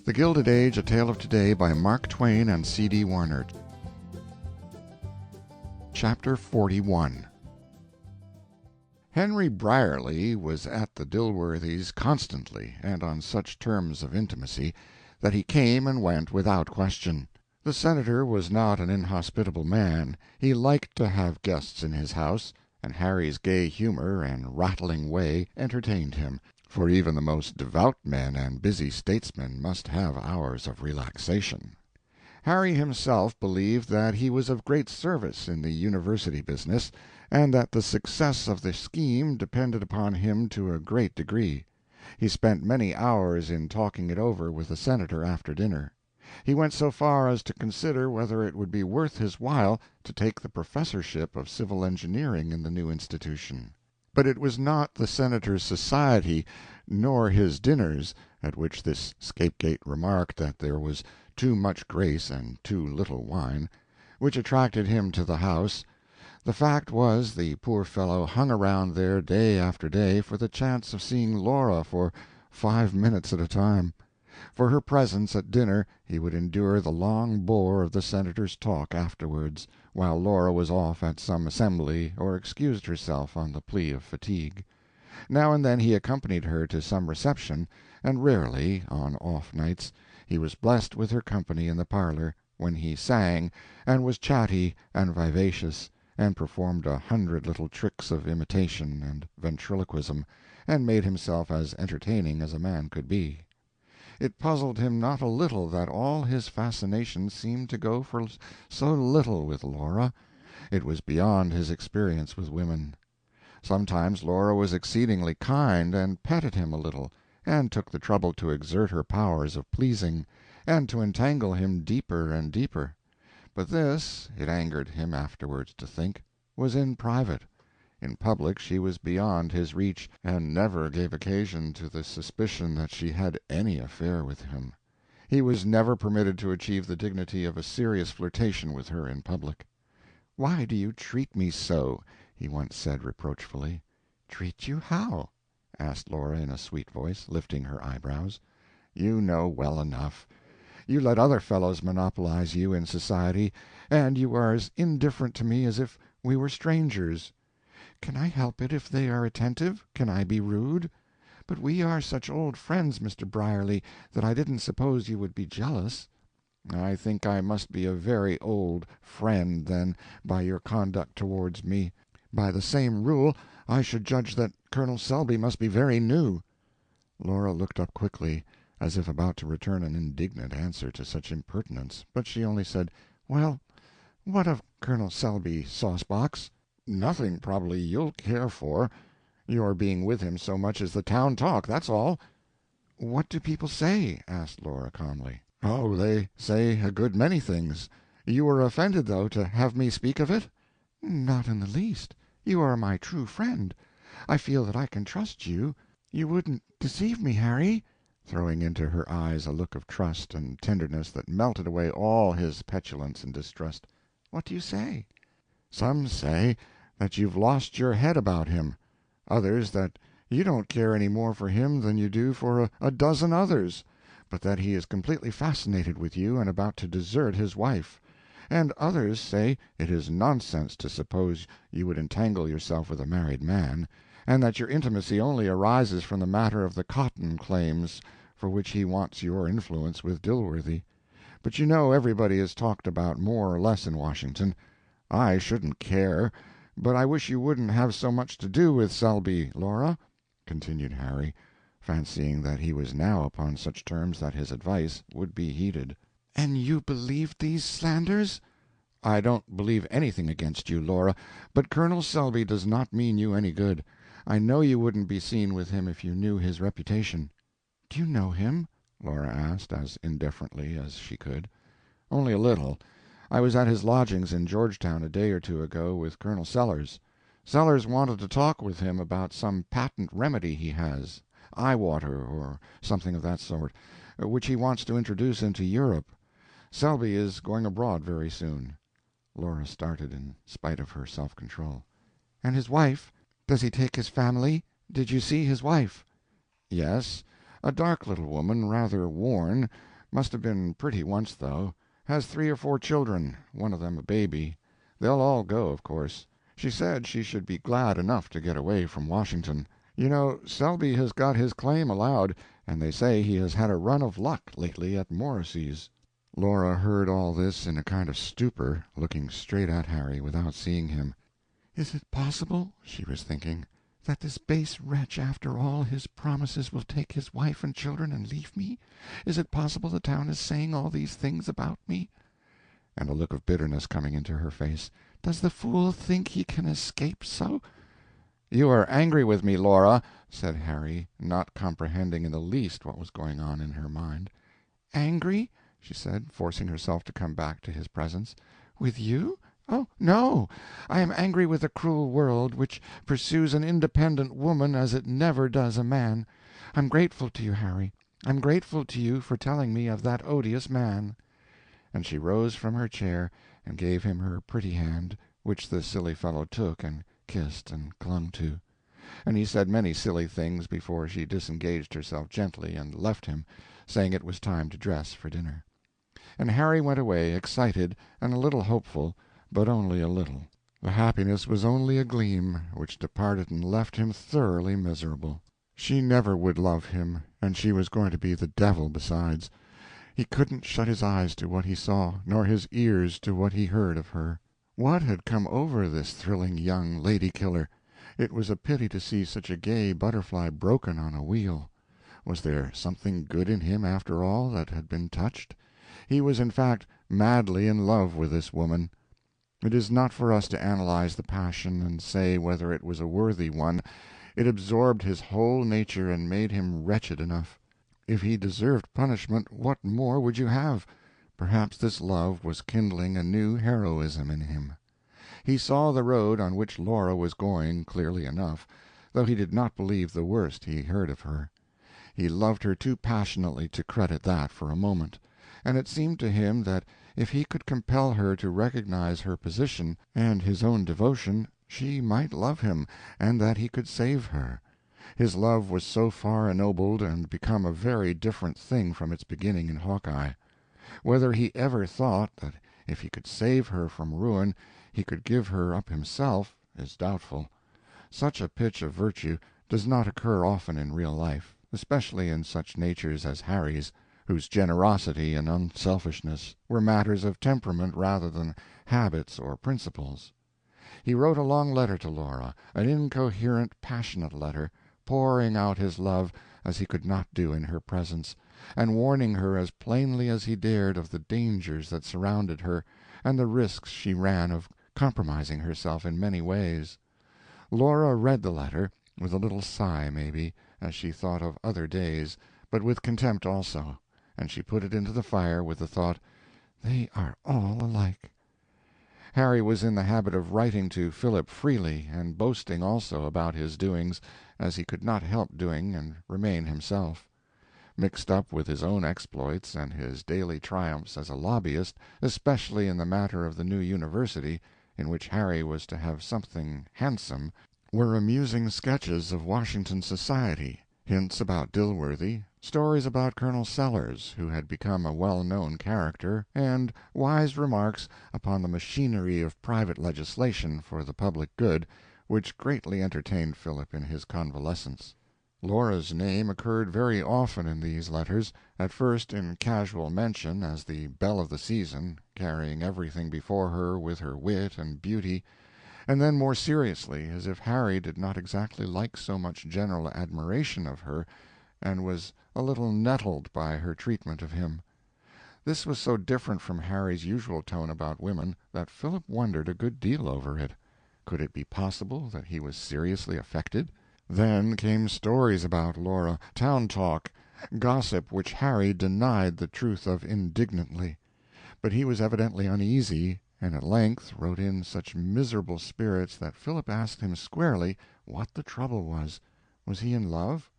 The Gilded Age, A Tale of Today by Mark Twain and C.D. Warner. Chapter 41. Henry Brierly was at the Dilworthys constantly, and on such terms of intimacy that he came and went without question. The senator was not an inhospitable man. He liked to have guests in his house, and Harry's gay humor and rattling way entertained him, for even the most devout men and busy statesmen must have hours of relaxation. Harry himself believed that he was of great service in the university business, and that the success of the scheme depended upon him to a great degree. He spent many hours in talking it over with the senator after dinner. He went so far as to consider whether it would be worth his while to take the professorship of civil engineering in the new institution. But it was not the senator's society, nor his dinners, at which this scapegoat remarked that there was too much grace and too little wine, which attracted him to the house. The fact was, the poor fellow hung around there day after day for the chance of seeing Laura for 5 minutes at a time. For her presence at dinner he would endure the long bore of the senator's talk afterwards, while Laura was off at some assembly or excused herself on the plea of fatigue. Now and then he accompanied her to some reception, and rarely, on off nights, he was blessed with her company in the parlor, when he sang, and was chatty and vivacious, and performed 100 little tricks of imitation and ventriloquism, and made himself as entertaining as a man could be. It puzzled him not a little that all his fascination seemed to go for so little with Laura. It was beyond his experience with women. Sometimes Laura was exceedingly kind, and petted him a little, and took the trouble to exert her powers of pleasing, and to entangle him deeper and deeper. But this, it angered him afterwards to think, was in private. In public she was beyond his reach, and never gave occasion to the suspicion that she had any affair with him. He was never permitted to achieve the dignity of a serious flirtation with her in public. "Why do you treat me so?" he once said reproachfully. "Treat you how?" asked Laura in a sweet voice, lifting her eyebrows. "You know well enough. You let other fellows monopolize you in society, and you are as indifferent to me as if we were strangers." "Can I help it if they are attentive? Can I be rude? But we are such old friends, Mr. Brierly, that I didn't suppose you would be jealous." "I think I must be a very old friend, then, by your conduct towards me. By the same rule, I should judge that Colonel Selby must be very new." Laura looked up quickly, as if about to return an indignant answer to such impertinence, but she only said, "Well, what of Colonel Selby, Saucebox?" "Nothing, probably, you'll care for. Your being with him so much is the town talk, that's all." "What do people say?" asked Laura calmly. "Oh, they say a good many things. You were offended, though, to have me speak of it?" "Not in the least. You are my true friend. I feel that I can trust you. You wouldn't deceive me, Harry?" throwing into her eyes a look of trust and tenderness that melted away all his petulance and distrust. "What do you say?" "Some say that you've lost your head about him. Others that you don't care any more for him than you do for a dozen others, but that he is completely fascinated with you and about to desert his wife. And others say it is nonsense to suppose you would entangle yourself with a married man, and that your intimacy only arises from the matter of the cotton claims, for which he wants your influence with Dilworthy. But you know everybody is talked about more or less in Washington. I shouldn't care, but I wish you wouldn't have so much to do with Selby, Laura," continued Harry, fancying that he was now upon such terms that his advice would be heeded. "And you believed these slanders?" "I don't believe anything against you, Laura, but Colonel Selby does not mean you any good. I know you wouldn't be seen with him if you knew his reputation." "Do you know him?" Laura asked, as indifferently as she could. "Only a little. I was at his lodgings in Georgetown a day or two ago with Colonel Sellers. Sellers wanted to talk with him about some patent remedy he has, eye water or something of that sort, which he wants to introduce into Europe. Selby is going abroad very soon." Laura started in spite of her self-control. "And his wife? Does he take his family? Did you see his wife?" "Yes. A dark little woman, rather worn, Must have been pretty once, though. Has 3 or 4 children, one of them a baby. They'll all go, of course. She said she should be glad enough to get away from Washington. You know, Selby has got his claim allowed, and they say he has had a run of luck lately at Morrissey's." Laura heard all this in a kind of stupor, looking straight at Harry without seeing him. "Is it possible," she was thinking, "that this base wretch, after all his promises, will take his wife and children and leave me? Is it possible the town is saying all these things about me?" And a look of bitterness coming into her face. "Does the fool think he can escape so?" "You are angry with me, Laura," said Harry, not comprehending in the least what was going on in her mind. "Angry?" she said, forcing herself to come back to his presence. "With you? Oh, no! I am angry with the cruel world, which pursues an independent woman as it never does a man. I'm grateful to you, Harry. I'm grateful to you for telling me of that odious man." And she rose from her chair and gave him her pretty hand, which the silly fellow took and kissed and clung to. And he said many silly things before she disengaged herself gently and left him, saying it was time to dress for dinner. And Harry went away, excited and a little hopeful, but only a little. The happiness was only a gleam, which departed and left him thoroughly miserable. She never would love him, and she was going to be the devil besides. He couldn't shut his eyes to what he saw, nor his ears to what he heard of her. What had come over this thrilling young lady-killer? It was a pity to see such a gay butterfly broken on a wheel. Was there something good in him, after all, that had been touched? He was, in fact, madly in love with this woman. It is not for us to analyze the passion and say whether it was a worthy one. It absorbed his whole nature and made him wretched enough. If he deserved punishment, what more would you have? Perhaps this love was kindling a new heroism in him. He saw the road on which Laura was going clearly enough, though he did not believe the worst he heard of her. He loved her too passionately to credit that for a moment, and it seemed to him that if he could compel her to recognize her position and his own devotion, she might love him, and that he could save her. His love was so far ennobled and become a very different thing from its beginning in Hawkeye. Whether he ever thought that if he could save her from ruin he could give her up himself is doubtful. Such a pitch of virtue does not occur often in real life, especially in such natures as Harry's, whose generosity and unselfishness were matters of temperament rather than habits or principles. He wrote a long letter to Laura, an incoherent, passionate letter, pouring out his love as he could not do in her presence, and warning her as plainly as he dared of the dangers that surrounded her and the risks she ran of compromising herself in many ways. Laura read the letter, with a little sigh, maybe, as she thought of other days, but with contempt also, and she put it into the fire with the thought, "They are all alike." Harry was in the habit of writing to Philip freely, and boasting also about his doings, as he could not help doing and remain himself. Mixed up with his own exploits and his daily triumphs as a lobbyist, especially in the matter of the new university, in which Harry was to have something handsome, were amusing sketches of Washington society, hints about Dilworthy, stories about Colonel Sellers, who had become a well-known character, and wise remarks upon the machinery of private legislation for the public good, which greatly entertained Philip in his convalescence. Laura's name occurred very often in these letters, at first in casual mention as the belle of the season, carrying everything before her with her wit and beauty, and then more seriously, as if Harry did not exactly like so much general admiration of her, and was a little nettled by her treatment of him. This was so different from Harry's usual tone about women that Philip wondered a good deal over it. Could it be possible that he was seriously affected? Then came stories about Laura, town talk, gossip which Harry denied the truth of indignantly. But he was evidently uneasy, and at length wrote in such miserable spirits that Philip asked him squarely what the trouble was. Was he in love?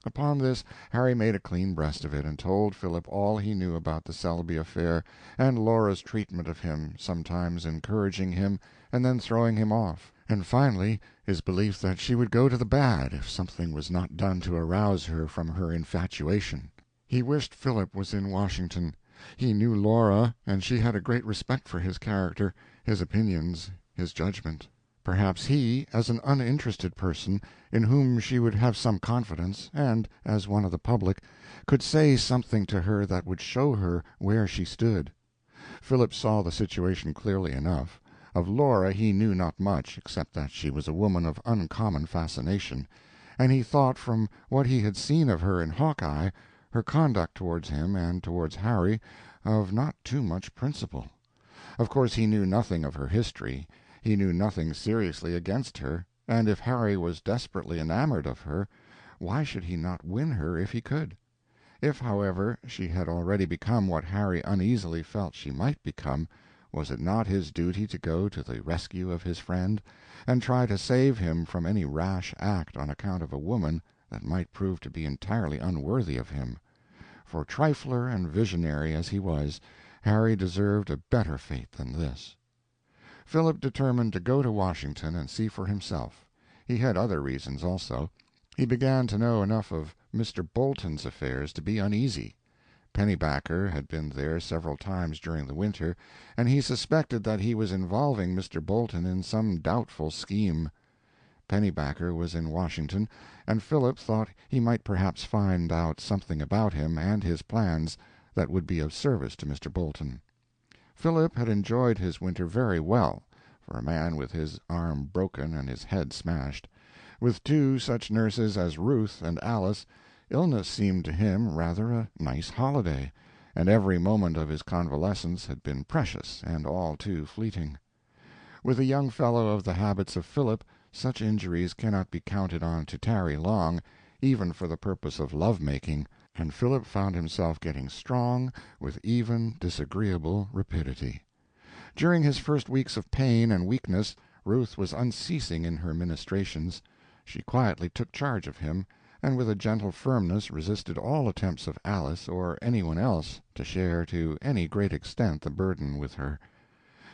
Upon this Harry made a clean breast of it, and told Philip all he knew about the Selby affair, and Laura's treatment of him, sometimes encouraging him and then throwing him off, and finally his belief that she would go to the bad if something was not done to arouse her from her infatuation. He wished Philip was in Washington. He knew Laura, and she had a great respect for his character, his opinions, his judgment. Perhaps he, as an uninterested person, in whom she would have some confidence, and as one of the public, could say something to her that would show her where she stood. Philip saw the situation clearly enough. Of Laura he knew not much, except that she was a woman of uncommon fascination, and he thought from what he had seen of her in Hawkeye, her conduct towards him and towards Harry, of not too much principle. Of course he knew nothing of her history, he knew nothing seriously against her, and if Harry was desperately enamored of her, why should he not win her if he could? If, however, she had already become what Harry uneasily felt she might become, was it not his duty to go to the rescue of his friend, and try to save him from any rash act on account of a woman that might prove to be entirely unworthy of him? For trifler and visionary as he was, Harry deserved a better fate than this. Philip determined to go to Washington and see for himself. He had other reasons also. He began to know enough of Mr. Bolton's affairs to be uneasy. Pennybacker had been there several times during the winter, and he suspected that he was involving Mr. Bolton in some doubtful scheme. Pennybacker was in Washington, and Philip thought he might perhaps find out something about him and his plans that would be of service to Mr. Bolton. Philip had enjoyed his winter very well, for a man with his arm broken and his head smashed. With two such nurses as Ruth and Alice, illness seemed to him rather a nice holiday, and every moment of his convalescence had been precious and all too fleeting. With a young fellow of the habits of Philip, such injuries cannot be counted on to tarry long, even for the purpose of love-making, and Philip found himself getting strong with even disagreeable rapidity. During his first weeks of pain and weakness, Ruth was unceasing in her ministrations. She quietly took charge of him, and with a gentle firmness resisted all attempts of Alice or anyone else to share to any great extent the burden with her.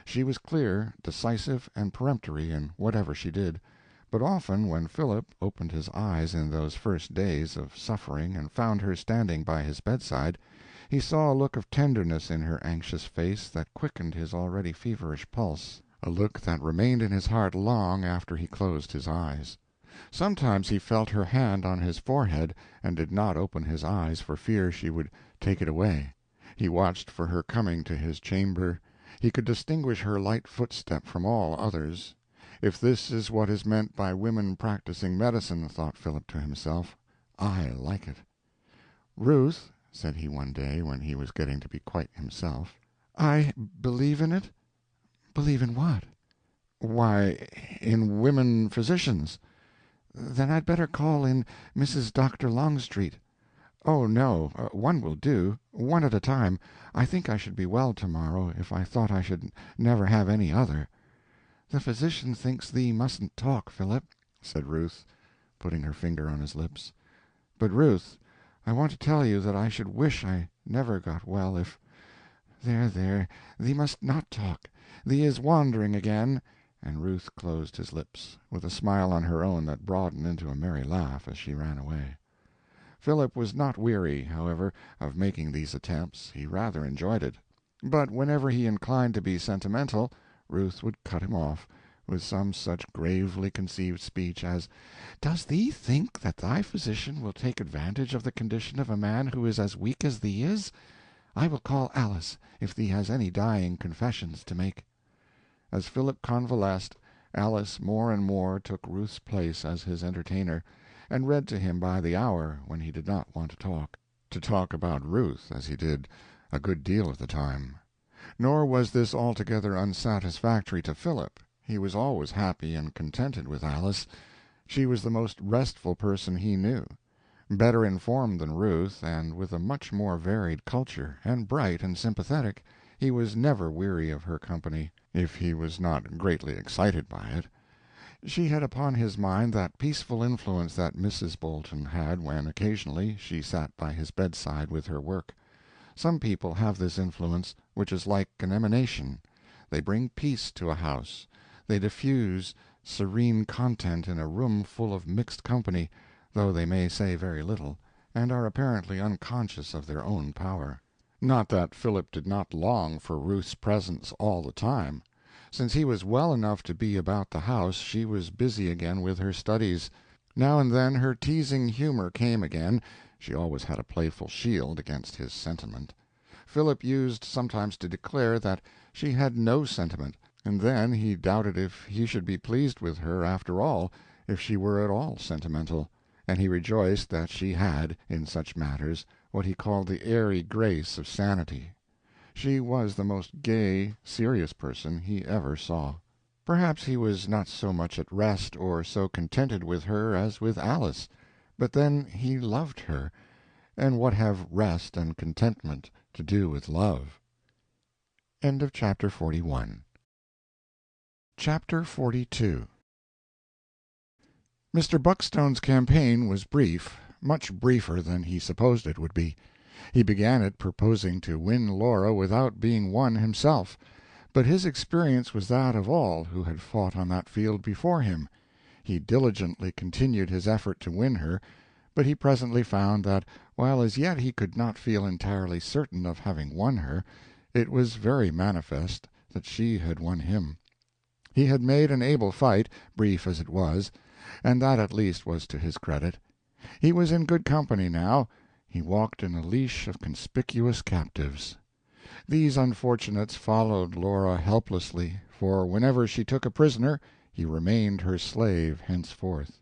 She was clear, decisive, and peremptory in whatever she did, but often when Philip opened his eyes in those first days of suffering and found her standing by his bedside, he saw a look of tenderness in her anxious face that quickened his already feverish pulse, a look that remained in his heart long after he closed his eyes. Sometimes he felt her hand on his forehead, and did not open his eyes for fear she would take it away. He watched for her coming to his chamber. He could distinguish her light footstep from all others. If this is what is meant by women practicing medicine, thought Philip to himself, I like it. Ruth, said he one day when he was getting to be quite himself, I believe in it? Believe in what? Why, in women physicians. Then I'd better call in Mrs. Dr. Longstreet. Oh, no, one will do, one at a time. I think I should be well tomorrow if I thought I should never have any other. The physician thinks thee mustn't talk, Philip, said Ruth, putting her finger on his lips. But, Ruth, I want to tell you that I should wish I never got well if— There, thee must not talk. Thee is wandering again. And Ruth closed his lips, with a smile on her own that broadened into a merry laugh as she ran away. Philip was not weary, however, of making these attempts. He rather enjoyed it. But whenever he inclined to be sentimental, Ruth would cut him off, with some such gravely conceived speech as, Does thee think that thy physician will take advantage of the condition of a man who is as weak as thee is? I will call Alice, if thee has any dying confessions to make. As Philip convalesced, Alice more and more took Ruth's place as his entertainer, and read to him by the hour when he did not want to talk about Ruth, as he did a good deal of the time. Nor was this altogether unsatisfactory to Philip. He was always happy and contented with Alice. She was the most restful person he knew. Better informed than Ruth, and with a much more varied culture, and bright and sympathetic, he was never weary of her company, if he was not greatly excited by it. She had upon his mind that peaceful influence that Mrs. Bolton had when, occasionally, she sat by his bedside with her work. Some people have this influence, which is like an emanation. They bring peace to a house. They diffuse serene content in a room full of mixed company, though they may say very little, and are apparently unconscious of their own power. Not that Philip did not long for Ruth's presence all the time. Since he was well enough to be about the house she was busy again with her studies. Now and then her teasing humor came again. She always had a playful shield against his sentiment. Philip used sometimes to declare that she had no sentiment, and then he doubted if he should be pleased with her after all, if she were at all sentimental, and he rejoiced that she had, in such matters, what he called the airy grace of sanity. She was the most gay, serious person he ever saw. Perhaps he was not so much at rest or so contented with her as with Alice, but then he loved her, and what have rest and contentment to do with love? End of Chapter 41. Chapter 42. Mr. Buckstone's campaign was brief, much briefer than he supposed it would be. He began it proposing to win Laura without being won himself, but his experience was that of all who had fought on that field before him. He diligently continued his effort to win her, but he presently found that while as yet he could not feel entirely certain of having won her, it was very manifest that she had won him. He had made an able fight, brief as it was, and that at least was to his credit. He was in good company now. He walked in a leash of conspicuous captives. These unfortunates followed Laura helplessly, for whenever she took a prisoner he remained her slave henceforth.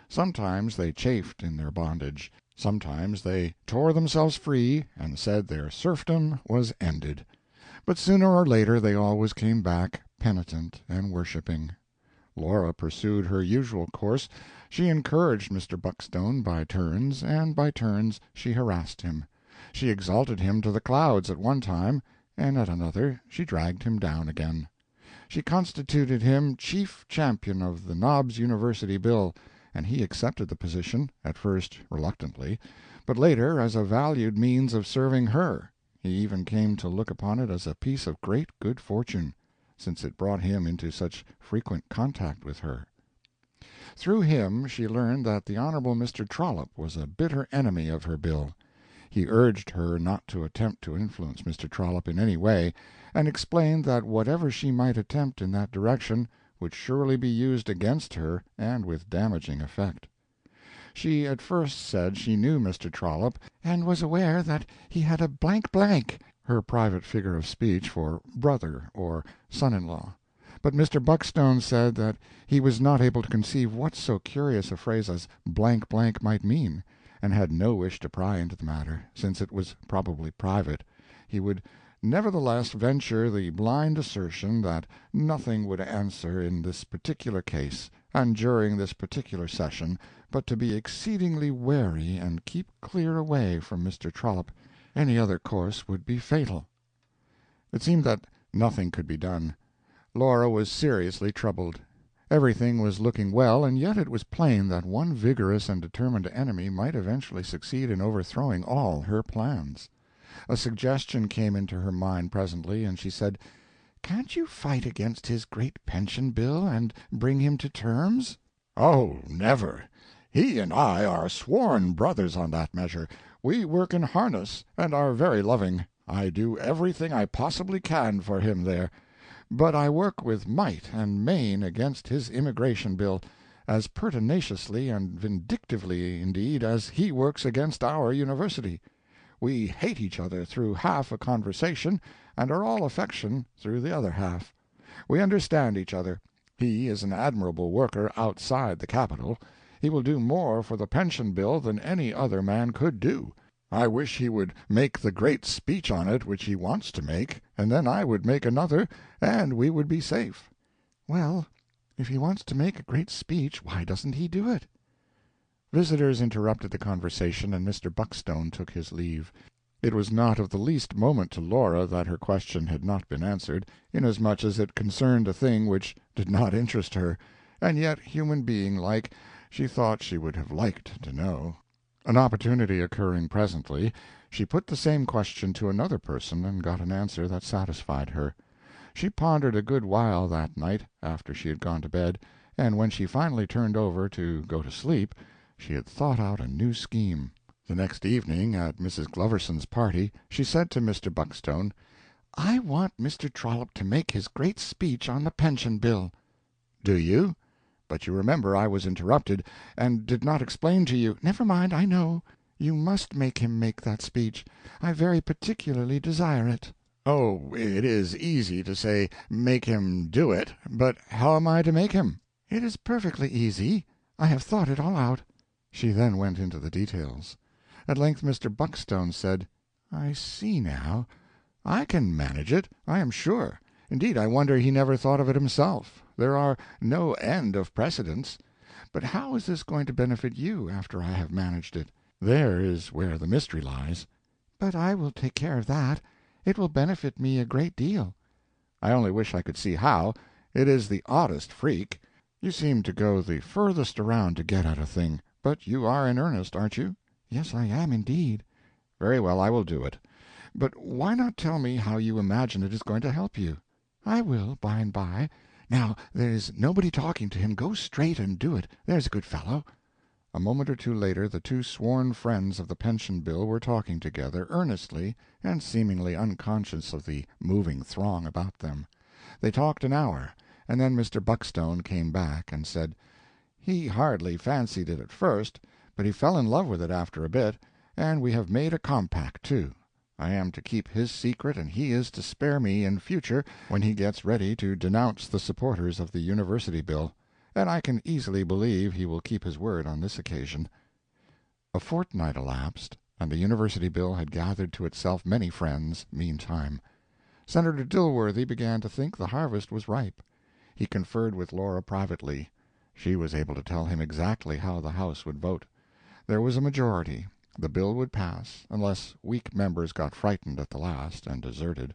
Sometimes they chafed in their bondage, sometimes they tore themselves free and said their serfdom was ended, but sooner or later they always came back, penitent and worshipping. Laura pursued her usual course. She encouraged Mr. Buckstone by turns, and by turns she harassed him. She exalted him to the clouds at one time, and at another she dragged him down again. She constituted him chief champion of the Knobs University bill, and he accepted the position, at first reluctantly, but later as a valued means of serving her. He even came to look upon it as a piece of great good fortune, since it brought him into such frequent contact with her. Through him she learned that the Honorable Mr. Trollope was a bitter enemy of her bill. He urged her not to attempt to influence Mr. Trollope in any way, and explained that whatever she might attempt in that direction would surely be used against her, and with damaging effect. She at first said she knew Mr. Trollope, and was aware that he had a blank, her private figure of speech for brother or son-in-law. But Mr. Buckstone said that he was not able to conceive what so curious a phrase as blank might mean, and had no wish to pry into the matter, since it was probably private. He would nevertheless venture the blind assertion that nothing would answer in this particular case, and during this particular session, but to be exceedingly wary and keep clear away from Mr. Trollope. Any other course would be fatal. It seemed that nothing could be done. Laura was seriously troubled. Everything was looking well, and yet it was plain that one vigorous and determined enemy might eventually succeed in overthrowing all her plans. A suggestion came into her mind presently, and she said, "Can't you fight against his great pension bill, and bring him to terms?" "Oh, never. He and I are sworn brothers on that measure. We work in harness, and are very loving. I do everything I possibly can for him there. But I work with might and main against his immigration bill, as pertinaciously and vindictively, indeed, as he works against our university. We hate each other through half a conversation, and are all affection through the other half. We understand each other. He is an admirable worker outside the Capitol. He will do more for the pension bill than any other man could do. I wish he would make the great speech on it which he wants to make, and then I would make another, and we would be safe." "Well, if he wants to make a great speech, why doesn't he do it?" Visitors interrupted the conversation, and Mr. Buckstone took his leave. It was not of the least moment to Laura that her question had not been answered, inasmuch as it concerned a thing which did not interest her, and yet, human being like, she thought she would have liked to know. An opportunity occurring presently, she put the same question to another person and got an answer that satisfied her. She pondered a good while that night, after she had gone to bed, and when she finally turned over to go to sleep, she had thought out a new scheme. The next evening, at Mrs. Gloverson's party, she said to Mr. Buckstone, "I want Mr. Trollope to make his great speech on the pension bill." "Do you? But you remember I was interrupted, and did not explain to you—" "Never mind, I know. You must make him make that speech. I very particularly desire it." "Oh, it is easy to say make him do it, but how am I to make him?" "It is perfectly easy. I have thought it all out." She then went into the details. At length Mr. Buckstone said, "I see now. I can manage it, I am sure. Indeed, I wonder he never thought of it himself. There are no end of precedents. But how is this going to benefit you after I have managed it? There is where the mystery lies." "But I will take care of that. It will benefit me a great deal." "I only wish I could see how. It is the oddest freak. You seem to go the furthest around to get at a thing. But you are in earnest, aren't you?" "Yes, I am, indeed." "Very well, I will do it. But why not tell me how you imagine it is going to help you?" "I will, by and by. Now there is nobody talking to him. Go straight and do it, there's a good fellow." A moment or two later the two sworn friends of the pension bill were talking together, earnestly, and seemingly unconscious of the moving throng about them. They talked an hour, and then Mr. Buckstone came back and said, "He hardly fancied it at first, but he fell in love with it after a bit, and we have made a compact, too. I am to keep his secret, and he is to spare me in future when he gets ready to denounce the supporters of the university bill, and I can easily believe he will keep his word on this occasion." A fortnight elapsed, and the university bill had gathered to itself many friends, meantime. Senator Dilworthy began to think the harvest was ripe. He conferred with Laura privately. She was able to tell him exactly how the House would vote. There was a majority. The bill would pass, unless weak members got frightened at the last and deserted,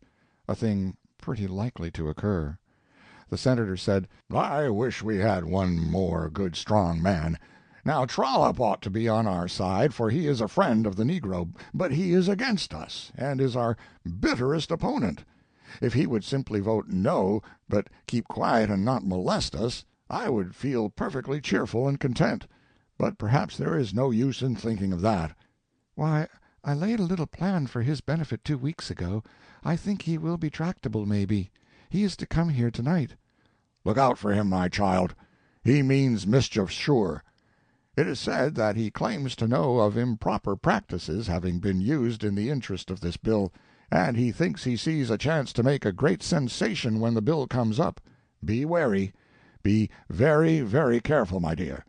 a thing pretty likely to occur. The senator said, "I wish we had one more good strong man. Now Trollope ought to be on our side, for he is a friend of the negro, but he is against us, and is our bitterest opponent. If he would simply vote no, but keep quiet and not molest us, I would feel perfectly cheerful and content. But perhaps there is no use in thinking of that." "Why, I laid a little plan for his benefit 2 weeks ago. I think he will be tractable, maybe. He is to come here tonight." "Look out for him, my child. He means mischief, sure. It is said that he claims to know of improper practices having been used in the interest of this bill, and he thinks he sees a chance to make a great sensation when the bill comes up. Be wary. Be very, very careful, my dear.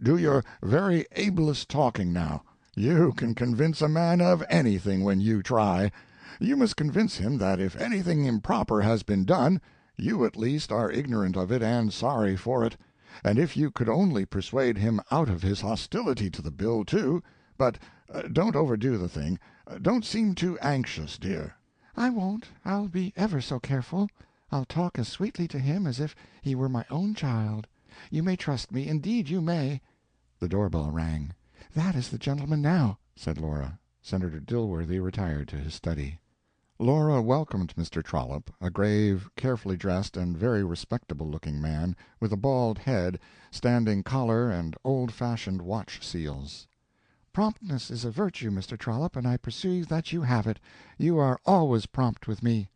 Do your very ablest talking now. You can convince a man of anything when you try. You must convince him that if anything improper has been done, you at least are ignorant of it and sorry for it. And if you could only persuade him out of his hostility to the bill, too. But don't overdo the thing. Don't seem too anxious, dear." "I won't. I'll be ever so careful. I'll talk as sweetly to him as if he were my own child. You may trust me, indeed you may." The doorbell rang. "That is the gentleman now," said Laura. Senator Dilworthy retired to his study. Laura welcomed Mr. Trollope, a grave, carefully dressed, and very respectable-looking man, with a bald head, standing collar, and old-fashioned watch-seals. "Promptness is a virtue, Mr. Trollope, and I perceive that you have it. You are always prompt with me."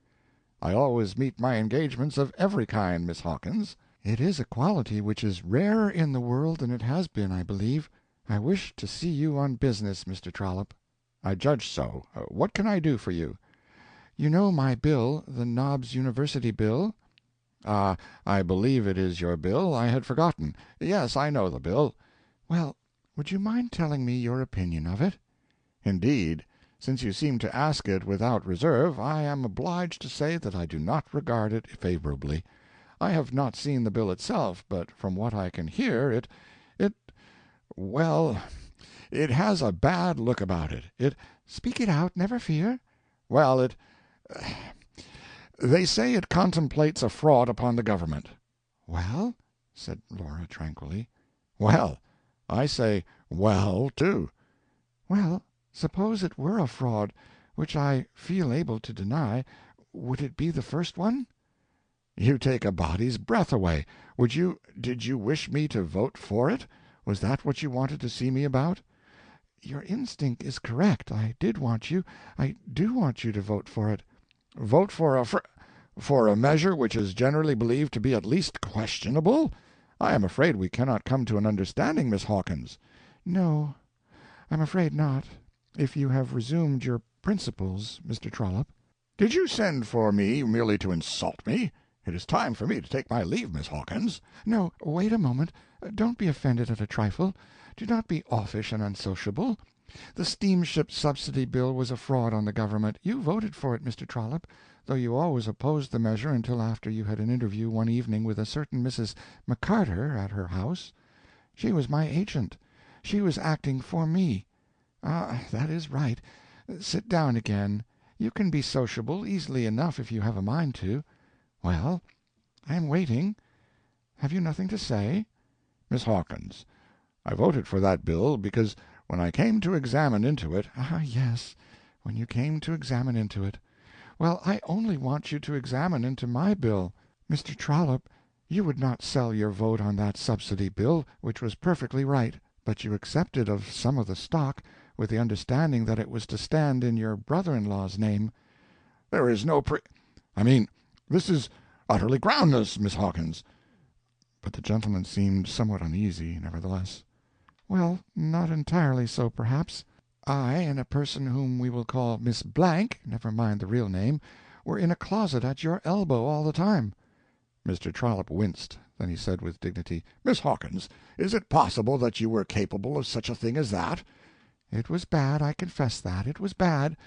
"I always meet my engagements of every kind, Miss Hawkins." "It is a quality which is rarer in the world than it has been, I believe. I wish to see you on business, Mr. Trollope." "I judge so. What can I do for you?" "You know my bill, the Knobs University bill?" "Ah, I believe it is your bill. I had forgotten. Yes, I know the bill." "Well, would you mind telling me your opinion of it?" "Indeed, since you seem to ask it without reserve, I am obliged to say that I do not regard it favorably. I have not seen the bill itself, but from what I can hear, well, it has a bad look about it. "Speak it out, never fear." Well, they say it contemplates a fraud upon the government." "Well?" said Laura tranquilly. "Well, I say well, too." "Well, suppose it were a fraud, which I feel able to deny, would it be the first one?" "You take a body's breath away. Did you wish me to vote for it? Was that what you wanted to see me about?" your instinct is correct. I do want you to vote for it." "Vote for a measure which is generally believed to be at least questionable? I am afraid we cannot come to an understanding, Miss Hawkins." "No, I'm afraid not, if you have resumed your principles, Mr. Trollope." "Did you send for me merely to insult me? It is time for me to take my leave, Miss Hawkins." "No, wait a moment. Don't be offended at a trifle. Do not be offish and unsociable. The steamship subsidy bill was a fraud on the government. You voted for it, Mr. Trollope, though you always opposed the measure until after you had an interview one evening with a certain Mrs. McCarter at her house. She was my agent. She was acting for me. Ah, that is right. Sit down again. You can be sociable easily enough if you have a mind to. Well, I am waiting. Have you nothing to say?" "Miss Hawkins, I voted for that bill because when I came to examine into it—" "Ah, yes, when you came to examine into it. Well, I only want you to examine into my bill. Mr. Trollope, you would not sell your vote on that subsidy bill, which was perfectly right, but you accepted of some of the stock, with the understanding that it was to stand in your brother-in-law's name." "There is no I mean, this is utterly groundless, Miss Hawkins." But the gentleman seemed somewhat uneasy, nevertheless. "Well, not entirely so, perhaps. I and a person whom we will call Miss Blank, never mind the real name, were in a closet at your elbow all the time." Mr. Trollope winced. Then he said with dignity, "Miss Hawkins, is it possible that you were capable of such a thing as that?" "It was bad, I confess that. It was bad.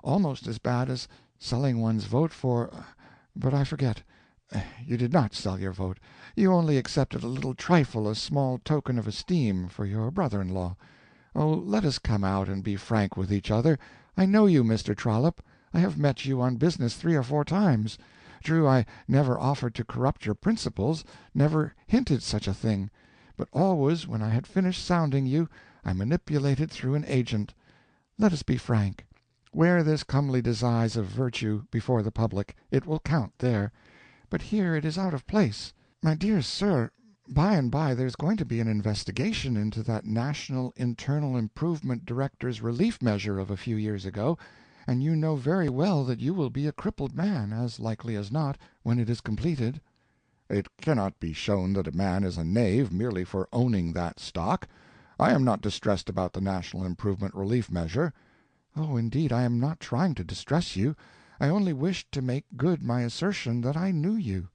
Almost as bad as selling one's vote for—but I forget. You did not sell your vote. You only accepted a little trifle, a small token of esteem, for your brother-in-law. Oh, let us come out and be frank with each other. I know you, Mr. Trollope. I have met you on business 3 or 4 times. True, I never offered to corrupt your principles, never hinted such a thing, but always when I had finished sounding you, I manipulated through an agent. Let us be frank. Wear this comely disguise of virtue before the public. It will count there. But here it is out of place. My dear sir, by and by there's going to be an investigation into that National Internal Improvement Director's relief measure of a few years ago, and you know very well that you will be a crippled man, as likely as not, when it is completed." "It cannot be shown that a man is a knave merely for owning that stock. I am not distressed about the National Improvement Relief Measure." "Oh, indeed, I am not trying to distress you. I only wished to make good my assertion that I knew you.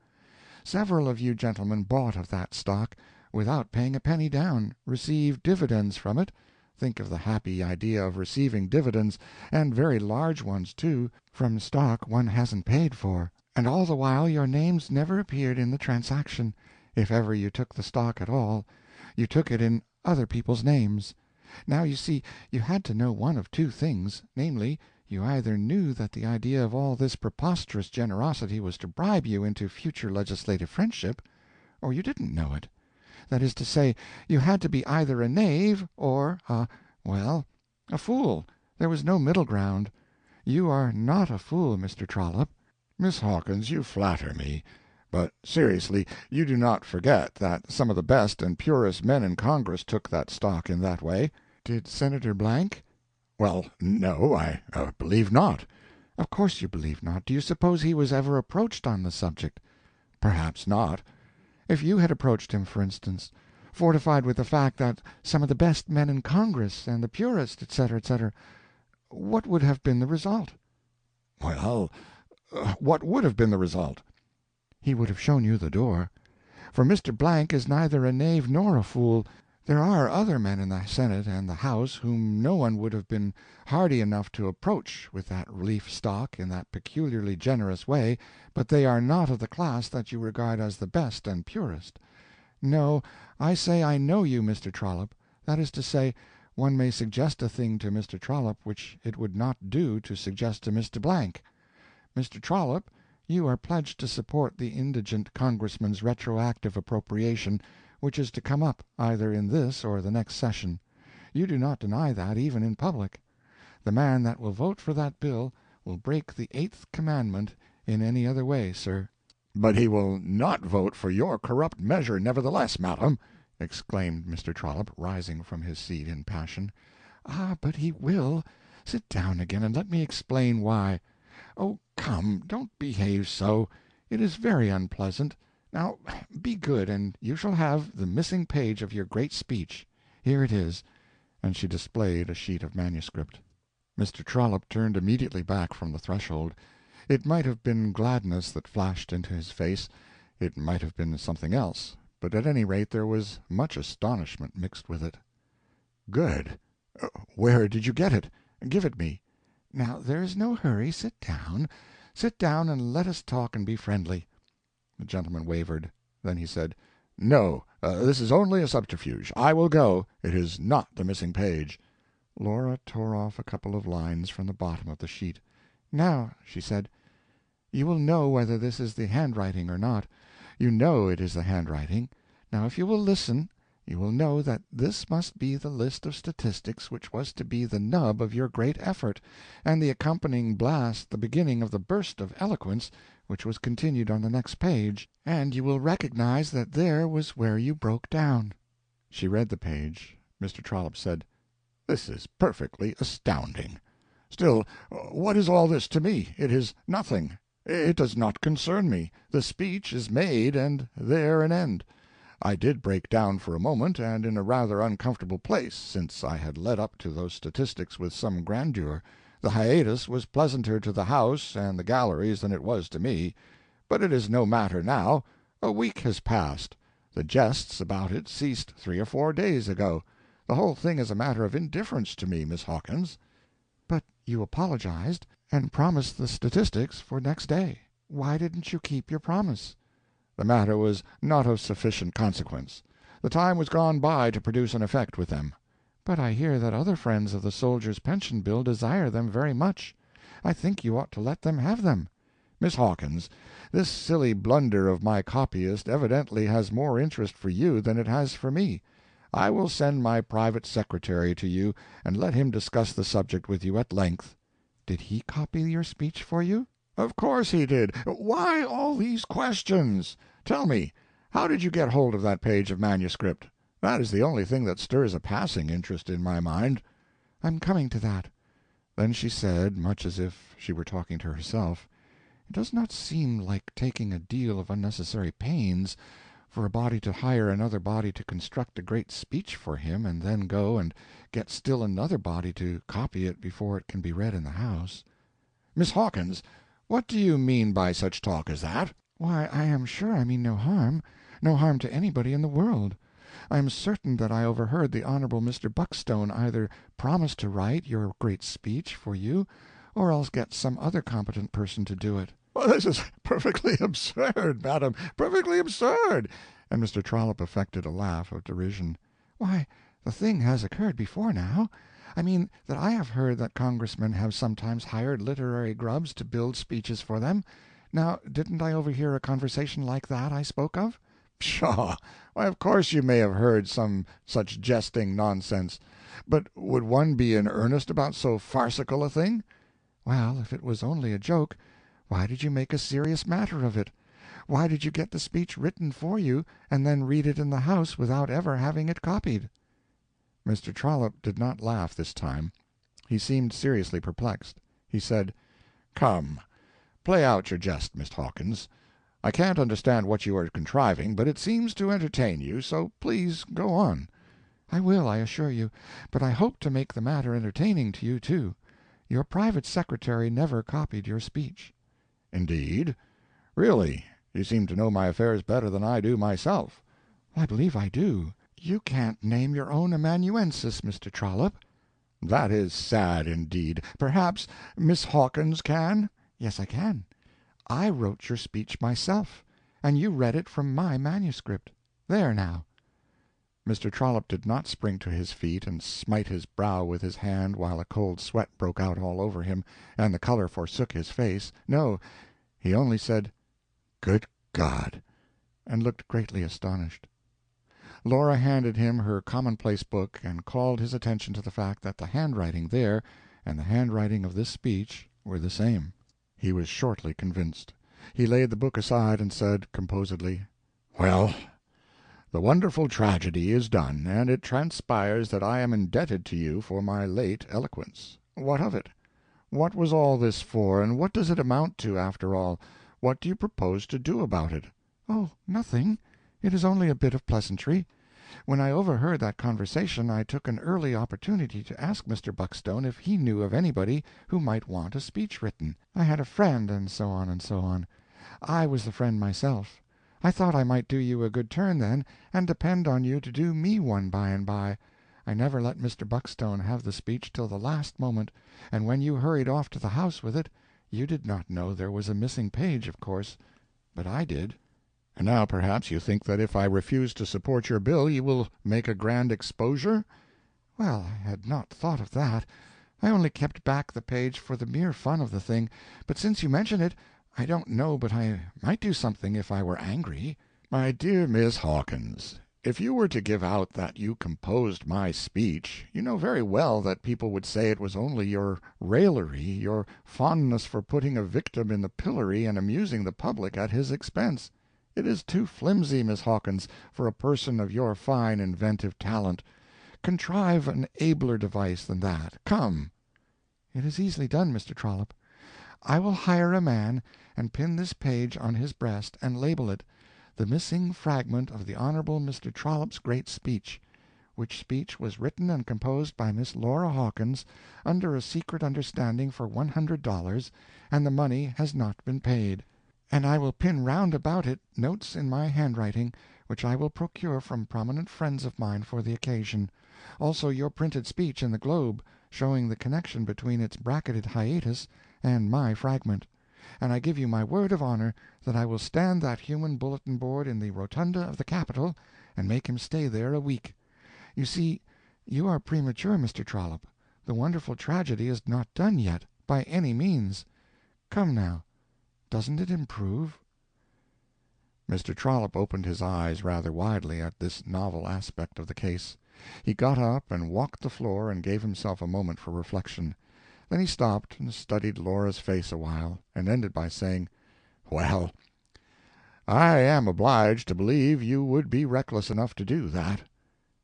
Several of you gentlemen bought of that stock, without paying a penny down, received dividends from it. Think of the happy idea of receiving dividends, and very large ones, too, from stock one hasn't paid for. And all the while your names never appeared in the transaction. If ever you took the stock at all, you took it in other people's names. Now, you see, you had to know one of 2 things, namely, you either knew that the idea of all this preposterous generosity was to bribe you into future legislative friendship, or you didn't know it. That is to say, you had to be either a knave or well, a fool. There was no middle ground. You are not a fool, Mr. Trollope." "Miss Hawkins, you flatter me. But seriously, you do not forget that some of the best and purest men in Congress took that stock in that way." "Did Senator Blank?" "Well, no, I believe not." "Of course you believe not. Do you suppose he was ever approached on the subject?" "Perhaps not." "If you had approached him, for instance, fortified with the fact that some of the best men in Congress, and the purest, etc., etc., what would have been the result?" "Well, what would have been the result?" "He would have shown you the door. For Mr. Blank is neither a knave nor a fool. There are other men in the Senate and the House whom no one would have been hardy enough to approach with that relief stock in that peculiarly generous way, but they are not of the class that you regard as the best and purest. No, I say I know you, Mr. Trollope. That is to say, one may suggest a thing to Mr. Trollope which it would not do to suggest to Mr. Blank. Mr. Trollope, you are pledged to support the indigent congressman's retroactive appropriation, which is to come up either in this or the next session. You do not deny that, even in public. The man that will vote for that bill will break the 8th commandment in any other way, sir." "But he will not vote for your corrupt measure, nevertheless, madam," exclaimed Mr. Trollope, rising from his seat in passion. "Ah, but he will. Sit down again, and let me explain why. Oh, come, don't behave so. It is very unpleasant. Now, be good, and you shall have the missing page of your great speech. Here it is," and she displayed a sheet of manuscript. Mr. Trollope turned immediately back from the threshold. It might have been gladness that flashed into his face, it might have been something else, but at any rate there was much astonishment mixed with it. "Good! Where did you get it? Give it me." "Now, there is no hurry. Sit down. Sit down, and let us talk and be friendly." The gentleman wavered. Then he said, "No, this is only a subterfuge. I will go. It is not the missing page." Laura tore off a couple of lines from the bottom of the sheet. "Now," she said, "you will know whether this is the handwriting or not. You know it is the handwriting. Now, if you will listen, you will know that this must be the list of statistics which was to be the nub of your great effort, and the accompanying blast the beginning of the burst of eloquence which was continued on the next page, and you will recognize that there was where you broke down." She read the page. Mr. Trollope said, "This is perfectly astounding. Still, what is all this to me? It is nothing. It does not concern me. The speech is made, and there an end. I did break down for a moment, and in a rather uncomfortable place, since I had led up to those statistics with some grandeur. The hiatus was pleasanter to the house and the galleries than it was to me. But it is no matter now. A week has passed. The jests about it ceased 3 or 4 days ago. The whole thing is a matter of indifference to me, Miss Hawkins." "But you apologized, and promised the statistics for next day. Why didn't you keep your promise?" "The matter was not of sufficient consequence. The time was gone by to produce an effect with them." "But I hear that other friends of the Soldiers' Pension Bill desire them very much. I think you ought to let them have them." "Miss Hawkins, this silly blunder of my copyist evidently has more interest for you than it has for me. I will send my private secretary to you, and let him discuss the subject with you at length." "Did he copy your speech for you?" "Of course he did. Why all these questions? Tell me, how did you get hold of that page of manuscript? That is the only thing that stirs a passing interest in my mind." "I'm coming to that." Then she said, much as if she were talking to herself, "It does not seem like taking a deal of unnecessary pains for a body to hire another body to construct a great speech for him, and then go and get still another body to copy it before it can be read in the house." "Miss Hawkins, what do you mean by such talk as that?" "Why, I am sure I mean no harm, no harm to anybody in the world. I am certain that I overheard the Honorable Mr. Buckstone either promise to write your great speech for you, or else get some other competent person to do it." "Well, this is perfectly absurd, madam, perfectly absurd!" And Mr. Trollope affected a laugh of derision. "Why, the thing has occurred before now. I mean that I have heard that congressmen have sometimes hired literary grubs to build speeches for them. Now, didn't I overhear a conversation like that I spoke of?" "Pshaw! Why, of course you may have heard some such jesting nonsense. But would one be in earnest about so farcical a thing?" "Well, if it was only a joke, why did you make a serious matter of it? Why did you get the speech written for you, and then read it in the house without ever having it copied?" Mr. Trollope did not laugh this time. He seemed seriously perplexed. He said, "Come, play out your jest, Miss Hawkins. I can't understand what you are contriving, but it seems to entertain you, so please go on." "I will, I assure you, but I hope to make the matter entertaining to you, too. Your private secretary never copied your speech." "Indeed? Really, you seem to know my affairs better than I do myself." "I believe I do. You can't name your own amanuensis, Mr. Trollope." "That is sad, indeed. Perhaps Miss Hawkins can?" "Yes, I can. I wrote your speech myself, and you read it from my manuscript. There, now." Mr. Trollope did not spring to his feet and smite his brow with his hand while a cold sweat broke out all over him, and the color forsook his face. No, he only said, "Good God!" and looked greatly astonished. Laura handed him her commonplace book, and called his attention to the fact that the handwriting there and the handwriting of this speech were the same. He was shortly convinced. He laid the book aside and said, composedly, "Well, The wonderful tragedy is done, and it transpires that I am indebted to you for my late eloquence. What of it? What was all this for, and what does it amount to, after all? What do you propose to do about it?" "Oh, nothing. It is only a bit of pleasantry. When I overheard that conversation I took an early opportunity to ask Mr. Buckstone if he knew of anybody who might want a speech written. I had a friend, and so on and so on. I was the friend myself. I thought I might do you a good turn then, and depend on you to do me one by and by. I never let Mr. Buckstone have the speech till the last moment, and when you hurried off to the house with it, you did not know there was a missing page, of course, but I did." "And now perhaps you think that if I refuse to support your bill you will make a grand exposure?" "Well, I had not thought of that. I only kept back the page for the mere fun of the thing, but since you mention it, I don't know but I might do something if I were angry." "My dear Miss Hawkins, if you were to give out that you composed my speech, you know very well that people would say it was only your raillery, your fondness for putting a victim in the pillory and amusing the public at his expense. It is too flimsy, Miss Hawkins, for a person of your fine inventive talent. Contrive an abler device than that. Come." "It is easily done, Mr. Trollope. I will hire a man, and pin this page on his breast, and label it, 'The Missing Fragment of the Honorable Mr. Trollope's Great Speech, which speech was written and composed by Miss Laura Hawkins, under a secret understanding for $100, and the money has not been paid.' And I will pin round about it notes in my handwriting, which I will procure from prominent friends of mine for the occasion; also your printed speech in the Globe, showing the connection between its bracketed hiatus and my fragment. And I give you my word of honor that I will stand that human bulletin board in the rotunda of the Capitol, and make him stay there a week. You see, you are premature, Mr. Trollope. The wonderful tragedy is not done yet, by any means. Come now, doesn't it improve?" Mr. Trollope opened his eyes rather widely at this novel aspect of the case. He got up and walked the floor and gave himself a moment for reflection. Then he stopped and studied Laura's face a while, and ended by saying, "Well, I am obliged to believe you would be reckless enough to do that."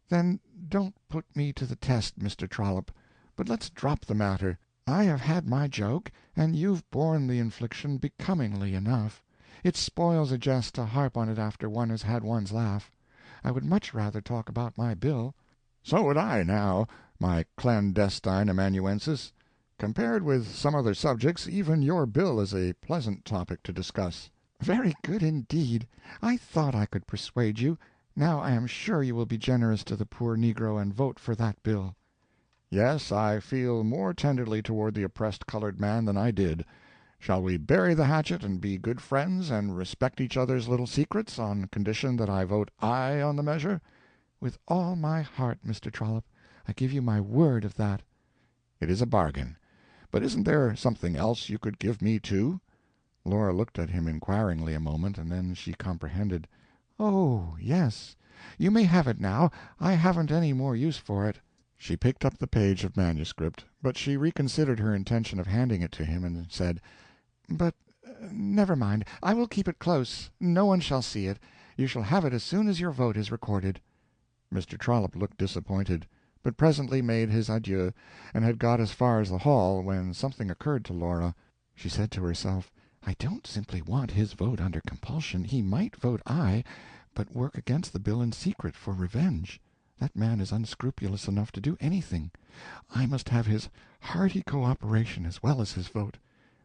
"Then don't put me to the test, Mr. Trollope, but let's drop the matter. I have had my joke, and you've borne the infliction becomingly enough. It spoils a jest to harp on it after one has had one's laugh. I would much rather talk about my bill." "So would I, now, my clandestine amanuensis. Compared with some other subjects, even your bill is a pleasant topic to discuss." "Very good indeed. I thought I could persuade you. Now I am sure you will be generous to the poor negro and vote for that bill." "Yes, I feel more tenderly toward the oppressed colored man than I did. Shall we bury the hatchet and be good friends and respect each other's little secrets, on condition that I vote aye on the measure?" "With all my heart, Mr. Trollope. I give you my word of that." "It is a bargain. But isn't there something else you could give me, too?" Laura looked at him inquiringly a moment, and then she comprehended. "Oh, yes. You may have it now. I haven't any more use for it." She picked up the page of manuscript, but she reconsidered her intention of handing it to him, and said, "But never mind. I will keep it close. No one shall see it. You shall have it as soon as your vote is recorded." Mr. Trollope looked disappointed, but presently made his adieu, and had got as far as the hall, when something occurred to Laura. She said to herself, "I don't simply want his vote under compulsion. He might vote aye, but work against the bill in secret for revenge. That man is unscrupulous enough to do anything. I must have his hearty cooperation as well as his vote.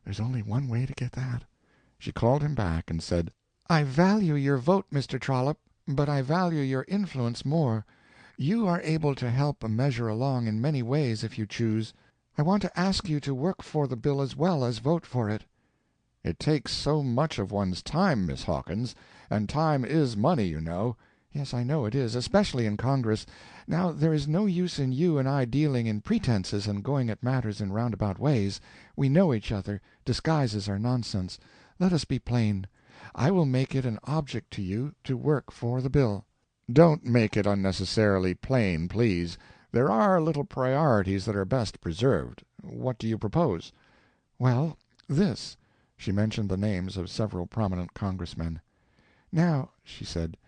There's only one way to get that." She called him back and said, "I value your vote, Mr. Trollope, but I value your influence more. You are able to help a measure along in many ways if you choose. I want to ask you to work for the bill as well as vote for it." "It takes so much of one's time, Miss Hawkins, and time is money, you know." "Yes, I know it is, especially in Congress. Now there is no use in you and I dealing in pretenses and going at matters in roundabout ways. We know each other. Disguises are nonsense. Let us be plain. I will make it an object to you to work for the bill." "Don't make it unnecessarily plain, please. There are little priorities that are best preserved. What do you propose?" "Well, this." She mentioned the names of several prominent congressmen. "Now," she said,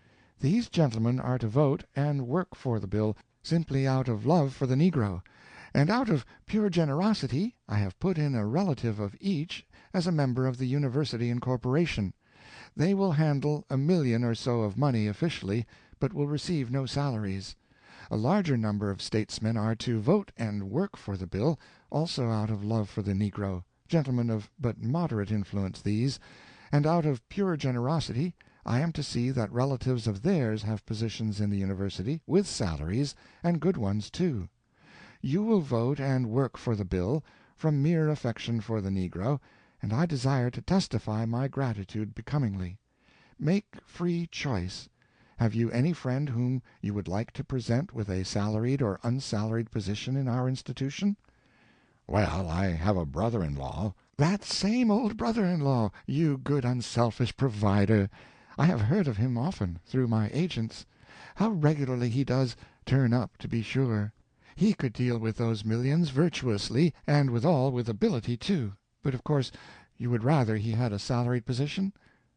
These gentlemen are to vote and work for the bill simply out of love for the negro, and out of pure generosity I have put in a relative of each as a member of the university incorporation. They will handle $1 million or so of money officially, but will receive no salaries. A larger number of statesmen are to vote and work for the bill, also out of love for the negro, gentlemen of but moderate influence these, and out of pure generosity I am to see that relatives of theirs have positions in the university, with salaries, and good ones, too. You will vote and work for the bill, from mere affection for the negro, and I desire to testify my gratitude becomingly. Make free choice. Have you any friend whom you would like to present with a salaried or unsalaried position in our institution? Well, I have a brother-in-law. That same old brother-in-law, you good unselfish provider. I have heard of him often, through my agents. How regularly he does turn up, to be sure. He could deal with those millions virtuously, and withal with ability, too. But of course you would rather he had a salaried position?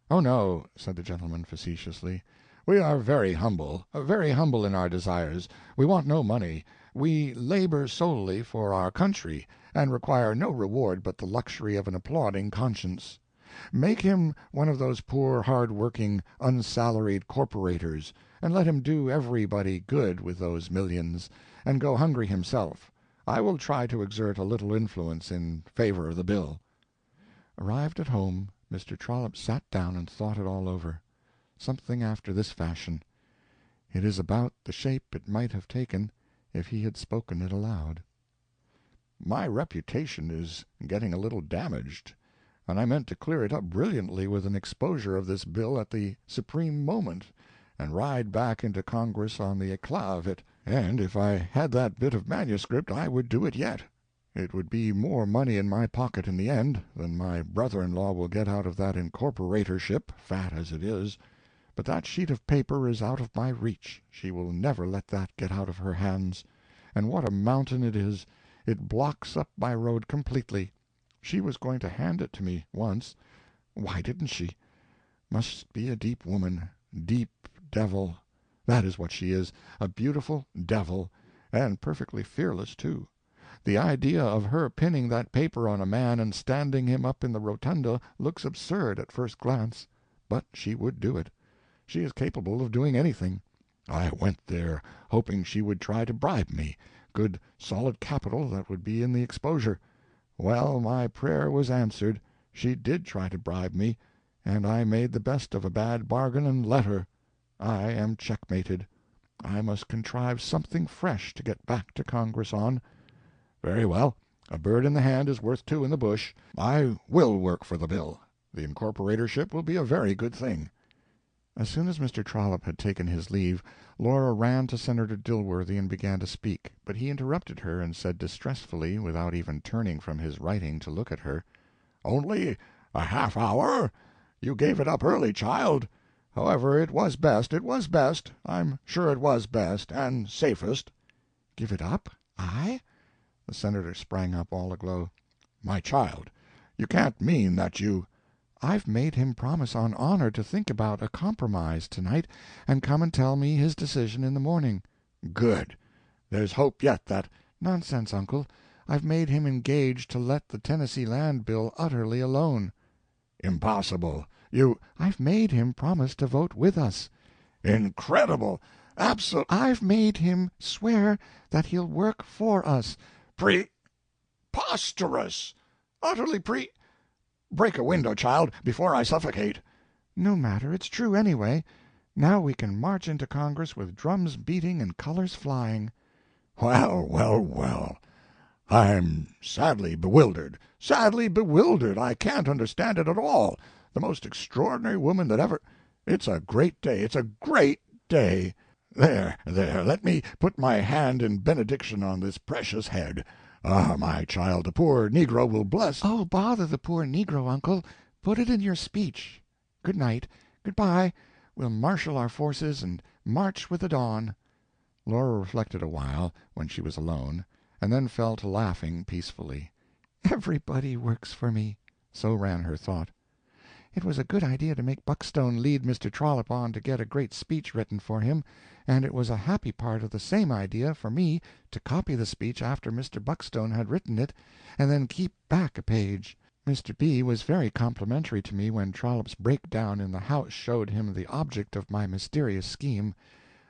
Oh, no, said the gentleman facetiously. We are very humble in our desires. We want no money. We labor solely for our country, and require no reward but the luxury of an applauding conscience. Make him one of those poor, hard-working, unsalaried corporators, and let him do everybody good with those millions, and go hungry himself. I will try to exert a little influence in favor of the bill. Arrived at home, Mr. Trollope sat down and thought it all over. Something after this fashion. It is about the shape it might have taken if he had spoken it aloud. My reputation is getting a little damaged, and I meant to clear it up brilliantly with an exposure of this bill at the supreme moment, and ride back into Congress on the éclat of it, and if I had that bit of manuscript I would do it yet. It would be more money in my pocket in the end than my brother-in-law will get out of that incorporatorship, fat as it is. But that sheet of paper is out of my reach. She will never let that get out of her hands. And what a mountain it is! It blocks up my road completely. She was going to hand it to me, once. Why didn't she? Must be a deep woman, deep devil. That is what she is, a beautiful devil, and perfectly fearless, too. The idea of her pinning that paper on a man and standing him up in the rotunda looks absurd at first glance. But she would do it. She is capable of doing anything. I went there hoping she would try to bribe me. Good solid capital that would be in the exposure. Well, my prayer was answered. She did try to bribe me, and I made the best of a bad bargain and let her. I am checkmated. I must contrive something fresh to get back to Congress on. Very well, a bird in the hand is worth two in the bush. I will work for the bill. The incorporatorship will be a very good thing. As soon as Mr. Trollope had taken his leave, Laura ran to Senator Dilworthy and began to speak, but he interrupted her and said distressfully, without even turning from his writing to look at her, "Only a half-hour? You gave it up early, child. However, it was best, it was best. I'm sure it was best, and safest." "Give it up? I?" The Senator sprang up, all aglow. "My child, you can't mean that you—" "I've made him promise on honor to think about a compromise to-night, and come and tell me his decision in the morning." "Good. There's hope yet that—" "Nonsense, uncle. I've made him engage to let the Tennessee Land Bill utterly alone." "Impossible. You—" "I've made him promise to vote with us." "Incredible! "I've made him swear that he'll work for us." "Preposterous! Utterly Break a window, child, before I suffocate." "No matter, it's true anyway. Now we can march into Congress with drums beating and colors flying." "Well, well, well. I'm sadly bewildered, sadly bewildered. I can't understand it at all. The most extraordinary woman that ever— It's a great day, it's a great day. There, let me put my hand in benediction on this precious head. Ah, my child, the poor negro will bless—" "Oh, bother the poor negro, uncle. Put it in your speech. Good night. Good bye. We'll marshal our forces and march with the dawn." Laura reflected a while, when she was alone, and then fell to laughing peacefully. "Everybody works for me." So ran her thought. It was a good idea to make Buckstone lead Mr. Trollope on to get a great speech written for him, and it was a happy part of the same idea for me to copy the speech after Mr. Buckstone had written it, and then keep back a page. Mr. B. was very complimentary to me when Trollope's breakdown in the house showed him the object of my mysterious scheme.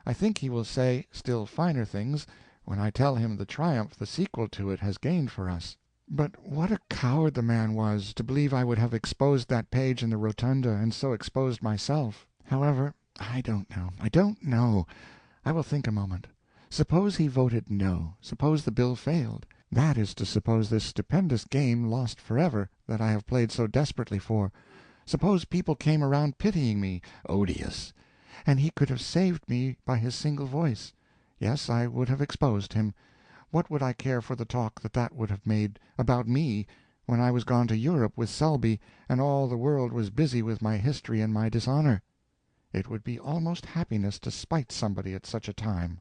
I think he will say still finer things when I tell him the triumph the sequel to it has gained for us. But what a coward the man was, to believe I would have exposed that page in the rotunda, and so exposed myself. However, I don't know. I will think a moment. Suppose he voted no, suppose the bill failed. That is to suppose this stupendous game lost forever, that I have played so desperately for. Suppose people came around pitying me, odious, and he could have saved me by his single voice. Yes, I would have exposed him. What would I care for the talk that would have made about me, when I was gone to Europe with Selby, and all the world was busy with my history and my dishonor? It would be almost happiness to spite somebody at such a time.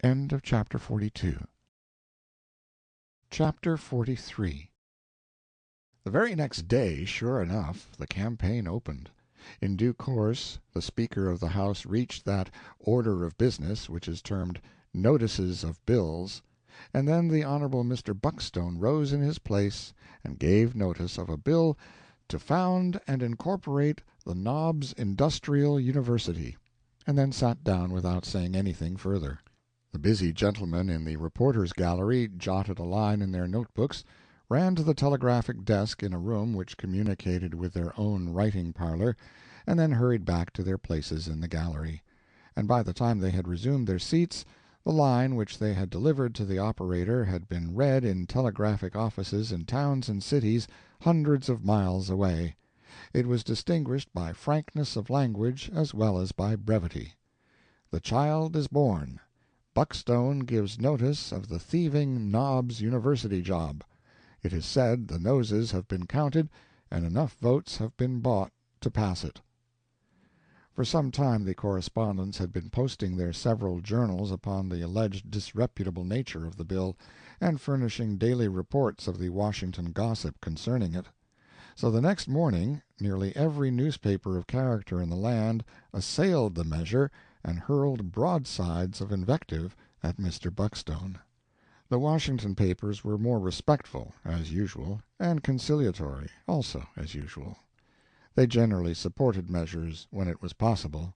End of Chapter 42. Chapter 43. The very next day, sure enough, the campaign opened. In due course the Speaker of the House reached that order of business which is termed notices of bills, and then the Honorable Mr. Buckstone rose in his place and gave notice of a bill to found and incorporate the Knobs Industrial University, and then sat down without saying anything further. The busy gentlemen in the reporters' gallery jotted a line in their notebooks, ran to the telegraphic desk in a room which communicated with their own writing parlor, and then hurried back to their places in the gallery. And by the time they had resumed their seats, the line which they had delivered to the operator had been read in telegraphic offices in towns and cities hundreds of miles away. It was distinguished by frankness of language as well as by brevity. "The child is born. Buckstone gives notice of the thieving Knobs University job. It is said the noses have been counted and enough votes have been bought to pass it." For some time the correspondents had been posting their several journals upon the alleged disreputable nature of the bill, and furnishing daily reports of the Washington gossip concerning it. So the next morning nearly every newspaper of character in the land assailed the measure and hurled broadsides of invective at Mr. Buckstone. The Washington papers were more respectful, as usual, and conciliatory, also, as usual. They generally supported measures when it was possible,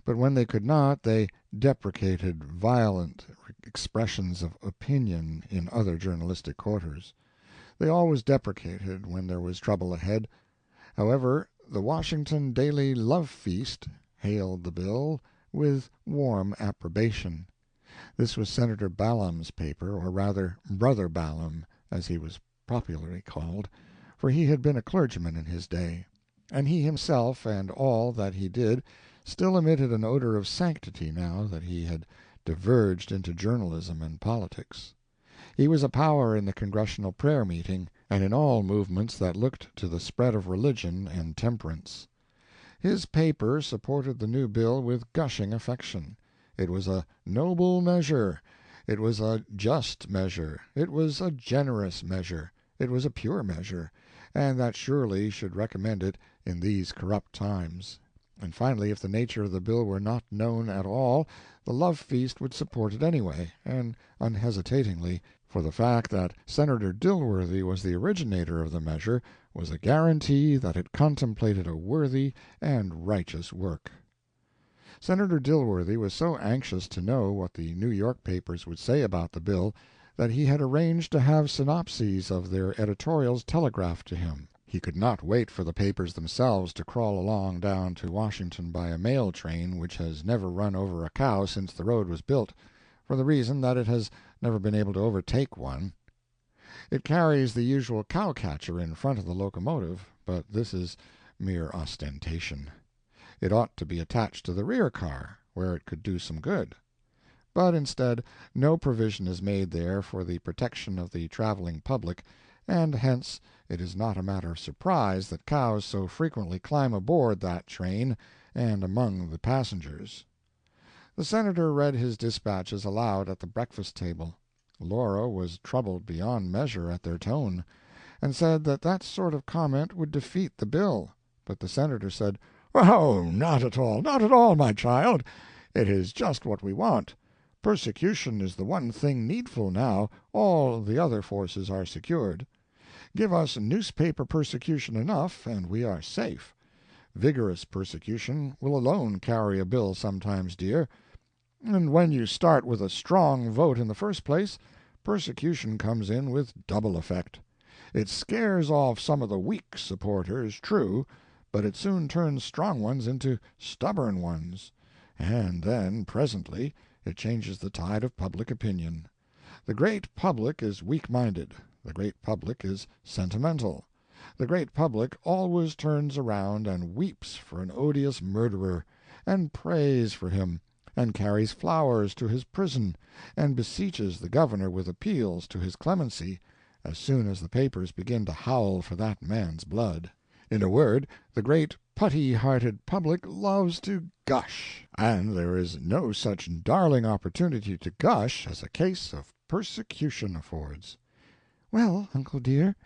but when they could not they deprecated violent expressions of opinion in other journalistic quarters. They always deprecated when there was trouble ahead. However, the Washington Daily Love Feast hailed the bill with warm approbation. This was Senator Balaam's paper, or rather Brother Balaam, as he was popularly called, for he had been a clergyman in his day, and he himself and all that he did still emitted an odor of sanctity now that he had diverged into journalism and politics. He was a power in the Congressional prayer meeting, and in all movements that looked to the spread of religion and temperance. His paper supported the new bill with gushing affection. It was a noble measure, it was a just measure, it was a generous measure, it was a pure measure, and that surely should recommend it in these corrupt times. And finally, if the nature of the bill were not known at all, the love feast would support it anyway, and unhesitatingly, for the fact that Senator Dilworthy was the originator of the measure was a guarantee that it contemplated a worthy and righteous work. Senator Dilworthy was so anxious to know what the New York papers would say about the bill that he had arranged to have synopses of their editorials telegraphed to him. He could not wait for the papers themselves to crawl along down to Washington by a mail train which has never run over a cow since the road was built, for the reason that it has never been able to overtake one. It carries the usual cow-catcher in front of the locomotive, but this is mere ostentation. It ought to be attached to the rear car, where it could do some good. But instead, no provision is made there for the protection of the traveling public, and hence it is not a matter of surprise that cows so frequently climb aboard that train and among the passengers. The Senator read his dispatches aloud at the breakfast table. Laura was troubled beyond measure at their tone, and said that that sort of comment would defeat the bill. But the Senator said, "Oh, not at all, not at all, my child. It is just what we want. Persecution is the one thing needful now, all the other forces are secured. Give us newspaper persecution enough, and we are safe. Vigorous persecution will alone carry a bill sometimes, dear. And when you start with a strong vote in the first place, persecution comes in with double effect. It scares off some of the weak supporters, true, but it soon turns strong ones into stubborn ones, and then presently it changes the tide of public opinion. The great public is weak-minded, the great public is sentimental. The great public always turns around and weeps for an odious murderer, and prays for him, and carries flowers to his prison, and beseeches the governor with appeals to his clemency, as soon as the papers begin to howl for that man's blood. In a word, the great putty-hearted public loves to gush, and there is no such darling opportunity to gush as a case of persecution affords." "Well, uncle dear,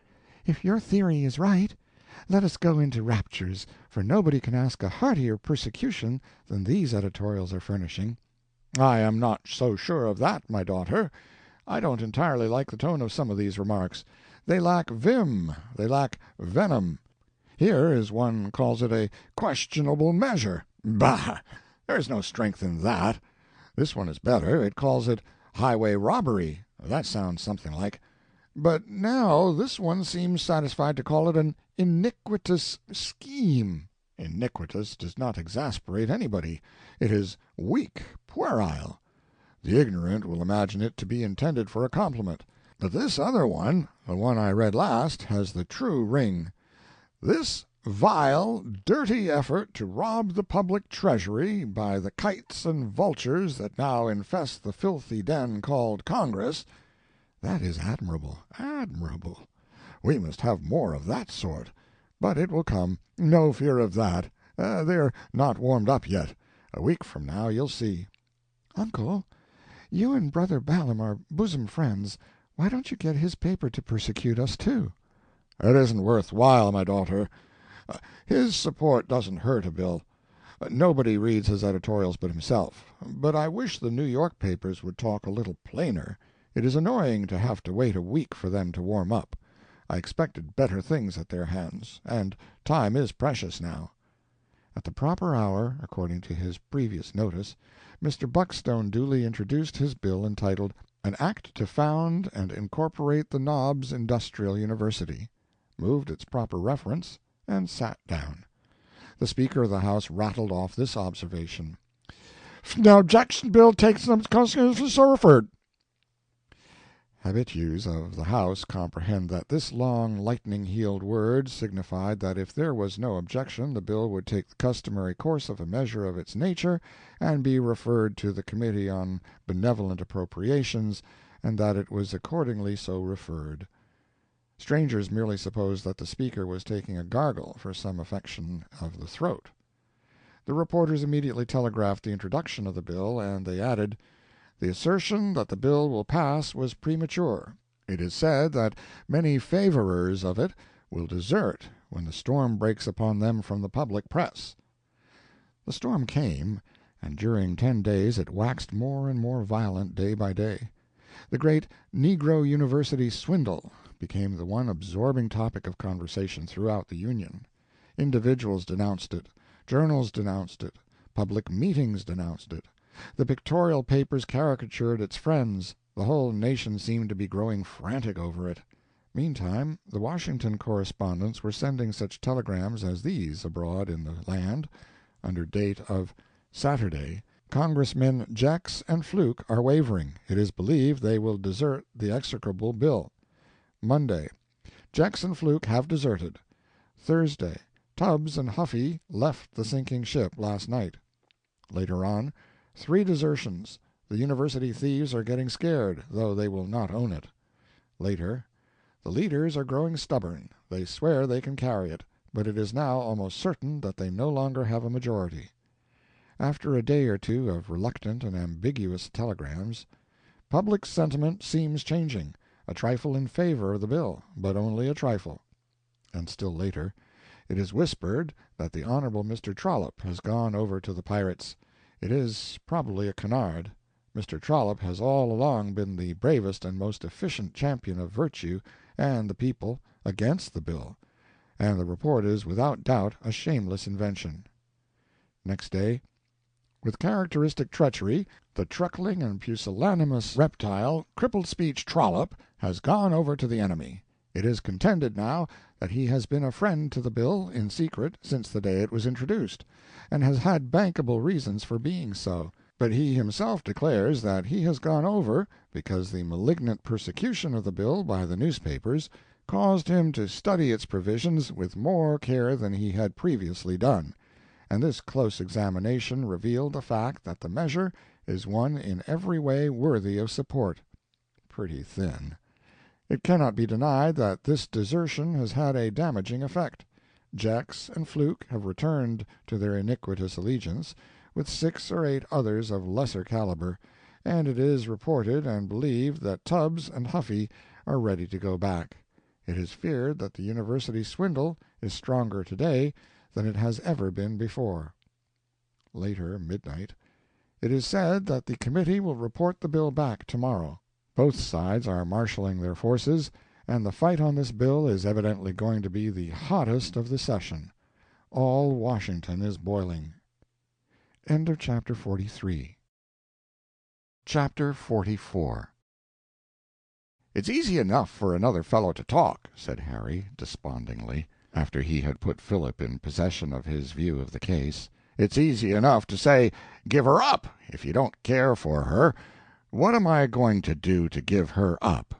if your theory is right, let us go into raptures, for nobody can ask a heartier persecution than these editorials are furnishing." "I am not so sure of that, my daughter. I don't entirely like the tone of some of these remarks. They lack vim, they lack venom. Here is one calls it a questionable measure. Bah! There's no strength in that. This one is better. It calls it highway robbery. That sounds something like. But now this one seems satisfied to call it an iniquitous scheme. Iniquitous does not exasperate anybody. It is weak, puerile. The ignorant will imagine it to be intended for a compliment. But this other one, the one I read last, has the true ring. This vile, dirty effort to rob the public treasury by the kites and vultures that now infest the filthy den called Congress, that is admirable, admirable. We must have more of that sort. But it will come, no fear of that. They're not warmed up yet. A week from now you'll see." "Uncle, you and Brother Balaam are bosom friends. Why don't you get his paper to persecute us, too?" "It isn't worth while, my daughter. His support doesn't hurt a bill. Nobody reads his editorials but himself. But I wish the New York papers would talk a little plainer. It is annoying to have to wait a week for them to warm up. I expected better things at their hands, and time is precious now." At the proper hour, according to his previous notice, Mr. Buckstone duly introduced his bill entitled, "An Act to Found and Incorporate the Knobs Industrial University," moved its proper reference, and sat down. The Speaker of the House rattled off this observation: "Now Jackson bill takes them consequences so referred." Habitues of the House comprehend that this long lightning-heeled word signified that if there was no objection the bill would take the customary course of a measure of its nature and be referred to the Committee on Benevolent Appropriations, and that it was accordingly so referred. Strangers merely supposed that the Speaker was taking a gargle for some affection of the throat. The reporters immediately telegraphed the introduction of the bill, and they added, "The assertion that the bill will pass was premature. It is said that many favorers of it will desert when the storm breaks upon them from the public press." The storm came, and during 10 days it waxed more and more violent day by day. The great Negro University swindle became the one absorbing topic of conversation throughout the Union. Individuals denounced it, journals denounced it, public meetings denounced it. The pictorial papers caricatured its friends. The whole nation seemed to be growing frantic over it. Meantime, the Washington correspondents were sending such telegrams as these abroad in the land, under date of Saturday: "Congressmen Jex and Fluke are wavering. It is believed they will desert the execrable bill." Monday: "Jex and Fluke have deserted." Thursday: "Tubbs and Huffy left the sinking ship last night." Later on: "3 desertions. The university thieves are getting scared, though they will not own it." Later: "The leaders are growing stubborn. They swear they can carry it, but it is now almost certain that they no longer have a majority." After a day or two of reluctant and ambiguous telegrams: "Public sentiment seems changing. A trifle in favor of the bill, but only a trifle." And still later: It is whispered that the Honorable Mr. Trollope has gone over to the pirates. It is probably a canard. Mr. Trollope has all along been the bravest and most efficient champion of virtue and the people against the bill, and the report is without doubt a shameless invention. Next day, with characteristic treachery, the truckling and pusillanimous reptile, Crippled Speech Trollope, has gone over to the enemy. It is contended now that he has been a friend to the bill in secret since the day it was introduced, and has had bankable reasons for being so, but he himself declares that he has gone over because the malignant persecution of the bill by the newspapers caused him to study its provisions with more care than he had previously done, and this close examination revealed the fact that the measure is one in every way worthy of support. Pretty thin. It cannot be denied that this desertion has had a damaging effect. Jex and Fluke have returned to their iniquitous allegiance, with 6 or 8 others of lesser caliber, and it is reported and believed that Tubbs and Huffy are ready to go back. It is feared that the university swindle is stronger today than it has ever been before. Later, midnight. It is said that the committee will report the bill back tomorrow. Both sides are marshaling their forces, and the fight on this bill is evidently going to be the hottest of the session. All Washington is boiling. End of Chapter 43. Chapter 44. "It's easy enough for another fellow to talk," said Harry, despondingly, after he had put Philip in possession of his view of the case. "It's easy enough to say, 'Give her up, if you don't care for her.' What am I going to do to give her up?"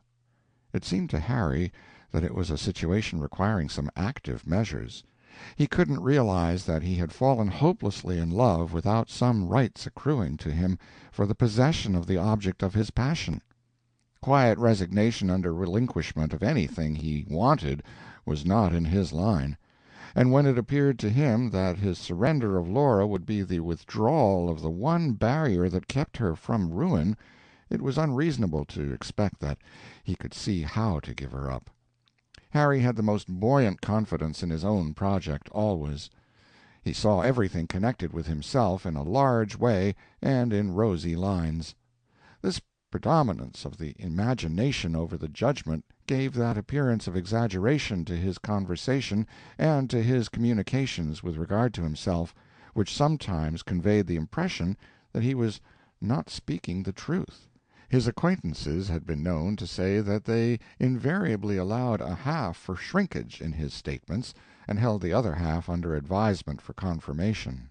It seemed to Harry that it was a situation requiring some active measures. He couldn't realize that he had fallen hopelessly in love without some rights accruing to him for the possession of the object of his passion. Quiet resignation under relinquishment of anything he wanted was not in his line, and when it appeared to him that his surrender of Laura would be the withdrawal of the one barrier that kept her from ruin, it was unreasonable to expect that he could see how to give her up. Harry had the most buoyant confidence in his own project always. He saw everything connected with himself in a large way and in rosy lines. This predominance of the imagination over the judgment gave that appearance of exaggeration to his conversation and to his communications with regard to himself, which sometimes conveyed the impression that he was not speaking the truth. His acquaintances had been known to say that they invariably allowed a half for shrinkage in his statements, and held the other half under advisement for confirmation.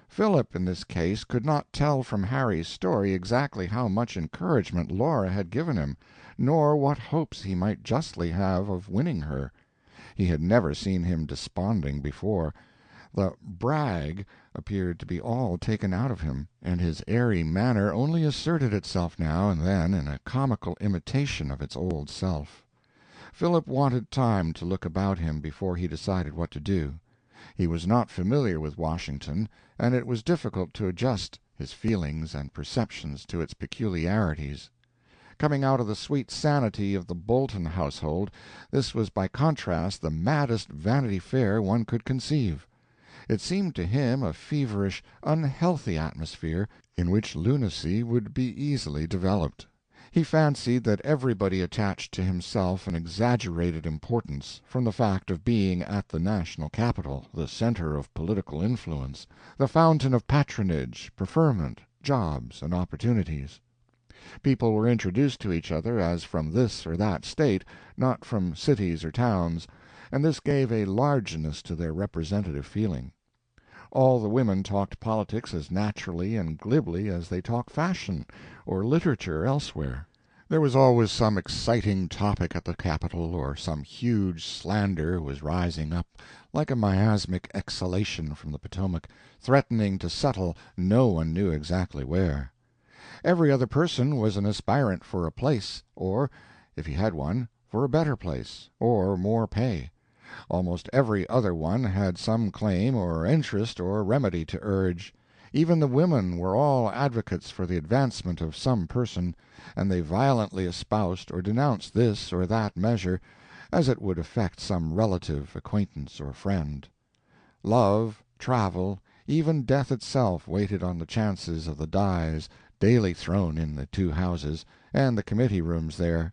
Philip, in this case, could not tell from Harry's story exactly how much encouragement Laura had given him, nor what hopes he might justly have of winning her. He had never seen him desponding before. The brag appeared to be all taken out of him, and his airy manner only asserted itself now and then in a comical imitation of its old self. Philip wanted time to look about him before he decided what to do. He was not familiar with Washington, and it was difficult to adjust his feelings and perceptions to its peculiarities. Coming out of the sweet sanity of the Bolton household, this was by contrast the maddest Vanity Fair one could conceive. It seemed to him a feverish, unhealthy atmosphere in which lunacy would be easily developed. He fancied that everybody attached to himself an exaggerated importance, from the fact of being at the national capital, the center of political influence, the fountain of patronage, preferment, jobs, and opportunities. People were introduced to each other as from this or that state, not from cities or towns, and this gave a largeness to their representative feeling. All the women talked politics as naturally and glibly as they talk fashion or literature elsewhere. There was always some exciting topic at the Capitol, or some huge slander was rising up like a miasmic exhalation from the Potomac, threatening to settle no one knew exactly where. Every other person was an aspirant for a place, or, if he had one, for a better place, or more pay. Almost every other one had some claim or interest or remedy to urge. Even the women were all advocates for the advancement of some person, and they violently espoused or denounced this or that measure, as it would affect some relative, acquaintance, or friend. Love, travel, even death itself waited on the chances of the dies daily thrown in the two houses, and the committee rooms there.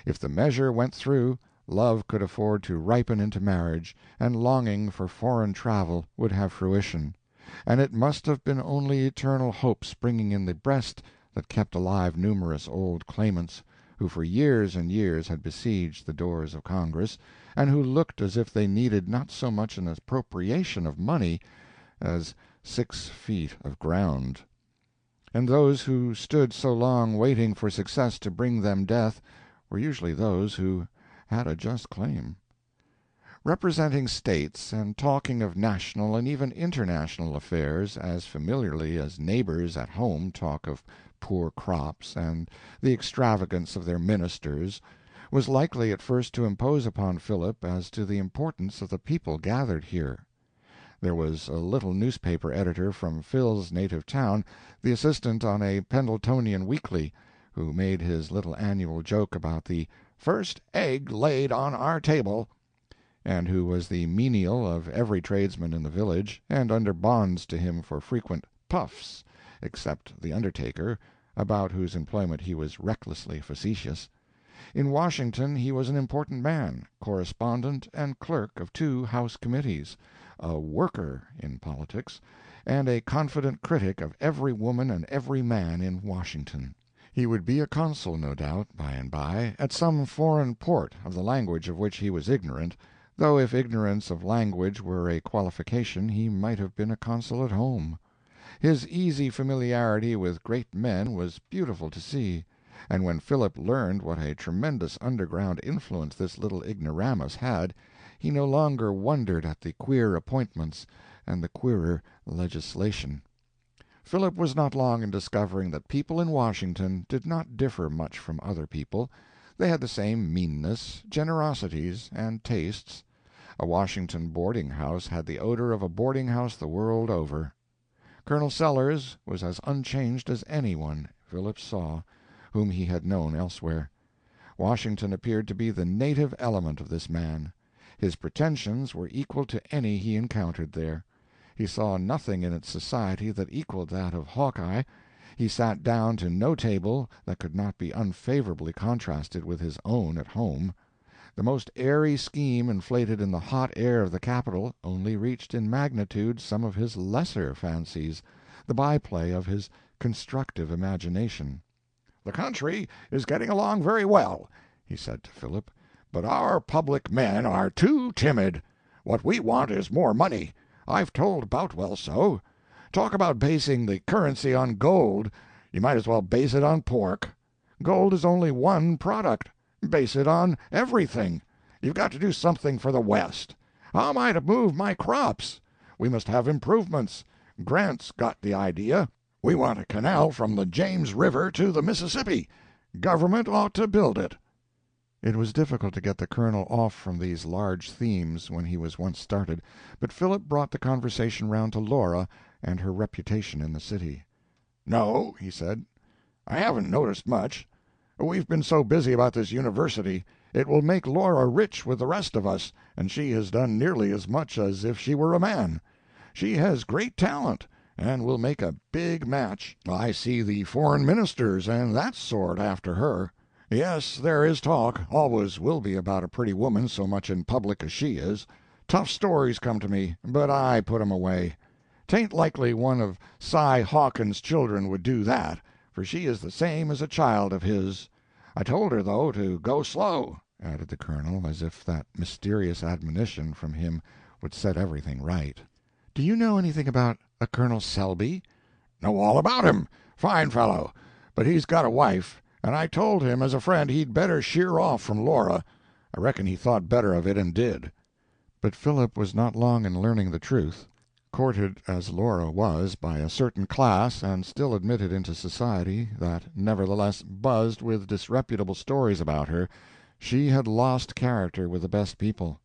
If the measure went through, love could afford to ripen into marriage, and longing for foreign travel would have fruition, and it must have been only eternal hope springing in the breast that kept alive numerous old claimants, who for years and years had besieged the doors of Congress, and who looked as if they needed not so much an appropriation of money as 6 feet of ground. And those who stood so long waiting for success to bring them death were usually those who had a just claim. Representing states and talking of national and even international affairs as familiarly as neighbors at home talk of poor crops and the extravagance of their ministers, was likely at first to impose upon Philip as to the importance of the people gathered here. There was a little newspaper editor from Phil's native town, the assistant on a Pendletonian weekly, who made his little annual joke about the "first egg laid on our table," and who was the menial of every tradesman in the village, and under bonds to him for frequent "puffs," except the undertaker, about whose employment he was recklessly facetious. In Washington he was an important man, correspondent and clerk of 2 House committees, a "worker" in politics, and a confident critic of every woman and every man in Washington. He would be a consul, no doubt, by and by, at some foreign port of the language of which he was ignorant, though if ignorance of language were a qualification he might have been a consul at home. His easy familiarity with great men was beautiful to see, and when Philip learned what a tremendous underground influence this little ignoramus had, he no longer wondered at the queer appointments and the queerer legislation. Philip was not long in discovering that people in Washington did not differ much from other people. They had the same meanness, generosities, and tastes. A Washington boarding-house had the odor of a boarding-house the world over. Colonel Sellers was as unchanged as anyone Philip saw whom he had known elsewhere. Washington appeared to be the native element of this man. His pretensions were equal to any he encountered there. He saw nothing in its society that equaled that of Hawkeye. He sat down to no table that could not be unfavorably contrasted with his own at home. The most airy scheme inflated in the hot air of the capital only reached in magnitude some of his lesser fancies, the by-play of his constructive imagination. "The country is getting along very well," he said to Philip, "but our public men are too timid. What we want is more money. I've told Boutwell so. Talk about basing the currency on gold, you might as well base it on pork. Gold is only one product. Base it on everything. You've got to do something for the West. How am I to move my crops? We must have improvements. Grant's got the idea. We want a canal from the James River to the Mississippi. Government ought to build it." It was difficult to get the colonel off from these large themes when he was once started, but Philip brought the conversation round to Laura and her reputation in the city. "No," he said, "I haven't noticed much. We've been so busy about this university. It will make Laura rich with the rest of us, and she has done nearly as much as if she were a man. She has great talent, and will make a big match. I see the foreign ministers and that sort after her. Yes, there is talk, always will be, about a pretty woman so much in public as she is. Tough stories come to me, but I put 'em away. 'Tain't likely one of Cy Hawkins' children would do that, for she is the same as a child of his. I told her, though, to go slow," added the colonel, as if that mysterious admonition from him would set everything right. "Do you know anything about a Colonel Selby?" "Know all about him. Fine fellow. But he's got a wife, and I told him as a friend he'd better sheer off from Laura. I reckon he thought better of it and did." But Philip was not long in learning the truth. Courted as Laura was by a certain class, and still admitted into society, that nevertheless buzzed with disreputable stories about her, she had lost character with the best people.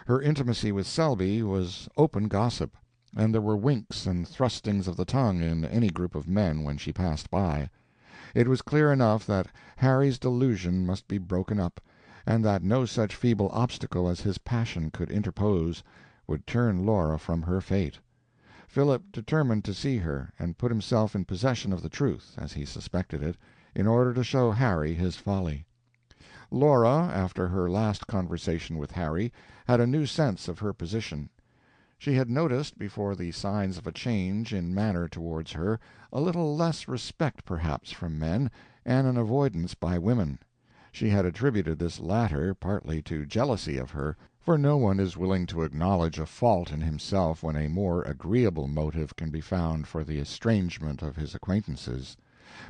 Her intimacy with Selby was open gossip, and there were winks and thrustings of the tongue in any group of men when she passed by. It was clear enough that Harry's delusion must be broken up, and that no such feeble obstacle as his passion could interpose would turn Laura from her fate. Philip determined to see her, and put himself in possession of the truth, as he suspected it, in order to show Harry his folly. Laura, after her last conversation with Harry, had a new sense of her position. She had noticed, before the signs of a change in manner towards her, a little less respect perhaps from men, and an avoidance by women. She had attributed this latter partly to jealousy of her, for no one is willing to acknowledge a fault in himself when a more agreeable motive can be found for the estrangement of his acquaintances.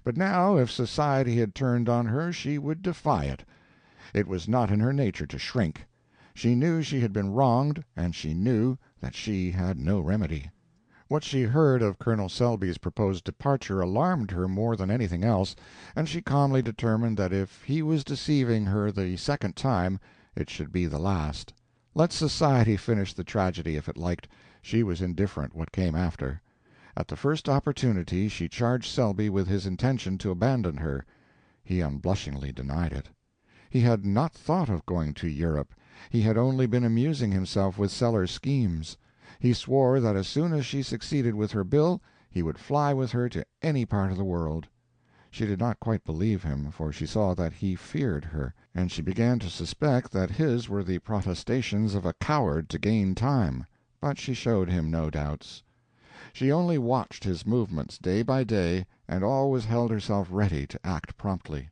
But now, if society had turned on her, she would defy it. It was not in her nature to shrink. She knew she had been wronged, and she knew that she had no remedy. What she heard of Colonel Selby's proposed departure alarmed her more than anything else, and she calmly determined that if he was deceiving her the second time, it should be the last. Let society finish the tragedy if it liked; she was indifferent what came after. At the first opportunity she charged Selby with his intention to abandon her. He unblushingly denied it. He had not thought of going to Europe. He had only been amusing himself with Sellers' schemes. He swore that as soon as she succeeded with her bill, he would fly with her to any part of the world. She did not quite believe him, for she saw that he feared her, and she began to suspect that his were the protestations of a coward to gain time, but she showed him no doubts. She only watched his movements day by day, and always held herself ready to act promptly.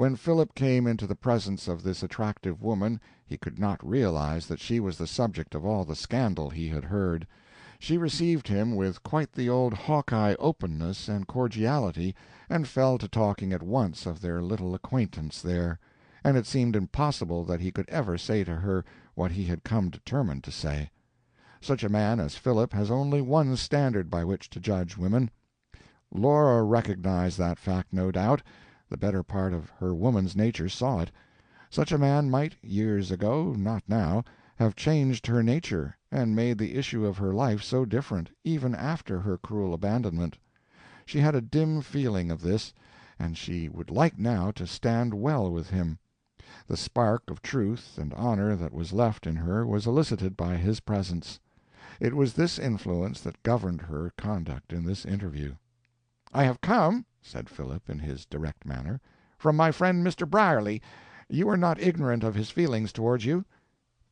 When Philip came into the presence of this attractive woman, he could not realize that she was the subject of all the scandal he had heard. She received him with quite the old Hawkeye openness and cordiality, and fell to talking at once of their little acquaintance there, and it seemed impossible that he could ever say to her what he had come determined to say. Such a man as Philip has only one standard by which to judge women. Laura recognized that fact, no doubt. The better part of her woman's nature saw it. Such a man might, years ago, not now, have changed her nature, and made the issue of her life so different, even after her cruel abandonment. She had a dim feeling of this, and she would like now to stand well with him. The spark of truth and honor that was left in her was elicited by his presence. It was this influence that governed her conduct in this interview. "I have come," said Philip, in his direct manner, "from my friend Mr. Brierly. You are not ignorant of his feelings towards you?"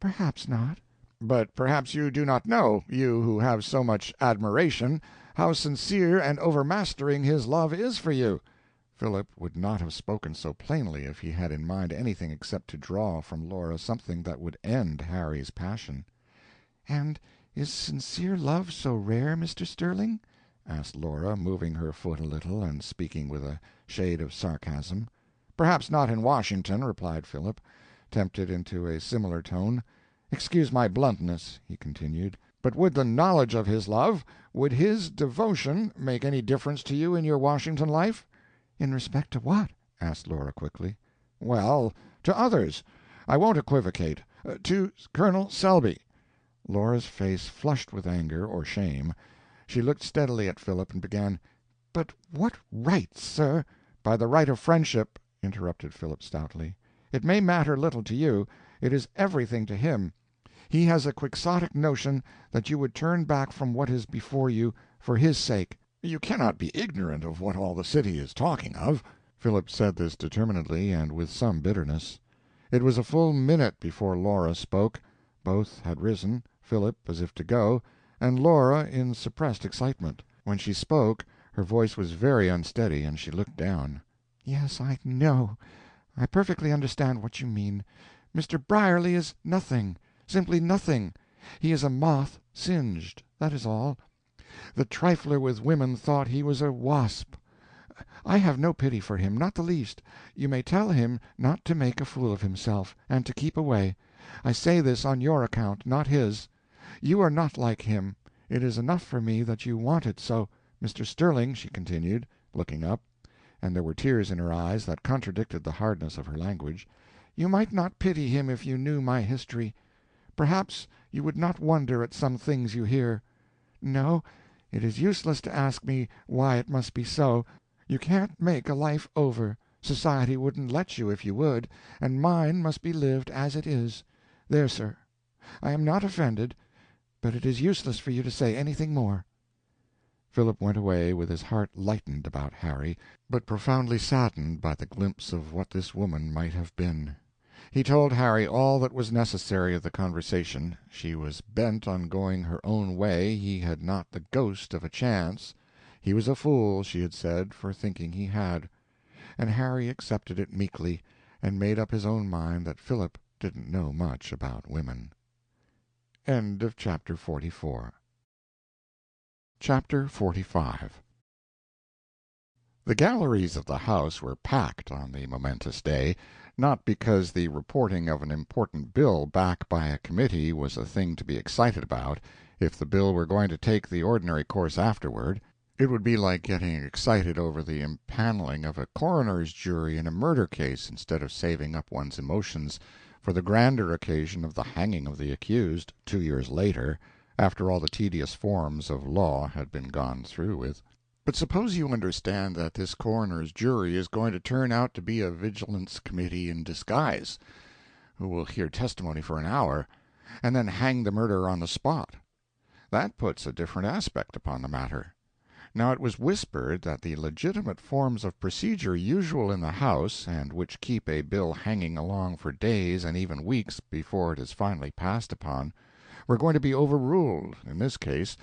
"Perhaps not." "But perhaps you do not know, you who have so much admiration, how sincere and overmastering his love is for you." Philip would not have spoken so plainly if he had in mind anything except to draw from Laura something that would end Harry's passion. "And is sincere love so rare, Mr. Sterling?" asked Laura, moving her foot a little, and speaking with a shade of sarcasm. "Perhaps not in Washington," replied Philip, tempted into a similar tone. "Excuse my bluntness," he continued, "but would the knowledge of his love, would his devotion, make any difference to you in your Washington life?" "In respect to what?" asked Laura quickly. "Well, to others. I won't equivocate. To Colonel Selby." Laura's face flushed with anger or shame. She looked steadily at Philip and began, "But what right, sir—" "By the right of friendship," interrupted Philip stoutly. "It may matter little to you, it is everything to him. He has a quixotic notion that you would turn back from what is before you, for his sake. You cannot be ignorant of what all the city is talking of." Philip said this determinedly, and with some bitterness. It was a full minute before Laura spoke. Both had risen, Philip as if to go, and Laura in suppressed excitement. When she spoke, her voice was very unsteady, and she looked down. "Yes, I know. I perfectly understand what you mean. Mr. Brierly is nothing, simply nothing. He is a moth singed, that is all. The trifler with women thought he was a wasp. I have no pity for him, not the least. You may tell him not to make a fool of himself, and to keep away. I say this on your account, not his. You are not like him. It is enough for me that you want it so. Mr. Sterling," she continued, looking up, and there were tears in her eyes that contradicted the hardness of her language, "you might not pity him if you knew my history. Perhaps you would not wonder at some things you hear. No, it is useless to ask me why it must be so. You can't make a life over. Society wouldn't let you if you would, and mine must be lived as it is. There, sir. I am not offended, but it is useless for you to say anything more." Philip went away with his heart lightened about Harry, but profoundly saddened by the glimpse of what this woman might have been. He told Harry all that was necessary of the conversation. She was bent on going her own way. He had not the ghost of a chance. He was a fool, she had said, for thinking he had. And Harry accepted it meekly, and made up his own mind that Philip didn't know much about women. End of Chapter 44. Chapter 45. The galleries of the house were packed on the momentous day, not because the reporting of an important bill back by a committee was a thing to be excited about. If the bill were going to take the ordinary course afterward, it would be like getting excited over the impanelling of a coroner's jury in a murder case instead of saving up one's emotions for the grander occasion of the hanging of the accused 2 years later, after all the tedious forms of law had been gone through with. But suppose you understand that this coroner's jury is going to turn out to be a vigilance committee in disguise, who will hear testimony for an hour, and then hang the murderer on the spot. That puts a different aspect upon the matter. Now it was whispered that the legitimate forms of procedure usual in the House, and which keep a bill hanging along for days and even weeks before it is finally passed upon, were going to be overruled in this case,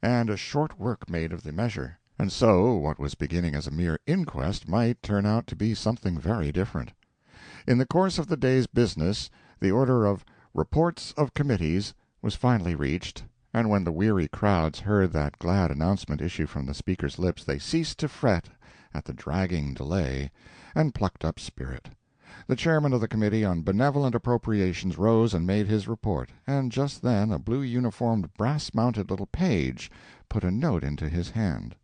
and a short work made of the measure. And so what was beginning as a mere inquest might turn out to be something very different. In the course of the day's business, the order of Reports of Committees was finally reached, and when the weary crowds heard that glad announcement issue from the Speaker's lips, they ceased to fret at the dragging delay, and plucked up spirit. The chairman of the Committee on Benevolent Appropriations rose and made his report, and just then a blue-uniformed, brass-mounted little page put a note into his hand.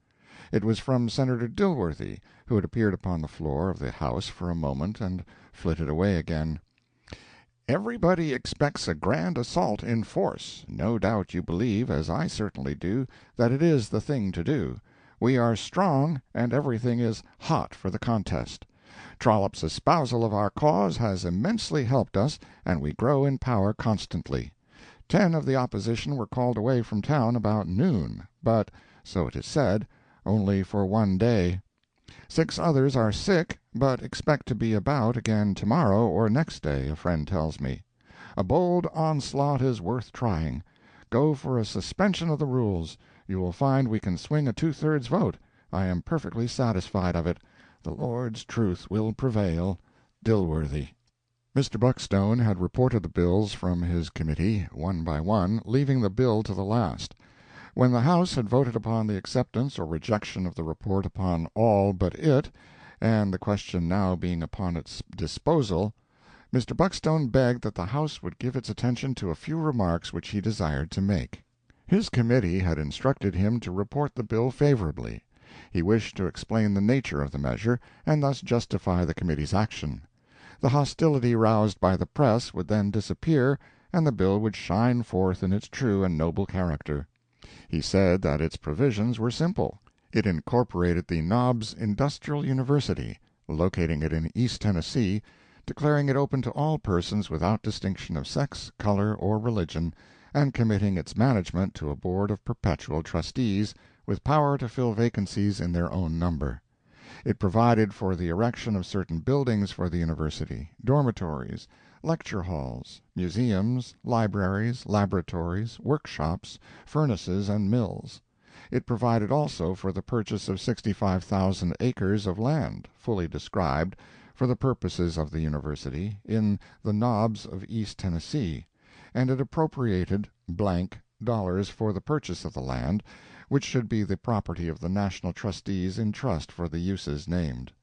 It was from Senator Dilworthy, who had appeared upon the floor of the House for a moment and flitted away again. "Everybody expects a grand assault in force. No doubt you believe, as I certainly do, that it is the thing to do. We are strong, and everything is hot for the contest. Trollope's espousal of our cause has immensely helped us, and we grow in power constantly. 10 of the opposition were called away from town about noon, but, so it is said, only for 1 day. 6 others are sick, but expect to be about again tomorrow or next day, a friend tells me. A bold onslaught is worth trying. Go for a suspension of the rules. You will find we can swing a 2/3 vote. I am perfectly satisfied of it. The Lord's truth will prevail. Dilworthy." Mr. Buckstone had reported the bills from his committee, one by one, leaving the bill to the last. When the House had voted upon the acceptance or rejection of the report upon all but it, and the question now being upon its disposal, Mr. Buckstone begged that the House would give its attention to a few remarks which he desired to make. His committee had instructed him to report the bill favorably. He wished to explain the nature of the measure, and thus justify the committee's action. The hostility roused by the press would then disappear, and the bill would shine forth in its true and noble character. He said that its provisions were simple. It incorporated the Knobs Industrial University, locating it in East Tennessee, declaring it open to all persons without distinction of sex, color, or religion, and committing its management to a board of perpetual trustees, with power to fill vacancies in their own number. It provided for the erection of certain buildings for the university, dormitories, lecture halls, museums, libraries, laboratories, workshops, furnaces, and mills. It provided also for the purchase of 65,000 acres of land, fully described, for the purposes of the university, in the Knobs of East Tennessee, and it appropriated $dollars for the purchase of the land, which should be the property of the national trustees in trust for the uses named.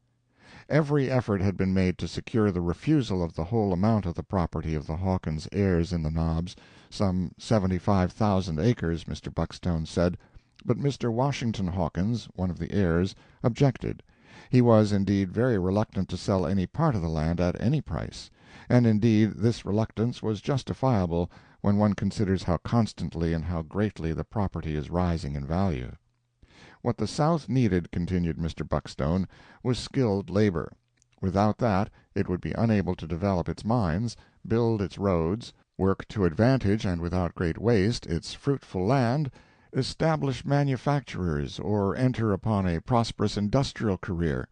Every effort had been made to secure the refusal of the whole amount of the property of the Hawkins heirs in the Knobs, some 75,000 acres, Mr. Buckstone said, but Mr. Washington Hawkins, one of the heirs, objected. He was, indeed, very reluctant to sell any part of the land at any price, and indeed this reluctance was justifiable when one considers how constantly and how greatly the property is rising in value. What the South needed, continued Mr. Buckstone, was skilled labor. Without that it would be unable to develop its mines, build its roads, work to advantage and without great waste its fruitful land, establish manufacturers, or enter upon a prosperous industrial career.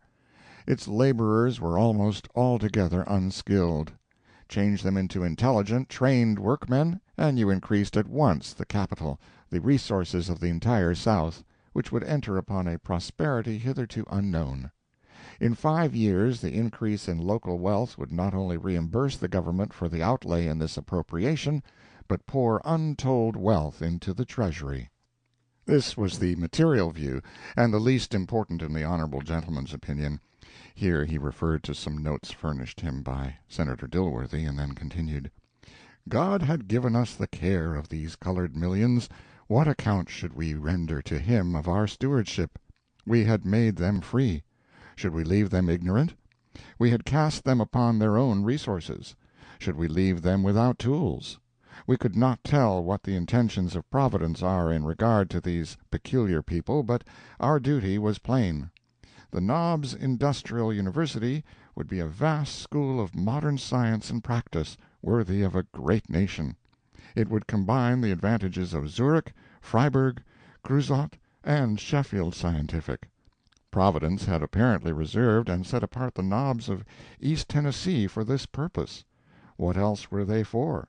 Its laborers were almost altogether unskilled. Change them into intelligent, trained workmen, and you increased at once the capital, the resources of the entire South, which would enter upon a prosperity hitherto unknown. In 5 years the increase in local wealth would not only reimburse the government for the outlay in this appropriation, but pour untold wealth into the treasury. This was the material view, and the least important in the honorable gentleman's opinion. Here he referred to some notes furnished him by Senator Dilworthy, and then continued: God had given us the care of these colored millions. What account should we render to him of our stewardship? We had made them free. Should we leave them ignorant? We had cast them upon their own resources. Should we leave them without tools? We could not tell what the intentions of Providence are in regard to these peculiar people, but our duty was plain. The Knobs Industrial University would be a vast school of modern science and practice, worthy of a great nation. It would combine the advantages of Zurich, Freiburg, Creusot, and Sheffield Scientific. Providence had apparently reserved and set apart the Knobs of East Tennessee for this purpose. What else were they for?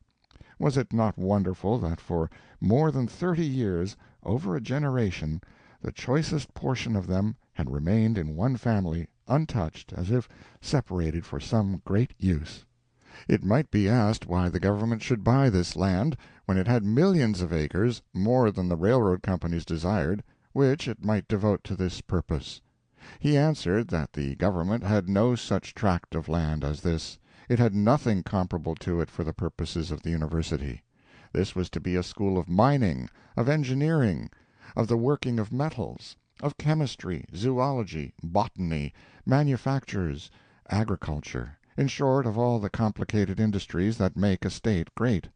Was it not wonderful that for more than 30 years, over a generation, the choicest portion of them had remained in one family, untouched, as if separated for some great use? It might be asked why the government should buy this land, when it had millions of acres, more than the railroad companies desired, which it might devote to this purpose. He answered that the government had no such tract of land as this. It had nothing comparable to it for the purposes of the university. This was to be a school of mining, of engineering, of the working of metals, of chemistry, zoology, botany, manufactures, agriculture, in short, of all the complicated industries that make a state great.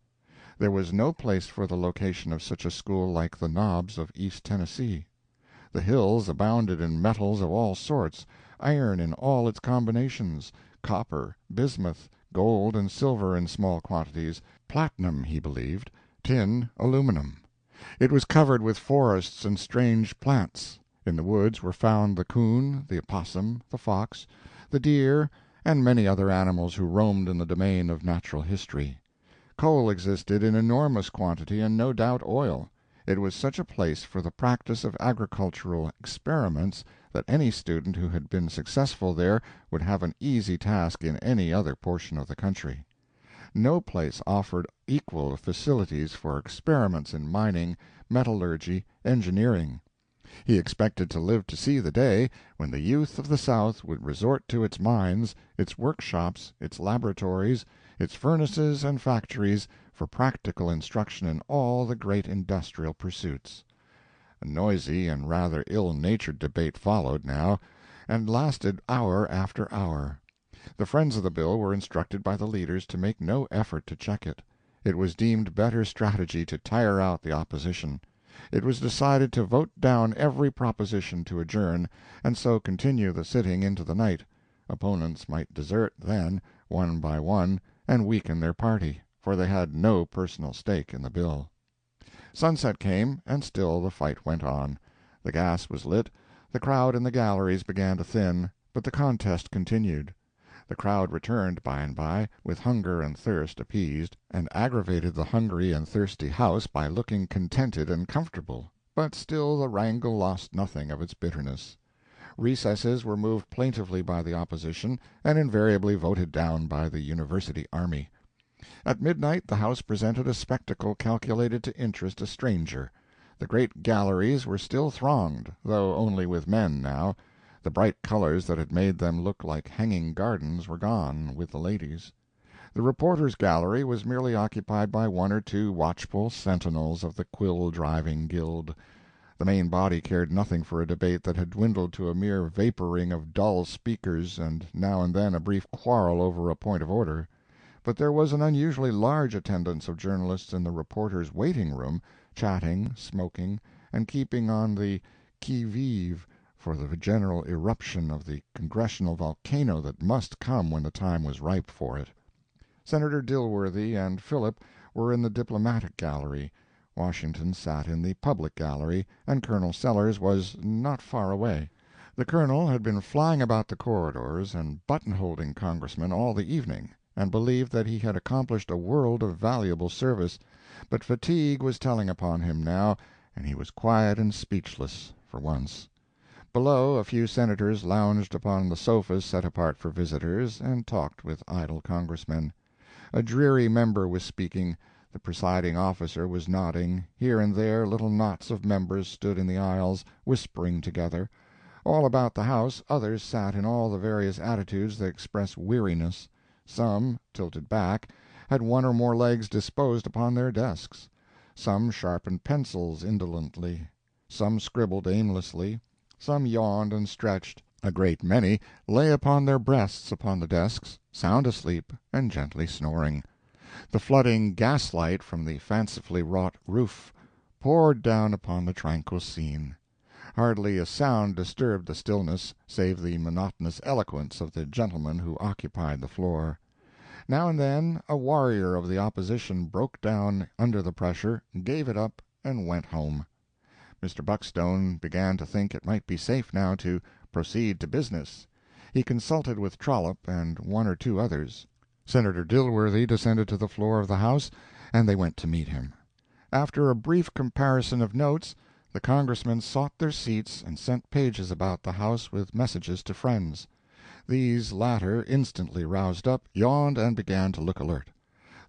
There was no place for the location of such a school like the Knobs of East Tennessee. The hills abounded in metals of all sorts, iron in all its combinations, copper, bismuth, gold and silver in small quantities, platinum, he believed, tin, aluminum. It was covered with forests and strange plants. In the woods were found the coon, the opossum, the fox, the deer, and many other animals who roamed in the domain of natural history. Coal existed in enormous quantity, and no doubt oil. It was such a place for the practice of agricultural experiments that any student who had been successful there would have an easy task in any other portion of the country. No place offered equal facilities for experiments in mining, metallurgy, engineering. He expected to live to see the day when the youth of the South would resort to its mines, its workshops, its laboratories, its furnaces and factories for practical instruction in all the great industrial pursuits. A noisy and rather ill-natured debate followed now, and lasted hour after hour. The friends of the bill were instructed by the leaders to make no effort to check it. It was deemed better strategy to tire out the opposition. It was decided to vote down every proposition to adjourn, and so continue the sitting into the night. Opponents might desert, then, one by one, and weaken their party, for they had no personal stake in the bill. Sunset came, and still the fight went on. The gas was lit, the crowd in the galleries began to thin, but the contest continued. The crowd returned by and by, with hunger and thirst appeased, and aggravated the hungry and thirsty House by looking contented and comfortable, but still the wrangle lost nothing of its bitterness. Recesses were moved plaintively by the opposition, and invariably voted down by the university army. At midnight the House presented a spectacle calculated to interest a stranger. The great galleries were still thronged, though only with men now. The bright colors that had made them look like hanging gardens were gone with the ladies. The reporters' gallery was merely occupied by one or two watchful sentinels of the quill-driving guild. The main body cared nothing for a debate that had dwindled to a mere vaporing of dull speakers and now and then a brief quarrel over a point of order. But there was an unusually large attendance of journalists in the reporters' waiting-room, chatting, smoking, and keeping on the qui vive for the general eruption of the Congressional volcano that must come when the time was ripe for it. Senator Dilworthy and Philip were in the diplomatic gallery, Washington sat in the public gallery, and Colonel Sellers was not far away. The colonel had been flying about the corridors and buttonholding congressmen all the evening, and believed that he had accomplished a world of valuable service, but fatigue was telling upon him now, and he was quiet and speechless for once. Below, a few senators lounged upon the sofas set apart for visitors, and talked with idle congressmen. A dreary member was speaking, the presiding officer was nodding, here and there little knots of members stood in the aisles, whispering together. All about the house others sat in all the various attitudes that express weariness. Some, tilted back, had one or more legs disposed upon their desks. Some sharpened pencils indolently. Some scribbled aimlessly. Some yawned and stretched. A great many lay upon their breasts upon the desks, sound asleep and gently snoring. The flooding gaslight from the fancifully wrought roof poured down upon the tranquil scene. Hardly a sound disturbed the stillness, save the monotonous eloquence of the gentleman who occupied the floor. Now and then a warrior of the opposition broke down under the pressure, gave it up, and went home. Mr. Buckstone began to think it might be safe now to proceed to business. He consulted with Trollope and one or two others. Senator Dilworthy descended to the floor of the House, and they went to meet him. After a brief comparison of notes, the congressmen sought their seats and sent pages about the House with messages to friends. These latter instantly roused up, yawned, and began to look alert.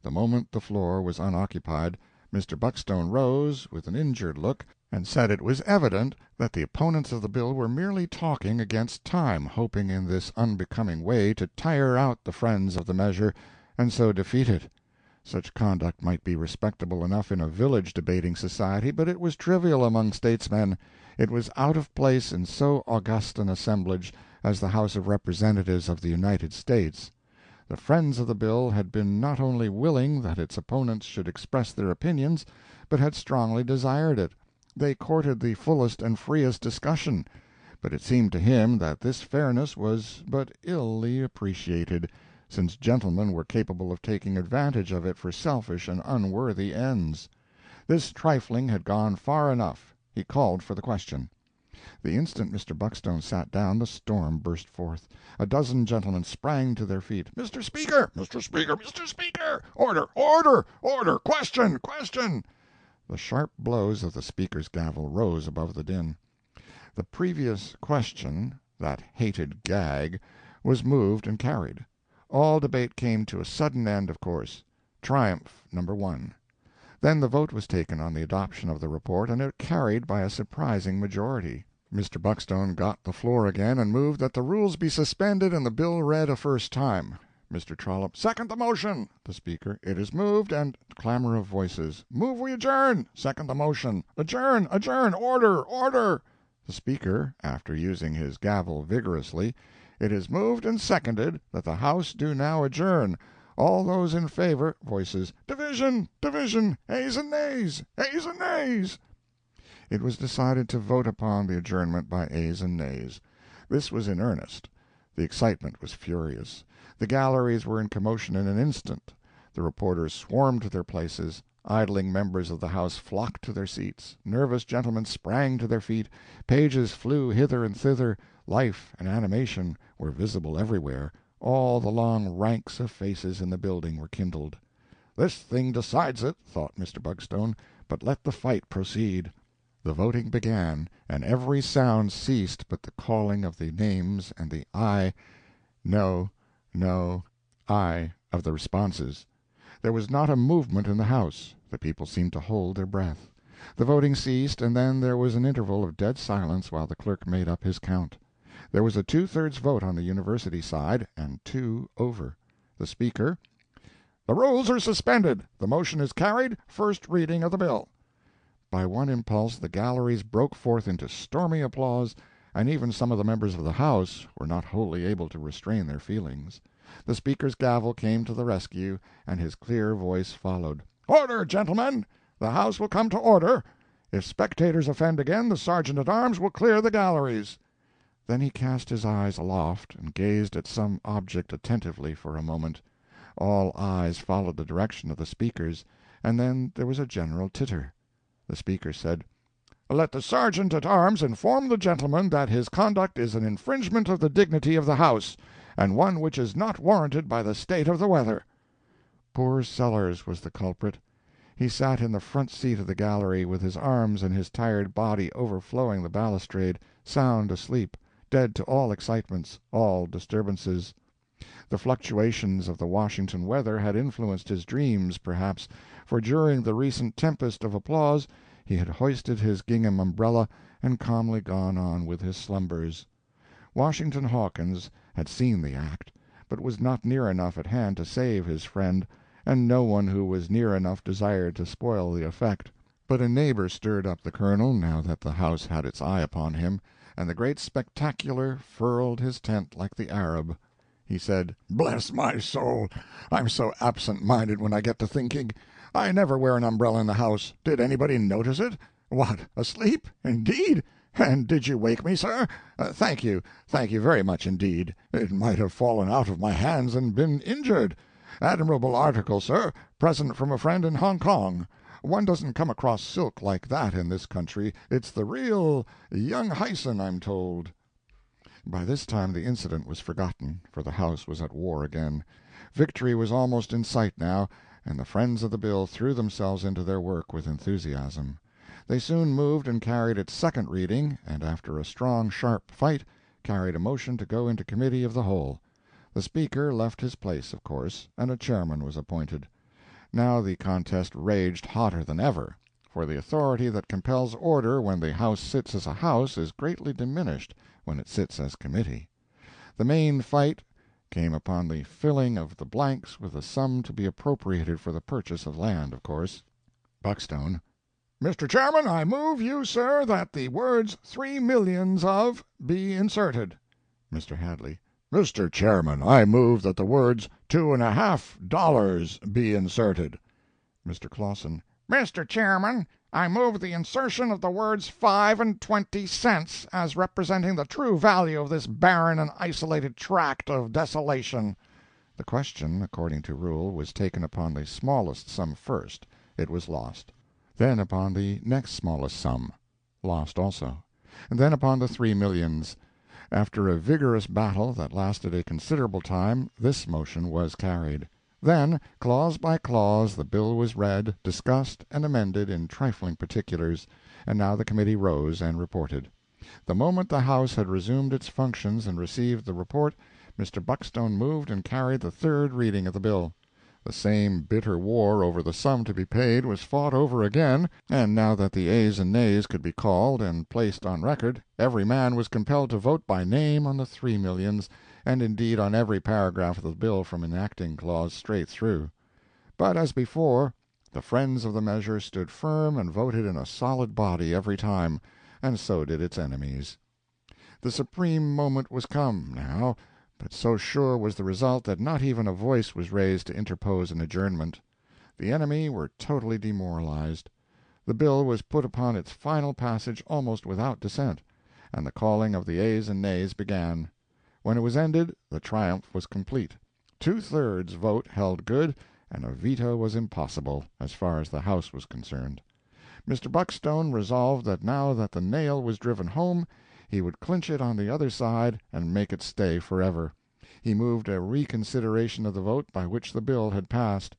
The moment the floor was unoccupied, Mr. Buckstone rose, with an injured look, and said it was evident that the opponents of the bill were merely talking against time, hoping in this unbecoming way to tire out the friends of the measure, and so defeat it. Such conduct might be respectable enough in a village debating society, but it was trivial among statesmen. It was out of place in so august an assemblage as the House of Representatives of the United States. The friends of the bill had been not only willing that its opponents should express their opinions, but had strongly desired it. They courted the fullest and freest discussion, but it seemed to him that this fairness was but illy appreciated, since gentlemen were capable of taking advantage of it for selfish and unworthy ends. This trifling had gone far enough. He called for the question. The instant Mr. Buckstone sat down, the storm burst forth. A dozen gentlemen sprang to their feet. "Mr. Speaker! Mr. Speaker! Mr. Speaker! Order! Order! Order! Question! Question!" The sharp blows of the Speaker's gavel rose above the din. The previous question, that hated gag, was moved and carried. All debate came to a sudden end, of course. Triumph number one. Then the vote was taken on the adoption of the report, and it carried by a surprising majority. Mr. Buckstone got the floor again and moved that the rules be suspended and the bill read a first time. Mr. Trollope, "Second the motion." The Speaker, "It is moved," and clamor of voices. "Move we adjourn." Second the motion. "Adjourn! Adjourn! Order! Order!" The Speaker, after using his gavel vigorously, "It is moved and seconded that the House do now adjourn. All those in favor," voices, "Division! Division! Ayes and nays! Ayes and nays!" It was decided to vote upon the adjournment by ayes and nays. This was in earnest. The excitement was furious. The galleries were in commotion in an instant. The reporters swarmed to their places. Idling members of the House flocked to their seats. Nervous gentlemen sprang to their feet. Pages flew hither and thither. Life and animation were visible everywhere. All the long ranks of faces in the building were kindled. "This thing decides it," thought Mr. Buckstone, "but let the fight proceed." The voting began, and every sound ceased but the calling of the names and the aye, no, no, aye of the responses. There was not a movement in the House. The people seemed to hold their breath. The voting ceased, and then there was an interval of dead silence while the clerk made up his count. There was a two-thirds vote on the University side, and 2 over. The Speaker, "The rules are suspended. The motion is carried. First reading of the bill." By one impulse the galleries broke forth into stormy applause, and even some of the members of the House were not wholly able to restrain their feelings. The Speaker's gavel came to the rescue, and his clear voice followed. "Order, gentlemen! The House will come to order. If spectators offend again, the sergeant-at-arms will clear the galleries." Then he cast his eyes aloft and gazed at some object attentively for a moment. All eyes followed the direction of the speaker's, and then there was a general titter. The speaker said, "Let the sergeant-at-arms inform the gentleman that his conduct is an infringement of the dignity of the House, and one which is not warranted by the state of the weather." Poor Sellers was the culprit. He sat in the front seat of the gallery, with his arms and his tired body overflowing the balustrade, sound asleep, dead to all excitements, all disturbances. The fluctuations of the Washington weather had influenced his dreams, perhaps, for during the recent tempest of applause he had hoisted his gingham umbrella and calmly gone on with his slumbers. Washington Hawkins had seen the act, but was not near enough at hand to save his friend, and no one who was near enough desired to spoil the effect. But a neighbor stirred up the Colonel, now that the House had its eye upon him, and the great spectacular furled his tent like the Arab. He said, "Bless my soul, I'm so absent-minded when I get to thinking. I never wear an umbrella in the house. Did anybody notice it? What, asleep? Indeed? And did you wake me, sir? Thank you very much indeed. It might have fallen out of my hands and been injured. Admirable article, sir, present from a friend in Hong Kong. One doesn't come across silk like that in this country. It's the real young Hyson, I'm told." By this time the incident was forgotten, for the House was at war again. Victory was almost in sight now, and the friends of the bill threw themselves into their work with enthusiasm. They soon moved and carried its second reading, and after a strong, sharp fight, carried a motion to go into committee of the whole. The Speaker left his place, of course, and a chairman was appointed. Now the contest raged hotter than ever, for the authority that compels order when the House sits as a House is greatly diminished when it sits as committee. The main fight came upon the filling of the blanks with a sum to be appropriated for the purchase of land, of course. Buckstone: "Mr. Chairman, I move you, sir, that the words 3 millions of be inserted." Mr. Hadley: "Mr. Chairman, I move that the words $2.50 be inserted." Mr. Clawson: "Mr. Chairman, I move the insertion of the words 5.20 as representing the true value of this barren and isolated tract of desolation." The question, according to rule, was taken upon the smallest sum first. It was lost. Then upon the next smallest sum. Lost also. And then upon the 3 millions. After a vigorous battle that lasted a considerable time, this motion was carried. Then, clause by clause, the bill was read, discussed, and amended in trifling particulars, and now the committee rose and reported. The moment the House had resumed its functions and received the report, Mr. Buckstone moved and carried the third reading of the bill. The same bitter war over the sum to be paid was fought over again, and now that the ayes and nays could be called and placed on record, every man was compelled to vote by name on the 3 millions, and indeed on every paragraph of the bill from enacting clause straight through. But as before, the friends of the measure stood firm and voted in a solid body every time, and so did its enemies. The supreme moment was come, now, but so sure was the result that not even a voice was raised to interpose an adjournment. The enemy were totally demoralized. The bill was put upon its final passage almost without dissent, and the calling of the ayes and nays began. When it was ended, the triumph was complete. 2/3 vote held good, and a veto was impossible, as far as the House was concerned. Mr. Buckstone resolved that now that the nail was driven home, he would clinch it on the other side and make it stay forever. He moved a reconsideration of the vote by which the bill had passed.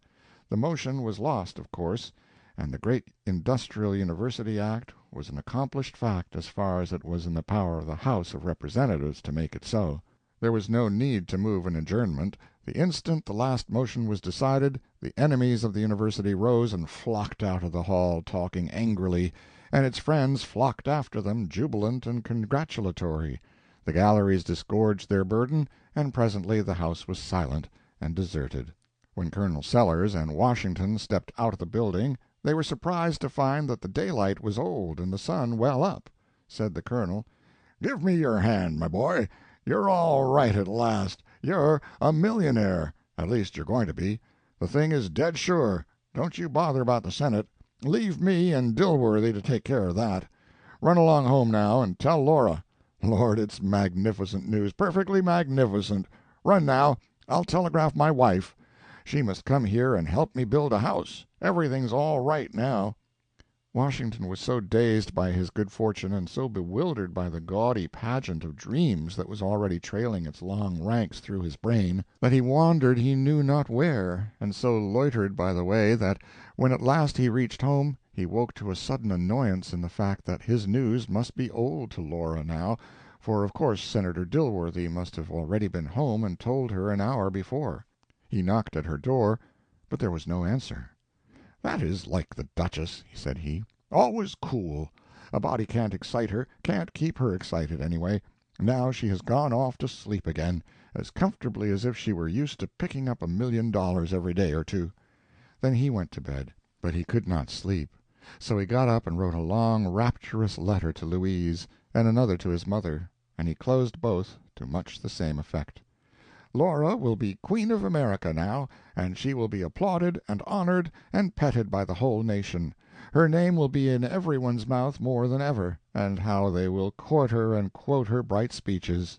The motion was lost, of course, and the great Industrial University Act was an accomplished fact as far as it was in the power of the House of Representatives to make it so. There was no need to move an adjournment. The instant the last motion was decided, the enemies of the university rose and flocked out of the hall, talking angrily, and its friends flocked after them, jubilant and congratulatory. The galleries disgorged their burden, and presently the House was silent and deserted. When Colonel Sellers and Washington stepped out of the building, they were surprised to find that the daylight was old and the sun well up. Said the Colonel: "Give me your hand, my boy. You're all right at last. You're a millionaire. At least you're going to be. The thing is dead sure. Don't you bother about the Senate. Leave me and Dilworthy to take care of that. Run along home now, and tell Laura. Lord, it's magnificent news, perfectly magnificent. Run now. I'll telegraph my wife. She must come here and help me build a house. Everything's all right now." Washington was so dazed by his good fortune, and so bewildered by the gaudy pageant of dreams that was already trailing its long ranks through his brain, that he wandered he knew not where, and so loitered by the way that when at last he reached home he woke to a sudden annoyance in the fact that his news must be old to Laura now, for of course Senator Dilworthy must have already been home and told her an hour before. He knocked at her door, but there was no answer. "That is like the Duchess," said he. "Always cool. A body can't excite her, can't keep her excited, anyway. Now she has gone off to sleep again, as comfortably as if she were used to picking up $1,000,000 every day or two." Then he went to bed, but he could not sleep, so he got up and wrote a long, rapturous letter to Louise, and another to his mother, and he closed both to much the same effect. "Laura will be Queen of America now, and she will be applauded and honored and petted by the whole nation. Her name will be in every one's mouth more than ever, and how they will court her and quote her bright speeches.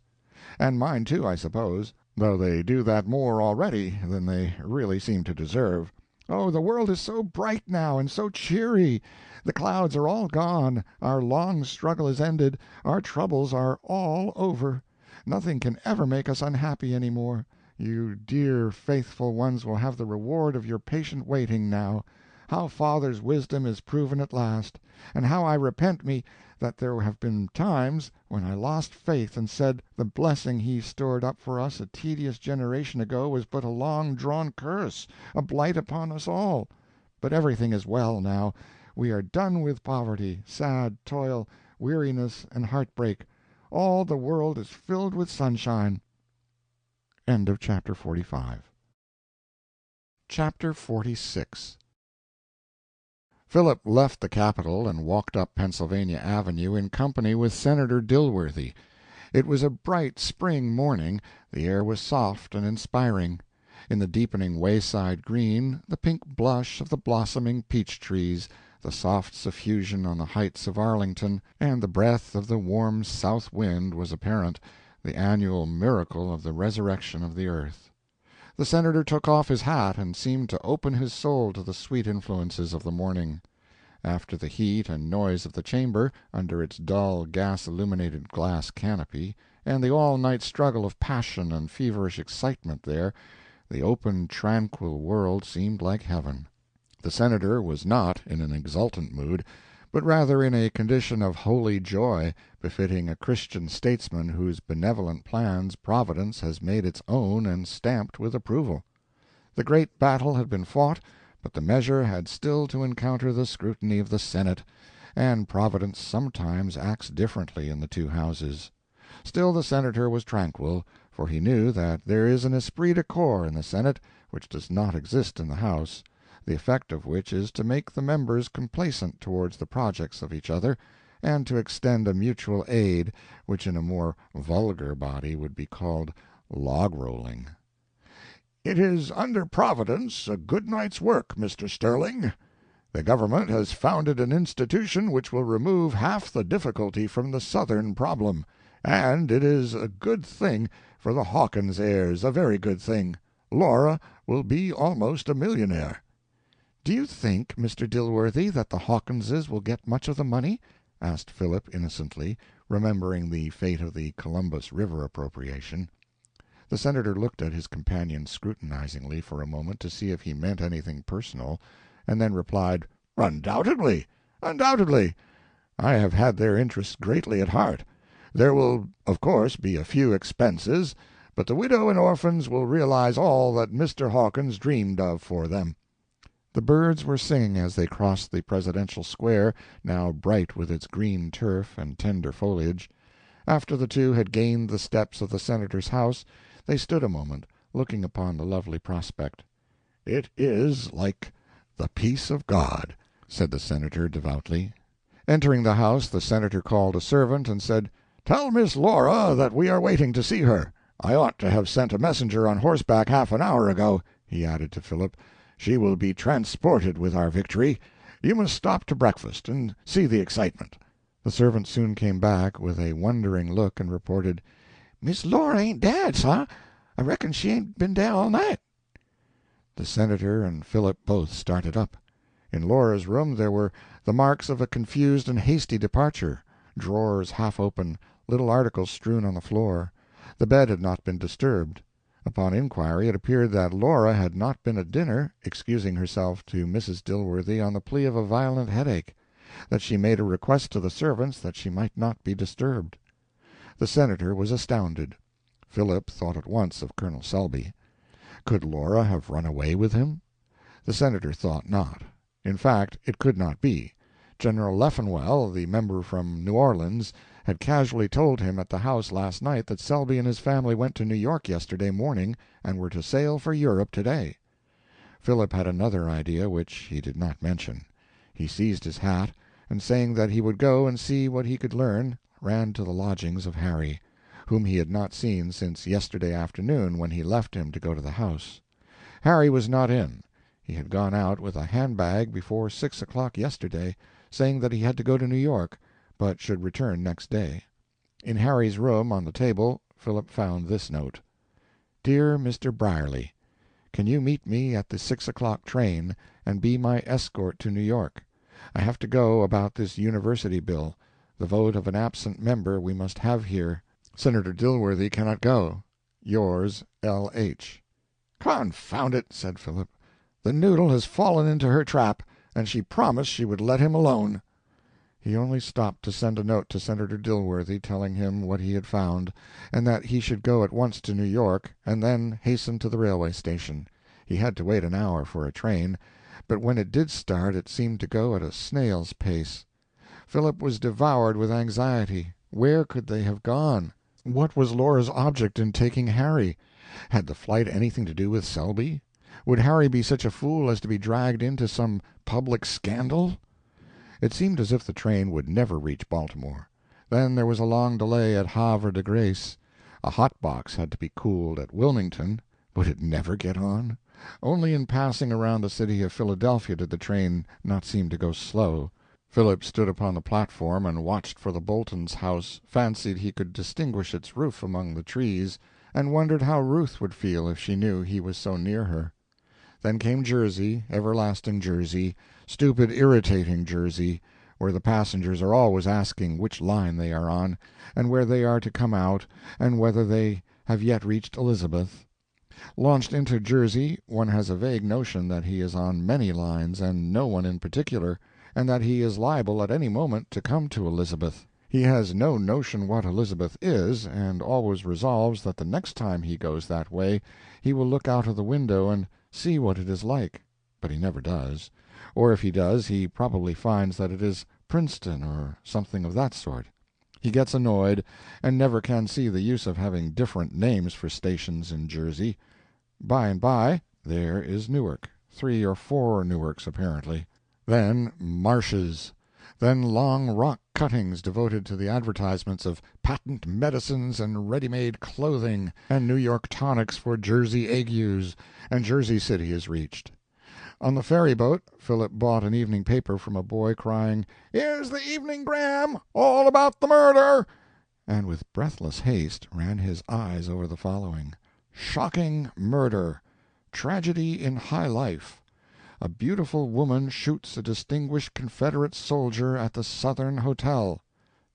And mine, too, I suppose, though they do that more already than they really seem to deserve. Oh, the world is so bright now, and so cheery! The clouds are all gone, our long struggle is ended, our troubles are all over. Nothing can ever make us unhappy any more. You dear, faithful ones will have the reward of your patient waiting now. How father's wisdom is proven at last, and how I repent me that there have been times when I lost faith and said the blessing he stored up for us a tedious generation ago was but a long-drawn curse, a blight upon us all. But everything is well now. We are done with poverty, sad toil, weariness, and heartbreak. All the world is filled with sunshine. End of chapter 45. Chapter 46. Philip left the Capitol and walked up Pennsylvania Avenue in company with Senator Dilworthy. It was a bright spring morning, the air was soft and inspiring. In the deepening wayside green, the pink blush of the blossoming peach trees, the soft suffusion on the heights of Arlington, and the breath of the warm south wind was apparent, the annual miracle of the resurrection of the earth. The Senator took off his hat and seemed to open his soul to the sweet influences of the morning. After the heat and noise of the chamber, under its dull gas-illuminated glass canopy, and the all-night struggle of passion and feverish excitement there, the open, tranquil world seemed like heaven. The Senator was not in an exultant mood, but rather in a condition of holy joy, befitting a Christian statesman whose benevolent plans Providence has made its own and stamped with approval. The great battle had been fought, but the measure had still to encounter the scrutiny of the Senate, and Providence sometimes acts differently in the two houses. Still the Senator was tranquil, for he knew that there is an esprit de corps in the Senate which does not exist in the House, the effect of which is to make the members complacent towards the projects of each other, and to extend a mutual aid which in a more vulgar body would be called log-rolling. "It is under Providence a good night's work, Mr. Sterling. The government has founded an institution which will remove half the difficulty from the Southern problem, and it is a good thing for the Hawkins heirs, a very good thing. Laura will be almost a millionaire." "Do you think, Mr. Dilworthy, that the Hawkinses will get much of the money?" asked Philip innocently, remembering the fate of the Columbus River appropriation. The Senator looked at his companion scrutinizingly for a moment to see if he meant anything personal, and then replied, "Undoubtedly, undoubtedly. I have had their interests greatly at heart. There will, of course, be a few expenses, but the widow and orphans will realize all that Mr. Hawkins dreamed of for them." The birds were singing as they crossed the Presidential Square, now bright with its green turf and tender foliage. After the two had gained the steps of the Senator's house, they stood a moment, looking upon the lovely prospect. "It is like the peace of God," said the Senator devoutly. Entering the house, the Senator called a servant and said, "Tell Miss Laura that we are waiting to see her. I ought to have sent a messenger on horseback half an hour ago," he added to Philip. "She will be transported with our victory. You must stop to breakfast and see the excitement." The servant soon came back with a wondering look and reported, "Miss Laura ain't dad, sah. I reckon she ain't been dah all night." The Senator and Philip both started up. In Laura's room there were the marks of a confused and hasty departure, drawers half open, little articles strewn on the floor. The bed had not been disturbed. Upon inquiry it appeared that Laura had not been at dinner, excusing herself to Mrs. Dilworthy on the plea of a violent headache, that she made a request to the servants that she might not be disturbed. The Senator was astounded. Philip thought at once of Colonel Selby. Could Laura have run away with him? The Senator thought not. In fact, it could not be. General Leffenwell, the member from New Orleans, had casually told him at the house last night that Selby and his family went to New York yesterday morning and were to sail for Europe today. Philip had another idea which he did not mention. He seized his hat, and saying that he would go and see what he could learn, ran to the lodgings of Harry, whom he had not seen since yesterday afternoon when he left him to go to the house. Harry was not in. He had gone out with a handbag before 6 o'clock yesterday, saying that he had to go to New York, but should return next day. In Harry's room, on the table, Philip found this note: "Dear Mr. Brierly, can you meet me at the 6 o'clock train, and be my escort to New York? I have to go about this university bill. The vote of an absent member we must have here. Senator Dilworthy cannot go. Yours, L. H." "Confound it," said Philip. "The noodle has fallen into her trap, and she promised she would let him alone." He only stopped to send a note to Senator Dilworthy telling him what he had found, and that he should go at once to New York, and then hasten to the railway station. He had to wait an hour for a train, but when it did start it seemed to go at a snail's pace. Philip was devoured with anxiety. Where could they have gone? What was Laura's object in taking Harry? Had the flight anything to do with Selby? Would Harry be such a fool as to be dragged into some public scandal? It seemed as if the train would never reach Baltimore. Then there was a long delay at Havre de Grace. A hot box had to be cooled at Wilmington. Would it never get on? Only in passing around the city of Philadelphia did the train not seem to go slow. Philip stood upon the platform and watched for the Boltons' house, fancied he could distinguish its roof among the trees, and wondered how Ruth would feel if she knew he was so near her. Then came Jersey, everlasting Jersey, stupid, irritating Jersey, where the passengers are always asking which line they are on, and where they are to come out, and whether they have yet reached Elizabeth. Launched into Jersey, one has a vague notion that he is on many lines and no one in particular, and that he is liable at any moment to come to Elizabeth. He has no notion what Elizabeth is, and always resolves that the next time he goes that way he will look out of the window and see what it is like, but he never does, or if he does he probably finds that it is Princeton or something of that sort. He gets annoyed, and never can see the use of having different names for stations in Jersey. By and by there is Newark, 3 or 4 Newarks apparently. Then marshes. Then long rock cuttings devoted to the advertisements of patent medicines and ready-made clothing, and New York tonics for Jersey agues, and Jersey City is reached. On the ferry-boat Philip bought an evening paper from a boy crying, "Here's the Evening Gram, all about the murder," and with breathless haste ran his eyes over the following: "Shocking murder. Tragedy in high life. A beautiful woman shoots a distinguished Confederate soldier at the Southern Hotel.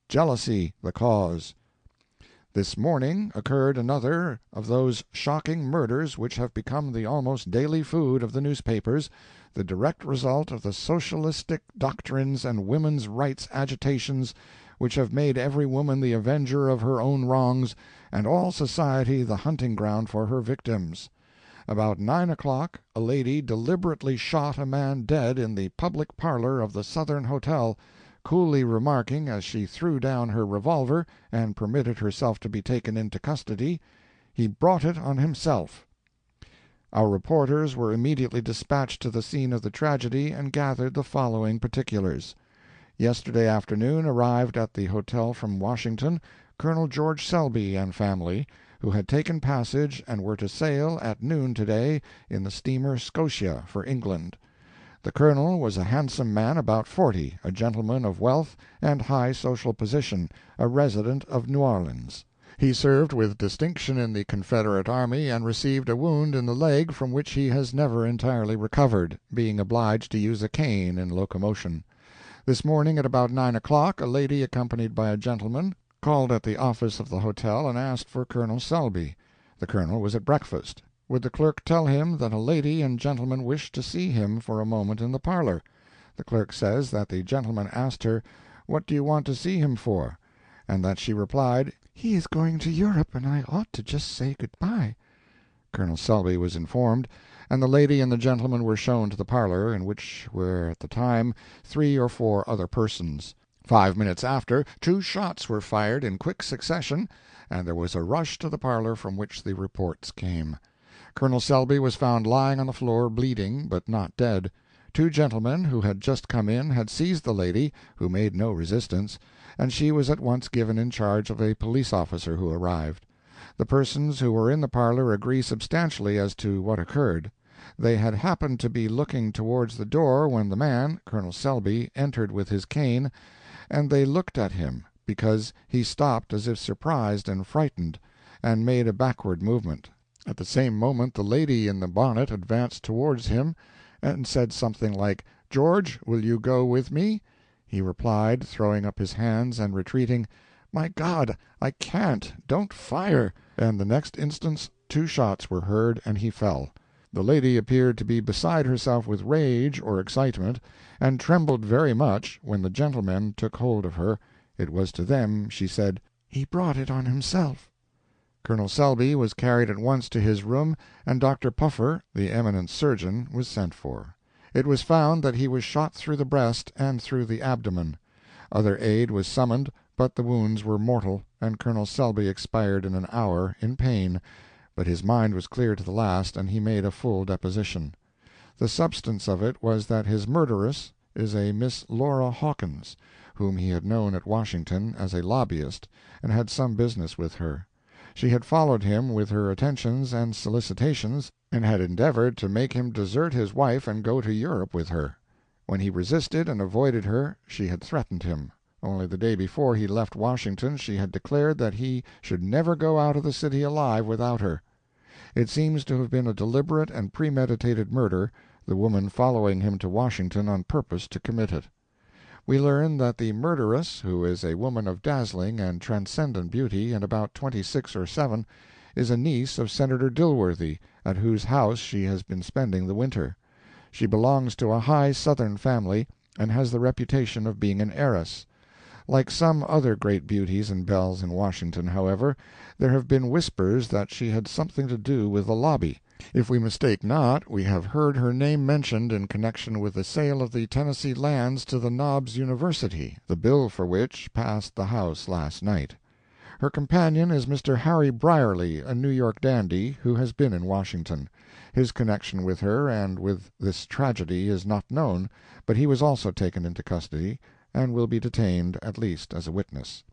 Jealousy the cause. This morning occurred another of those shocking murders which have become the almost daily food of the newspapers, the direct result of the socialistic doctrines and women's rights agitations which have made every woman the avenger of her own wrongs, and all society the hunting ground for her victims. About 9 o'clock a lady deliberately shot a man dead in the public parlor of the Southern Hotel, coolly remarking as she threw down her revolver and permitted herself to be taken into custody, 'He brought it on himself.' Our reporters were immediately dispatched to the scene of the tragedy and gathered the following particulars. Yesterday afternoon arrived at the hotel from Washington Colonel George Selby and family, who had taken passage and were to sail at noon today in the steamer Scotia for England. The Colonel was a handsome man about 40, a gentleman of wealth and high social position, a resident of New Orleans. He served with distinction in the Confederate army and received a wound in the leg from which he has never entirely recovered, being obliged to use a cane in locomotion. This morning at about 9 o'clock a lady accompanied by a gentleman called at the office of the hotel and asked for Colonel Selby. The Colonel was at breakfast. Would the clerk tell him that a lady and gentleman wished to see him for a moment in the parlor? The clerk says that the gentleman asked her, "What do you want to see him for?" and that she replied, "He is going to Europe, and I ought to just say good-bye." Colonel Selby was informed, and the lady and the gentleman were shown to the parlor, in which were at the time 3 or 4 other persons. 5 minutes after, 2 shots were fired in quick succession, and there was a rush to the parlor from which the reports came. Colonel Selby was found lying on the floor bleeding, but not dead. 2 gentlemen who had just come in had seized the lady, who made no resistance, and she was at once given in charge of a police officer who arrived. The persons who were in the parlor agree substantially as to what occurred. They had happened to be looking towards the door when the man, Colonel Selby, entered with his cane, and they looked at him, because he stopped as if surprised and frightened, and made a backward movement. At the same moment the lady in the bonnet advanced towards him, and said something like, "George, will you go with me?" He replied, throwing up his hands and retreating, "My God, I can't, don't fire," and the next instant 2 shots were heard, and he fell. The lady appeared to be beside herself with rage or excitement, and trembled very much when the gentlemen took hold of her. It was to them she said, "He brought it on himself." Colonel Selby was carried at once to his room, and Dr. Puffer, the eminent surgeon, was sent for. It was found that he was shot through the breast and through the abdomen. Other aid was summoned, but the wounds were mortal, and Colonel Selby expired in an hour, in pain, but his mind was clear to the last, and he made a full deposition. The substance of it was that his murderess is a Miss Laura Hawkins, whom he had known at Washington as a lobbyist, and had some business with her. She had followed him with her attentions and solicitations, and had endeavored to make him desert his wife and go to Europe with her. When he resisted and avoided her, she had threatened him. Only the day before he left Washington she had declared that he should never go out of the city alive without her. It seems to have been a deliberate and premeditated murder, the woman following him to Washington on purpose to commit it. We learn that the murderess, who is a woman of dazzling and transcendent beauty and about 26 or 7, is a niece of Senator Dilworthy, at whose house she has been spending the winter. She belongs to a high Southern family, and has the reputation of being an heiress. Like some other great beauties and belles in Washington, however, there have been whispers that she had something to do with the lobby. If we mistake not, we have heard her name mentioned in connection with the sale of the Tennessee lands to the Knobs University, the bill for which passed the House last night. Her companion is Mr. Harry Brierly, a New York dandy, who has been in Washington. His connection with her and with this tragedy is not known, but he was also taken into custody, and will be detained, at least as a witness.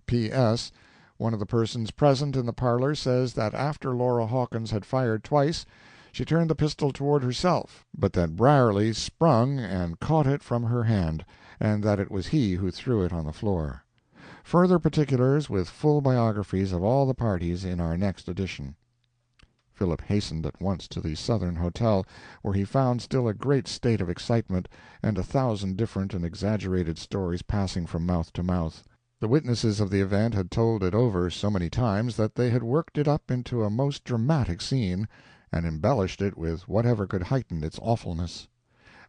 P.S. One of the persons present in the parlor says that after Laura Hawkins had fired twice, she turned the pistol toward herself, but that Brierly sprung and caught it from her hand, and that it was he who threw it on the floor. Further particulars, with full biographies of all the parties, in our next edition. Philip hastened at once to the Southern Hotel, where he found still a great state of excitement, and 1,000 different and exaggerated stories passing from mouth to mouth. The witnesses of the event had told it over so many times that they had worked it up into a most dramatic scene, and embellished it with whatever could heighten its awfulness.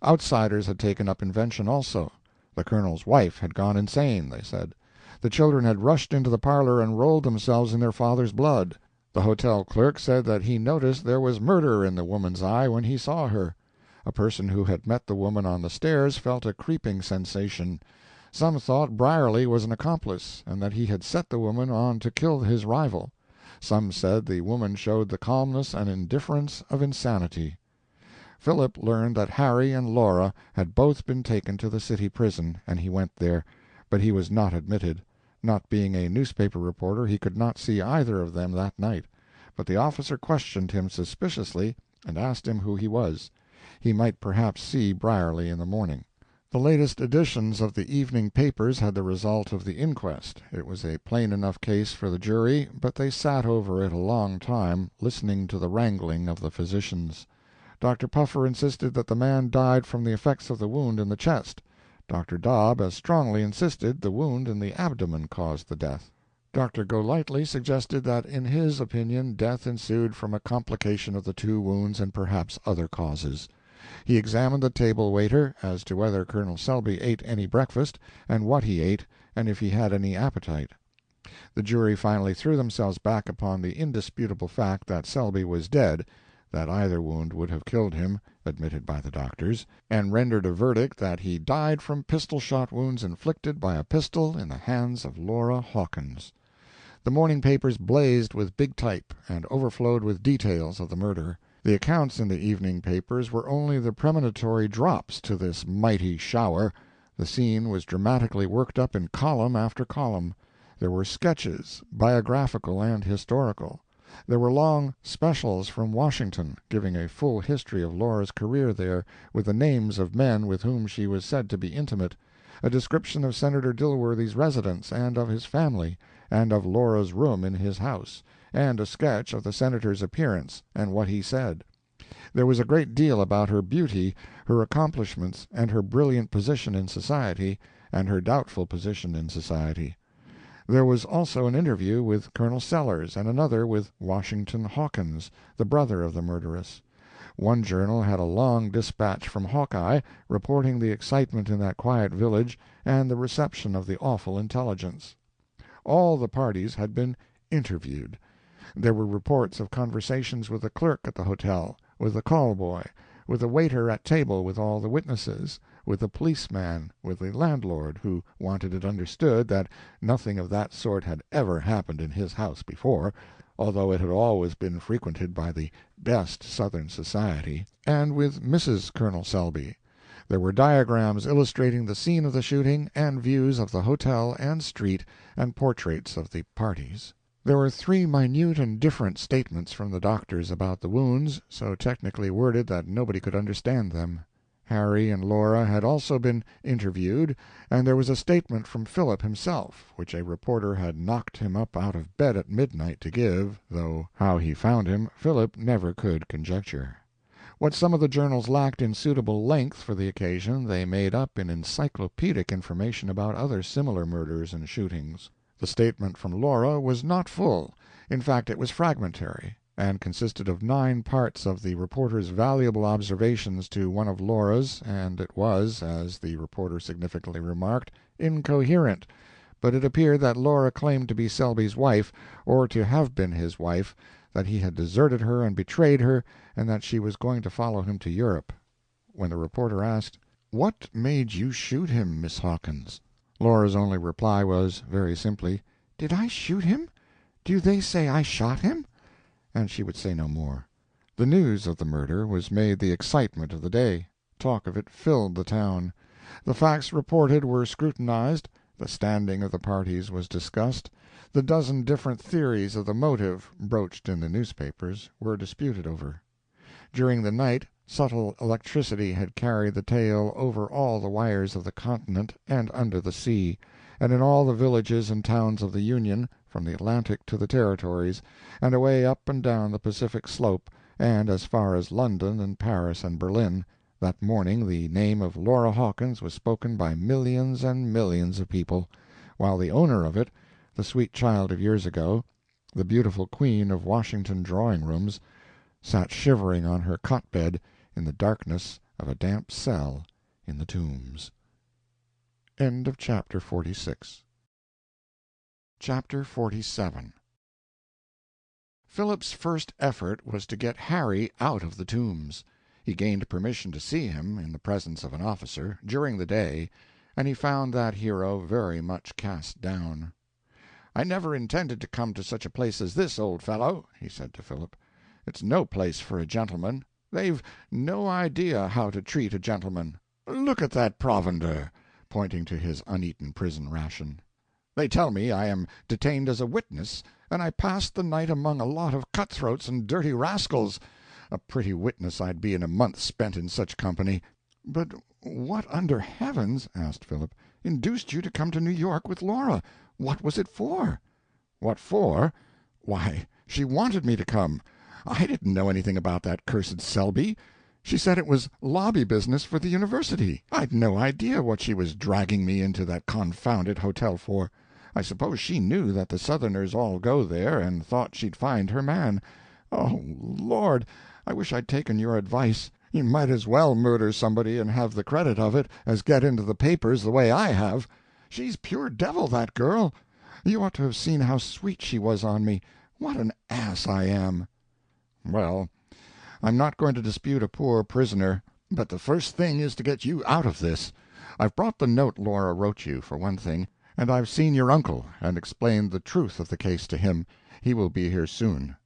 Outsiders had taken up invention also. The Colonel's wife had gone insane, they said. The children had rushed into the parlor and rolled themselves in their father's blood. The hotel clerk said that he noticed there was murder in the woman's eye when he saw her. A person who had met the woman on the stairs felt a creeping sensation. Some thought Brierly was an accomplice, and that he had set the woman on to kill his rival. Some said the woman showed the calmness and indifference of insanity. Philip learned that Harry and Laura had both been taken to the city prison, and he went there, but he was not admitted. Not being a newspaper reporter, he could not see either of them that night, but the officer questioned him suspiciously and asked him who he was. he might perhaps see Brierly in the morning. The latest editions of the evening papers had the result of the inquest. It was a plain enough case for the jury, but they sat over it a long time, listening to the wrangling of the physicians. Dr. Puffer insisted that the man died from the effects of the wound in the chest. Dr. Dobb as strongly insisted the wound in the abdomen caused the death. Dr. Golightly suggested that in his opinion death ensued from a complication of the two wounds and perhaps other causes. He examined the table waiter as to whether Colonel Selby ate any breakfast, and what he ate, and if he had any appetite. The jury finally threw themselves back upon the indisputable fact that Selby was dead, that either wound would have killed him, admitted by the doctors, and rendered a verdict that he died from pistol-shot wounds inflicted by a pistol in the hands of Laura Hawkins. The morning papers blazed with big type, and overflowed with details of the murder. The accounts in the evening papers were only the premonitory drops to this mighty shower. The scene was dramatically worked up in column after column. There were sketches, biographical and historical. There were long specials from Washington, giving a full history of Laura's career there, with the names of men with whom she was said to be intimate, a description of Senator Dilworthy's residence and of his family, and of Laura's room in his house, and a sketch of the Senator's appearance and what he said. There was a great deal about her beauty, her accomplishments, and her brilliant position in society, and her doubtful position in society. There was also an interview with Colonel Sellers, and another with Washington Hawkins, the brother of the murderess. One journal had a long dispatch from Hawkeye, reporting the excitement in that quiet village and the reception of the awful intelligence. All the parties had been interviewed. There were reports of conversations with the clerk at the hotel, with the call-boy, with the waiter at table with all the witnesses, with the policeman, with the landlord, who wanted it understood that nothing of that sort had ever happened in his house before, although it had always been frequented by the best Southern society, and with Mrs. Colonel Selby. There were diagrams illustrating the scene of the shooting, and views of the hotel and street, and portraits of the parties. There were 3 minute and different statements from the doctors about the wounds, so technically worded that nobody could understand them. Harry and Laura had also been interviewed, and there was a statement from Philip himself, which a reporter had knocked him up out of bed at midnight to give, though how he found him Philip never could conjecture. What some of the journals lacked in suitable length for the occasion they made up in encyclopedic information about other similar murders and shootings. The statement from Laura was not full. In fact, it was fragmentary, and consisted of 9 parts of the reporter's valuable observations to one of Laura's, and it was, as the reporter significantly remarked, incoherent, but it appeared that Laura claimed to be Selby's wife, or to have been his wife, that he had deserted her and betrayed her, and that she was going to follow him to Europe. When the reporter asked, "What made you shoot him, Miss Hawkins?" Laura's only reply was, very simply, "Did I shoot him? Do they say I shot him?" And she would say no more. The news of the murder was made the excitement of the day. Talk of it filled the town. The facts reported were scrutinized, the standing of the parties was discussed, the dozen different theories of the motive, broached in the newspapers, were disputed over. During the night subtle electricity had carried the tale over all the wires of the continent and under the sea, and in all the villages and towns of the Union, from the Atlantic to the Territories, and away up and down the Pacific slope, and as far as London and Paris and Berlin, that morning the name of Laura Hawkins was spoken by millions and millions of people, while the owner of it, the sweet child of years ago, the beautiful queen of Washington drawing-rooms, sat shivering on her cot-bed in the darkness of a damp cell in the Tombs. End of chapter 46. Chapter 47. Philip's first effort was to get Harry out of the Tombs. He gained permission to see him, in the presence of an officer, during the day, and he found that hero very much cast down. "I never intended to come to such a place as this, old fellow," he said to Philip. "It's no place for a gentleman. They've no idea how to treat a gentleman. Look at that provender," pointing to his uneaten prison ration. "They tell me I am detained as a witness, and I passed the night among a lot of cutthroats and dirty rascals. A pretty witness I'd be in a month spent in such company." "But what under heavens," asked Philip, "induced you to come to New York with Laura? What was it for?" "What for? Why, she wanted me to come. I didn't know anything about that cursed Selby. She said it was lobby business for the university. I'd no idea what she was dragging me into that confounded hotel for. I suppose she knew that the Southerners all go there, and thought she'd find her man. Oh, Lord, I wish I'd taken your advice. You might as well murder somebody and have the credit of it as get into the papers the way I have. She's pure devil, that girl. You ought to have seen how sweet she was on me. What an ass I am!" "Well, I'm not going to dispute a poor prisoner, but the first thing is to get you out of this. I've brought the note Laura wrote you, for one thing, and I've seen your uncle, and explained the truth of the case to him. He will be here soon."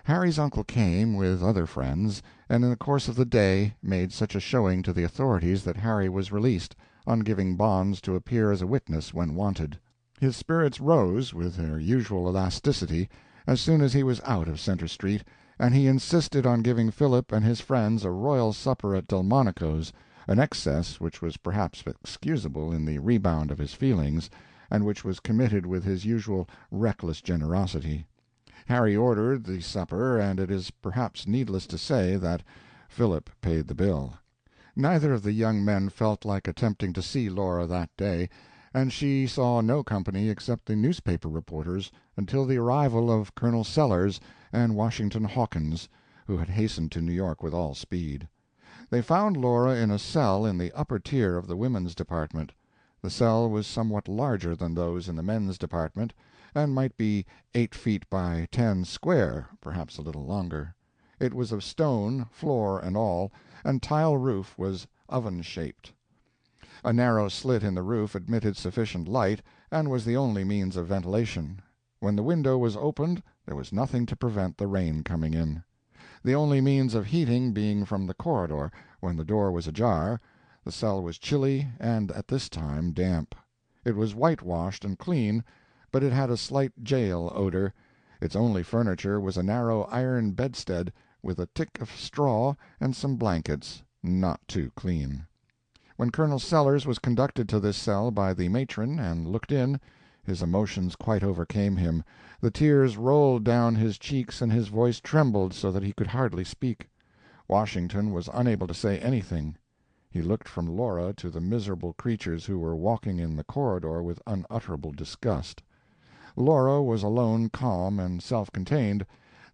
Harry's uncle came, with other friends, and in the course of the day made such a showing to the authorities that Harry was released, on giving bonds to appear as a witness when wanted. His spirits rose, with their usual elasticity, as soon as he was out of Centre Street, and he insisted on giving Philip and his friends a royal supper at Delmonico's, an excess which was perhaps excusable in the rebound of his feelings, and which was committed with his usual reckless generosity. Harry ordered the supper, and it is perhaps needless to say that Philip paid the bill. Neither of the young men felt like attempting to see Laura that day, and she saw no company except the newspaper reporters until the arrival of Colonel Sellers and Washington Hawkins, who had hastened to New York with all speed. They found Laura in a cell in the upper tier of the women's department. The cell was somewhat larger than those in the men's department, and might be 8 feet by 10 square, perhaps a little longer. It was of stone, floor and all, and tile roof was oven-shaped. A narrow slit in the roof admitted sufficient light, and was the only means of ventilation. When the window was opened there was nothing to prevent the rain coming in. The only means of heating being from the corridor, when the door was ajar. The cell was chilly, and at this time damp. It was whitewashed and clean, but it had a slight jail odor. Its only furniture was a narrow iron bedstead, with a tick of straw and some blankets, not too clean. When Colonel Sellers was conducted to this cell by the matron and looked in, his emotions quite overcame him. The tears rolled down his cheeks and his voice trembled so that he could hardly speak. Washington was unable to say anything. He looked from Laura to the miserable creatures who were walking in the corridor with unutterable disgust. Laura was alone calm and self-contained,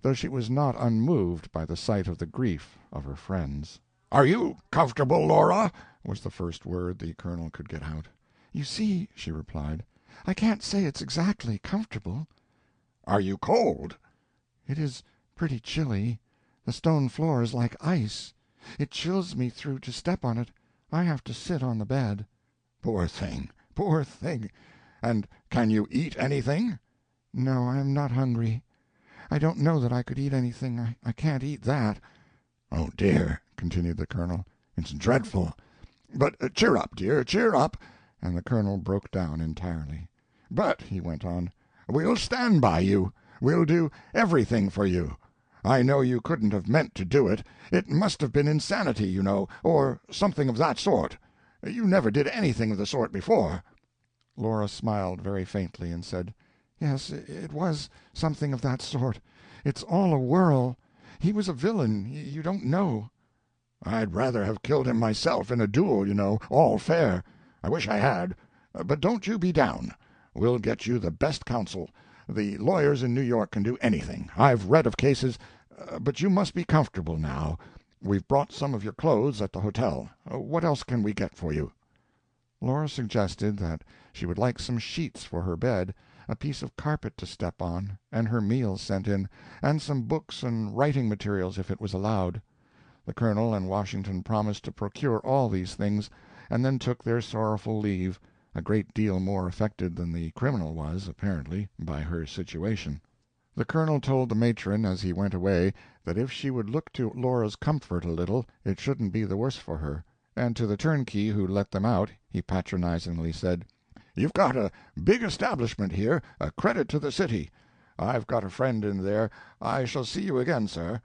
though she was not unmoved by the sight of the grief of her friends. "Are you comfortable, Laura?" was the first word the colonel could get out. "You see," she replied, "I can't say it's exactly comfortable." "Are you cold?" "It is pretty chilly. The stone floor is like ice. It chills me through to step on it. I have to sit on the bed." "Poor thing, poor thing! And can you eat anything?" "No, I am not hungry. I don't know that I could eat anything. I can't eat that." "Oh, dear," continued the colonel, "it's dreadful. But cheer up, dear, cheer up," and the colonel broke down entirely. "But," he went on, "we'll stand by you. We'll do everything for you. I know you couldn't have meant to do it. It must have been insanity, you know, or something of that sort. You never did anything of the sort before." Laura smiled very faintly and said, "Yes, it was something of that sort. It's all a whirl. He was a villain. You don't know." "I'd rather have killed him myself in a duel, you know, all fair. I wish I had. But don't you be down. We'll get you the best counsel. The lawyers in New York can do anything. I've read of cases. But you must be comfortable now. We've brought some of your clothes at the hotel. What else can we get for you?" Laura suggested that she would like some sheets for her bed, a piece of carpet to step on, and her meals sent in, and some books and writing materials if it was allowed. The colonel and Washington promised to procure all these things, and then took their sorrowful leave, a great deal more affected than the criminal was, apparently, by her situation. The colonel told the matron as he went away that if she would look to Laura's comfort a little it shouldn't be the worse for her, and to the turnkey who let them out he patronizingly said, "You've got a big establishment here, a credit to the city. I've got a friend in there. I shall see you again, sir."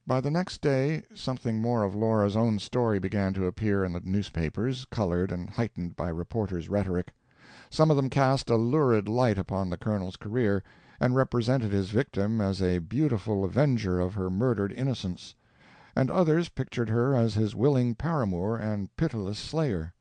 By the next day something more of Laura's own story began to appear in the newspapers, colored and heightened by reporters' rhetoric. Some of them cast a lurid light upon the Colonel's career, and represented his victim as a beautiful avenger of her murdered innocence, and others pictured her as his willing paramour and pitiless slayer.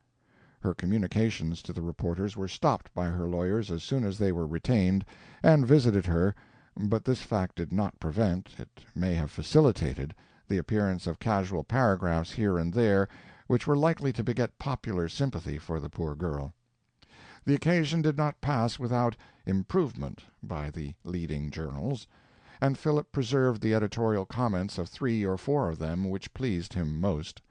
Her communications to the reporters were stopped by her lawyers as soon as they were retained, and visited her, but this fact did not prevent, it may have facilitated, the appearance of casual paragraphs here and there which were likely to beget popular sympathy for the poor girl. The occasion did not pass without improvement by the leading journals, and Philip preserved the editorial comments of 3 or 4 of them which pleased him most.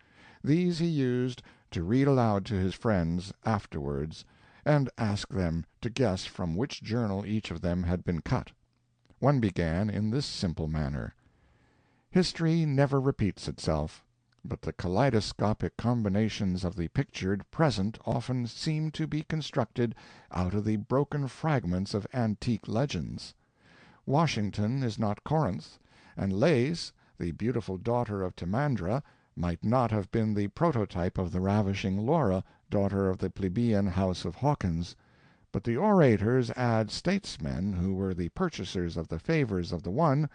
These he used to read aloud to his friends afterwards, and ask them to guess from which journal each of them had been cut. One began in this simple manner: "History never repeats itself, but the kaleidoscopic combinations of the pictured present often seem to be constructed out of the broken fragments of antique legends. Washington is not Corinth, and Lais, the beautiful daughter of Timandra, might not have been the prototype of the ravishing Laura, daughter of the plebeian house of Hawkins, but the orators and statesmen who were the purchasers of the favors of the one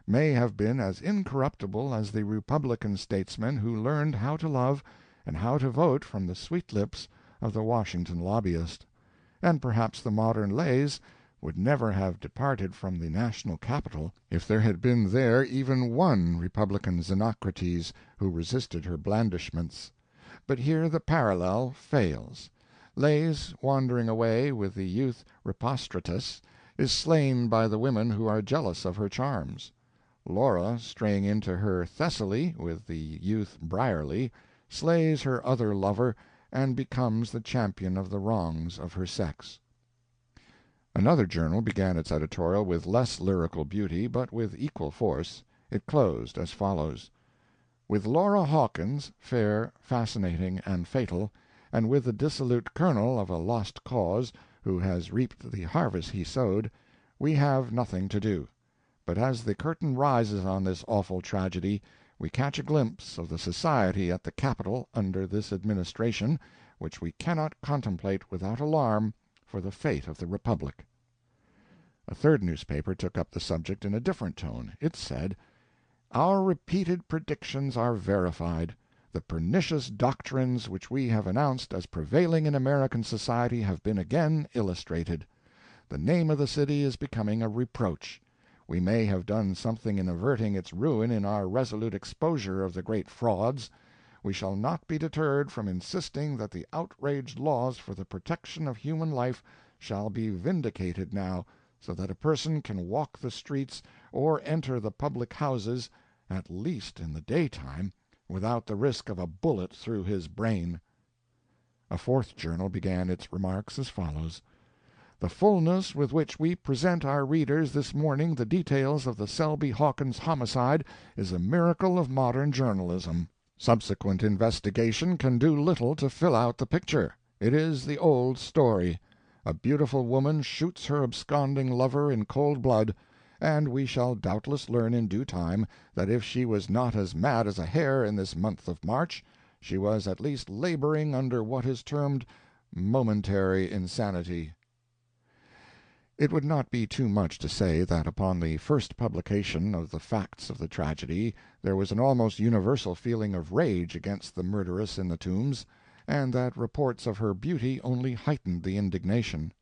may have been as incorruptible as the republican statesmen who learned how to love and how to vote from the sweet lips of the Washington lobbyist, and perhaps the modern Lais would never have departed from the national capital if there had been there even one republican Xenocrates who resisted her blandishments. But here the parallel fails. Lais, wandering away with the youth Repostratus, is slain by the women who are jealous of her charms. Laura, straying into her Thessaly with the youth Briarly, slays her other lover, and becomes the champion of the wrongs of her sex." Another journal began its editorial with less lyrical beauty, but with equal force. It closed as follows: "With Laura Hawkins, fair, fascinating, and fatal, and with the dissolute colonel of a lost cause, who has reaped the harvest he sowed, we have nothing to do. But as the curtain rises on this awful tragedy, we catch a glimpse of the society at the Capitol under this administration, which we cannot contemplate without alarm for the fate of the Republic." A third newspaper took up the subject in a different tone. It said: "Our repeated predictions are verified. The pernicious doctrines which we have announced as prevailing in American society have been again illustrated. The name of the city is becoming a reproach. We may have done something in averting its ruin in our resolute exposure of the great frauds. We shall not be deterred from insisting that the outraged laws for the protection of human life shall be vindicated now, so that a person can walk the streets or enter the public houses, at least in the daytime, without the risk of a bullet through his brain." A fourth journal began its remarks as follows: "The fullness with which we present our readers this morning the details of the Selby Hawkins homicide is a miracle of modern journalism. Subsequent investigation can do little to fill out the picture. It is the old story. A beautiful woman shoots her absconding lover in cold blood, and we shall doubtless learn in due time that if she was not as mad as a hare in this month of March, she was at least laboring under what is termed momentary insanity." It would not be too much to say that upon the first publication of the facts of the tragedy there was an almost universal feeling of rage against the murderess in the Tombs, and that reports of her beauty only heightened the indignation.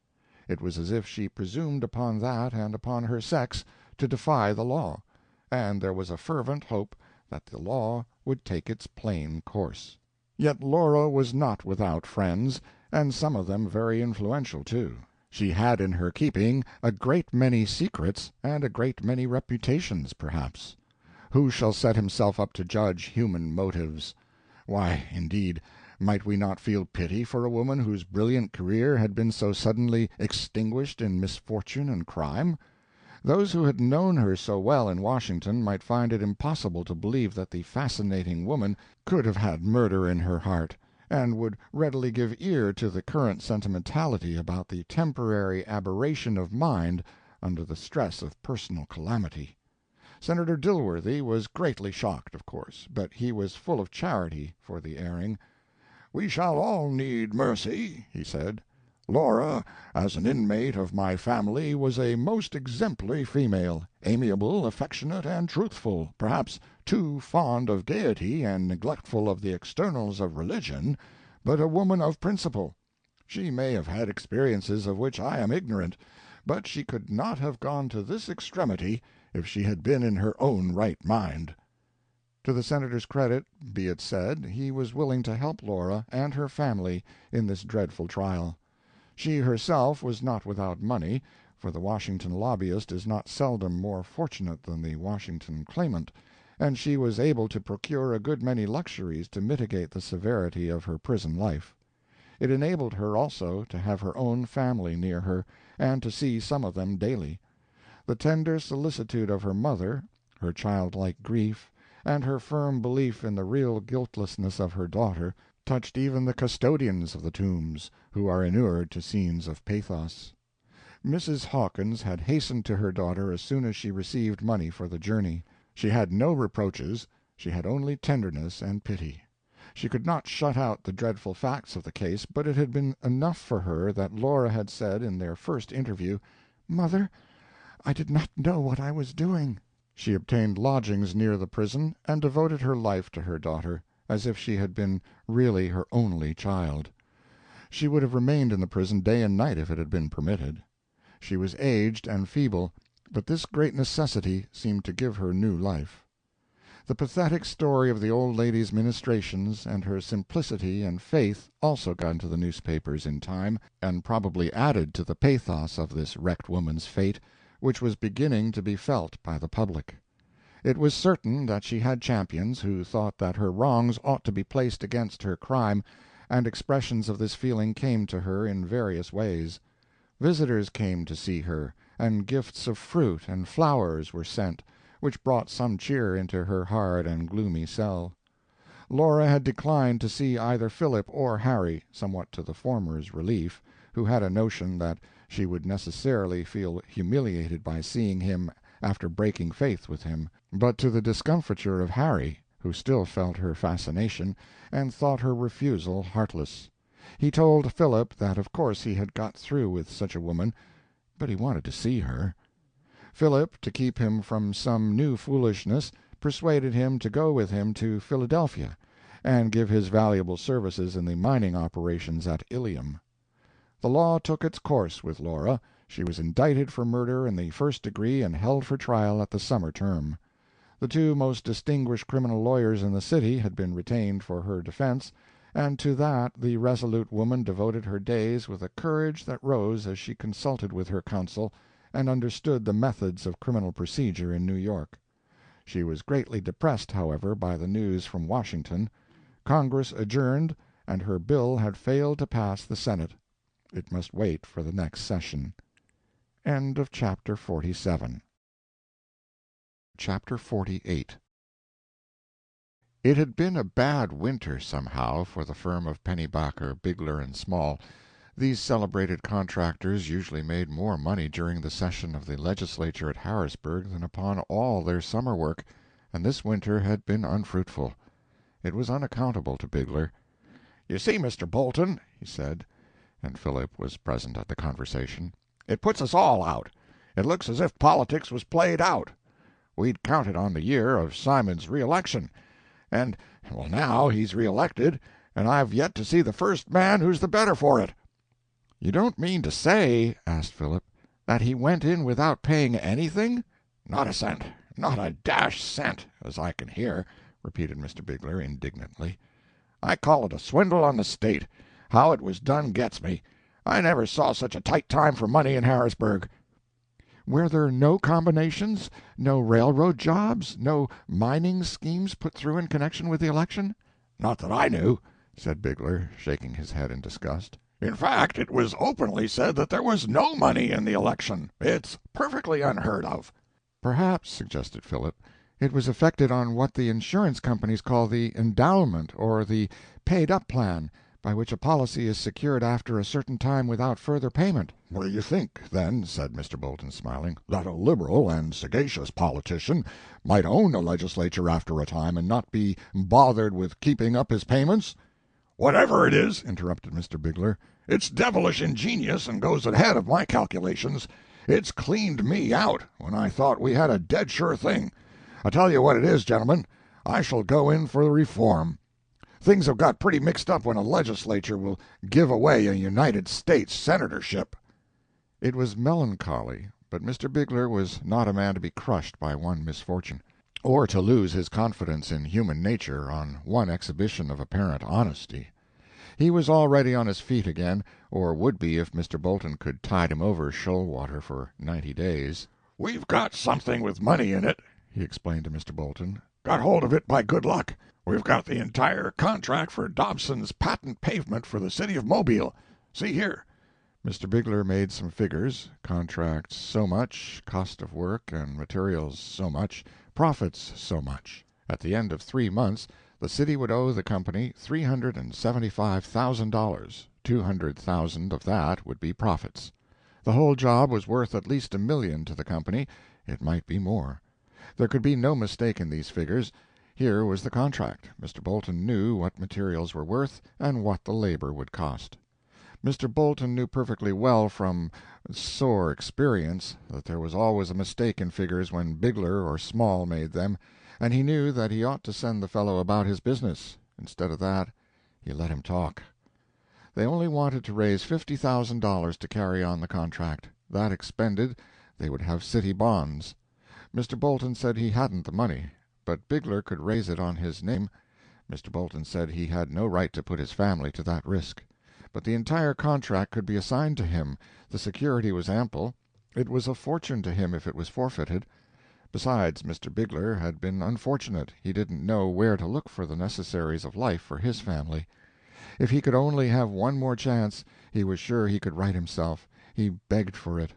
It was as if she presumed upon that and upon her sex to defy the law, and there was a fervent hope that the law would take its plain course. Yet Laura was not without friends, and some of them very influential, too. She had in her keeping a great many secrets and a great many reputations, perhaps. Who shall set himself up to judge human motives? Why, indeed, might we not feel pity for a woman whose brilliant career had been so suddenly extinguished in misfortune and crime? Those who had known her so well in Washington might find it impossible to believe that the fascinating woman could have had murder in her heart, and would readily give ear to the current sentimentality about the temporary aberration of mind under the stress of personal calamity. Senator Dilworthy was greatly shocked, of course, but he was full of charity for the erring. "We shall all need mercy," he said. "Laura, as an inmate of my family, was a most exemplary female, amiable, affectionate, and truthful, perhaps too fond of gaiety and neglectful of the externals of religion, but a woman of principle. She may have had experiences of which I am ignorant, but she could not have gone to this extremity if she had been in her own right mind." To the Senator's credit be it said, he was willing to help Laura and her family in this dreadful trial. She herself was not without money, for the Washington lobbyist is not seldom more fortunate than the Washington claimant, and she was able to procure a good many luxuries to mitigate the severity of her prison life. It enabled her also to have her own family near her, and to see some of them daily. The tender solicitude of her mother, her childlike grief, and her firm belief in the real guiltlessness of her daughter, touched even the custodians of the tombs, who are inured to scenes of pathos. Mrs. Hawkins had hastened to her daughter as soon as she received money for the journey. She had no reproaches, she had only tenderness and pity. She could not shut out the dreadful facts of the case, but it had been enough for her that Laura had said in their first interview, "Mother, I did not know what I was doing." She obtained lodgings near the prison, and devoted her life to her daughter, as if she had been really her only child. She would have remained in the prison day and night if it had been permitted. She was aged and feeble, but this great necessity seemed to give her new life. The pathetic story of the old lady's ministrations and her simplicity and faith also got into the newspapers in time, and probably added to the pathos of this wrecked woman's fate, which was beginning to be felt by the public. It was certain that she had champions who thought that her wrongs ought to be placed against her crime, and expressions of this feeling came to her in various ways. Visitors came to see her, and gifts of fruit and flowers were sent, which brought some cheer into her hard and gloomy cell. Laura had declined to see either Philip or Harry, somewhat to the former's relief, who had a notion that she would necessarily feel humiliated by seeing him after breaking faith with him, but to the discomfiture of Harry, who still felt her fascination, and thought her refusal heartless. He told Philip that of course he had got through with such a woman, but he wanted to see her. Philip, to keep him from some new foolishness, persuaded him to go with him to Philadelphia, and give his valuable services in the mining operations at Ilium. The law took its course with Laura. She was indicted for murder in the first degree and held for trial at the summer term. The two most distinguished criminal lawyers in the city had been retained for her defense, and to that the resolute woman devoted her days with a courage that rose as she consulted with her counsel and understood the methods of criminal procedure in New York. She was greatly depressed, however, by the news from Washington. Congress adjourned, and her bill had failed to pass the Senate. It must wait for the next session. End of Chapter 47. Chapter 48. It had been a bad winter, somehow, for the firm of Pennybacker, Bigler, and Small. These celebrated contractors usually made more money during the session of the legislature at Harrisburg than upon all their summer work, and this winter had been unfruitful. It was unaccountable to Bigler. "You see, Mr. Bolton," he said, and Philip was present at the conversation, "it puts us all out. It looks as if politics was played out. We'd counted on the year of Simon's re-election, and, well, now he's re-elected, and I've yet to see the first man who's the better for it." "You don't mean to say," asked Philip, "that he went in without paying anything?" "Not a cent, not a dash cent, as I can hear," repeated Mr. Bigler, indignantly. "I call it a swindle on the state. How it was done gets me. I never saw such a tight time for money in Harrisburg." "Were there no combinations, no railroad jobs, no mining schemes put through in connection with the election?" "Not that I knew," said Bigler, shaking his head in disgust. "In fact, it was openly said that there was no money in the election. It's perfectly unheard of." "Perhaps," suggested Philip, "it was effected on what the insurance companies call the endowment or the paid-up plan, by which a policy is secured after a certain time without further payment." "Well, you think, then," said Mr. Bolton, smiling, "that a liberal and sagacious politician might own a legislature after a time and not be bothered with keeping up his payments?" "Whatever it is," interrupted Mr. Bigler, "it's devilish ingenious and goes ahead of my calculations. It's cleaned me out, when I thought we had a dead sure thing. I tell you what it is, gentlemen, I shall go in for the reform. Things have got pretty mixed up when a legislature will give away a United States senatorship." It was melancholy, but Mr. Bigler was not a man to be crushed by one misfortune, or to lose his confidence in human nature on one exhibition of apparent honesty. He was already on his feet again, or would be if Mr. Bolton could tide him over shoal water for 90 days. "We've got something with money in it," he explained to Mr. Bolton. "Got hold of it by good luck. We've got the entire contract for Dobson's patent pavement for the city of Mobile. See here." Mr. Bigler made some figures: contracts so much, cost of work and materials so much, profits so much. At the end of 3 months the city would owe the company $375,000. 200,000 of that would be profits. The whole job was worth at least $1,000,000 to the company. It might be more. There could be no mistake in these figures. Here was the contract. Mr. Bolton knew what materials were worth and what the labor would cost. Mr. Bolton knew perfectly well from sore experience that there was always a mistake in figures when Bigler or Small made them, and he knew that he ought to send the fellow about his business. Instead of that, he let him talk. They only wanted to raise $50,000 to carry on the contract. That expended, they would have city bonds. Mr. Bolton said he hadn't the money, but Bigler could raise it on his name. Mr. Bolton said he had no right to put his family to that risk. But the entire contract could be assigned to him. The security was ample. It was a fortune to him if it was forfeited. Besides, Mr. Bigler had been unfortunate. He didn't know where to look for the necessaries of life for his family. If he could only have one more chance, he was sure he could right himself. He begged for it.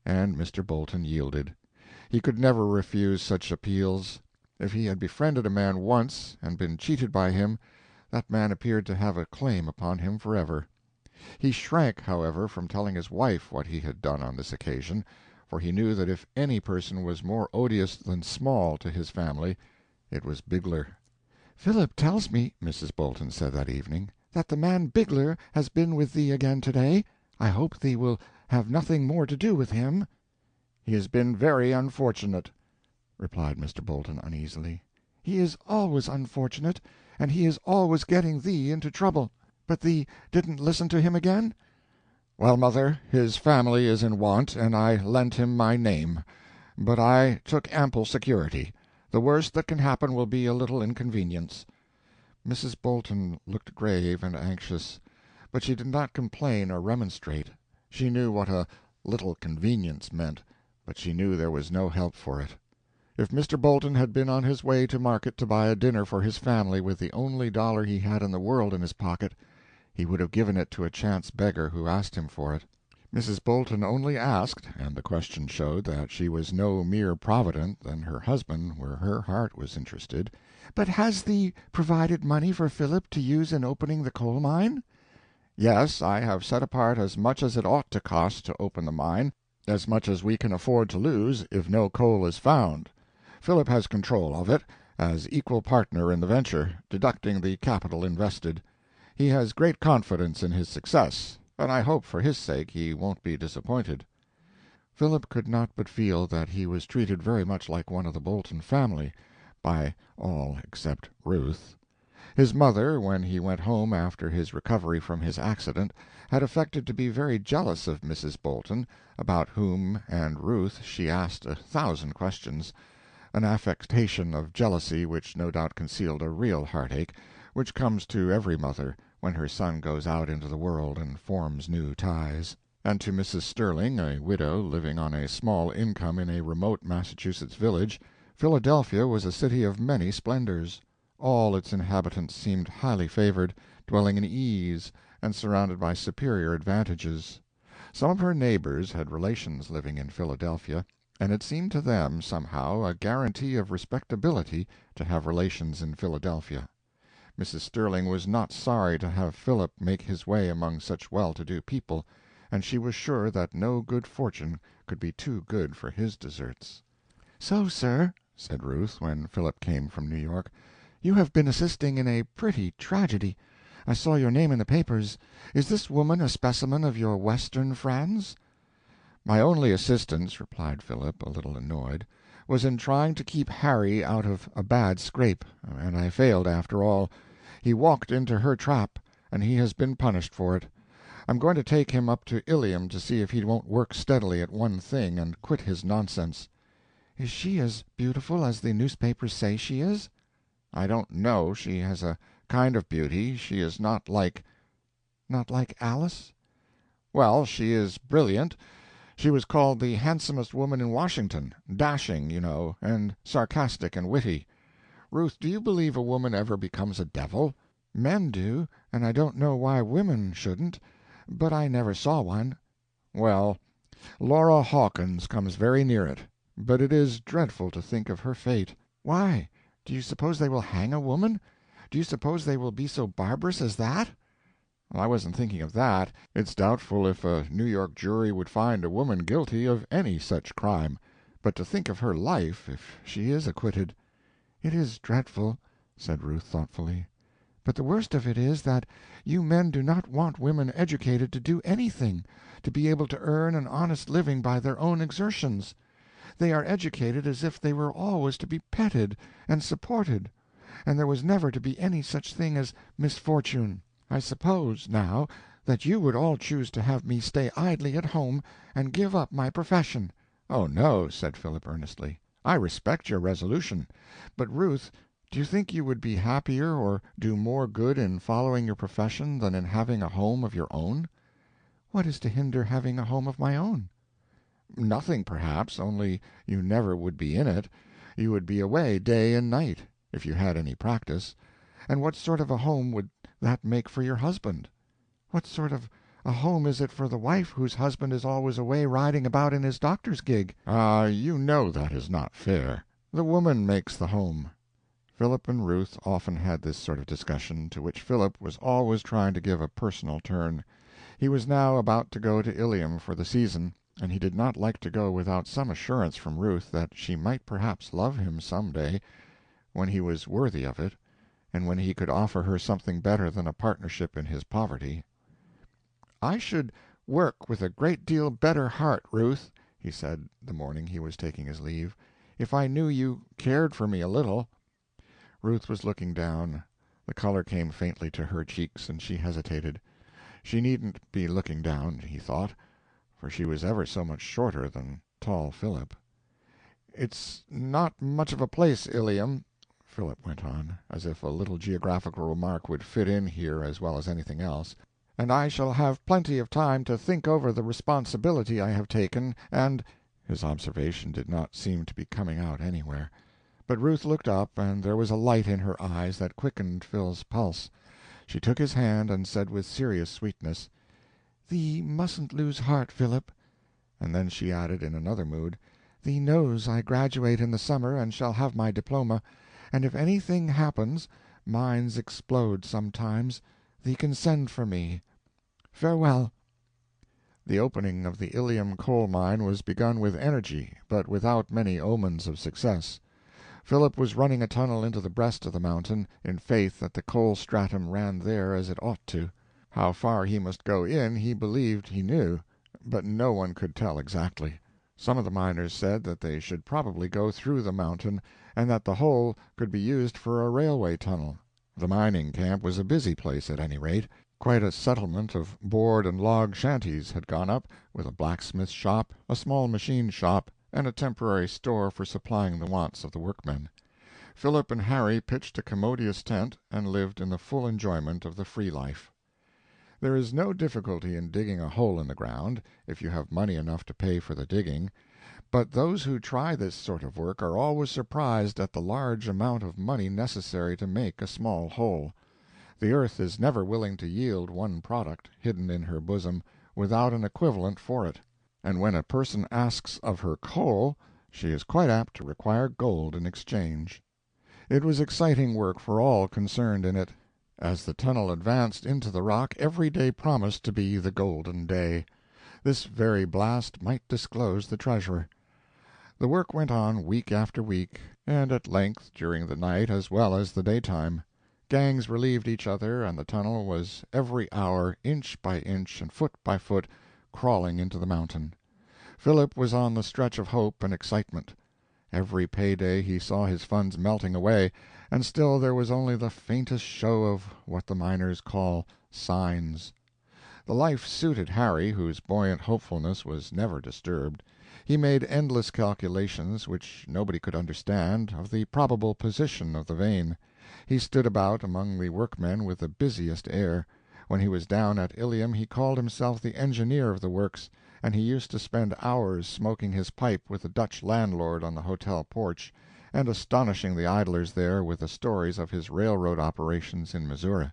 And Mr. Bolton yielded. He could never refuse such appeals. If he had befriended a man once and been cheated by him, that man appeared to have a claim upon him forever. He shrank, however, from telling his wife what he had done on this occasion, for he knew that if any person was more odious than Small to his family, it was Bigler. "Philip tells me," Mrs. Bolton said that evening, "that the man Bigler has been with thee again to-day. I hope thee will have nothing more to do with him." "He has been very unfortunate," replied Mr. Bolton uneasily. "He is always unfortunate, and he is always getting thee into trouble. But thee didn't listen to him again?" "Well, mother, his family is in want, and I lent him my name. But I took ample security. The worst that can happen will be a little inconvenience." Mrs. Bolton looked grave and anxious, but she did not complain or remonstrate. She knew what a little convenience meant, but she knew there was no help for it. If Mr. Bolton had been on his way to market to buy a dinner for his family with the only dollar he had in the world in his pocket, he would have given it to a chance beggar who asked him for it. Mrs. Bolton only asked, and the question showed that she was no mere provident than her husband where her heart was interested. "But has thee provided money for Philip to use in opening the coal mine?" "Yes, I have set apart as much as it ought to cost to open the mine, as much as we can afford to lose if no coal is found. Philip has control of it, as equal partner in the venture, deducting the capital invested. He has great confidence in his success, and I hope for his sake he won't be disappointed." Philip could not but feel that he was treated very much like one of the Bolton family, by all except Ruth. His mother, when he went home after his recovery from his accident, had affected to be very jealous of Mrs. Bolton, about whom and Ruth she asked 1,000 questions, an affectation of jealousy which no doubt concealed a real heartache, which comes to every mother when her son goes out into the world and forms new ties. And to Mrs. Sterling, a widow living on a small income in a remote Massachusetts village, Philadelphia was a city of many splendors. All its inhabitants seemed highly favored, dwelling in ease, and surrounded by superior advantages. Some of her neighbors had relations living in Philadelphia, and it seemed to them, somehow, a guarantee of respectability to have relations in Philadelphia. Mrs. Sterling was not sorry to have Philip make his way among such well-to-do people, and she was sure that no good fortune could be too good for his deserts. "So, sir," said Ruth, when Philip came from New York, "you have been assisting in a pretty tragedy. I saw your name in the papers. Is this woman a specimen of your Western friends?" "My only assistance," replied Philip, a little annoyed, "was in trying to keep Harry out of a bad scrape, and I failed after all. He walked into her trap, and he has been punished for it. I'm going to take him up to Ilium to see if he won't work steadily at one thing and quit his nonsense." "Is she as beautiful as the newspapers say she is?" "I don't know. She has a kind of beauty. She is not like—" "Not like Alice?" "Well, she is brilliant. She was called the handsomest woman in Washington. Dashing, you know, and sarcastic and witty. Ruth, do you believe a woman ever becomes a devil?" "Men do, and I don't know why women shouldn't, but I never saw one." "Well, Laura Hawkins comes very near it, but it is dreadful to think of her fate." "Why? Do you suppose they will hang a woman? Do you suppose they will be so barbarous as that?" "I wasn't thinking of that. It's doubtful if a New York jury would find a woman guilty of any such crime. But to think of her life, if she is acquitted." "It is dreadful," said Ruth thoughtfully. "But the worst of it is that you men do not want women educated to do anything, to be able to earn an honest living by their own exertions. They are educated as if they were always to be petted and supported, and there was never to be any such thing as misfortune. I suppose, now, that you would all choose to have me stay idly at home and give up my profession." "Oh, no," said Philip earnestly. "I respect your resolution. But, Ruth, do you think you would be happier or do more good in following your profession than in having a home of your own?" "What is to hinder having a home of my own?" "Nothing, perhaps, only you never would be in it. You would be away day and night, if you had any practice. And what sort of a home would that make for your husband? What sort of a home is it for the wife whose husband is always away riding about in his doctor's gig?" "Ah, you know that is not fair. The woman makes the home." Philip and Ruth often had this sort of discussion, to which Philip was always trying to give a personal turn. He was now about to go to Ilium for the season, and he did not like to go without some assurance from Ruth that she might perhaps love him some day, when he was worthy of it, and when he could offer her something better than a partnership in his poverty. "I should work with a great deal better heart, Ruth," he said the morning he was taking his leave, "if I knew you cared for me a little." Ruth was looking down. The color came faintly to her cheeks, and she hesitated. She needn't be looking down, he thought, for she was ever so much shorter than tall Philip. "It's not much of a place, Ilium," Philip went on, as if a little geographical remark would fit in here as well as anything else, "and I shall have plenty of time to think over the responsibility I have taken, and—" His observation did not seem to be coming out anywhere. But Ruth looked up, and there was a light in her eyes that quickened Phil's pulse. She took his hand and said with serious sweetness, "Thee mustn't lose heart, Philip." And then she added in another mood, "Thee knows I graduate in the summer and shall have my diploma, and if anything happens, minds explode sometimes, thee can send for me. Farewell." The opening of the Ilium coal mine was begun with energy, but without many omens of success. Philip was running a tunnel into the breast of the mountain, in faith that the coal stratum ran there as it ought to. How far he must go in he believed he knew, but no one could tell exactly. Some of the miners said that they should probably go through the mountain, and that the hole could be used for a railway tunnel. The mining camp was a busy place, at any rate. Quite a settlement of board and log shanties had gone up, with a blacksmith shop, a small machine shop, and a temporary store for supplying the wants of the workmen. Philip and Harry pitched a commodious tent and lived in the full enjoyment of the free life. There is no difficulty in digging a hole in the ground, if you have money enough to pay for the digging, but those who try this sort of work are always surprised at the large amount of money necessary to make a small hole. The earth is never willing to yield one product, hidden in her bosom, without an equivalent for it, and when a person asks of her coal, she is quite apt to require gold in exchange. It was exciting work for all concerned in it, As the tunnel advanced into the rock, every day promised to be the golden day. This very blast might disclose the treasure. The work went on week after week, and at length during the night as well as the daytime. Gangs relieved each other, and the tunnel was every hour, inch by inch and foot by foot, crawling into the mountain. Philip was on the stretch of hope and excitement. Every pay-day he saw his funds melting away, and still there was only the faintest show of what the miners call signs. The life suited Harry, whose buoyant hopefulness was never disturbed. He made endless calculations, which nobody could understand, of the probable position of the vein. He stood about among the workmen with the busiest air. When he was down at Ilium he called himself the engineer of the works, and he used to spend hours smoking his pipe with the Dutch landlord on the hotel porch, and astonishing the idlers there with the stories of his railroad operations in Missouri.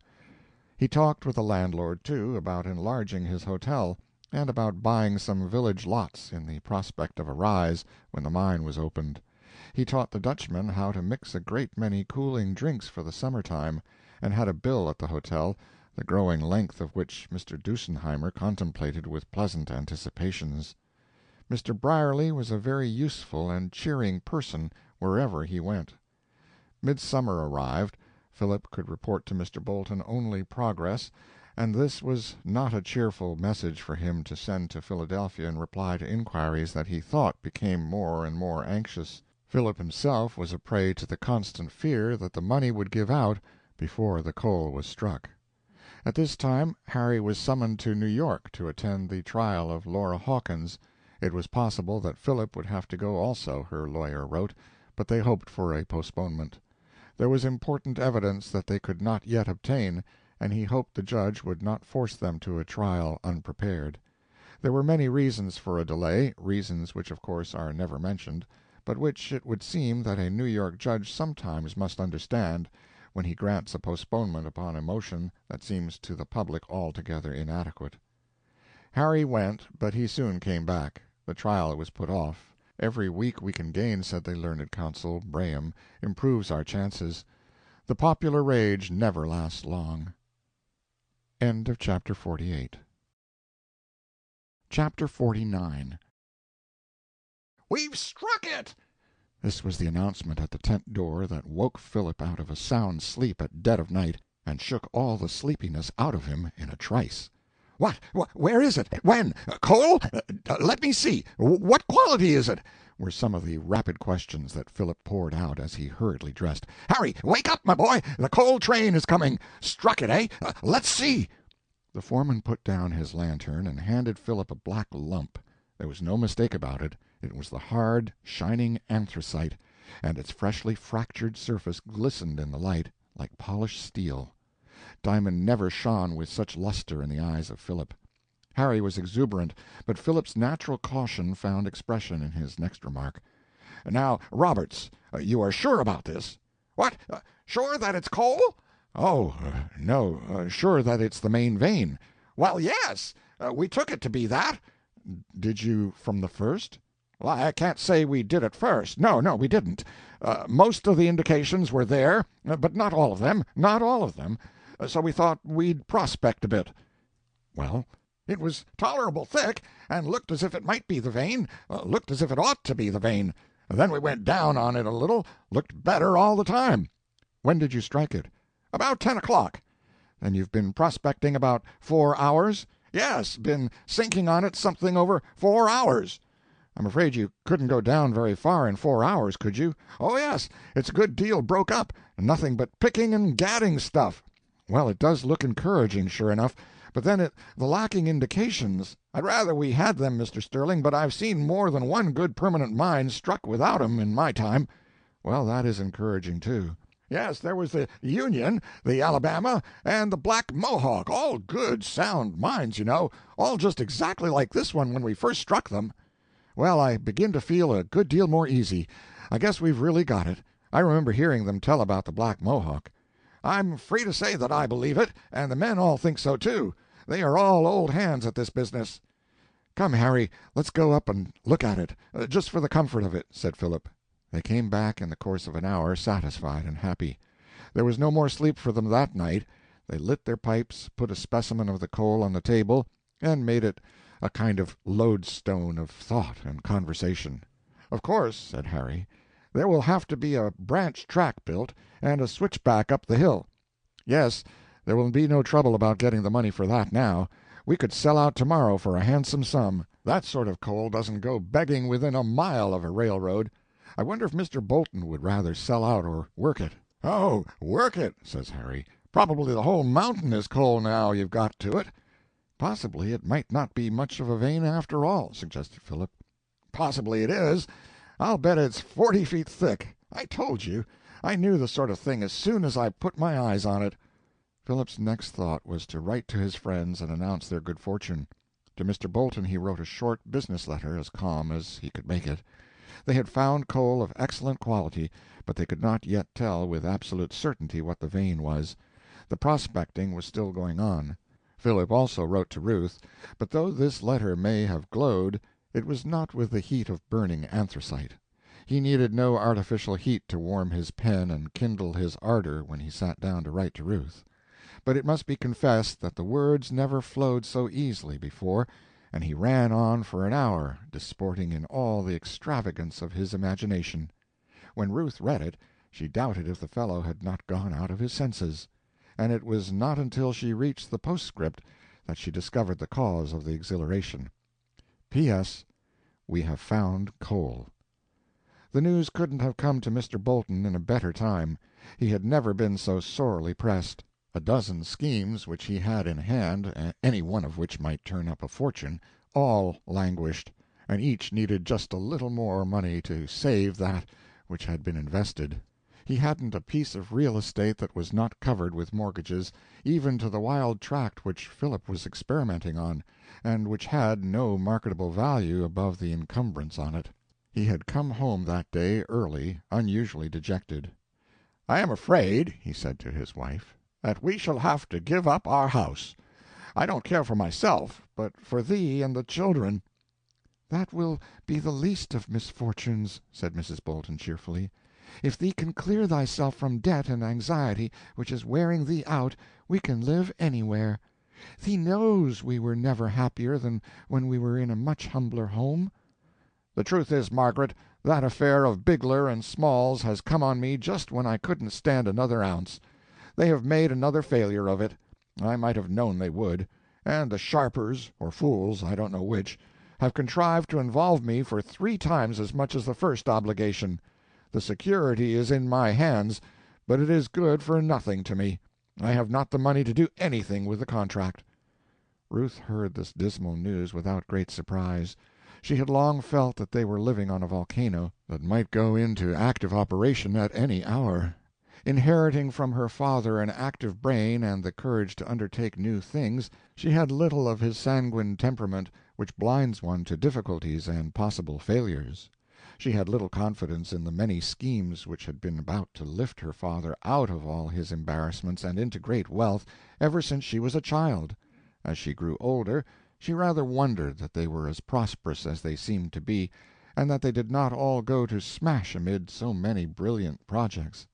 He talked with the landlord, too, about enlarging his hotel, and about buying some village lots in the prospect of a rise when the mine was opened. He taught the Dutchmen how to mix a great many cooling drinks for the summer time, and had a bill at the hotel, the growing length of which Mr. Dusenheimer contemplated with pleasant anticipations. Mr. Brierly was a very useful and cheering person wherever he went. Midsummer arrived. Philip could report to Mr. Bolton only progress, and this was not a cheerful message for him to send to Philadelphia in reply to inquiries that he thought became more and more anxious. Philip himself was a prey to the constant fear that the money would give out before the coal was struck. At this time Harry was summoned to New York to attend the trial of Laura Hawkins. It was possible that Philip would have to go also, her lawyer wrote, but they hoped for a postponement. There was important evidence that they could not yet obtain, and he hoped the judge would not force them to a trial unprepared. There were many reasons for a delay, reasons which of course are never mentioned, but which it would seem that a New York judge sometimes must understand when he grants a postponement upon a motion that seems to the public altogether inadequate. Harry went, but he soon came back. The trial was put off. Every week we can gain, said the learned counsel, Braham, improves our chances. The popular rage never lasts long. End of Chapter 48. Chapter 49. "We've struck it!" This was the announcement at the tent door that woke Philip out of a sound sleep at dead of night, and shook all the sleepiness out of him in a trice. "What? Where is it? When? Coal? Let me see. What quality is it?" were some of the rapid questions that Philip poured out as he hurriedly dressed. "Harry, wake up, my boy! The coal train is coming. Struck it, eh? Let's see." The foreman put down his lantern and handed Philip a black lump. There was no mistake about it. It was the hard, shining anthracite, and its freshly fractured surface glistened in the light like polished steel. Diamond never shone with such luster in the eyes of Philip. Harry was exuberant, but Philip's natural caution found expression in his next remark. "Now, Roberts, you are sure about this?" "What? Sure that it's coal?" "Oh, no, sure that it's the main vein." "Well, yes, we took it to be that." "Did you from the first?" "Well, I can't say we did at first. No, we didn't. Most of the indications were there, but not all of them, not all of them. So we thought we'd prospect a bit." "Well?" "It was tolerable thick, and looked as if it might be the vein, looked as if it ought to be the vein. Then we went down on it a little, looked better all the time." "When did you strike it?" "About 10 o'clock." "Then you've been prospecting about 4 hours?" "Yes, been sinking on it something over 4 hours." "I'm afraid you couldn't go down very far in 4 hours, could you?" "Oh, yes, it's a good deal broke up, nothing but picking and gadding stuff." "Well, it does look encouraging, sure enough, but then the lacking indications—" "I'd rather we had them, Mr. Sterling, but I've seen more than one good permanent mine struck without 'em in my time." "Well, that is encouraging, too." "Yes, there was the Union, the Alabama, and the Black Mohawk, all good, sound mines, you know, all just exactly like this one when we first struck them." "Well, I begin to feel a good deal more easy. I guess we've really got it. I remember hearing them tell about the Black Mohawk." "I'm free to say that I believe it, and the men all think so, too. They are all old hands at this business." "Come, Harry, let's go up and look at it, just for the comfort of it," said Philip. They came back in the course of an hour, satisfied and happy. There was no more sleep for them that night. They lit their pipes, put a specimen of the coal on the table, and made it a kind of lodestone of thought and conversation. "Of course," said Harry, "there will have to be a branch track built, and a switchback up the hill. Yes, there will be no trouble about getting the money for that now. We could sell out tomorrow for a handsome sum. That sort of coal doesn't go begging within a mile of a railroad. I wonder if Mr. Bolton would rather sell out or work it." "Oh, work it," says Harry. "Probably the whole mountain is coal now you've got to it." "Possibly it might not be much of a vein after all," suggested Philip. "Possibly it is. I'll bet it's 40 feet thick. I told you. I knew the sort of thing as soon as I put my eyes on it." Philip's next thought was to write to his friends and announce their good fortune. To Mr. Bolton he wrote a short business letter, as calm as he could make it. They had found coal of excellent quality, but they could not yet tell with absolute certainty what the vein was. The prospecting was still going on. Philip also wrote to Ruth, but though this letter may have glowed, it was not with the heat of burning anthracite. He needed no artificial heat to warm his pen and kindle his ardor when he sat down to write to Ruth. But it must be confessed that the words never flowed so easily before, and he ran on for an hour, disporting in all the extravagance of his imagination. When Ruth read it, she doubted if the fellow had not gone out of his senses, and it was not until she reached the postscript that she discovered the cause of the exhilaration. "P.S. We have found coal." The news couldn't have come to Mr. Bolton in a better time. He had never been so sorely pressed. A dozen schemes which he had in hand, any one of which might turn up a fortune, all languished, and each needed just a little more money to save that which had been invested. He hadn't a piece of real estate that was not covered with mortgages, even to the wild tract which Philip was experimenting on, and which had no marketable value above the encumbrance on it. He had come home that day early, unusually dejected. "I am afraid," he said to his wife, "that we shall have to give up our house. I don't care for myself, but for thee and the children." "That will be the least of misfortunes," said Mrs. Bolton cheerfully. "If thee can clear thyself from debt and anxiety which is wearing thee out, we can live anywhere. Thee knows we were never happier than when we were in a much humbler home." "The truth is, Margaret, that affair of Bigler and Smalls has come on me just when I couldn't stand another ounce. They have made another failure of it. I might have known they would. And the sharpers, or fools, I don't know which, have contrived to involve me for 3 times as much as the first obligation. The security is in my hands, but it is good for nothing to me. I have not the money to do anything with the contract." Ruth heard this dismal news without great surprise. She had long felt that they were living on a volcano that might go into active operation at any hour. Inheriting from her father an active brain and the courage to undertake new things, she had little of his sanguine temperament which blinds one to difficulties and possible failures. She had little confidence in the many schemes which had been about to lift her father out of all his embarrassments and into great wealth ever since she was a child. As she grew older, she rather wondered that they were as prosperous as they seemed to be, and that they did not all go to smash amid so many brilliant projects.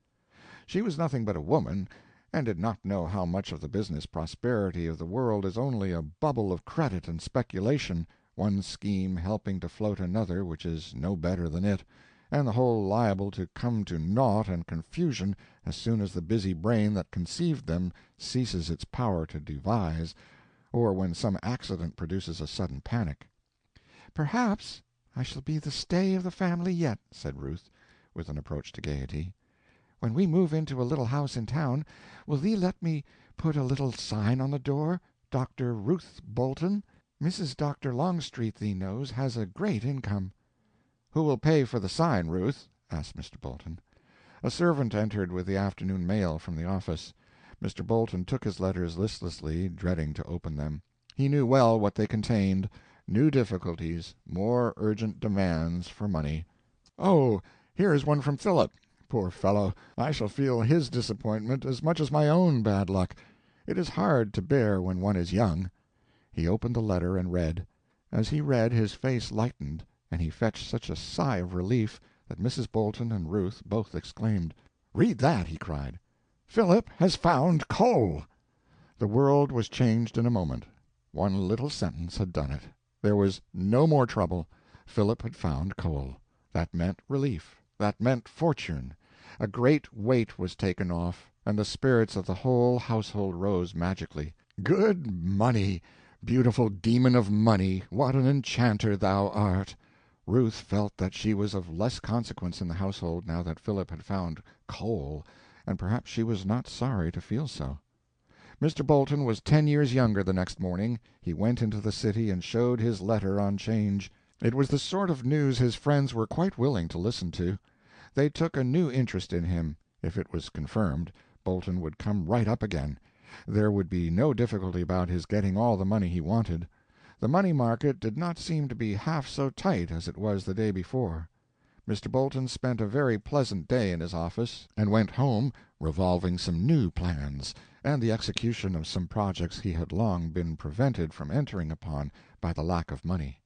She was nothing but a woman, and did not know how much of the business prosperity of the world is only a bubble of credit and speculation, one scheme helping to float another which is no better than it, and the whole liable to come to naught and confusion as soon as the busy brain that conceived them ceases its power to devise, or when some accident produces a sudden panic. "Perhaps I shall be the stay of the family yet," said Ruth, with an approach to gaiety. "When we move into a little house in town, will thee let me put a little sign on the door, 'Dr. Ruth Bolton'? Mrs. Dr. Longstreet, thee knows, has a great income." "Who will pay for the sign, Ruth?" asked Mr. Bolton. A servant entered with the afternoon mail from the office. Mr. Bolton took his letters listlessly, dreading to open them. He knew well what they contained: new difficulties, more urgent demands for money. "Oh, here is one from Philip. Poor fellow, I shall feel his disappointment as much as my own bad luck. It is hard to bear when one is young." He opened the letter and read. As he read his face lightened, and he fetched such a sigh of relief that Mrs. Bolton and Ruth both exclaimed. "Read that!" he cried. "Philip has found coal!" The world was changed in a moment. One little sentence had done it. There was no more trouble. Philip had found coal. That meant relief. That meant fortune. A great weight was taken off, and the spirits of the whole household rose magically. Good money! Beautiful demon of money, what an enchanter thou art! Ruth felt that she was of less consequence in the household now that Philip had found coal, and perhaps she was not sorry to feel so. Mr. Bolton was 10 years younger the next morning. He went into the city and showed his letter on change. It was the sort of news his friends were quite willing to listen to. They took a new interest in him. If it was confirmed, Bolton would come right up again. There would be no difficulty about his getting all the money he wanted. The money market did not seem to be half so tight as it was the day before. Mr. Bolton spent a very pleasant day in his office, and went home revolving some new plans, and the execution of some projects he had long been prevented from entering upon by the lack of money.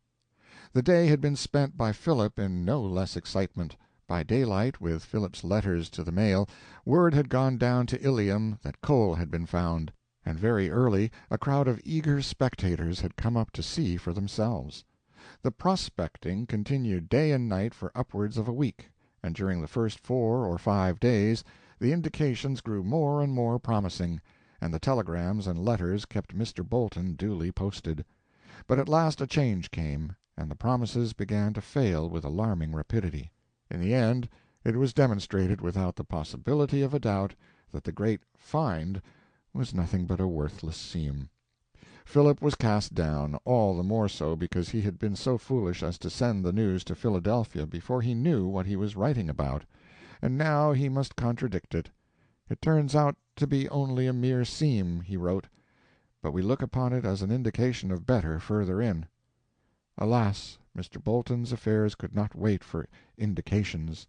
The day had been spent by Philip in no less excitement. By daylight, with Philip's letters to the mail, word had gone down to Ilium that coal had been found, and very early a crowd of eager spectators had come up to see for themselves. The prospecting continued day and night for upwards of a week, and during the first 4 or 5 days the indications grew more and more promising, and the telegrams and letters kept Mr. Bolton duly posted. But at last a change came, and the promises began to fail with alarming rapidity. In the end it was demonstrated without the possibility of a doubt that the great "find" was nothing but a worthless seam. Philip was cast down, all the more so because he had been so foolish as to send the news to Philadelphia before he knew what he was writing about, and now he must contradict it. "It turns out to be only a mere seam," he wrote, "but we look upon it as an indication of better further in." Alas, Mr. Bolton's affairs could not wait for indications.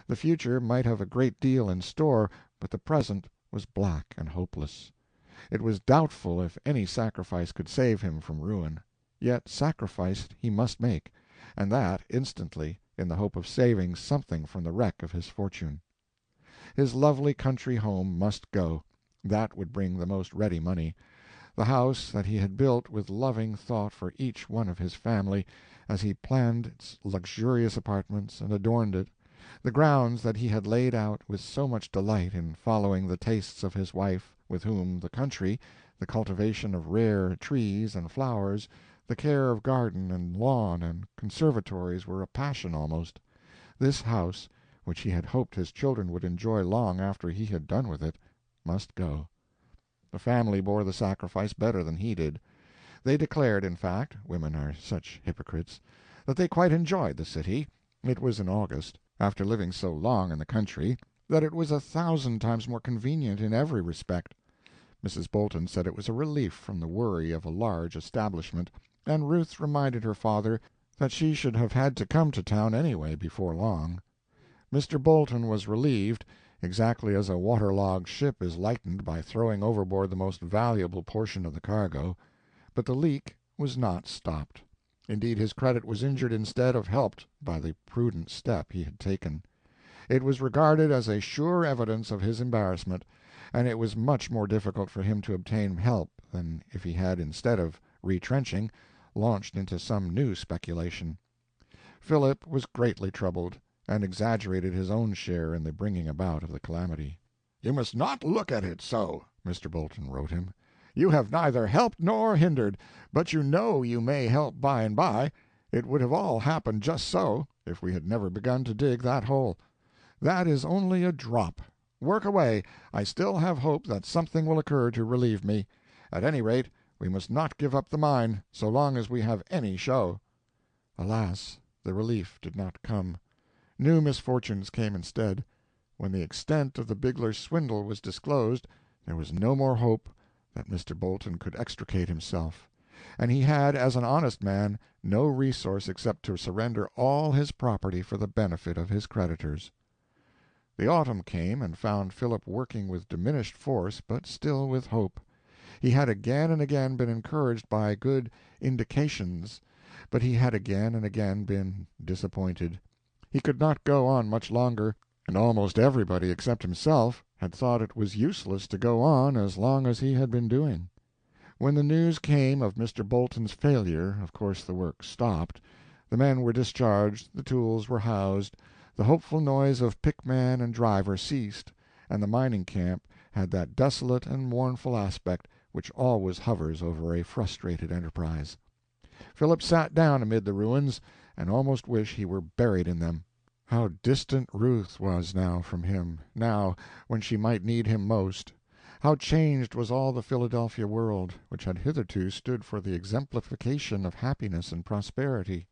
The future might have a great deal in store, but the present was black and hopeless. It was doubtful if any sacrifice could save him from ruin. Yet sacrifice he must make, and that instantly, in the hope of saving something from the wreck of his fortune. His lovely country home must go. That would bring the most ready money. The house that he had built with loving thought for each one of his family, as he planned its luxurious apartments and adorned it, the grounds that he had laid out with so much delight in following the tastes of his wife, with whom the country, the cultivation of rare trees and flowers, the care of garden and lawn and conservatories were a passion almost. This house, which he had hoped his children would enjoy long after he had done with it, must go. The family bore the sacrifice better than he did. They declared, in fact, women are such hypocrites, that they quite enjoyed the city. It was in August, after living so long in the country, that it was 1,000 times more convenient in every respect. Mrs. Bolton said it was a relief from the worry of a large establishment, and Ruth reminded her father that she should have had to come to town anyway before long. Mr. Bolton was relieved, exactly as a waterlogged ship is lightened by throwing overboard the most valuable portion of the cargo. But the leak was not stopped. Indeed, his credit was injured instead of helped by the prudent step he had taken. It was regarded as a sure evidence of his embarrassment, and it was much more difficult for him to obtain help than if he had, instead of retrenching, launched into some new speculation. Philip was greatly troubled, and exaggerated his own share in the bringing about of the calamity. "You must not look at it so," Mr. Bolton wrote him. "You have neither helped nor hindered, but you know you may help by and by. It would have all happened just so, if we had never begun to dig that hole. That is only a drop. Work away. I still have hope that something will occur to relieve me. At any rate, we must not give up the mine, so long as we have any show." Alas, the relief did not come. New misfortunes came instead. When the extent of the Bigler swindle was disclosed, there was no more hope that Mr. Bolton could extricate himself, and he had, as an honest man, no resource except to surrender all his property for the benefit of his creditors. The autumn came, and found Philip working with diminished force, but still with hope. He had again and again been encouraged by good indications, but he had again and again been disappointed. He could not go on much longer, and almost everybody except himself had thought it was useless to go on as long as he had been doing. When the news came of Mr. Bolton's failure, of course the work stopped. The men were discharged, the tools were housed, the hopeful noise of pickman and driver ceased, and the mining camp had that desolate and mournful aspect which always hovers over a frustrated enterprise. Philip sat down amid the ruins, and almost wished he were buried in them. How distant Ruth was now from him, now, when she might need him most! How changed was all the Philadelphia world, which had hitherto stood for the exemplification of happiness and prosperity!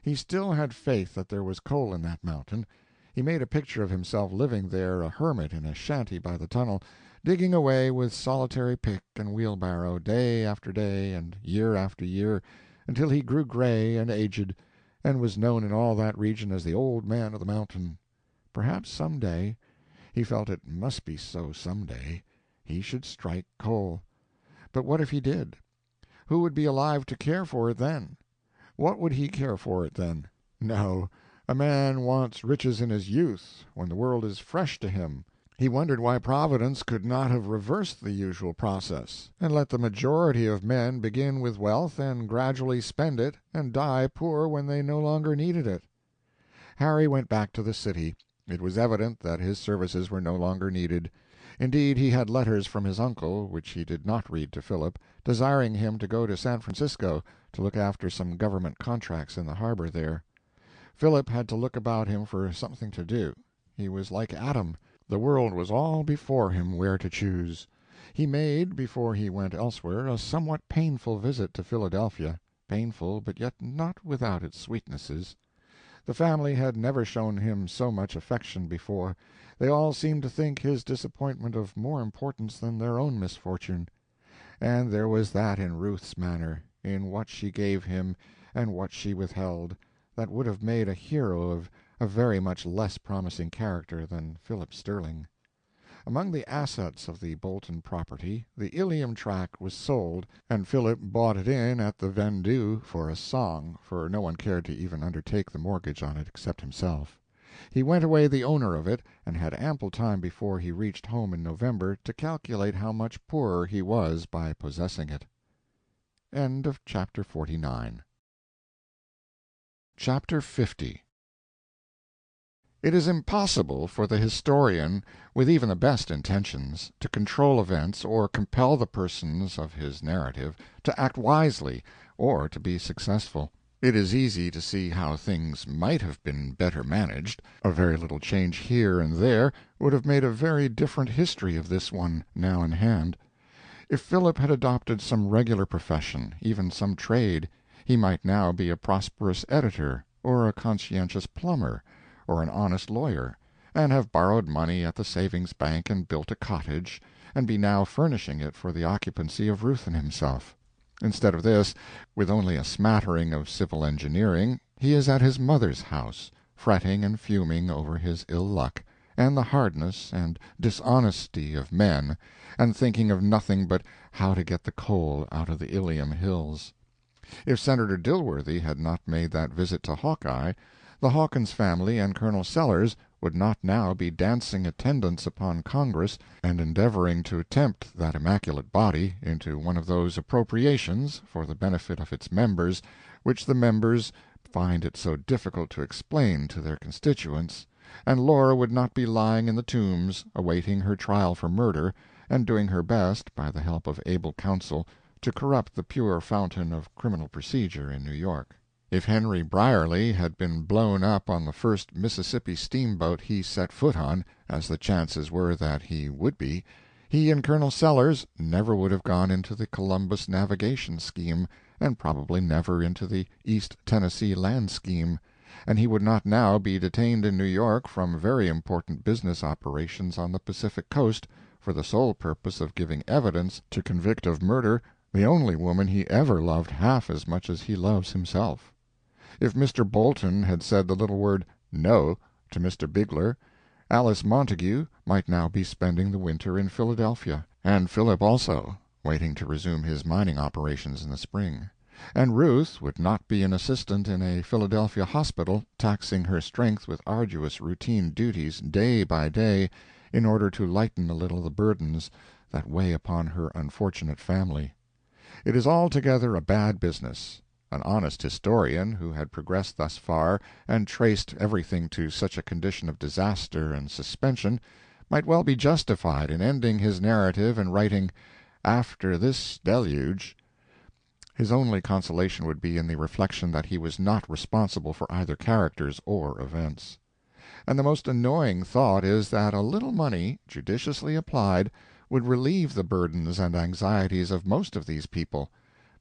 He still had faith that there was coal in that mountain. He made a picture of himself living there a hermit in a shanty by the tunnel, digging away with solitary pick and wheelbarrow day after day and year after year, until he grew gray and aged, and was known in all that region as the Old Man of the Mountain. Perhaps some day—he felt it must be so some day—he should strike coal. But what if he did? Who would be alive to care for it then? What would he care for it then? No, a man wants riches in his youth, when the world is fresh to him. He wondered why Providence could not have reversed the usual process, and let the majority of men begin with wealth and gradually spend it and die poor when they no longer needed it. Harry went back to the city. It was evident that his services were no longer needed. Indeed, he had letters from his uncle, which he did not read to Philip, desiring him to go to San Francisco to look after some government contracts in the harbor there. Philip had to look about him for something to do. He was like Adam. The world was all before him where to choose. He made, before he went elsewhere, a somewhat painful visit to Philadelphia, painful, but yet not without its sweetnesses. The family had never shown him so much affection before. They all seemed to think his disappointment of more importance than their own misfortune. And there was that in Ruth's manner, in what she gave him and what she withheld, that would have made a hero of a very much less promising character than Philip Sterling. Among the assets of the Bolton property, the Ilium tract was sold, and Philip bought it in at the vendue for a song, for no one cared to even undertake the mortgage on it except himself. He went away the owner of it, and had ample time before he reached home in November to calculate how much poorer he was by possessing it. End of Chapter 49. Chapter 50. It is impossible for the historian, with even the best intentions, to control events or compel the persons of his narrative to act wisely or to be successful. It is easy to see how things might have been better managed. A very little change here and there would have made a very different history of this one now in hand. If Philip had adopted some regular profession, even some trade, he might now be a prosperous editor, or a conscientious plumber, or an honest lawyer, and have borrowed money at the savings bank and built a cottage, and be now furnishing it for the occupancy of Ruth and himself. Instead of this, with only a smattering of civil engineering, he is at his mother's house, fretting and fuming over his ill luck, and the hardness and dishonesty of men, and thinking of nothing but how to get the coal out of the Ilium hills. If Senator Dilworthy had not made that visit to Hawkeye, the Hawkins family and Colonel Sellers would not now be dancing attendance upon Congress and endeavoring to tempt that immaculate body into one of those appropriations, for the benefit of its members, which the members find it so difficult to explain to their constituents, and Laura would not be lying in the Tombs, awaiting her trial for murder, and doing her best, by the help of able counsel, to corrupt the pure fountain of criminal procedure in New York. If Henry Brierly had been blown up on the first Mississippi steamboat he set foot on, as the chances were that he would be, he and Colonel Sellers never would have gone into the Columbus navigation scheme, and probably never into the East Tennessee land scheme, and he would not now be detained in New York from very important business operations on the Pacific coast for the sole purpose of giving evidence to convict of murder the only woman he ever loved half as much as he loves himself. If Mr. Bolton had said the little word "no" to Mr. Bigler, Alice Montague might now be spending the winter in Philadelphia, and Philip also, waiting to resume his mining operations in the spring. And Ruth would not be an assistant in a Philadelphia hospital, taxing her strength with arduous routine duties day by day, in order to lighten a little the burdens that weigh upon her unfortunate family. It is altogether a bad business. An honest historian, who had progressed thus far and traced everything to such a condition of disaster and suspension, might well be justified in ending his narrative and writing, "After this deluge." His only consolation would be in the reflection that he was not responsible for either characters or events. And the most annoying thought is that a little money, judiciously applied, would relieve the burdens and anxieties of most of these people,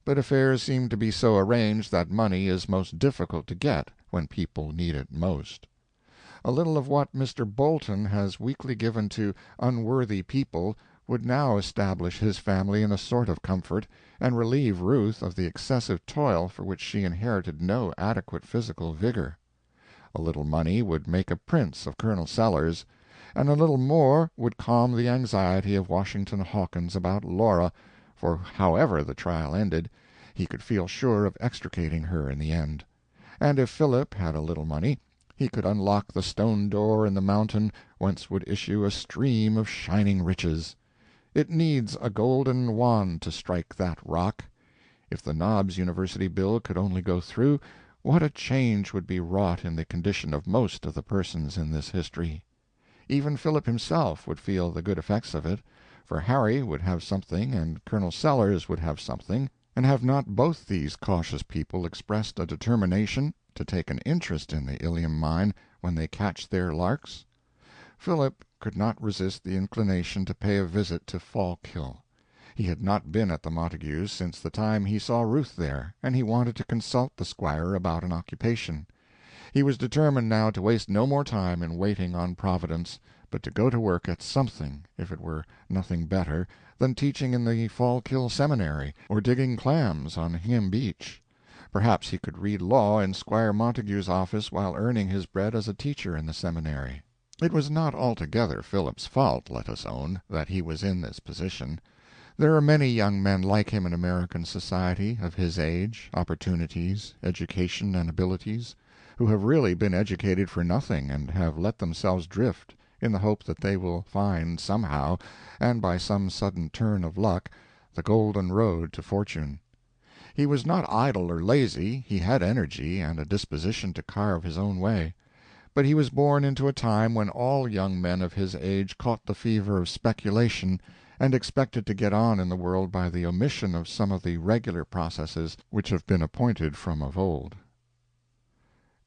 but affairs seem to be so arranged that money is most difficult to get when people need it most. A little of what Mr. Bolton has weekly given to unworthy people would now establish his family in a sort of comfort, and relieve Ruth of the excessive toil for which she inherited no adequate physical vigor. A little money would make a prince of Colonel Sellers, and a little more would calm the anxiety of Washington Hawkins about Laura, for however the trial ended, he could feel sure of extricating her in the end. And if Philip had a little money, he could unlock the stone door in the mountain whence would issue a stream of shining riches. It needs a golden wand to strike that rock. If the Knobs University bill could only go through, what a change would be wrought in the condition of most of the persons in this history! Even Philip himself would feel the good effects of it, for Harry would have something and Colonel Sellers would have something, and have not both these cautious people expressed a determination to take an interest in the Ilium mine when they catch their larks? Philip could not resist the inclination to pay a visit to Fallkill. He had not been at the Montagues since the time he saw Ruth there, and he wanted to consult the squire about an occupation. He was determined now to waste no more time in waiting on Providence, but to go to work at something, if it were nothing better than teaching in the Fallkill Seminary, or digging clams on Hingham Beach. Perhaps he could read law in Squire Montague's office while earning his bread as a teacher in the seminary. It was not altogether Philip's fault, let us own, that he was in this position. There are many young men like him in American society, of his age, opportunities, education, and abilities, who have really been educated for nothing and have let themselves drift, in the hope that they will find somehow, and by some sudden turn of luck, the golden road to fortune. He was not idle or lazy, he had energy and a disposition to carve his own way. But he was born into a time when all young men of his age caught the fever of speculation, and expected to get on in the world by the omission of some of the regular processes which have been appointed from of old.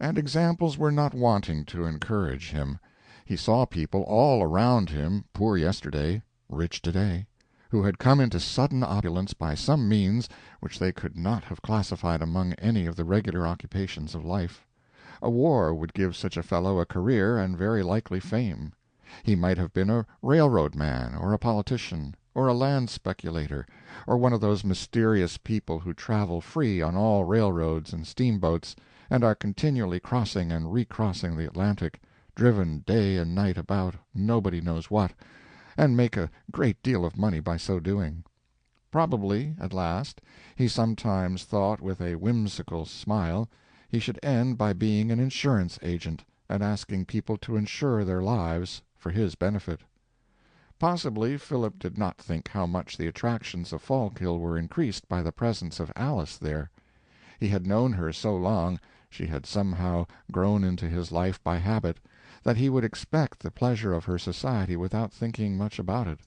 And examples were not wanting to encourage him. He saw people all around him, poor yesterday, rich today, who had come into sudden opulence by some means which they could not have classified among any of the regular occupations of life. A war would give such a fellow a career and very likely fame. He might have been a railroad man, or a politician, or a land speculator, or one of those mysterious people who travel free on all railroads and steamboats, and are continually crossing and recrossing the Atlantic, driven day and night about nobody knows what, and make a great deal of money by so doing. Probably, at last, he sometimes thought with a whimsical smile, he should end by being an insurance agent, and asking people to insure their lives for his benefit. Possibly Philip did not think how much the attractions of Fallkill were increased by the presence of Alice there. He had known her so long, she had somehow grown into his life by habit, that he would expect the pleasure of her society without thinking much about it.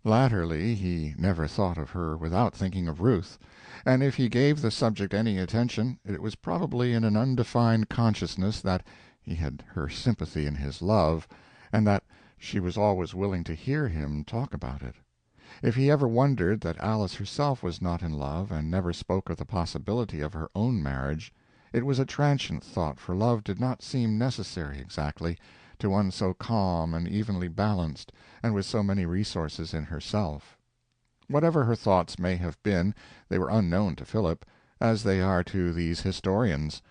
Latterly he never thought of her without thinking of Ruth, and if he gave the subject any attention it was probably in an undefined consciousness that he had her sympathy in his love, and that she was always willing to hear him talk about it. If he ever wondered that Alice herself was not in love and never spoke of the possibility of her own marriage, it was a transient thought, for love did not seem necessary exactly to one so calm and evenly balanced, and with so many resources in herself. Whatever her thoughts may have been, they were unknown to Philip, as they are to these historians.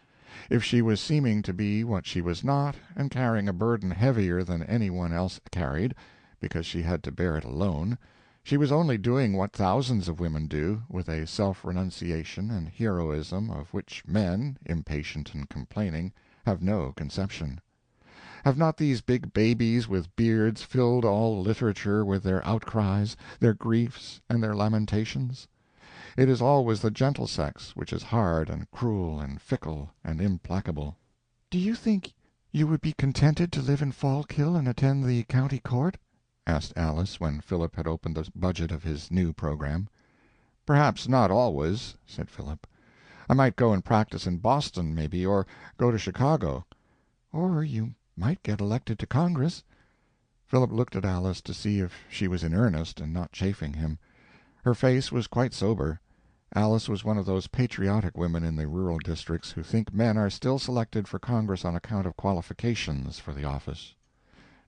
If she was seeming to be what she was not, and carrying a burden heavier than any one else carried, because she had to bear it alone, she was only doing what thousands of women do, with a self-renunciation and heroism of which men, impatient and complaining, have no conception. Have not these big babies with beards filled all literature with their outcries, their griefs, and their lamentations? It is always the gentle sex which is hard and cruel and fickle and implacable. "Do you think you would be contented to live in Fallkill and attend the county court?" asked Alice, when Philip had opened the budget of his new program. "Perhaps not always," said Philip. "I might go and practice in Boston, maybe, or go to Chicago." "Or you might get elected to Congress." Philip looked at Alice to see if she was in earnest and not chaffing him. Her face was quite sober. Alice was one of those patriotic women in the rural districts who think men are still selected for Congress on account of qualifications for the office.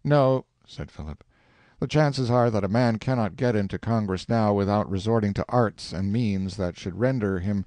"No," said Philip. "The chances are that a man cannot get into Congress now without resorting to arts and means that should render him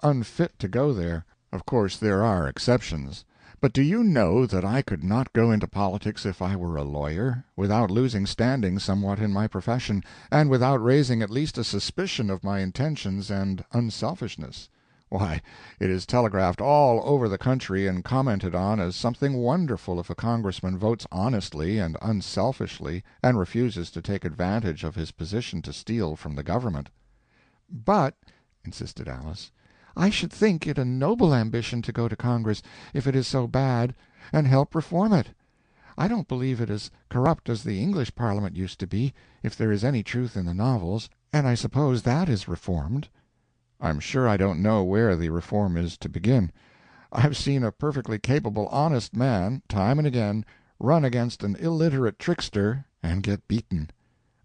unfit to go there. Of course there are exceptions. But do you know that I could not go into politics if I were a lawyer, without losing standing somewhat in my profession, and without raising at least a suspicion of my intentions and unselfishness? Why, it is telegraphed all over the country and commented on as something wonderful if a congressman votes honestly and unselfishly and refuses to take advantage of his position to steal from the government." "But," insisted Alice, "I should think it a noble ambition to go to Congress, if it is so bad, and help reform it. I don't believe it as corrupt as the English Parliament used to be, if there is any truth in the novels, and I suppose that is reformed." "I'm sure I don't know where the reform is to begin. I've seen a perfectly capable, honest man, time and again, run against an illiterate trickster and get beaten.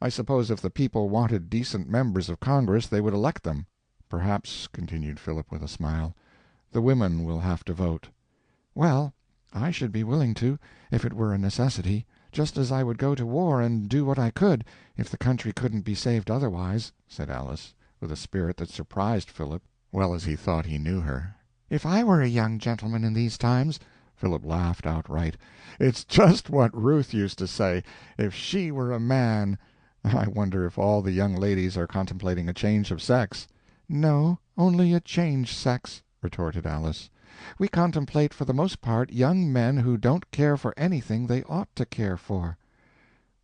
I suppose if the people wanted decent members of Congress they would elect them. Perhaps," continued Philip with a smile, "the women will have to vote." "Well, I should be willing to, if it were a necessity, just as I would go to war and do what I could, if the country couldn't be saved otherwise," said Alice, with a spirit that surprised Philip, well as he thought he knew her. "If I were a young gentleman in these times," Philip laughed outright, "it's just what Ruth used to say, if she were a man. I wonder if all the young ladies are contemplating a change of sex." "No, only a changed sex," retorted Alice. "We contemplate for the most part young men who don't care for anything they ought to care for."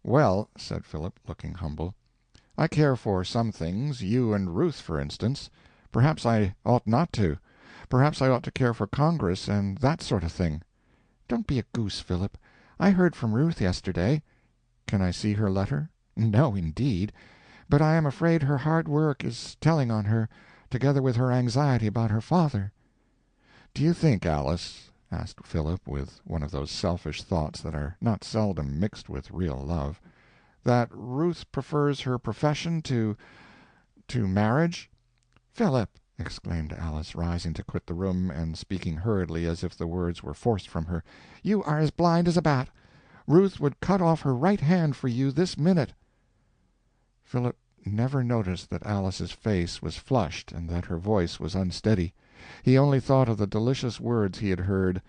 "Well," said Philip, looking humble, "I care for some things, you and Ruth, for instance. Perhaps I ought not to. Perhaps I ought to care for Congress and that sort of thing." "Don't be a goose, Philip. I heard from Ruth yesterday." "Can I see her letter?" "No, indeed. But I am afraid her hard work is telling on her, together with her anxiety about her father." "Do you think, Alice," asked Philip, with one of those selfish thoughts that are not seldom mixed with real love, "that Ruth prefers her profession to marriage?" "Philip!" exclaimed Alice, rising to quit the room, and speaking hurriedly as if the words were forced from her, "you are as blind as a bat. Ruth would cut off her right hand for you this minute." Philip never noticed that Alice's face was flushed and that her voice was unsteady. He only thought of the delicious words he had heard,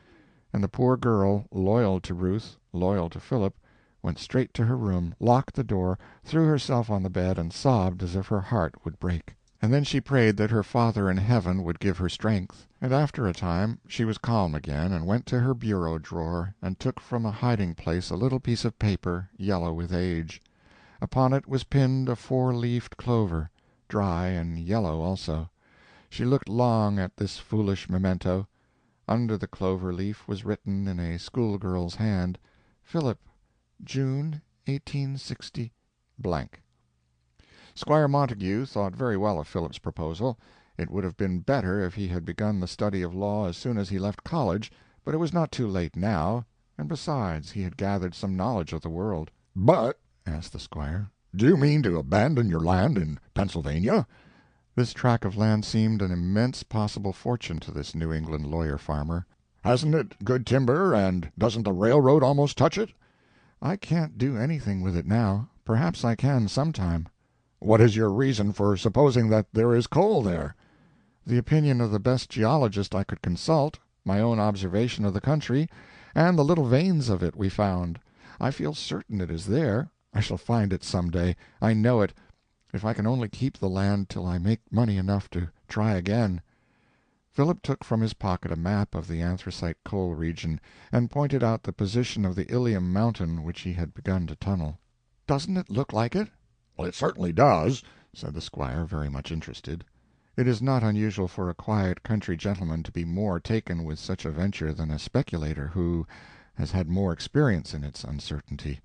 and the poor girl, loyal to Ruth, loyal to Philip, went straight to her room, locked the door, threw herself on the bed, and sobbed as if her heart would break. And then she prayed that her Father in heaven would give her strength, and after a time she was calm again, and went to her bureau drawer and took from a hiding-place a little piece of paper, yellow with age. Upon it was pinned a four-leafed clover, dry and yellow also. She looked long at this foolish memento. Under the clover leaf was written in a schoolgirl's hand, "Philip, June, 1860 blank." Squire Montague thought very well of Philip's proposal. It would have been better if he had begun the study of law as soon as he left college, but it was not too late now, and besides, he had gathered some knowledge of the world. "But," asked the squire, "do you mean to abandon your land in Pennsylvania?" This tract of land seemed an immense possible fortune to this New England lawyer-farmer. "Hasn't it good timber, and doesn't the railroad almost touch it?" "I can't do anything with it now. Perhaps I can sometime." "What is your reason for supposing that there is coal there?" "The opinion of the best geologist I could consult, my own observation of the country, and the little veins of it we found. I feel certain it is there. I shall find it some day. I know it, if I can only keep the land till I make money enough to try again." Philip took from his pocket a map of the anthracite coal region, and pointed out the position of the Ilium mountain which he had begun to tunnel. "Doesn't it look like it?" "Well, it certainly does," said the squire, very much interested. It is not unusual for a quiet country gentleman to be more taken with such a venture than a speculator who has had more experience in its uncertainty.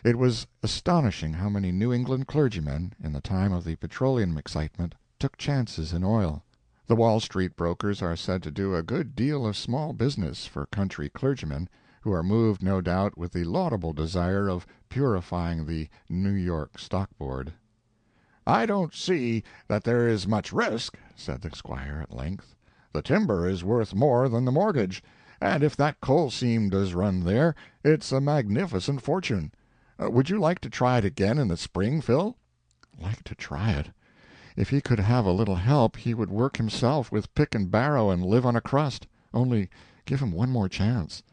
It was astonishing how many New England clergymen, in the time of the petroleum excitement, took chances in oil. The Wall Street brokers are said to do a good deal of small business for country clergymen, who are moved, no doubt, with the laudable desire of purifying the New York Stock Board. "I don't see that there is much risk," said the squire at length. "The timber is worth more than the mortgage, and if that coal seam does run there, it's a magnificent fortune. Would you like to try it again in the spring, Phil?" Like to try it! If he could have a little help he would work himself with pick and barrow and live on a crust. Only give him one more chance.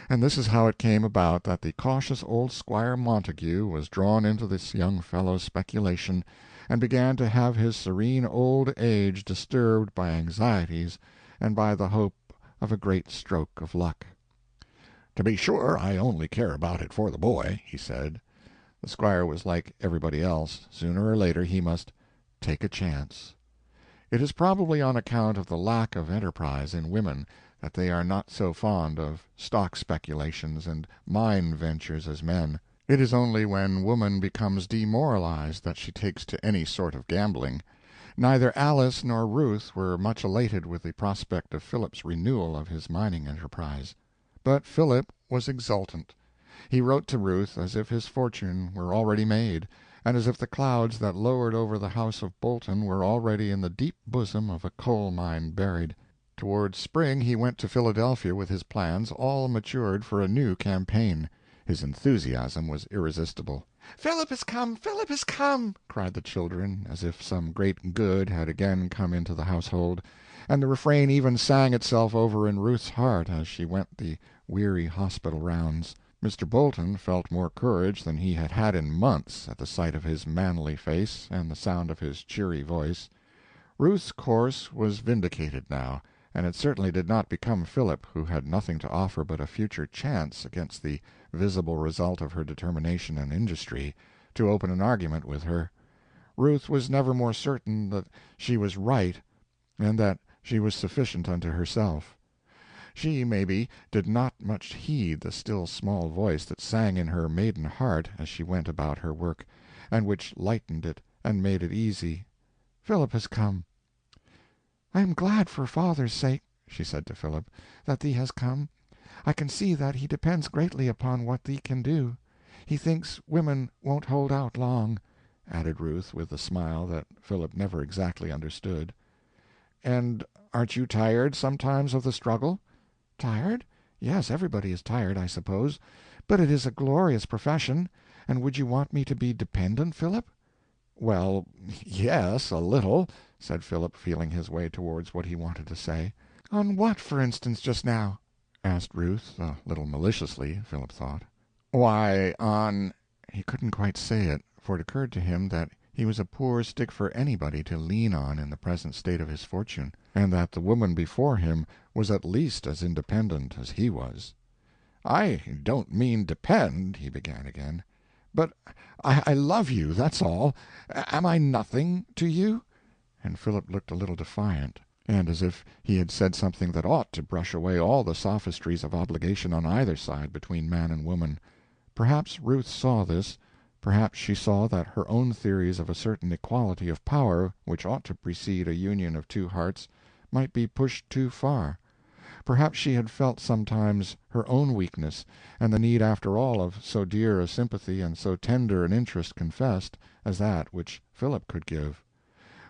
And this is how it came about that the cautious old Squire Montague was drawn into this young fellow's speculation, and began to have his serene old age disturbed by anxieties and by the hope of a great stroke of luck. "To be sure, I only care about it for the boy," he said. The squire was like everybody else. Sooner or later he must take a chance. It is probably on account of the lack of enterprise in women that they are not so fond of stock speculations and mine ventures as men. It is only when woman becomes demoralized that she takes to any sort of gambling. Neither Alice nor Ruth were much elated with the prospect of Philip's renewal of his mining enterprise. But Philip was exultant. He wrote to Ruth as if his fortune were already made, and as if the clouds that lowered over the house of Bolton were already in the deep bosom of a coal mine buried. Toward spring he went to Philadelphia with his plans all matured for a new campaign. His enthusiasm was irresistible. "Philip has come! Philip has come!" cried the children, as if some great good had again come into the household, and the refrain even sang itself over in Ruth's heart as she went the weary hospital rounds. Mr. Bolton felt more courage than he had had in months at the sight of his manly face and the sound of his cheery voice. Ruth's course was vindicated now, and it certainly did not become Philip, who had nothing to offer but a future chance against the visible result of her determination and industry, to open an argument with her. Ruth was never more certain that she was right, and that she was sufficient unto herself. She, maybe, did not much heed the still small voice that sang in her maiden heart as she went about her work, and which lightened it and made it easy. "Philip has come." "I am glad for father's sake," she said to Philip, "that thee has come. I can see that he depends greatly upon what thee can do. He thinks women won't hold out long," added Ruth, with a smile that Philip never exactly understood. "And aren't you tired sometimes of the struggle?" "Tired? Yes, everybody is tired, I suppose. But it is a glorious profession. And would you want me to be dependent, Philip?" "Well, yes, a little," said Philip, feeling his way towards what he wanted to say. "On what, for instance, just now?" asked Ruth, a little maliciously, Philip thought. "Why, on—" He couldn't quite say it, for it occurred to him that he was a poor stick for anybody to lean on in the present state of his fortune, and that the woman before him was at least as independent as he was. "I don't mean depend," he began again. "But I love you, that's all. Am I nothing to you?" And Philip looked a little defiant, and as if he had said something that ought to brush away all the sophistries of obligation on either side between man and woman. Perhaps Ruth saw this. Perhaps she saw that her own theories of a certain equality of power which ought to precede a union of two hearts might be pushed too far. Perhaps she had felt sometimes her own weakness, and the need after all of so dear a sympathy and so tender an interest confessed as that which Philip could give.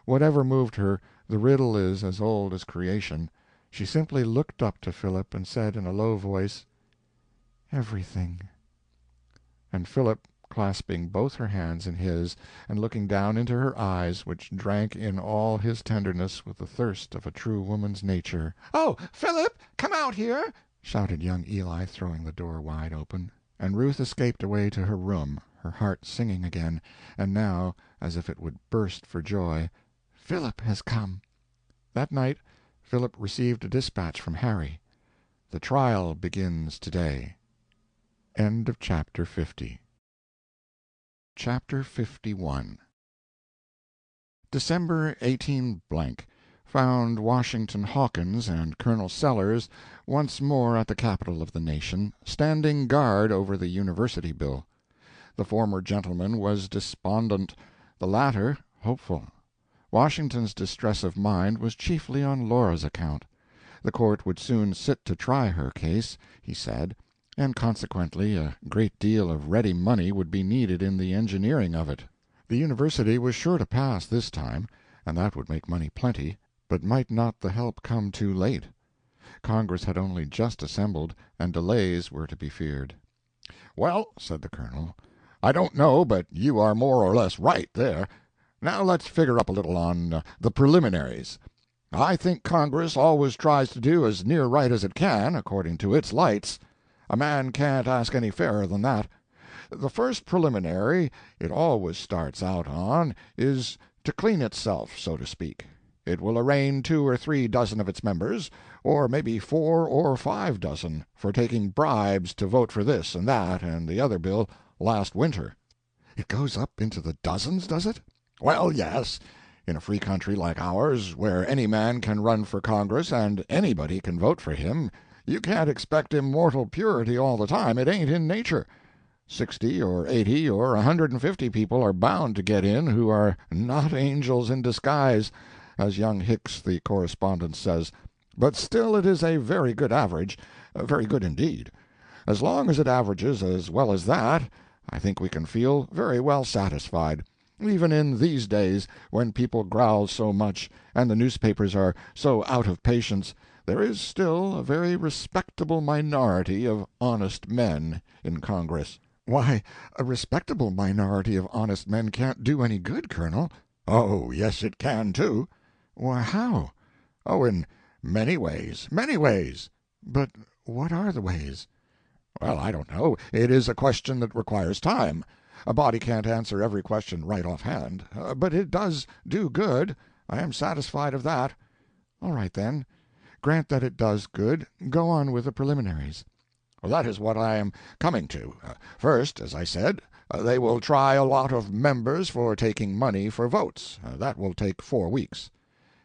Whatever moved her, the riddle is as old as creation. She simply looked up to Philip and said in a low voice, "Everything." And Philip, clasping both her hands in his, and looking down into her eyes, which drank in all his tenderness with the thirst of a true woman's nature— "Oh, Philip, come out here!" shouted young Eli, throwing the door wide open, and Ruth escaped away to her room, her heart singing again, and now as if it would burst for joy, "Philip has come." That night Philip received a dispatch from Harry. The trial begins today. End of Chapter 50. Chapter 51. December 18 found Washington Hawkins and Colonel Sellers once more at the capital of the nation, standing guard over the university bill. The former gentleman was despondent, the latter hopeful. Washington's distress of mind was chiefly on Laura's account. The court would soon sit to try her case, he said, and consequently a great deal of ready money would be needed in the engineering of it. The university was sure to pass this time, and that would make money plenty, but might not the help come too late? Congress had only just assembled, and delays were to be feared. "Well," said the Colonel, "I don't know but you are more or less right there. Now let's figure up a little on the preliminaries. I think Congress always tries to do as near right as it can, according to its lights. A man can't ask any fairer than that. The first preliminary it always starts out on is to clean itself, so to speak. It will arraign 2 or 3 dozen of its members, or maybe 4 or 5 dozen, for taking bribes to vote for this and that and the other bill last winter." It goes up into the dozens, does it? "Well, yes. In a free country like ours, where any man can run for Congress and anybody can vote for him, you can't expect immortal purity all the time. It ain't in nature. 60 or 80 or 150 people are bound to get in who are not angels in disguise, as young Hicks the correspondent says, but still it is a very good average, very good indeed. As long as it averages as well as that, I think we can feel very well satisfied, even in these days when people growl so much and the newspapers are so out of patience. There is still a very respectable minority of honest men in Congress." Why, a respectable minority of honest men can't do any good, Colonel. "Oh, yes, it can, too." Why, how? "Oh, in many ways, many ways." But what are the ways? "Well, I don't know. It is a question that requires time. A body can't answer every question right offhand. But it does do good. I am satisfied of that." All right, then. Grant that it does good. Go on with the preliminaries. "Well, that is what I am coming to. First, as I said, they will try a lot of members for taking money for votes. That will take 4 weeks."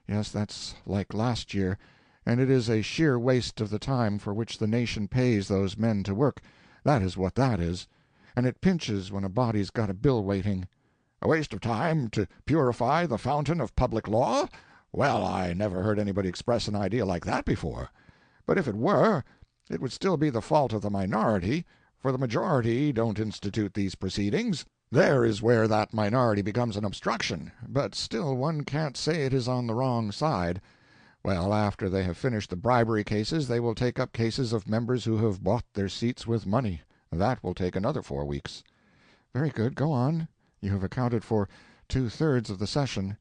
Yes, that's like last year, and it is a sheer waste of the time for which the nation pays those men to work. That is what that is. And it pinches when a body's got a bill waiting. "A waste of time to purify the fountain of public law? Well, I never heard anybody express an idea like that before. But if it were, it would still be the fault of the minority, for the majority don't institute these proceedings. There is where that minority becomes an obstruction, but still one can't say it is on the wrong side. Well, after they have finished the bribery cases, they will take up cases of members who have bought their seats with money. That will take another 4 weeks. Very good, go on. You have accounted for 2/3 of the session.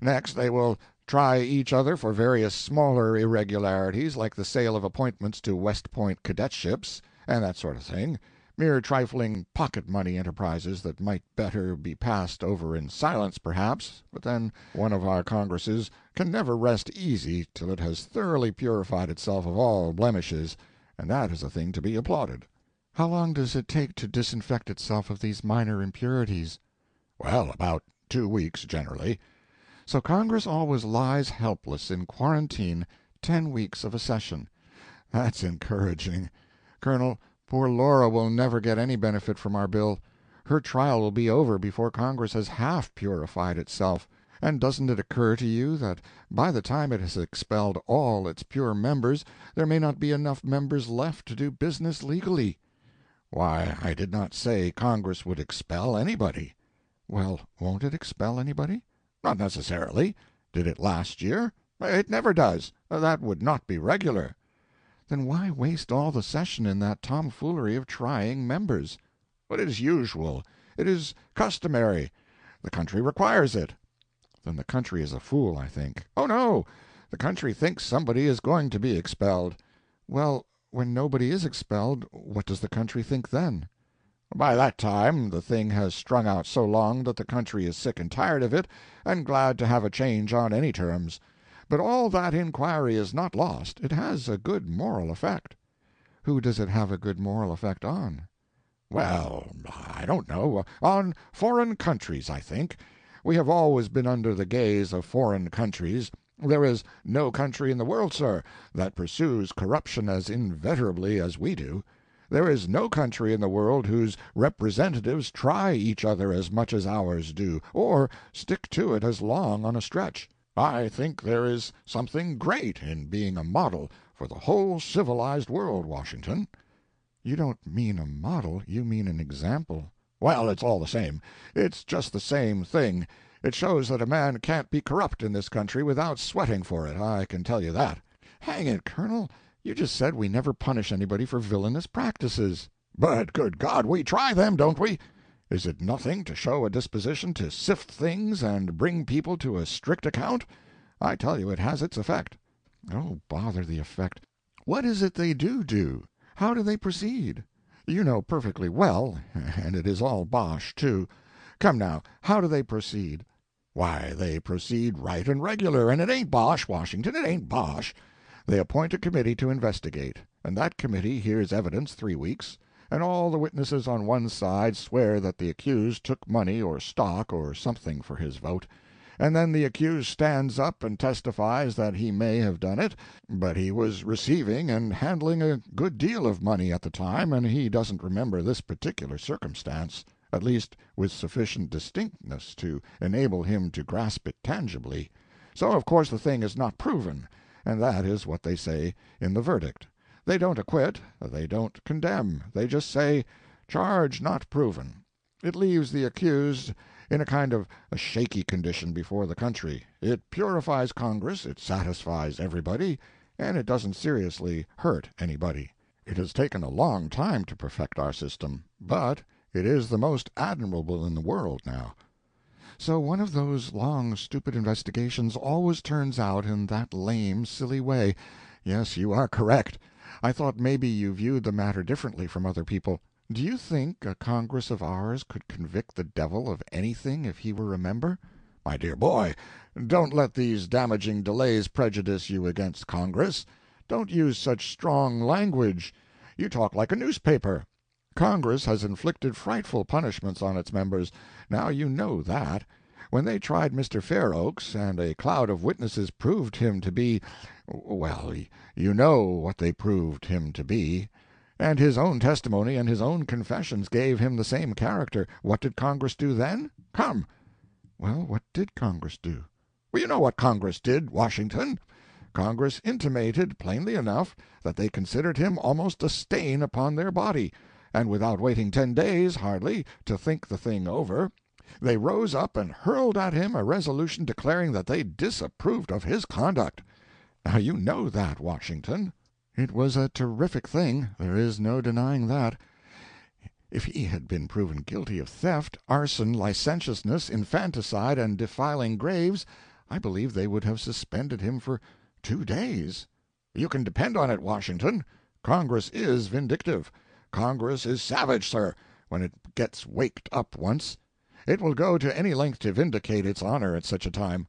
Next they will try each other for various smaller irregularities, like the sale of appointments to West Point cadetships, and that sort of thing, mere trifling pocket-money enterprises that might better be passed over in silence, perhaps, but then one of our Congresses can never rest easy till it has thoroughly purified itself of all blemishes, and that is a thing to be applauded. How long does it take to disinfect itself of these minor impurities? Well, about 2 weeks, generally. So Congress always lies helpless in quarantine 10 weeks of a session. That's encouraging. Colonel, poor Laura will never get any benefit from our bill. Her trial will be over before Congress has half purified itself. And doesn't it occur to you that by the time it has expelled all its pure members, there may not be enough members left to do business legally? Why, I did not say Congress would expel anybody." "Well, won't it expel anybody?" "Not necessarily. Did it last year? It never does. That would not be regular." "Then why waste all the session in that tomfoolery of trying members?" "But it is usual. It is customary. The country requires it." "Then the country is a fool, I think." "Oh, no. The country thinks somebody is going to be expelled." "Well, when nobody is expelled, what does the country think then?" "By that time the thing has strung out so long that the country is sick and tired of it, and glad to have a change on any terms. But all that inquiry is not lost. It has a good moral effect." "Who does it have a good moral effect on?" "Well, I don't know. On foreign countries, I think. We have always been under the gaze of foreign countries. There is no country in the world, sir, that pursues corruption as inveterably as we do. There is no country in the world whose representatives try each other as much as ours do, or stick to it as long on a stretch. I think there is something great in being a model for the whole civilized world, Washington." "You don't mean a model, you mean an example." "Well, it's all the same. It's just the same thing. It shows that a man can't be corrupt in this country without sweating for it, I can tell you that." "Hang it, Colonel, you just said we never punish anybody for villainous practices." "But, good God, we try them, don't we? Is it nothing to show a disposition to sift things and bring people to a strict account? I tell you it has its effect." "Oh, bother the effect. What is it they do? How do they proceed?" "You know perfectly well, and it is all bosh, too. Come now, how do they proceed?" "Why, they proceed right and regular, and it ain't bosh, Washington, it ain't bosh. They appoint a committee to investigate, and that committee hears evidence 3 weeks, and all the witnesses on one side swear that the accused took money or stock or something for his vote, and then the accused stands up and testifies that he may have done it, but he was receiving and handling a good deal of money at the time, and he doesn't remember this particular circumstance, at least with sufficient distinctness to enable him to grasp it tangibly. So of course the thing is not proven, and that is what they say in the verdict. They don't acquit, they don't condemn, they just say, 'Charge not proven.' It leaves the accused in a kind of a shaky condition before the country. It purifies Congress, it satisfies everybody, and it doesn't seriously hurt anybody. It has taken a long time to perfect our system, but it is the most admirable in the world now." "So one of those long, stupid investigations always turns out in that lame, silly way. Yes, you are correct. I thought maybe you viewed the matter differently from other people. Do you think a Congress of ours could convict the devil of anything if he were a member?" "My dear boy, don't let these damaging delays prejudice you against Congress. Don't use such strong language. You talk like a newspaper. Congress has inflicted frightful punishments on its members. Now you know that. When they tried Mr. Fair Oaks, and a cloud of witnesses proved him to be—well, you know what they proved him to be. And his own testimony and his own confessions gave him the same character. What did Congress do then? Come." "Well, what did Congress do?" "Well, you know what Congress did, Washington. Congress intimated, plainly enough, that they considered him almost a stain upon their body, and without waiting 10 days, hardly, to think the thing over, they rose up and hurled at him a resolution declaring that they disapproved of his conduct. Now you know that, Washington." "It was a terrific thing, there is no denying that. If he had been proven guilty of theft, arson, licentiousness, infanticide, and defiling graves, I believe they would have suspended him for 2 days. You can depend on it, Washington. Congress is vindictive. Congress is savage, sir, when it gets waked up once. It will go to any length to vindicate its honor at such a time."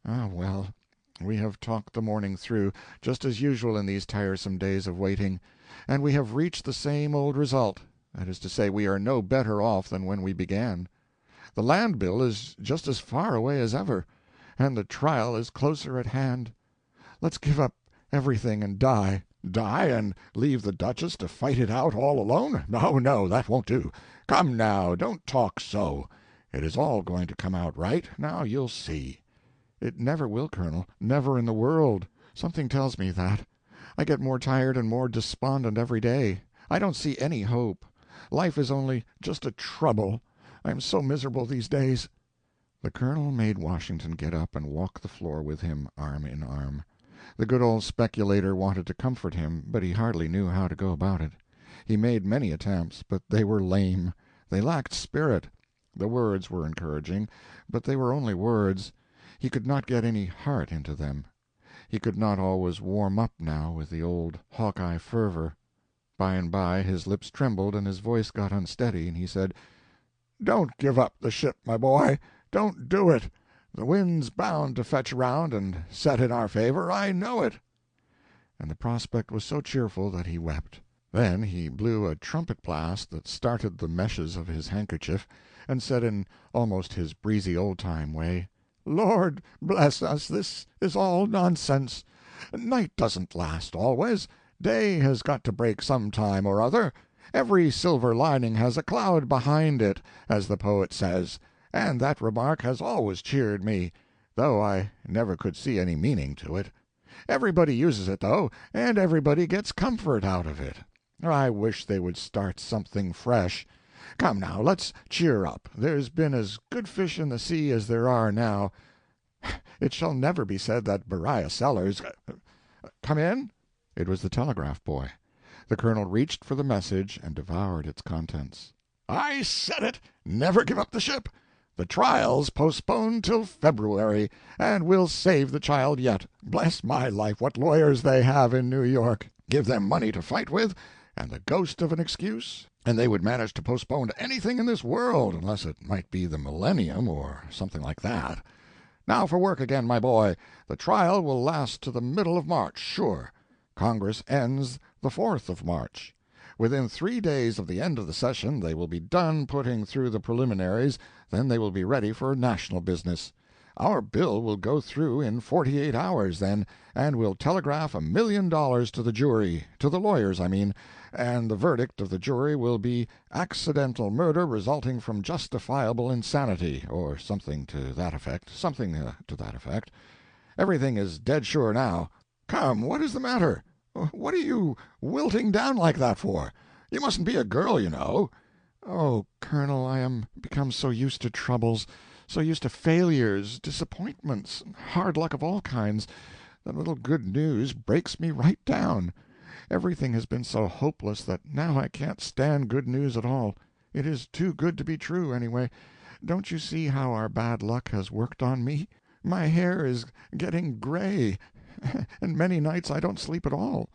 "Ah, well, we have talked the morning through, just as usual in these tiresome days of waiting, and we have reached the same old result. That is to say, we are no better off than when we began. The land bill is just as far away as ever, and the trial is closer at hand. Let's give up everything and die." "Die, and leave the Duchess to fight it out all alone? No, no, that won't do. Come now, don't talk so. It is all going to come out right. Now you'll see." "It never will, Colonel, never in the world. Something tells me that. I get more tired and more despondent every day. I don't see any hope. Life is only just a trouble. I am so miserable these days." The Colonel made Washington get up and walk the floor with him, arm in arm. The good old speculator wanted to comfort him, but he hardly knew how to go about it. He made many attempts, but they were lame. They lacked spirit. The words were encouraging, but they were only words. He could not get any heart into them. He could not always warm up now with the old Hawkeye fervor. By and by his lips trembled and his voice got unsteady, and he said, "Don't give up the ship, my boy. Don't do it. The wind's bound to fetch around and set in our favor, I know it." And the prospect was so cheerful that he wept. Then he blew a trumpet blast that started the meshes of his handkerchief, and said in almost his breezy old-time way, "Lord bless us, this is all nonsense. Night doesn't last always. Day has got to break some time or other. Every silver lining has a cloud behind it, as the poet says, and that remark has always cheered me, though I never could see any meaning to it. Everybody uses it, though, and everybody gets comfort out of it. I wish they would start something fresh. Come now, let's cheer up. There's been as good fish in the sea as there are now. It shall never be said that Beriah Sellers— Come in." It was the telegraph boy. The colonel reached for the message and devoured its contents. "I said it! Never give up the ship! The trial's postponed till February, and we'll save the child yet. Bless my life, what lawyers they have in New York! Give them money to fight with, and the ghost of an excuse, and they would manage to postpone anything in this world, unless it might be the millennium or something like that. Now for work again, my boy. The trial will last to the middle of March, sure. Congress ends the 4th of March. Within 3 days of the end of the session they will be done putting through the preliminaries, then they will be ready for national business. Our bill will go through in 48 hours, then, and we'll telegraph $1,000,000 to the jury, to the lawyers, I mean, and the verdict of the jury will be accidental murder resulting from justifiable insanity, or something to that effect, Everything is dead sure now. Come, what is the matter? What are you wilting down like that for? You mustn't be a girl, you know." "Oh, Colonel, I am become so used to troubles, so used to failures, disappointments, hard luck of all kinds, that a little good news breaks me right down. Everything has been so hopeless that now I can't stand good news at all. It is too good to be true, anyway. Don't you see how our bad luck has worked on me? My hair is getting gray, and many nights I don't sleep at all.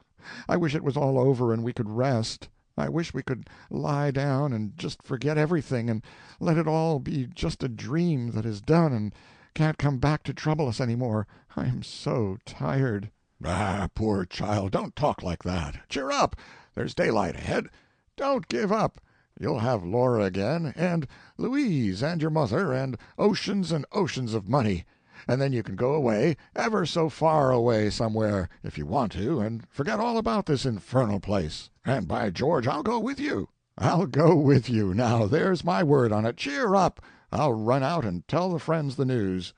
I wish it was all over and we could rest. I wish we could lie down and just forget everything, and let it all be just a dream that is done and can't come back to trouble us any more. I am so tired." "Ah, poor child, don't talk like that. Cheer up. There's daylight ahead. Don't give up. You'll have Laura again, and Louise, and your mother, and oceans of money. And then you can go away, ever so far away somewhere, if you want to, and forget all about this infernal place. And by George, I'll go with you. I'll go with you. Now, there's my word on it. Cheer up. I'll run out and tell the friends the news."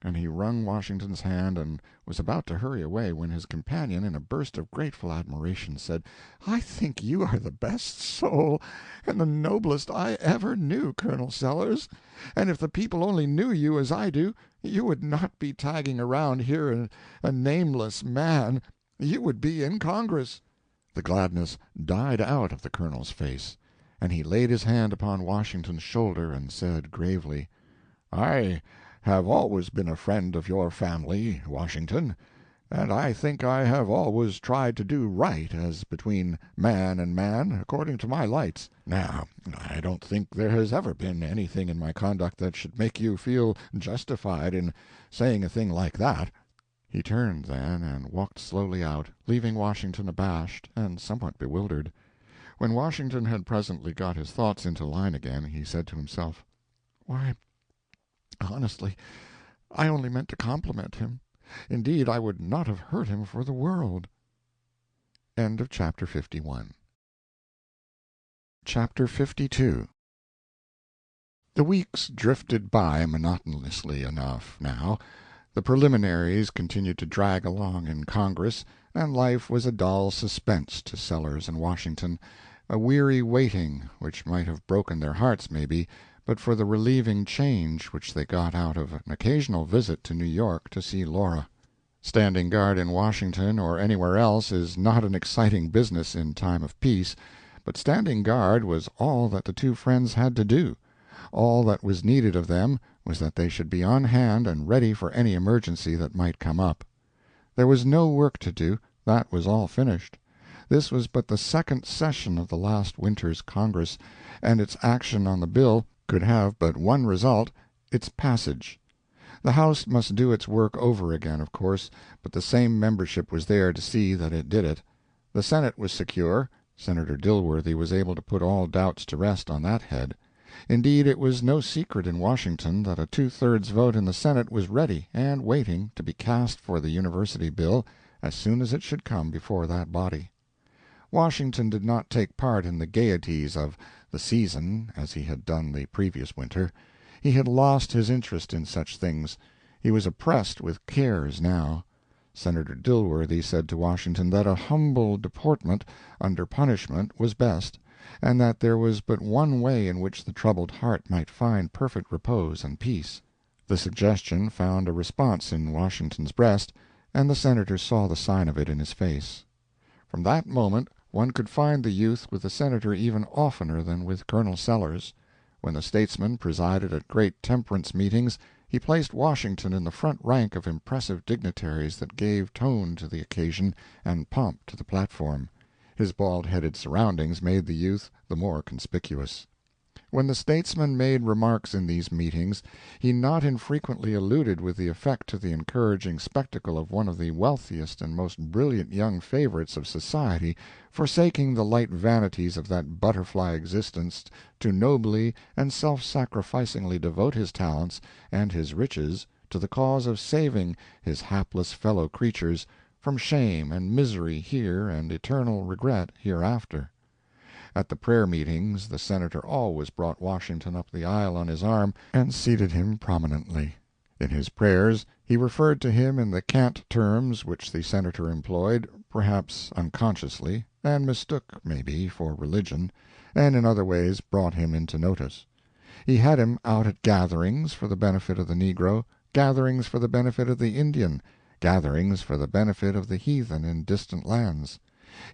And he wrung Washington's hand and was about to hurry away when his companion, in a burst of grateful admiration, said, "I think you are the best soul and the noblest I ever knew, Colonel Sellers, and if the people only knew you as I do, you would not be tagging around here a nameless man. You would be in Congress." The gladness died out of the colonel's face, and he laid his hand upon Washington's shoulder and said gravely, "I have always been a friend of your family, Washington, and I think I have always tried to do right as between man and man, according to my lights. Now, I don't think there has ever been anything in my conduct that should make you feel justified in saying a thing like that." He turned, then, and walked slowly out, leaving Washington abashed and somewhat bewildered. When Washington had presently got his thoughts into line again, he said to himself, "Why, honestly, I only meant to compliment him. Indeed, I would not have hurt him for the world." End of Chapter 51. Chapter 52. The weeks drifted by monotonously enough, now. The preliminaries continued to drag along in Congress, and life was a dull suspense to Sellers and Washington, a weary waiting which might have broken their hearts, maybe, but for the relieving change which they got out of an occasional visit to New York to see Laura. Standing guard in Washington or anywhere else is not an exciting business in time of peace, but standing guard was all that the two friends had to do. All that was needed of them was that they should be on hand and ready for any emergency that might come up. There was no work to do, that was all finished. This was but the second session of the last winter's Congress, and its action on the bill could have but one result, its passage. The House must do its work over again, of course, but the same membership was there to see that it did it. The Senate was secure. Senator Dilworthy was able to put all doubts to rest on that head. Indeed, it was no secret in Washington that a two-thirds vote in the Senate was ready and waiting to be cast for the university bill as soon as it should come before that body. Washington did not take part in the gaieties of the season as he had done the previous winter. He had lost his interest in such things. He was oppressed with cares now. Senator Dilworthy said to Washington that a humble deportment under punishment was best, and that there was but one way in which the troubled heart might find perfect repose and peace. The suggestion found a response in Washington's breast, and the Senator saw the sign of it in his face. From that moment one could find the youth with the Senator even oftener than with Colonel Sellers. When the statesman presided at great temperance meetings, he placed Washington in the front rank of impressive dignitaries that gave tone to the occasion and pomp to the platform. His bald-headed surroundings made the youth the more conspicuous. When the statesman made remarks in these meetings, he not infrequently alluded with the effect to the encouraging spectacle of one of the wealthiest and most brilliant young favorites of society forsaking the light vanities of that butterfly existence to nobly and self-sacrificingly devote his talents and his riches to the cause of saving his hapless fellow-creatures from shame and misery here and eternal regret hereafter. At the prayer meetings the Senator always brought Washington up the aisle on his arm and seated him prominently. In his prayers he referred to him in the cant terms which the Senator employed, perhaps unconsciously, and mistook, maybe, for religion, and in other ways brought him into notice. He had him out at gatherings for the benefit of the Negro, gatherings for the benefit of the Indian, gatherings for the benefit of the heathen in distant lands.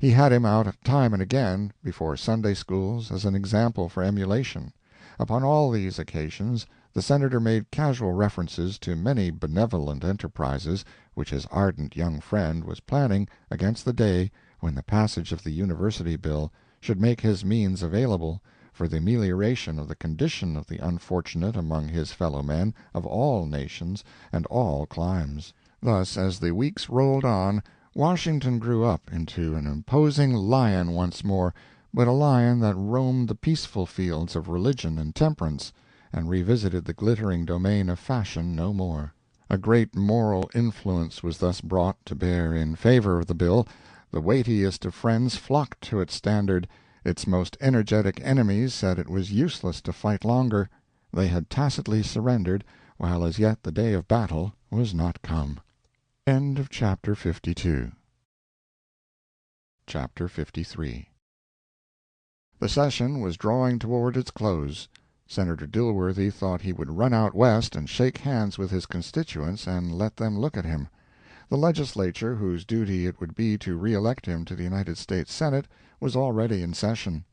He had him out time and again before Sunday schools as an example for emulation. Upon all these occasions the Senator made casual references to many benevolent enterprises which his ardent young friend was planning against the day when the passage of the university bill should make his means available for the amelioration of the condition of the unfortunate among his fellow-men of all nations and all climes. Thus, as the weeks rolled on, Washington grew up into an imposing lion once more, but a lion that roamed the peaceful fields of religion and temperance, and revisited the glittering domain of fashion no more. A great moral influence was thus brought to bear in favor of the bill. The weightiest of friends flocked to its standard. Its most energetic enemies said it was useless to fight longer. They had tacitly surrendered, while as yet the day of battle was not come. End of Chapter 52. Chapter 53. The session was drawing toward its close. Senator Dilworthy thought he would run out West and shake hands with his constituents and let them look at him. The legislature, whose duty it would be to re-elect him to the United States Senate, was already in session.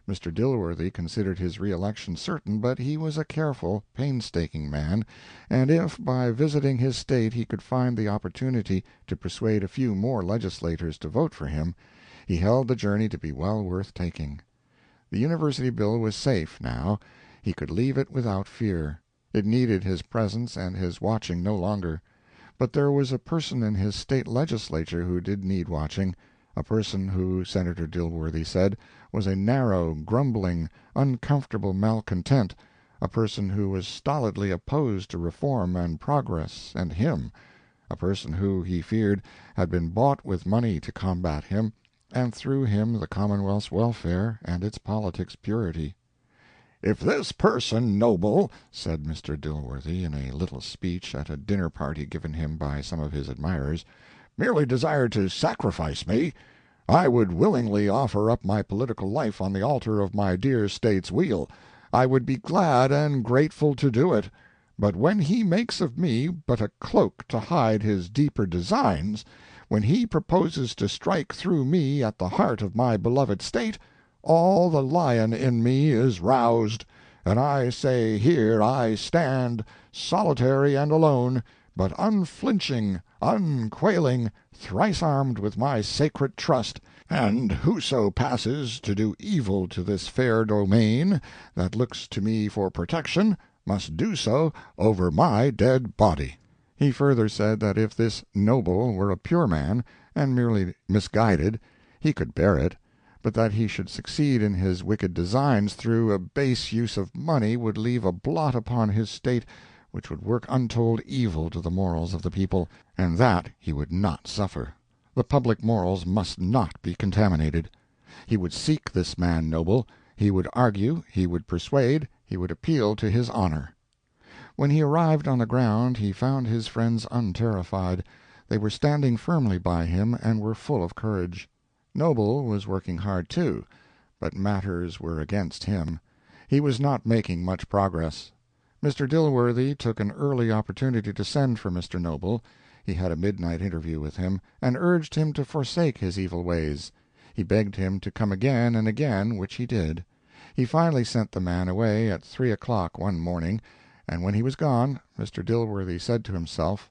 Mr. Dilworthy considered his re-election certain, but he was a careful, painstaking man, and if by visiting his State he could find the opportunity to persuade a few more legislators to vote for him, he held the journey to be well worth taking. The university bill was safe, now. He could leave it without fear. It needed his presence and his watching no longer. But there was a person in his State legislature who did need watching, a person who, Senator Dilworthy said, was a narrow, grumbling, uncomfortable malcontent, a person who was stolidly opposed to reform and progress and him, a person who, he feared, had been bought with money to combat him, and through him the Commonwealth's welfare and its politics' purity. "If this person, noble," said Mr. Dilworthy in a little speech at a dinner party given him by some of his admirers, "merely desired to sacrifice me, I would willingly offer up my political life on the altar of my dear State's weal. I would be glad and grateful to do it. But when he makes of me but a cloak to hide his deeper designs, when he proposes to strike through me at the heart of my beloved State, all the lion in me is roused, and I say here I stand, solitary and alone, but unflinching, unquailing, thrice-armed with my sacred trust, and whoso passes to do evil to this fair domain that looks to me for protection must do so over my dead body." He further said that if this noble were a pure man, and merely misguided, he could bear it, but that he should succeed in his wicked designs through a base use of money would leave a blot upon his state which would work untold evil to the morals of the people, and that he would not suffer. The public morals must not be contaminated. He would seek this man noble, he would argue, he would persuade, he would appeal to his honor. When he arrived on the ground he found his friends unterrified. They were standing firmly by him, and were full of courage. Noble was working hard, too, but matters were against him. He was not making much progress. Mr. Dilworthy took an early opportunity to send for Mr. Noble. He had a midnight interview with him, and urged him to forsake his evil ways. He begged him to come again and again, which he did. He finally sent the man away at 3 o'clock one morning, and when he was gone, Mr. Dilworthy said to himself,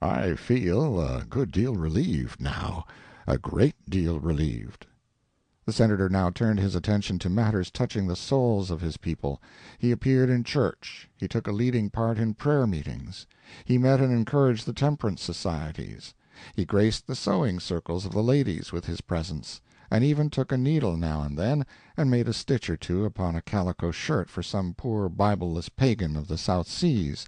"I feel a good deal relieved now, a great deal relieved." The Senator now turned his attention to matters touching the souls of his people. He appeared in church, he took a leading part in prayer meetings, he met and encouraged the temperance societies, he graced the sewing circles of the ladies with his presence, and even took a needle now and then and made a stitch or two upon a calico shirt for some poor Bibleless pagan of the South Seas,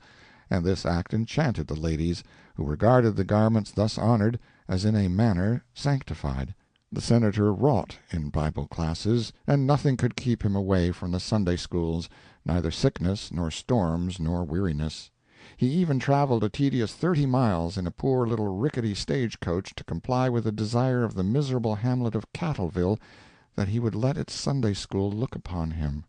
and this act enchanted the ladies, who regarded the garments thus honored as in a manner sanctified. The Senator wrought in Bible classes, and nothing could keep him away from the Sunday schools, neither sickness nor storms nor weariness. He even traveled a tedious 30 miles in a poor little rickety stage-coach to comply with the desire of the miserable hamlet of Cattleville that he would let its Sunday school look upon him.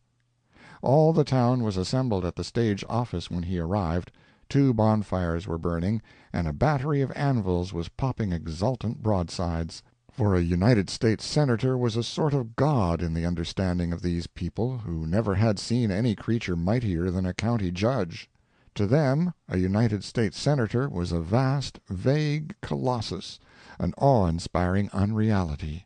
All the town was assembled at the stage office when he arrived. 2 bonfires were burning, and a battery of anvils was popping exultant broadsides. For a United States Senator was a sort of god in the understanding of these people, who never had seen any creature mightier than a county judge. To them a United States Senator was a vast, vague colossus, an awe-inspiring unreality.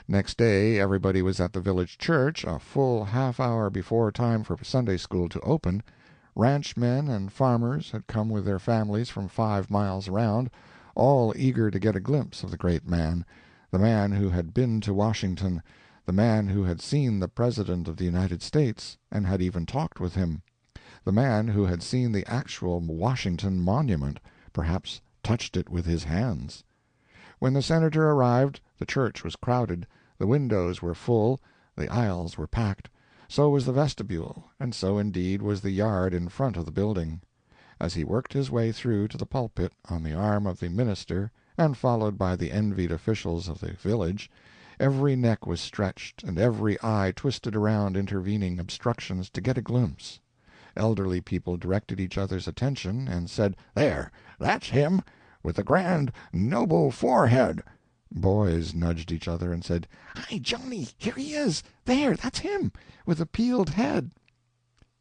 Next day everybody was at the village church a full half-hour before time for Sunday school to open. Ranchmen and farmers had come with their families from 5 miles around, all eager to get a glimpse of the great man, the man who had been to Washington, the man who had seen the President of the United States, and had even talked with him, the man who had seen the actual Washington Monument, perhaps touched it with his hands. When the Senator arrived, the church was crowded, the windows were full, the aisles were packed, so was the vestibule, and so indeed was the yard in front of the building. As he worked his way through to the pulpit on the arm of the minister, and followed by the envied officials of the village, every neck was stretched and every eye twisted around intervening obstructions to get a glimpse. Elderly people directed each other's attention, and said, "There, that's him, with the grand, noble forehead." Boys nudged each other and said, "Hi, Johnny, here he is! There, that's him, with the peeled head."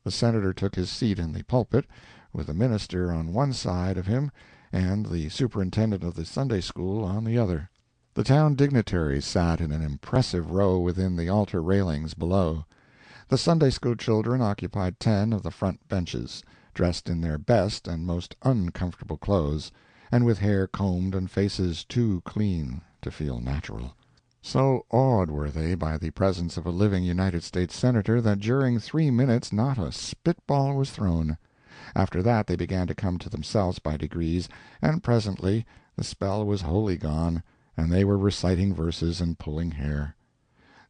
The Senator took his seat in the pulpit, with the minister on one side of him and the superintendent of the Sunday school on the other. The town dignitaries sat in an impressive row within the altar railings below. The Sunday school children occupied 10 of the front benches, dressed in their best and most uncomfortable clothes, and with hair combed and faces too clean to feel natural. So awed were they by the presence of a living United States Senator that during 3 minutes not a spitball was thrown. After that they began to come to themselves by degrees, and presently the spell was wholly gone, and they were reciting verses and pulling hair.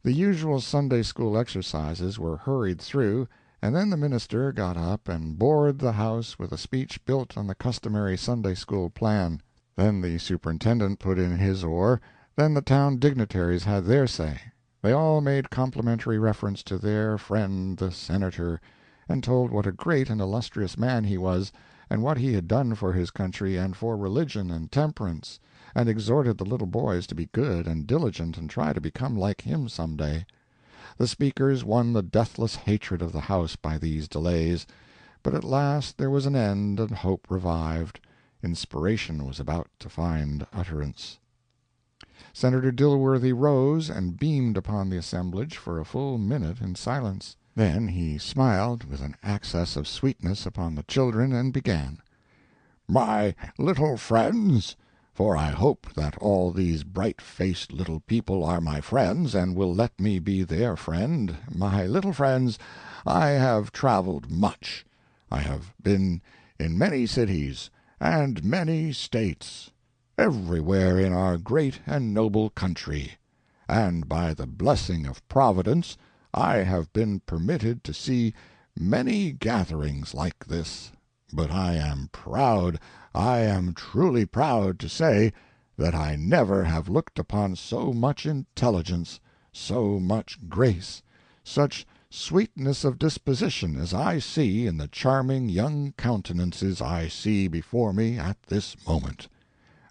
The usual Sunday school exercises were hurried through, and then the minister got up and bored the house with a speech built on the customary Sunday school plan. Then the superintendent put in his oar, then the town dignitaries had their say. They all made complimentary reference to their friend the Senator, and told what a great and illustrious man he was, and what he had done for his country and for religion and temperance, and exhorted the little boys to be good and diligent and try to become like him some day. The speakers won the deathless hatred of the house by these delays, but at last there was an end and hope revived. Inspiration was about to find utterance. Senator Dilworthy rose and beamed upon the assemblage for a full minute in silence. Then he smiled with an access of sweetness upon the children and began: "My little friends, for I hope that all these bright-faced little people are my friends and will let me be their friend, my little friends, I have traveled much. I have been in many cities and many states, everywhere in our great and noble country, and by the blessing of Providence I have been permitted to see many gatherings like this, but I am proud, I am truly proud to say that I never have looked upon so much intelligence, so much grace, such sweetness of disposition as I see in the charming young countenances I see before me at this moment.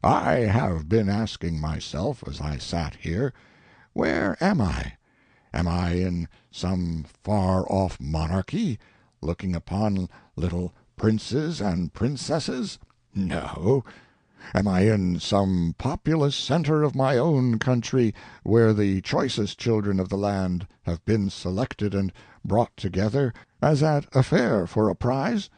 I have been asking myself as I sat here, where am I? Am I in some far-off monarchy, looking upon little princes and princesses? No. Am I in some populous center of my own country, where the choicest children of the land have been selected and brought together, as at a fair for a prize?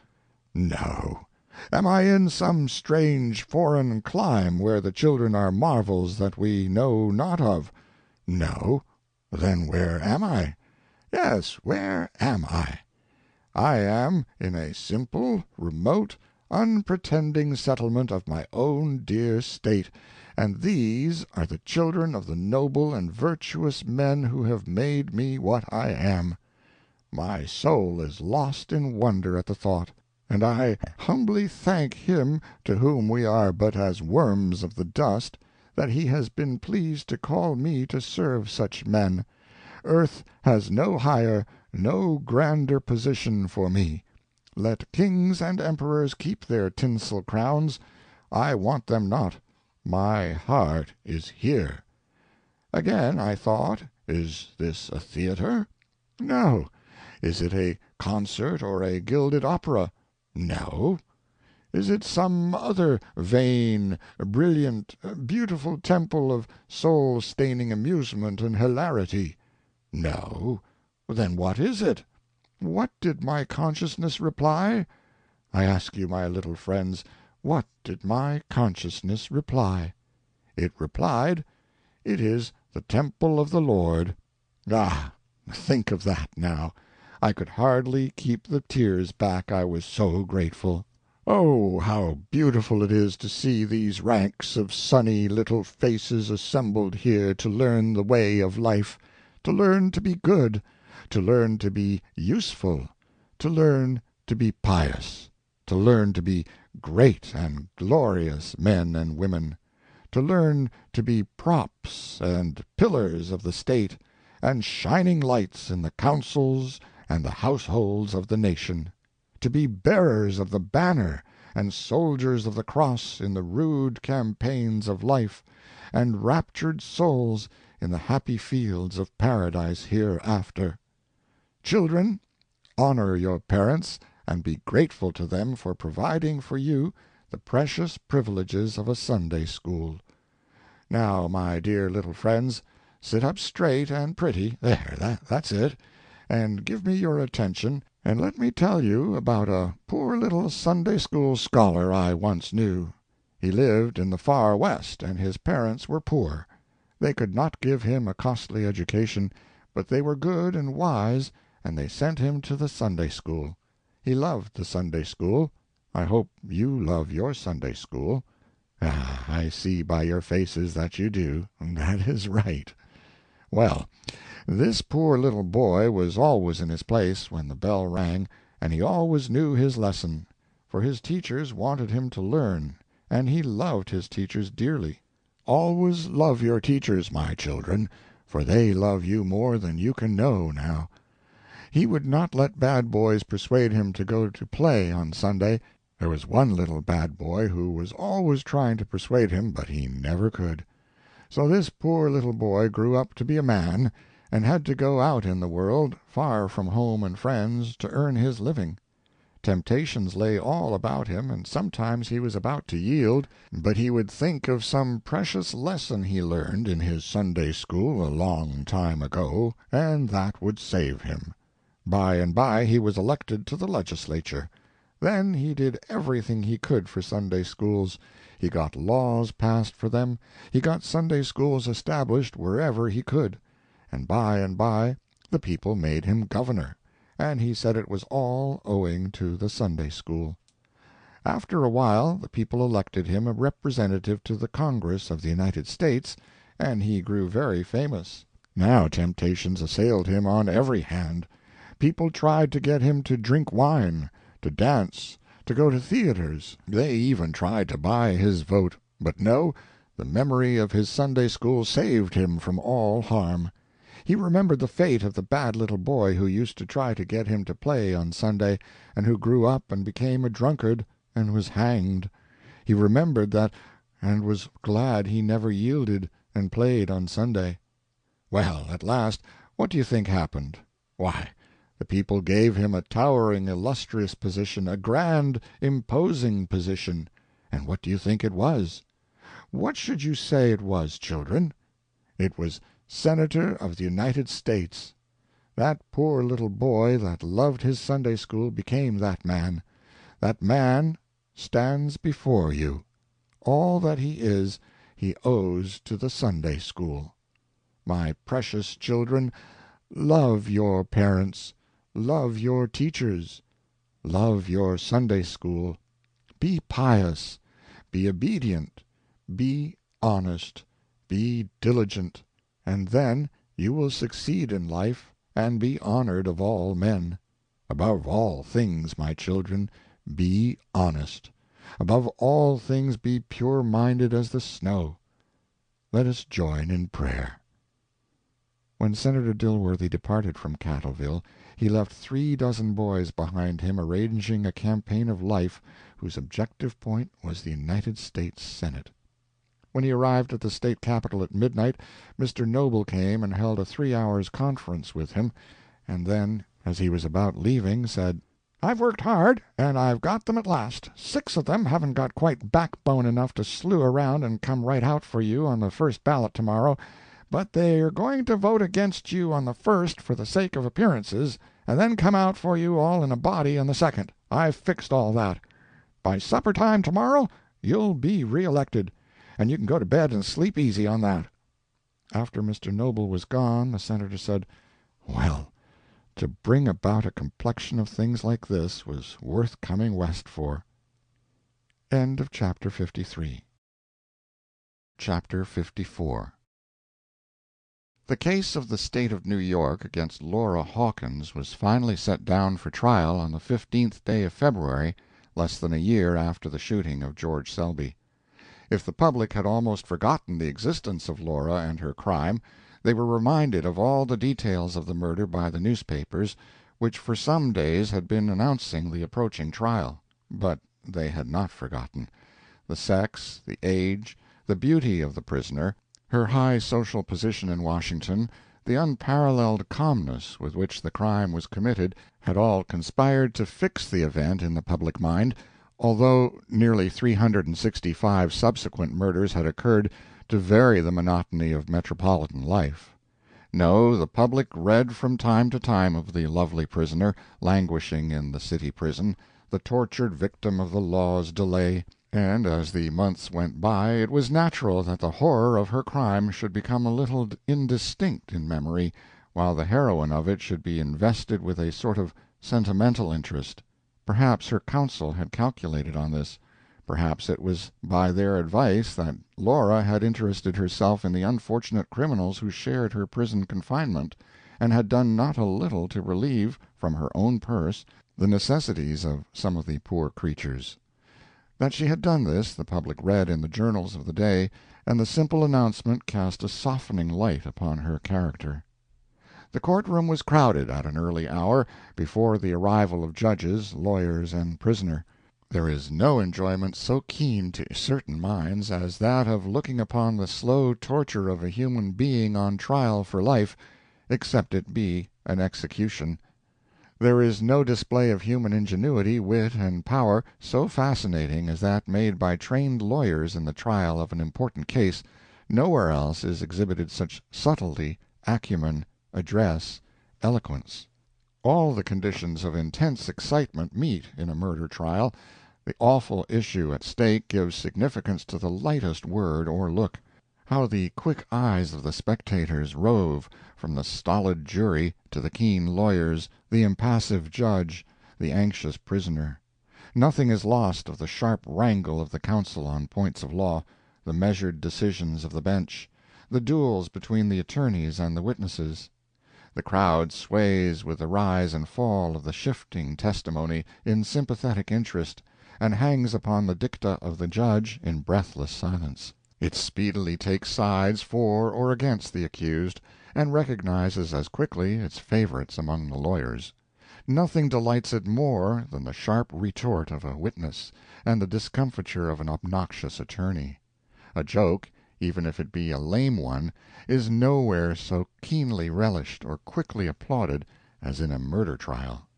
No. Am I in some strange foreign clime, where the children are marvels that we know not of? No. Then where am I? Yes, where am I? I am in a simple, remote, unpretending settlement of my own dear state, and these are the children of the noble and virtuous men who have made me what I am. My soul is lost in wonder at the thought, and I humbly thank Him to whom we are but as worms of the dust, that He has been pleased to call me to serve such men. Earth has no higher, no grander position for me. Let kings and emperors keep their tinsel crowns, I want them not. My heart is here. Again I thought, is this a theater? No. Is it a concert or a gilded opera? No. Is it some other vain, brilliant, beautiful temple of soul-staining amusement and hilarity? No. Then what is it? What did my consciousness reply? I ask you, my little friends, what did my consciousness reply? It replied, it is the temple of the Lord. Ah, think of that, now. I could hardly keep the tears back, I was so grateful. Oh, how beautiful it is to see these ranks of sunny little faces assembled here to learn the way of life, to learn to be good, to learn to be useful, to learn to be pious, to learn to be great and glorious men and women, to learn to be props and pillars of the state, and shining lights in the councils and the households of the nation, to be bearers of the banner and soldiers of the cross in the rude campaigns of life, and raptured souls in the happy fields of paradise hereafter. Children, honor your parents and be grateful to them for providing for you the precious privileges of a Sunday school. Now, my dear little friends, sit up straight and pretty, that's it, and give me your attention, and let me tell you about a poor little Sunday school scholar I once knew. He lived in the far West, and his parents were poor. They could not give him a costly education, but they were good and wise, and they sent him to the Sunday school. He loved the Sunday school. I hope you love your Sunday school. Ah, I see by your faces that you do. That is right. Well, this poor little boy was always in his place when the bell rang, and he always knew his lesson, for his teachers wanted him to learn, and he loved his teachers dearly. Always love your teachers, my children, for they love you more than you can know now. He would not let bad boys persuade him to go to play on Sunday. There was one little bad boy who was always trying to persuade him, but he never could. So this poor little boy grew up to be a man, and had to go out in the world, far from home and friends, to earn his living. Temptations lay all about him, and sometimes he was about to yield, but he would think of some precious lesson he learned in his Sunday school a long time ago, and that would save him. By and by he was elected to the legislature. Then he did everything he could for Sunday schools. He got laws passed for them, he got Sunday schools established wherever he could, and by the people made him governor, and he said it was all owing to the Sunday school. After a while the people elected him a representative to the Congress of the United States, and he grew very famous. Now temptations assailed him on every hand. People tried to get him to drink wine, to dance, to go to theaters. They even tried to buy his vote. But no, the memory of his Sunday school saved him from all harm. He remembered the fate of the bad little boy who used to try to get him to play on Sunday, and who grew up and became a drunkard and was hanged. He remembered that, and was glad he never yielded and played on Sunday. Well, at last, what do you think happened? Why, the people gave him a towering, illustrious position, a grand, imposing position. And what do you think it was? What should you say it was, children? It was Senator of the United States. That poor little boy that loved his Sunday school became that man. That man stands before you. All that he is, he owes to the Sunday school. My precious children, love your parents, love your teachers, love your Sunday school. Be pious, be obedient, be honest, be diligent, and then you will succeed in life and be honored of all men. Above all things, my children, be honest. Above all things be pure-minded as the snow. Let us join in prayer. When Senator Dilworthy departed from Cattleville, he left 36 boys behind him arranging a campaign of life whose objective point was the United States Senate. When he arrived at the state capitol at midnight, Mr. Noble came and held a 3 hours' conference with him, and then, as he was about leaving, said, "I've worked hard, and I've got them at last. 6 of them haven't got quite backbone enough to slew around and come right out for you on the first ballot tomorrow, but they're going to vote against you on the first for the sake of appearances, and then come out for you all in a body on the second. I've fixed all that. By supper time tomorrow you'll be re-elected, and you can go to bed and sleep easy on that." After Mr. Noble was gone, the Senator said, "Well, to bring about a complexion of things like this was worth coming west for." End of Chapter 53. Chapter 54. The case of the State of New York against Laura Hawkins was finally set down for trial on the 15th day of February, less than a year after the shooting of George Selby. If the public had almost forgotten the existence of Laura and her crime, they were reminded of all the details of the murder by the newspapers, which for some days had been announcing the approaching trial. But they had not forgotten. The sex, the age, the beauty of the prisoner, her high social position in Washington, the unparalleled calmness with which the crime was committed, had all conspired to fix the event in the public mind, although nearly 365 subsequent murders had occurred to vary the monotony of metropolitan life. No, the public read from time to time of the lovely prisoner languishing in the city prison, the tortured victim of the law's delay, and as the months went by it was natural that the horror of her crime should become a little indistinct in memory, while the heroine of it should be invested with a sort of sentimental interest. Perhaps her counsel had calculated on this. Perhaps it was by their advice that Laura had interested herself in the unfortunate criminals who shared her prison confinement, and had done not a little to relieve, from her own purse, the necessities of some of the poor creatures. That she had done this the public read in the journals of the day, and the simple announcement cast a softening light upon her character. The courtroom was crowded at an early hour, before the arrival of judges, lawyers, and prisoner. There is no enjoyment so keen to certain minds as that of looking upon the slow torture of a human being on trial for life, except it be an execution. There is no display of human ingenuity, wit, and power so fascinating as that made by trained lawyers in the trial of an important case. Nowhere else is exhibited such subtlety, acumen, address, eloquence. All the conditions of intense excitement meet in a murder trial. The awful issue at stake gives significance to the lightest word or look. How the quick eyes of the spectators rove from the stolid jury to the keen lawyers, the impassive judge, the anxious prisoner. Nothing is lost of the sharp wrangle of the counsel on points of law, the measured decisions of the bench, the duels between the attorneys and the witnesses. The crowd sways with the rise and fall of the shifting testimony in sympathetic interest, and hangs upon the dicta of the judge in breathless silence. It speedily takes sides for or against the accused, and recognizes as quickly its favorites among the lawyers. Nothing delights it more than the sharp retort of a witness and the discomfiture of an obnoxious attorney. A joke, even if it be a lame one, is nowhere so keenly relished or quickly applauded as in a murder trial.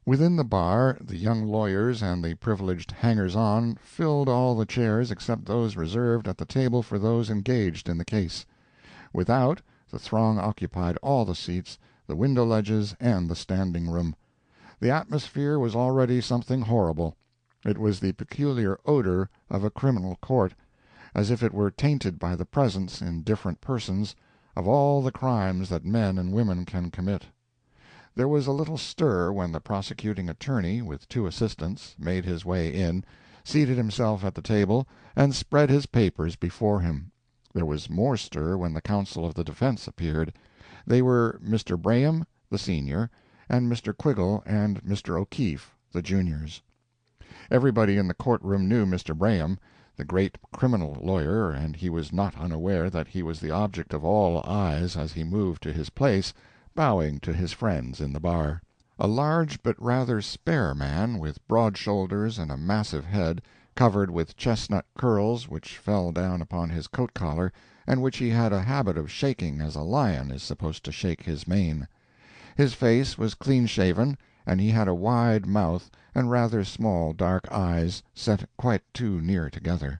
Within the bar the young lawyers and the privileged hangers-on filled all the chairs except those reserved at the table for those engaged in the case. Without, the throng occupied all the seats, the window ledges, and the standing room. The atmosphere was already something horrible. It was the peculiar odor of a criminal court, as if it were tainted by the presence, in different persons, of all the crimes that men and women can commit. There was a little stir when the prosecuting attorney, with two assistants, made his way in, seated himself at the table, and spread his papers before him. There was more stir when the counsel of the defense appeared. They were Mr. Braham, the senior, and Mr. Quiggle and Mr. O'Keefe, the juniors. Everybody in the courtroom knew Mr. Braham, the great criminal lawyer, and he was not unaware that he was the object of all eyes as he moved to his place, bowing to his friends in the bar. A large but rather spare man, with broad shoulders and a massive head, covered with chestnut curls which fell down upon his coat-collar, and which he had a habit of shaking as a lion is supposed to shake his mane. His face was clean-shaven, and he had a wide mouth and rather small dark eyes, set quite too near together.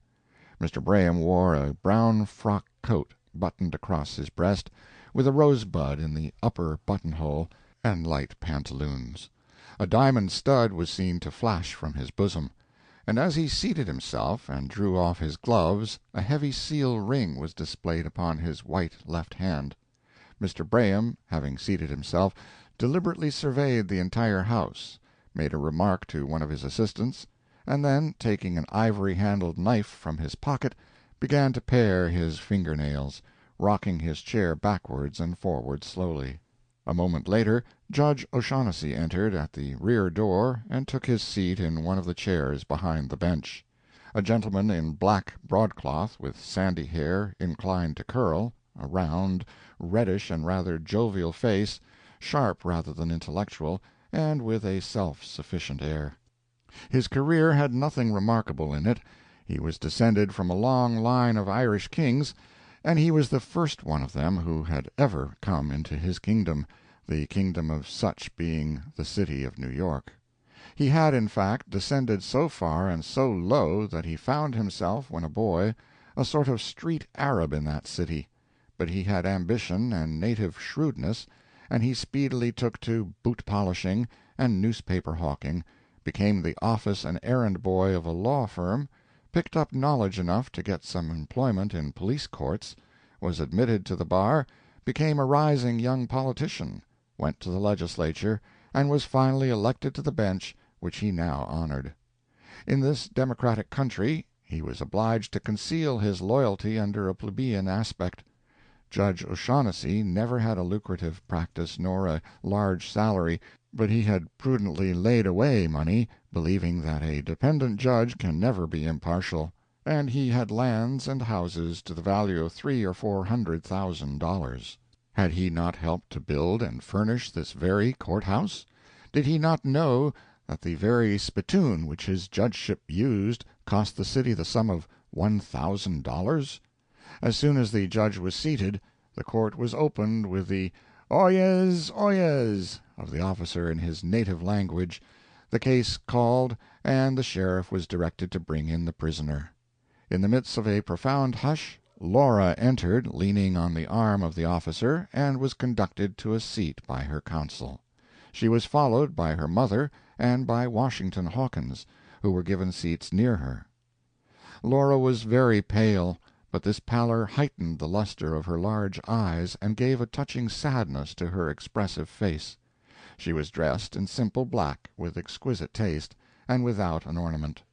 Mr. Braham wore a brown frock coat, buttoned across his breast, with a rosebud in the upper buttonhole, and light pantaloons. A diamond stud was seen to flash from his bosom, and as he seated himself and drew off his gloves a heavy seal ring was displayed upon his white left hand. Mr. Braham, having seated himself, deliberately surveyed the entire house, made a remark to one of his assistants, and then, taking an ivory-handled knife from his pocket, began to pare his finger-nails, rocking his chair backwards and forwards slowly. A moment later Judge O'Shaughnessy entered at the rear door and took his seat in one of the chairs behind the bench. A gentleman in black broadcloth, with sandy hair inclined to curl, a round, reddish and rather jovial face, sharp rather than intellectual, and with a self-sufficient air. His career had nothing remarkable in it. He was descended from a long line of Irish kings, and he was the first one of them who had ever come into his kingdom, the kingdom of such being the city of New York. He had, in fact, descended so far and so low that he found himself, when a boy, a sort of street Arab in that city. But he had ambition and native shrewdness, and he speedily took to boot-polishing and newspaper-hawking, became the office and errand-boy of a law firm, picked up knowledge enough to get some employment in police courts, was admitted to the bar, became a rising young politician, went to the legislature, and was finally elected to the bench which he now honored. In this democratic country he was obliged to conceal his loyalty under a plebeian aspect. Judge O'Shaughnessy never had a lucrative practice nor a large salary, but he had prudently laid away money, believing that a dependent judge can never be impartial, and he had lands and houses to the value of $300,000 or $400,000. Had he not helped to build and furnish this very court-house? Did he not know that the very spittoon which his judgeship used cost the city the sum of $1,000? As soon as the judge was seated, the court was opened with the "Oyez, oyez" of the officer in his native language, the case called, and the sheriff was directed to bring in the prisoner. In the midst of a profound hush, Laura entered, leaning on the arm of the officer, and was conducted to a seat by her counsel. She was followed by her mother and by Washington Hawkins, who were given seats near her. Laura was very pale, but this pallor heightened the luster of her large eyes and gave a touching sadness to her expressive face. She was dressed in simple black, with exquisite taste, and without an ornament.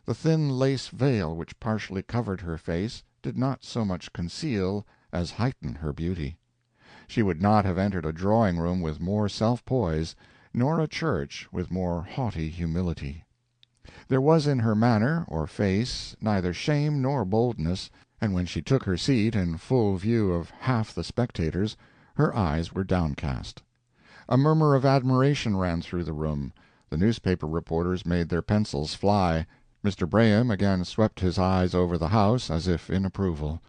The thin lace veil which partially covered her face did not so much conceal as heighten her beauty. She would not have entered a drawing-room with more self-poise, nor a church with more haughty humility. There was in her manner or face neither shame nor boldness, and when she took her seat in full view of half the spectators, her eyes were downcast. A murmur of admiration ran through the room. The newspaper reporters made their pencils fly. Mr. Braham again swept his eyes over the house as if in approval.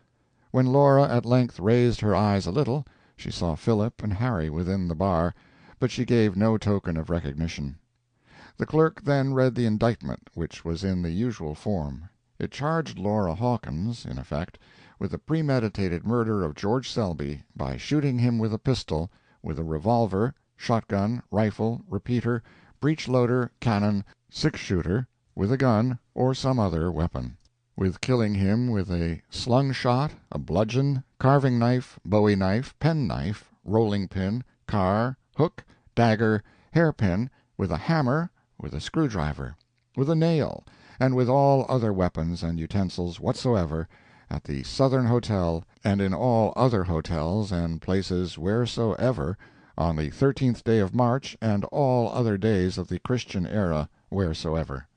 When Laura at length raised her eyes a little, she saw Philip and Harry within the bar, but she gave no token of recognition. The clerk then read the indictment, which was in the usual form. It charged Laura Hawkins, in effect, with the premeditated murder of George Selby by shooting him with a pistol, with a revolver, shotgun, rifle, repeater, breech-loader, cannon, six-shooter, with a gun, or some other weapon; with killing him with a slung-shot, a bludgeon, carving-knife, bowie-knife, pen-knife, rolling-pin, car, hook, dagger, hair-pin, with a hammer, with a screwdriver, with a nail, and with all other weapons and utensils whatsoever, at the Southern Hotel, and in all other hotels and places wheresoever, on the 13th day of March, and all other days of the Christian era wheresoever.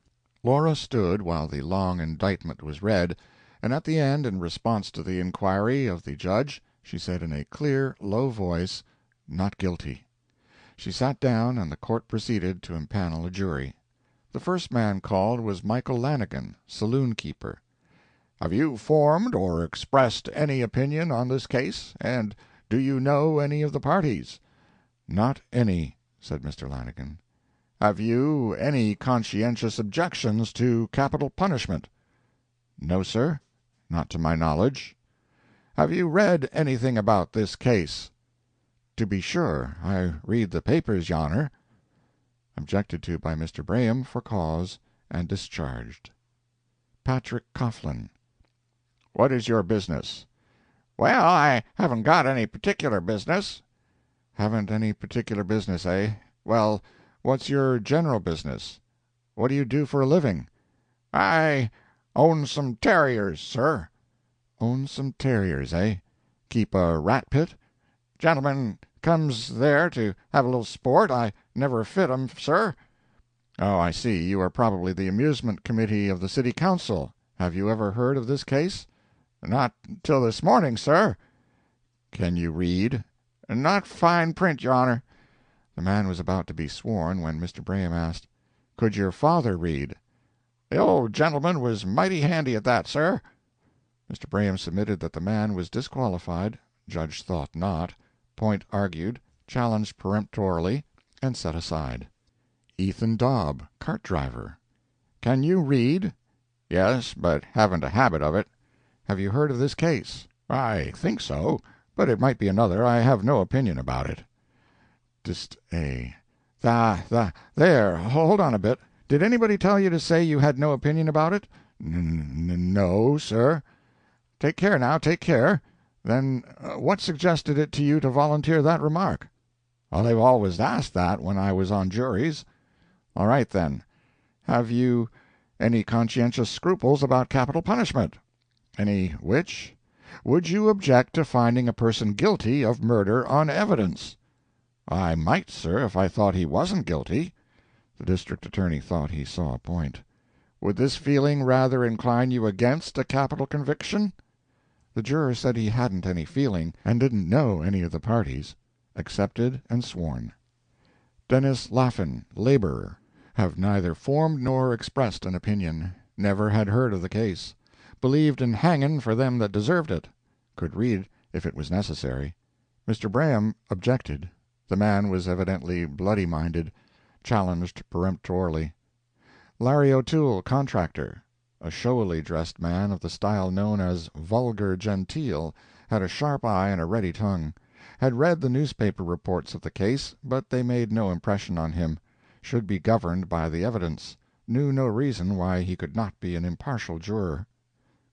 Laura stood while the long indictment was read, and at the end, in response to the inquiry of the judge, she said in a clear, low voice, "Not guilty." She sat down, and the court proceeded to impanel a jury. The first man called was Michael Lanigan, saloon-keeper. "Have you formed or expressed any opinion on this case, and do you know any of the parties?" "Not any," said Mr. Lanigan. "Have you any conscientious objections to capital punishment?" "No, sir, not to my knowledge." "Have you read anything about this case?" "To be sure, I read the papers yonner." Objected to by Mr. Braham for cause, and discharged. Patrick Coughlin. "What is your business?" "Well, I haven't got any particular business." "Haven't any particular business, eh? Well, what's your general business? What do you do for a living?" "I own some terriers, sir." "Own some terriers, eh? Keep a rat pit?" "Gentlemen comes there to have a little sport. I never fit 'em, sir." "Oh, I see. You are probably the amusement committee of the city council. Have you ever heard of this case?" "Not till this morning, sir." "Can you read?" "Not fine print, your honor." The man was about to be sworn, when Mr. Braham asked, "Could your father read?" "The old gentleman was mighty handy at that, sir." Mr. Braham submitted that the man was disqualified. Judge thought not. Point argued, challenged peremptorily, and set aside. Ethan Dobb, cart driver. "Can you read?" "Yes, but haven't a habit of it." "Have you heard of this case?" "I think so, but it might be another. I have no opinion about it." Dist A. There, hold on a bit. Did anybody tell you to say you had no opinion about it?" No, sir." "Take care, now, take care. Then what suggested it to you to volunteer that remark?" "They've always asked that when I was on juries." "All right, then. Have you any conscientious scruples about capital punishment?" "Any which?" "Would you object to finding a person guilty of murder on evidence?" "I might, sir, if I thought he wasn't guilty." The district attorney thought he saw a point. "Would this feeling rather incline you against a capital conviction?" The juror said he hadn't any feeling, and didn't know any of the parties. Accepted and sworn. Dennis Laffin, laborer. Have neither formed nor expressed an opinion. Never had heard of the case. Believed in hangin' for them that deserved it. Could read if it was necessary. Mr. Braham objected. The man was evidently bloody-minded. Challenged peremptorily. Larry O'Toole, contractor. A showily dressed man of the style known as vulgar genteel, had a sharp eye and a ready tongue. had read the newspaper reports of the case, but they made no impression on him, should be governed by the evidence, knew no reason why he could not be an impartial juror.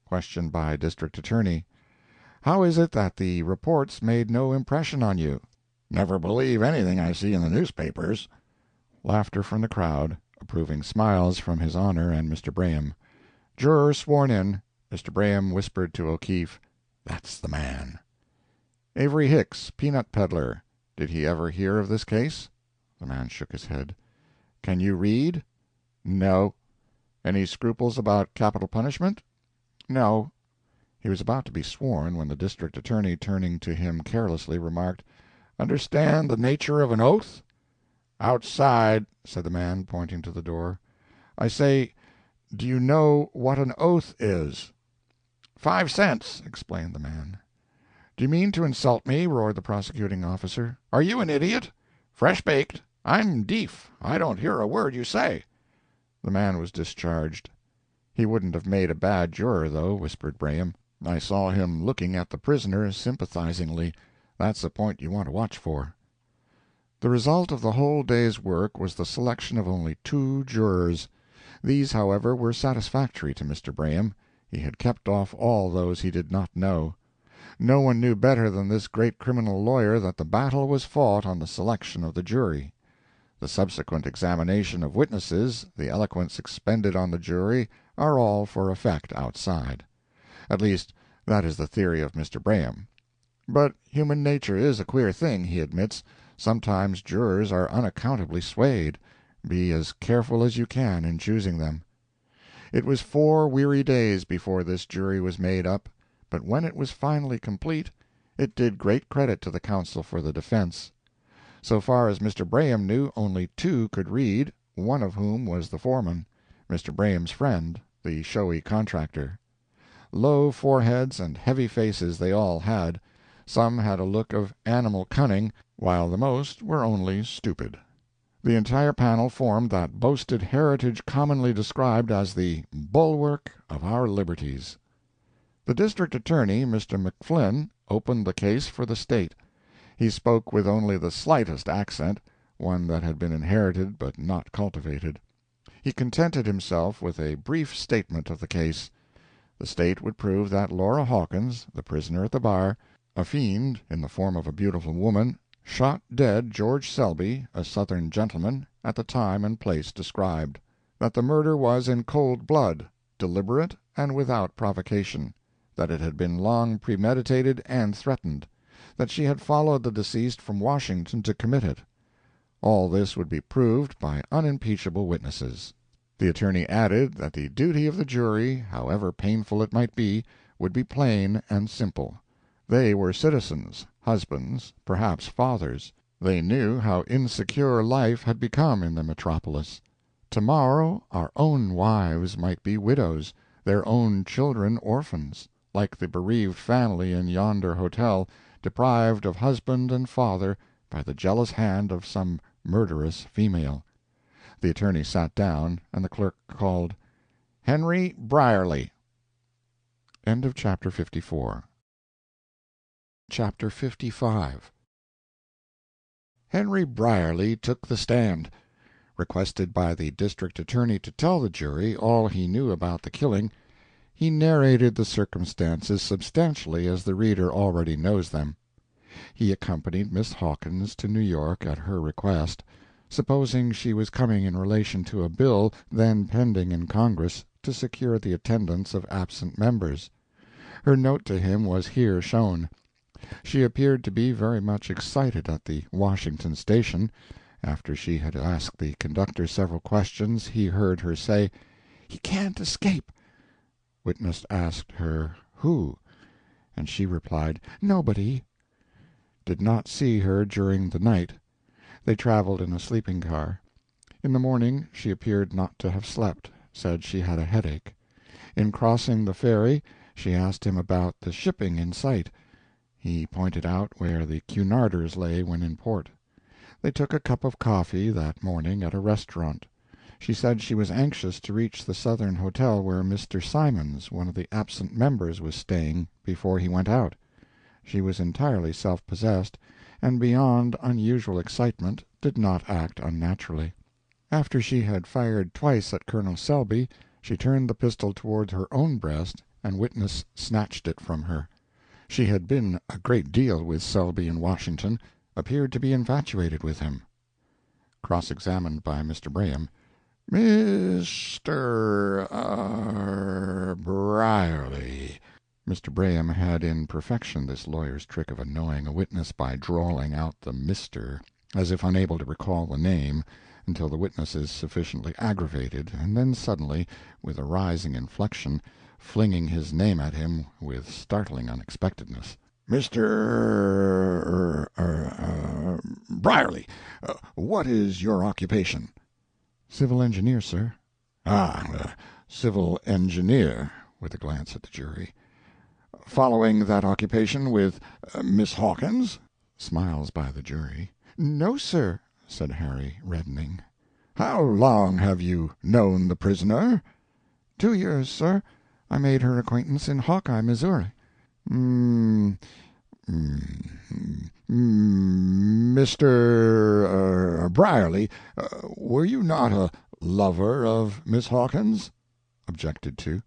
Question by District Attorney: How is it that the reports made no impression on you? Never believe anything I see in the newspapers. Laughter from the crowd, approving smiles from His Honor and Mr. Braham. Juror sworn in. Mr. Braham whispered to O'Keefe, "That's the man." Avery Hicks, peanut peddler. Did he ever hear of this case? The man shook his head. Can you read? No. Any scruples about capital punishment? No. He was about to be sworn when the district attorney, turning to him carelessly, remarked, "Understand the nature of an oath?" "Outside," said the man, pointing to the door. "I say, do you know what an oath is?" 5 cents, explained the man. "Do you mean to insult me?" roared the prosecuting officer. "Are you an idiot?" "Fresh baked. I'm deef. I don't hear a word you say." The man was discharged. "He wouldn't have made a bad juror, though," whispered Braham. "I saw him looking at the prisoner sympathizingly. That's a point you want to watch for." The result of the whole day's work was the selection of only 2 jurors. These, however, were satisfactory to Mr. Braham. He had kept off all those he did not know. No one knew better than this great criminal lawyer that the battle was fought on the selection of the jury. The subsequent examination of witnesses, the eloquence expended on the jury, are all for effect outside. At least, that is the theory of Mr. Braham. But human nature is a queer thing, he admits. Sometimes jurors are unaccountably swayed. Be as careful as you can in choosing them. It was 4 weary days before this jury was made up, but when it was finally complete, it did great credit to the counsel for the defense. So far as Mr. Braham knew, only 2 could read, one of whom was the foreman, Mr. Braham's friend, the showy contractor. Low foreheads and heavy faces they all had. Some had a look of animal cunning, while the most were only stupid. The entire panel formed that boasted heritage commonly described as the bulwark of our liberties. The district attorney, Mr. McFlynn, opened the case for the State. He spoke with only the slightest accent, one that had been inherited but not cultivated. He contented himself with a brief statement of the case. The State would prove that Laura Hawkins, the prisoner at the bar, a fiend in the form of a beautiful woman, shot dead George Selby, a Southern gentleman, at the time and place described; that the murder was in cold blood, deliberate, and without provocation; that it had been long premeditated and threatened; that she had followed the deceased from Washington to commit it. All this would be proved by unimpeachable witnesses. The attorney added that the duty of the jury, however painful it might be, would be plain and simple. They were citizens, husbands, perhaps fathers. They knew how insecure life had become in the metropolis. Tomorrow our own wives might be widows, their own children orphans, like the bereaved family in yonder hotel, deprived of husband and father by the jealous hand of some murderous female. The attorney sat down, and the clerk called, "Henry Brierly." End of Chapter 54. Chapter 55. Henry Brierly took the stand. Requested by the district attorney to tell the jury all he knew about the killing, he narrated the circumstances substantially as the reader already knows them. He accompanied Miss Hawkins to New York at her request, supposing she was coming in relation to a bill then pending in Congress to secure the attendance of absent members. Her note to him was here shown. She appeared to be very much excited at the Washington station. After she had asked the conductor several questions, he heard her say, "He can't escape." Witness asked her who, and she replied, "Nobody." Did not see her during the night. They traveled in a sleeping car. In the morning she appeared not to have slept, said she had a headache. In crossing the ferry she asked him about the shipping in sight. He pointed out where the Cunarders lay when in port. They took a cup of coffee that morning at a restaurant. She said she was anxious to reach the Southern Hotel where Mr. Simons, one of the absent members, was staying, before he went out. She was entirely self-possessed, and beyond unusual excitement did not act unnaturally. After she had fired twice at Colonel Selby, she turned the pistol toward her own breast, and witness snatched it from her. She had been a great deal with Selby in Washington, appeared to be infatuated with him. Cross-examined by Mr. Braham. "Mr. Brierly." Mr. Braham had in perfection this lawyer's trick of annoying a witness by drawling out the "Mr.," as if unable to recall the name, until the witness is sufficiently aggravated, and then suddenly, with a rising inflection, flinging his name at him with startling unexpectedness. "Mr. Brierly, what is your occupation?" "Civil engineer, sir." Civil engineer," with a glance at the jury. "Following that occupation with Miss Hawkins?" Smiles by the jury. "No, sir," said Harry, reddening. "How long have you known the prisoner?" 2 years, sir. I made her acquaintance in Hawkeye, Missouri." "Mr. Brierly, were you not a lover of Miss Hawkins?" Objected to.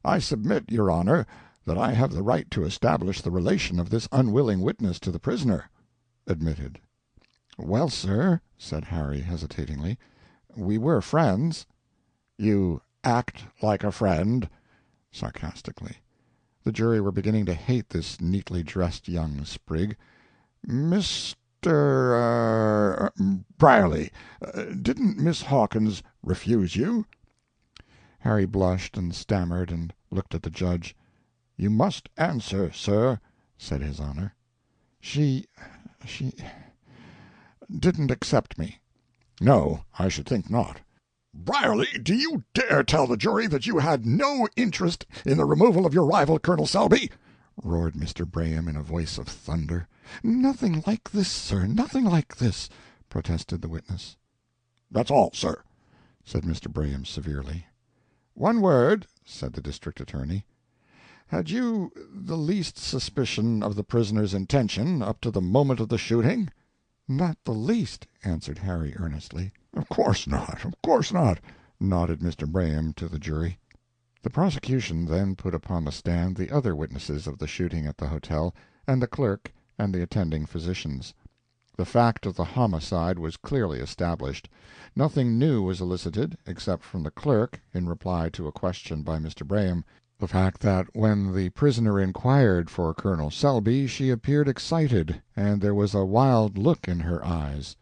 "I submit, your honor, that I have the right to establish the relation of this unwilling witness to the prisoner." Admitted. "Well, sir," said Harry, hesitatingly, "we were friends." "You act like a friend." Sarcastically. The jury were beginning to hate this neatly dressed young sprig. "Mr. Brierly, didn't Miss Hawkins refuse you?" Harry blushed and stammered and looked at the judge. "You must answer, sir," said his honor. She didn't accept me." "No, I should think not." "Brierly, do you dare tell the jury that you had no interest in the removal of your rival, Colonel Selby?" roared Mr. Braham in a voice of thunder. "Nothing like this, sir, nothing like this," protested the witness. "That's all, sir," said Mr. Braham severely. "One word," said the district attorney. "Had you the least suspicion of the prisoner's intention up to the moment of the shooting?" "Not the least," answered Harry earnestly. "Of course not, of course not," nodded Mr. Braham to the jury. The prosecution then put upon the stand the other witnesses of the shooting at the hotel, and the clerk and the attending physicians. The fact of the homicide was clearly established. Nothing new was elicited, except from the clerk, in reply to a question by Mr. Braham, the fact that when the prisoner inquired for Colonel Selby she appeared excited, and there was a wild look in her eyes.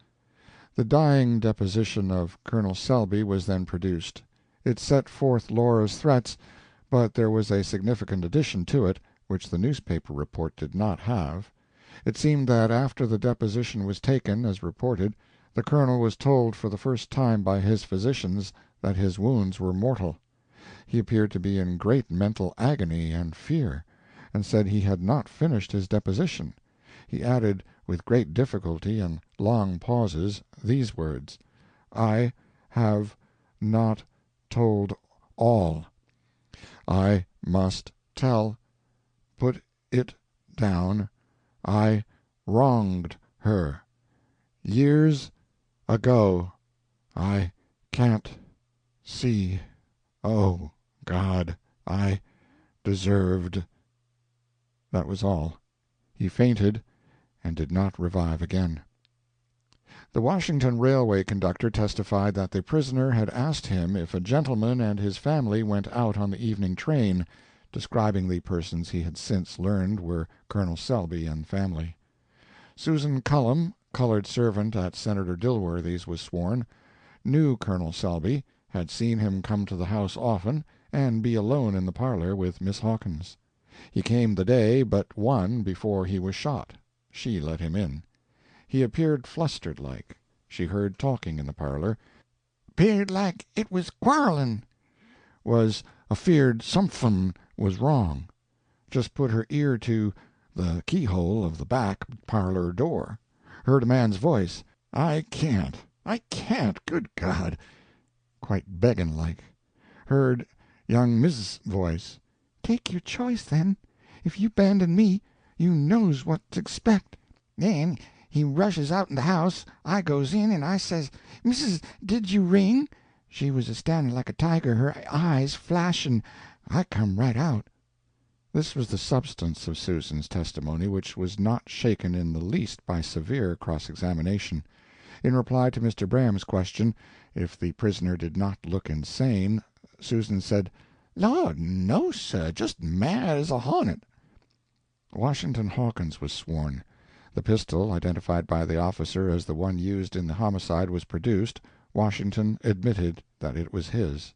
The dying deposition of Colonel Selby was then produced. It set forth Laura's threats, but there was a significant addition to it, which the newspaper report did not have. It seemed that after the deposition was taken, as reported, the Colonel was told for the first time by his physicians that his wounds were mortal. He appeared to be in great mental agony and fear, and said he had not finished his deposition. He added, with great difficulty and long pauses, these words: "I have not told all. I must tell. Put it down. I wronged her. Years ago. I can't see. Oh, God, I deserved." That was all. He fainted, and did not revive again. The Washington railway conductor testified that the prisoner had asked him if a gentleman and his family went out on the evening train, describing the persons he had since learned were Colonel Selby and family. Susan Cullum, colored servant at Senator Dilworthy's, was sworn, knew Colonel Selby, had seen him come to the house often, and be alone in the parlor with Miss Hawkins. He came the day but one before he was shot. She let him in. He appeared flustered like. She heard talking in the parlor. "'Peared like it was quarreling." Was afeard somefin was wrong. Just put her ear to the keyhole of the back parlor door. Heard a man's voice. I can't, good God," quite beggin' like. Heard young Mrs. voice. "Take your choice, then. If you 'bandon me, you knows what to expect." Then He rushes out in the house. I goes in, and I says, "Missus, did you ring?" She was a-standing like a tiger, her eyes flashing. I come right out. This was the substance of Susan's testimony, which was not shaken in the least by severe cross-examination. In reply to Mr. Braham's question, if the prisoner did not look insane, Susan said, "Lord, no, sir, just mad as a hornet." Washington Hawkins was sworn. The pistol, identified by the officer as the one used in the homicide, was produced. Washington admitted that it was his.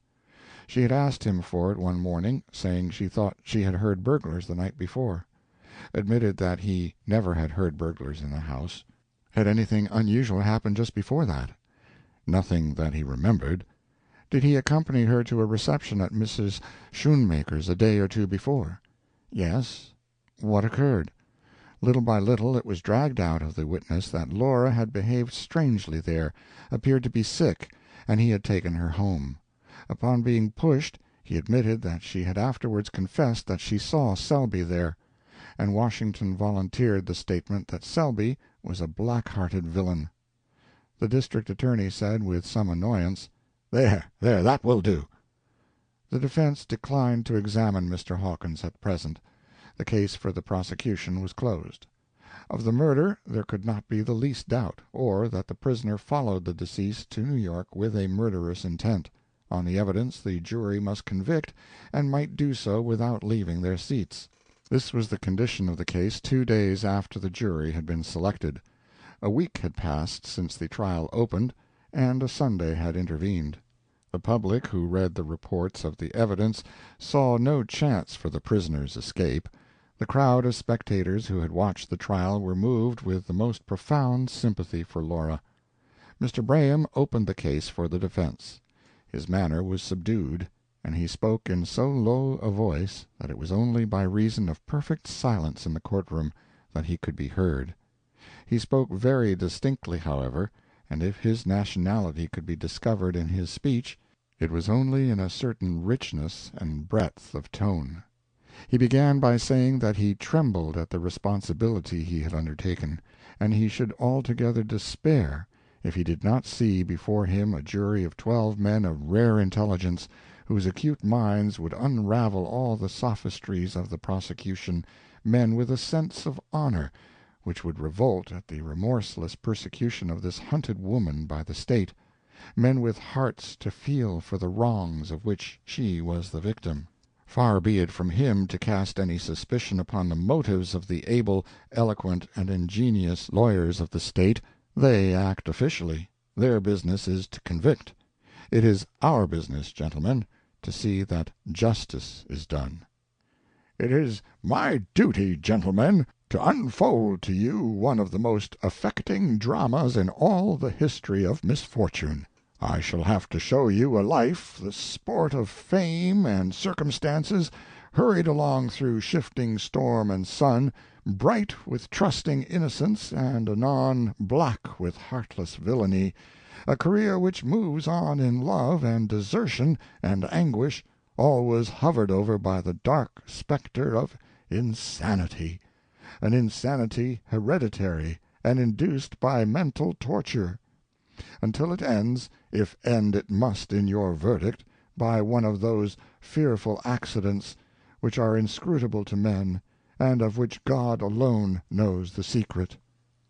She had asked him for it one morning, saying she thought she had heard burglars the night before. Admitted that he never had heard burglars in the house. Had anything unusual happened just before that? Nothing that he remembered. Did he accompany her to a reception at Mrs. Schoonmaker's a day or two before? Yes. What occurred? Little by little it was dragged out of the witness that Laura had behaved strangely there, appeared to be sick, and he had taken her home. Upon being pushed, he admitted that she had afterwards confessed that she saw Selby there, and Washington volunteered the statement that Selby was a black-hearted villain. The district attorney said, with some annoyance, "There, that will do." The defense declined to examine Mr. Hawkins at present. The case for the prosecution was closed. Of the murder there could not be the least doubt, or that the prisoner followed the deceased to New York with a murderous intent. On the evidence the jury must convict, and might do so without leaving their seats. This was the condition of the case 2 days after the jury had been selected. A week had passed since the trial opened, and a Sunday had intervened. The public, who read the reports of the evidence, saw no chance for the prisoner's escape. The crowd of spectators who had watched the trial were moved with the most profound sympathy for Laura. Mr. Braham opened the case for the defense. His manner was subdued, and he spoke in so low a voice that it was only by reason of perfect silence in the courtroom that he could be heard. He spoke very distinctly, however, and if his nationality could be discovered in his speech, it was only in a certain richness and breadth of tone. He began by saying that he trembled at the responsibility he had undertaken, and he should altogether despair if he did not see before him a jury of 12 men of rare intelligence, whose acute minds would unravel all the sophistries of the prosecution, men with a sense of honor, which would revolt at the remorseless persecution of this hunted woman by the state, men with hearts to feel for the wrongs of which she was the victim. Far be it from him to cast any suspicion upon the motives of the able, eloquent, and ingenious lawyers of the state. They act officially. Their business is to convict. It is our business, gentlemen, to see that justice is done. It is my duty, gentlemen, to unfold to you one of the most affecting dramas in all the history of misfortune. I shall have to show you a life, the sport of fame and circumstances, hurried along through shifting storm and sun, bright with trusting innocence and anon black with heartless villainy, a career which moves on in love and desertion and anguish, always hovered over by the dark spectre of insanity, an insanity hereditary and induced by mental torture, until it ends, if end it must in your verdict, by one of those fearful accidents which are inscrutable to men, and of which God alone knows the secret.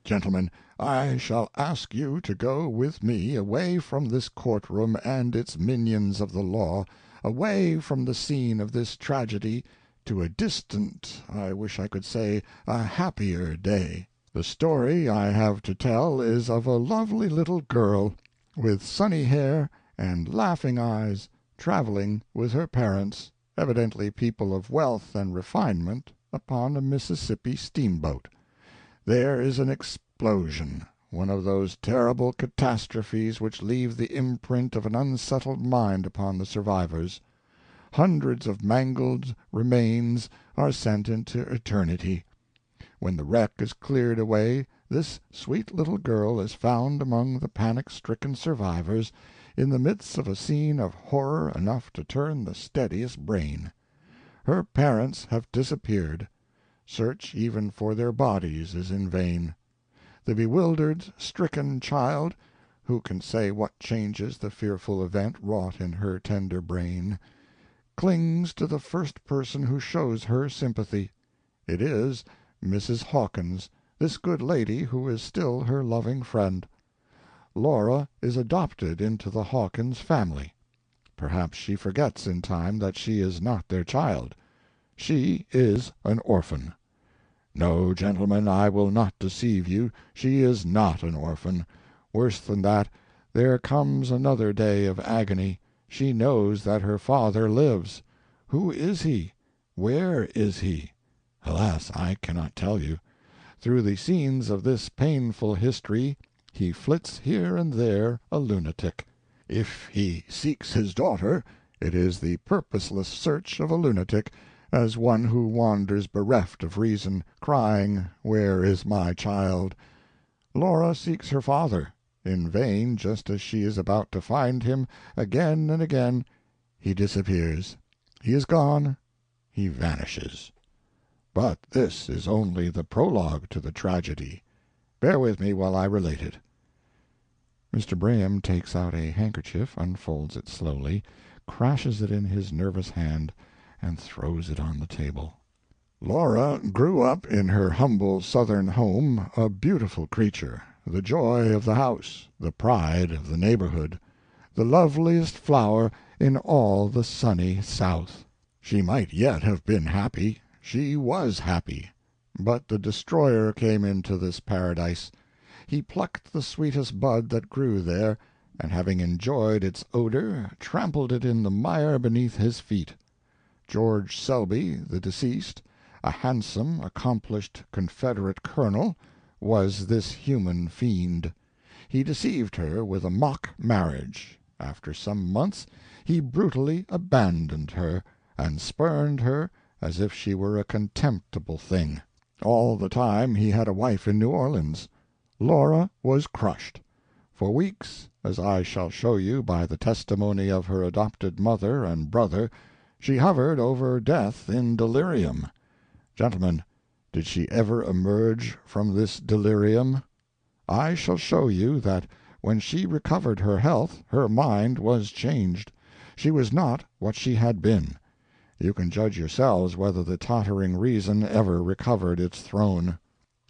Gentlemen, I shall ask you to go with me away from this courtroom and its minions of the law, away from the scene of this tragedy, to a distant, I wish I could say a happier day. The story I have to tell is of a lovely little girl, with sunny hair and laughing eyes, traveling with her parents, evidently people of wealth and refinement, upon a Mississippi steamboat. There is an explosion, one of those terrible catastrophes which leave the imprint of an unsettled mind upon the survivors. Hundreds of mangled remains are sent into eternity. When the wreck is cleared away, this sweet little girl is found among the panic-stricken survivors, in the midst of a scene of horror enough to turn the steadiest brain. Her parents have disappeared. Search even for their bodies is in vain. The bewildered, stricken child, who can say what changes the fearful event wrought in her tender brain, clings to the first person who shows her sympathy. It is Mrs. Hawkins, this good lady who is still her loving friend. Laura is adopted into the Hawkins family. Perhaps she forgets in time that she is not their child. She is an orphan. No, gentlemen, I will not deceive you. She is not an orphan. Worse than that, there comes another day of agony. She knows that her father lives. Who is he? Where is he? Alas, I cannot tell you. Through the scenes of this painful history he flits here and there a lunatic. If he seeks his daughter, it is the purposeless search of a lunatic, as one who wanders bereft of reason, crying, "Where is my child?" Laura seeks her father. In vain, just as she is about to find him, again and again he disappears. He is gone, he vanishes. But this is only the prologue to the tragedy. Bear with me while I relate it. Mr. Braham takes out a handkerchief, unfolds it slowly, crashes it in his nervous hand, and throws it on the table. Laura grew up in her humble Southern home a beautiful creature, the joy of the house, the pride of the neighborhood, the loveliest flower in all the sunny South. She might yet have been happy. She was happy. But the destroyer came into this paradise. He plucked the sweetest bud that grew there, and having enjoyed its odor, trampled it in the mire beneath his feet. George Selby, the deceased, a handsome, accomplished Confederate colonel, was this human fiend. He deceived her with a mock marriage. After some months he brutally abandoned her, and spurned her as if she were a contemptible thing. All the time he had a wife in New Orleans. Laura was crushed. For weeks, as I shall show you by the testimony of her adopted mother and brother, she hovered over death in delirium. Gentlemen, did she ever emerge from this delirium? I shall show you that when she recovered her health her mind was changed. She was not what she had been. You can judge yourselves whether the tottering reason ever recovered its throne.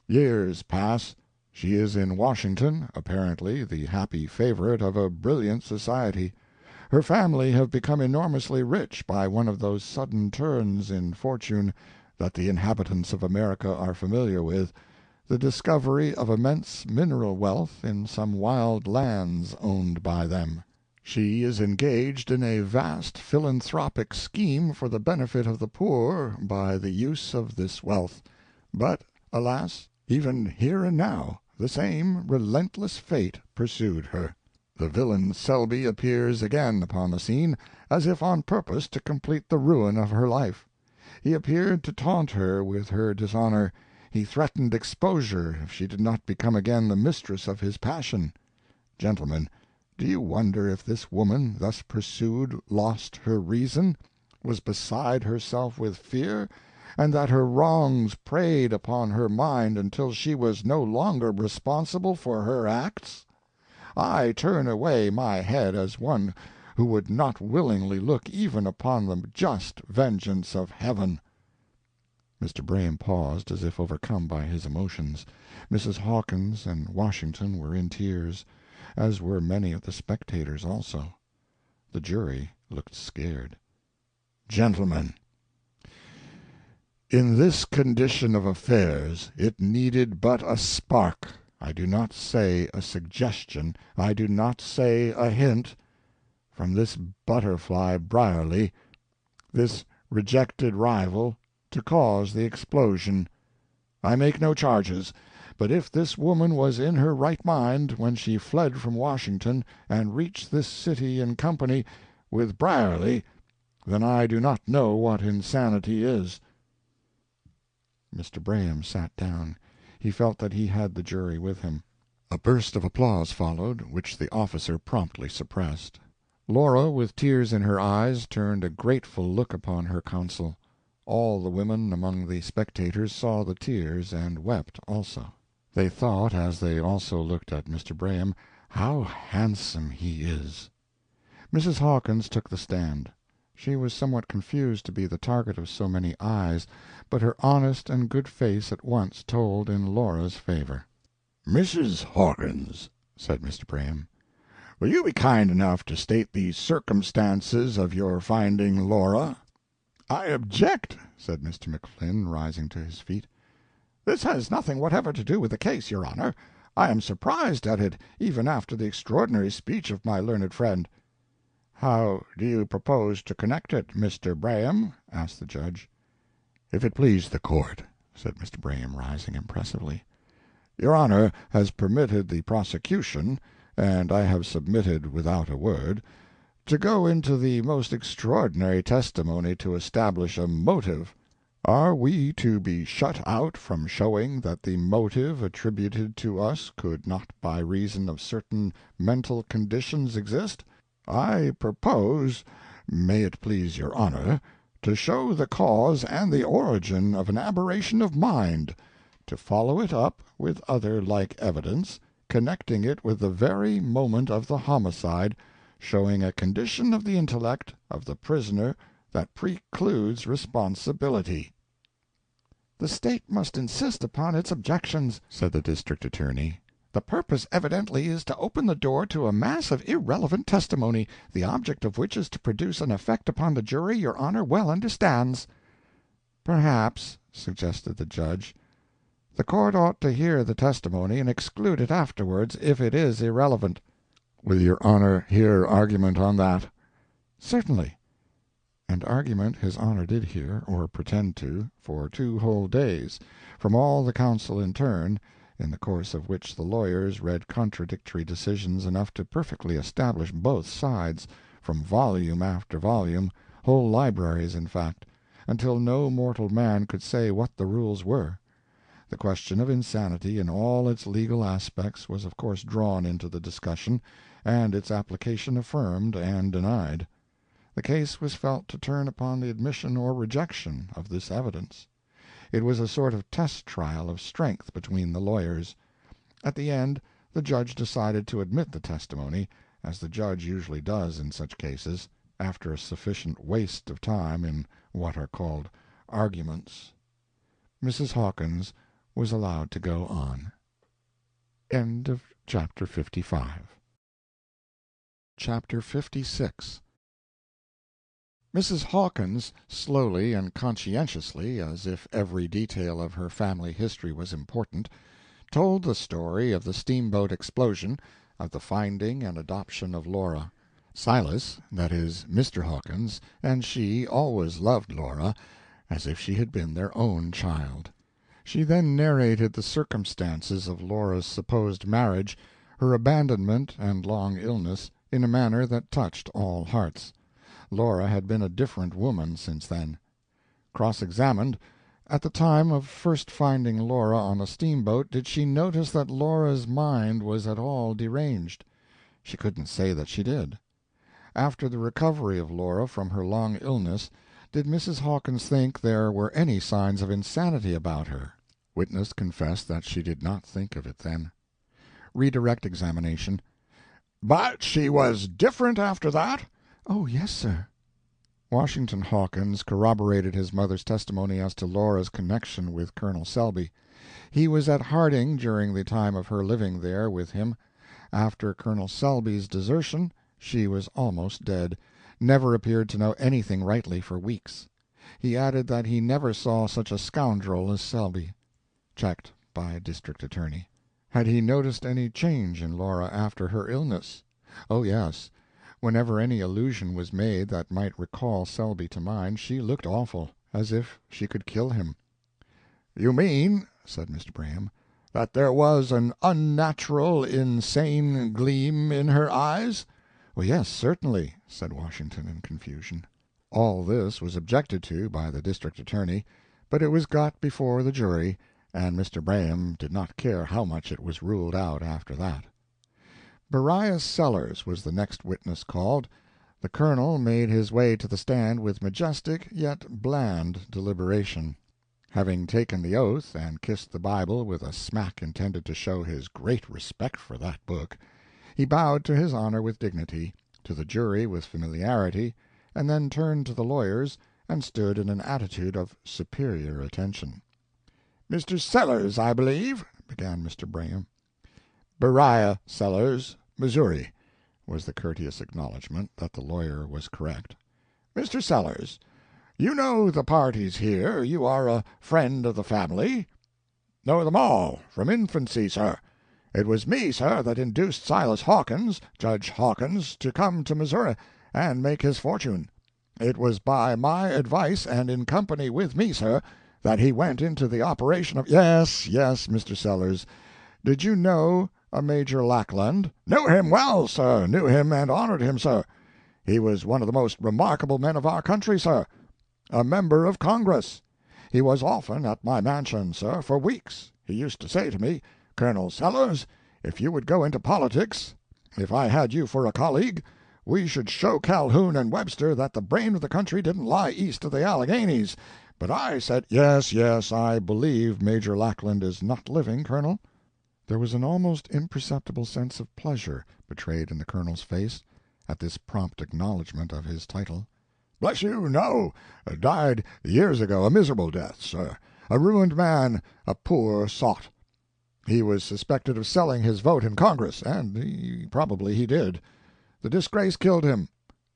Years pass. She is in Washington, apparently the happy favorite of a brilliant society. Her family have become enormously rich by one of those sudden turns in fortune that the inhabitants of America are familiar with, the discovery of immense mineral wealth in some wild lands owned by them. She is engaged in a vast philanthropic scheme for the benefit of the poor by the use of this wealth. But, alas, even here and now, the same relentless fate pursued her. The villain Selby appears again upon the scene, as if on purpose to complete the ruin of her life. He appeared to taunt her with her dishonor. He threatened exposure if she did not become again the mistress of his passion. Gentlemen, do you wonder if this woman, thus pursued, lost her reason, was beside herself with fear, and that her wrongs preyed upon her mind until she was no longer responsible for her acts? I turn away my head as one who would not willingly look even upon the just vengeance of heaven. Mr. Braham paused, as if overcome by his emotions. Mrs. Hawkins and Washington were in tears, as were many of the spectators also. The jury looked scared. Gentlemen, in this condition of affairs it needed but a spark, I do not say a suggestion, I do not say a hint, from this butterfly Brierly, this rejected rival, to cause the explosion. I make no charges, but if this woman was in her right mind when she fled from Washington and reached this city in company with Brierly, then I do not know what insanity is. Mr. Braham sat down. He felt that he had the jury with him. A burst of applause followed, which the officer promptly suppressed. Laura, with tears in her eyes, turned a grateful look upon her counsel. All the women among the spectators saw the tears and wept also. They thought, as they also looked at Mr. Braham, "How handsome he is!" Mrs. Hawkins took the stand. She was somewhat confused to be the target of so many eyes, but her honest and good face at once told in Laura's favor. "Mrs. Hawkins," said Mr. Braham, "will you be kind enough to state the circumstances of your finding Laura?" "I object," said Mr. McFlinn, rising to his feet. "This has nothing whatever to do with the case, your honor. I am surprised at it, even after the extraordinary speech of my learned friend." "How do you propose to connect it, Mr. Braham?" asked the judge. "If it please the court," said Mr. Braham, rising impressively, "your honor has permitted the prosecution, and I have submitted without a word, to go into the most extraordinary testimony to establish a motive. Are we to be shut out from showing that the motive attributed to us could not by reason of certain mental conditions exist? I propose, may it please your honor, to show the cause and the origin of an aberration of mind, to follow it up with other like evidence, connecting it with the very moment of the homicide, showing a condition of the intellect of the prisoner that precludes responsibility." "The State must insist upon its objections," said the district attorney. "The purpose evidently is to open the door to a mass of irrelevant testimony, the object of which is to produce an effect upon the jury your honor well understands." "Perhaps," suggested the judge, "the court ought to hear the testimony and exclude it afterwards, if it is irrelevant." "Will your honor hear argument on that?" "Certainly." And argument his honor did hear, or pretend to, for 2 whole days, from all the counsel in turn, in the course of which the lawyers read contradictory decisions enough to perfectly establish both sides, from volume after volume, whole libraries in fact, until no mortal man could say what the rules were. The question of insanity in all its legal aspects was of course drawn into the discussion, and its application affirmed and denied. The case was felt to turn upon the admission or rejection of this evidence. It was a sort of test trial of strength between the lawyers. At the end the judge decided to admit the testimony, as the judge usually does in such cases, after a sufficient waste of time in what are called arguments. Mrs. Hawkins was allowed to go on. End of chapter 55. Chapter 56. Mrs. Hawkins, slowly and conscientiously, as if every detail of her family history was important, told the story of the steamboat explosion, of the finding and adoption of Laura. Silas, that is, Mr. Hawkins, and she always loved Laura, as if she had been their own child. She then narrated the circumstances of Laura's supposed marriage, her abandonment and long illness, in a manner that touched all hearts. Laura had been a different woman since then. Cross-examined, at the time of first finding Laura on the steamboat, did she notice that Laura's mind was at all deranged? She couldn't say that she did. After the recovery of Laura from her long illness, did Mrs. Hawkins think there were any signs of insanity about her? Witness confessed that she did not think of it then. Redirect examination. "But she was different after that?" "Oh, yes, sir." Washington Hawkins corroborated his mother's testimony as to Laura's connection with Colonel Selby. He was at Harding during the time of her living there with him. After Colonel Selby's desertion, she was almost dead, never appeared to know anything rightly for weeks. He added that he never saw such a scoundrel as Selby. Checked by District Attorney. Had he noticed any change in Laura after her illness? Oh, yes. Whenever any allusion was made that might recall Selby to mind, she looked awful, as if she could kill him. "You mean," said Mr. Braham, "that there was an unnatural, insane gleam in her eyes?" "Well, yes, certainly," said Washington in confusion. All this was objected to by the district attorney, but it was got before the jury, and Mr. Braham did not care how much it was ruled out after that. Beriah Sellers was the next witness called. The colonel made his way to the stand with majestic yet bland deliberation. Having taken the oath and kissed the Bible with a smack intended to show his great respect for that book, he bowed to his honor with dignity, to the jury with familiarity, and then turned to the lawyers and stood in an attitude of superior attention. "Mr. Sellers, I believe," began Mr. Braham. "Beriah Sellers, Missouri," was the courteous acknowledgment that the lawyer was correct. "Mr. Sellers, you know the parties here. You are a friend of the family." "Know them all, from infancy, sir. It was me, sir, that induced Silas Hawkins, Judge Hawkins, to come to Missouri and make his fortune. It was by my advice, and in company with me, sir, that he went into the operation of—" "Yes, yes, Mr. Sellers. Did you know a Major Lackland?" "Knew him well, sir, knew him and honored him, sir. He was one of the most remarkable men of our country, sir. A member of Congress. He was often at my mansion, sir, for weeks. He used to say to me, 'Colonel Sellers, if you would go into politics, if I had you for a colleague, we should show Calhoun and Webster that the brain of the country didn't lie east of the Alleghanies.' But I said—" "Yes, yes, I believe Major Lackland is not living, Colonel." There was an almost imperceptible sense of pleasure betrayed in the Colonel's face at this prompt acknowledgment of his title. "Bless you, no. Died years ago, a miserable death, sir. A ruined man, a poor sot. He was suspected of selling his vote in Congress, and probably he did. The disgrace killed him.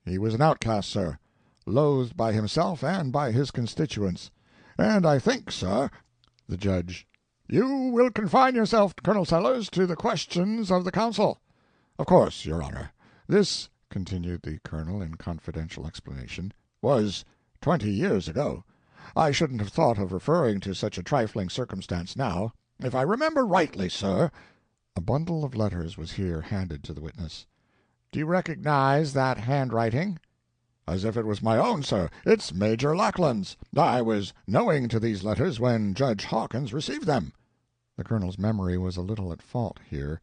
He was an outcast, sir, loathed by himself and by his constituents. And I think, sir—" The Judge. "You will confine yourself, Colonel Sellers, to the questions of the counsel." "Of course, your honor. This," continued the Colonel in confidential explanation, "was 20 years ago. I shouldn't have thought of referring to such a trifling circumstance now. If I remember rightly, sir—" A bundle of letters was here handed to the witness. "Do you recognize that handwriting?" "As if it was my own, sir. It's Major Lackland's. I was knowing to these letters when Judge Hawkins received them." The Colonel's memory was a little at fault here.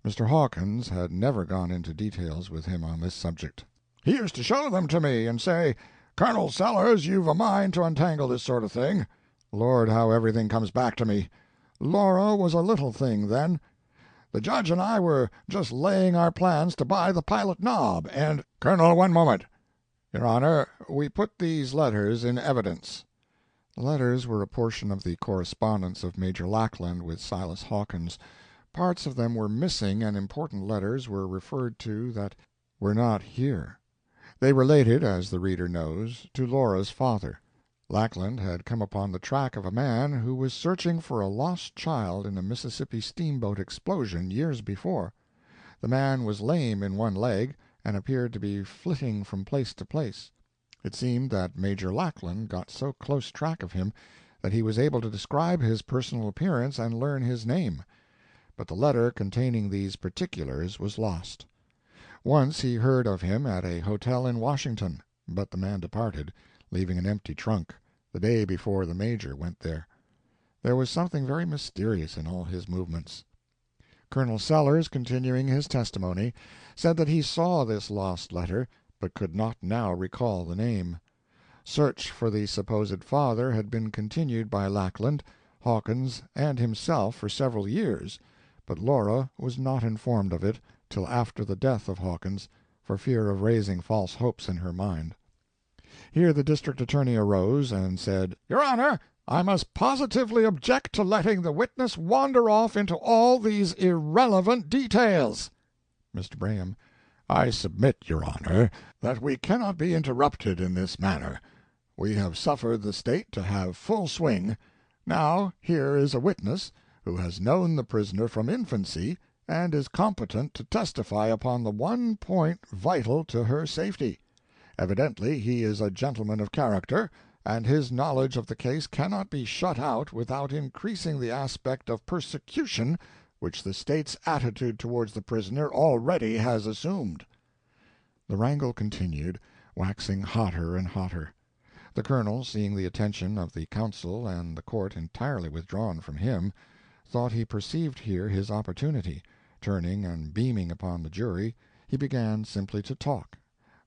Mr. Hawkins had never gone into details with him on this subject. "He used to show them to me and say, 'Colonel Sellers, you've a mind to untangle this sort of thing.' Lord, how everything comes back to me. Laura was a little thing then. The Judge and I were just laying our plans to buy the Pilot Knob, and—" "Colonel, one moment. Your honor, we put these letters in evidence." The letters were a portion of the correspondence of Major Lackland with Silas Hawkins. Parts of them were missing, and important letters were referred to that were not here. They related, as the reader knows, to Laura's father. Lackland had come upon the track of a man who was searching for a lost child in a Mississippi steamboat explosion years before. The man was lame in one leg, and appeared to be flitting from place to place. It seemed that Major Lackland got so close track of him that he was able to describe his personal appearance and learn his name. But the letter containing these particulars was lost. Once he heard of him at a hotel in Washington, but the man departed, leaving an empty trunk, the day before the Major went there. There was something very mysterious in all his movements. Colonel Sellers, continuing his testimony, said that he saw this lost letter, but could not now recall the name. Search for the supposed father had been continued by Lackland, Hawkins, and himself for several years, but Laura was not informed of it till after the death of Hawkins, for fear of raising false hopes in her mind. Here the district attorney arose and said, "Your honor, I must positively object to letting the witness wander off into all these irrelevant details." Mr. Braham. "I submit, your honor, that we cannot be interrupted in this manner. We have suffered the State to have full swing. Now here is a witness who has known the prisoner from infancy and is competent to testify upon the one point vital to her safety. Evidently he is a gentleman of character, and his knowledge of the case cannot be shut out without increasing the aspect of persecution which the State's attitude towards the prisoner already has assumed." The wrangle continued, waxing hotter and hotter. The Colonel, seeing the attention of the counsel and the court entirely withdrawn from him, thought he perceived here his opportunity. Turning and beaming upon the jury, he began simply to talk.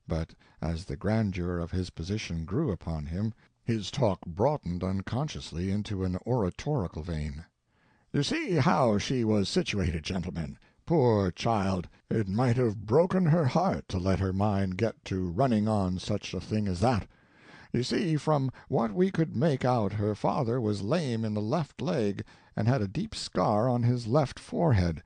But as the grandeur of his position grew upon him, His talk broadened unconsciously into an oratorical vein. "You see how she was situated, gentlemen. Poor child, it might have broken her heart to let her mind get to running on such a thing as that. You see, from what we could make out her father was lame in the left leg and had a deep scar on his left forehead.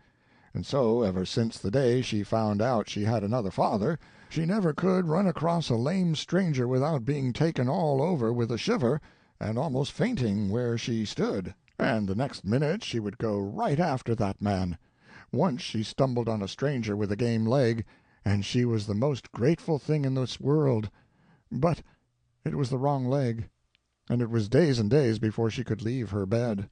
And so, ever since the day she found out she had another father, she never could run across a lame stranger without being taken all over with a shiver, and almost fainting where she stood, and the next minute she would go right after that man. Once she stumbled on a stranger with a game leg, and she was the most grateful thing in this world. But it was the wrong leg, and it was days and days before she could leave her bed.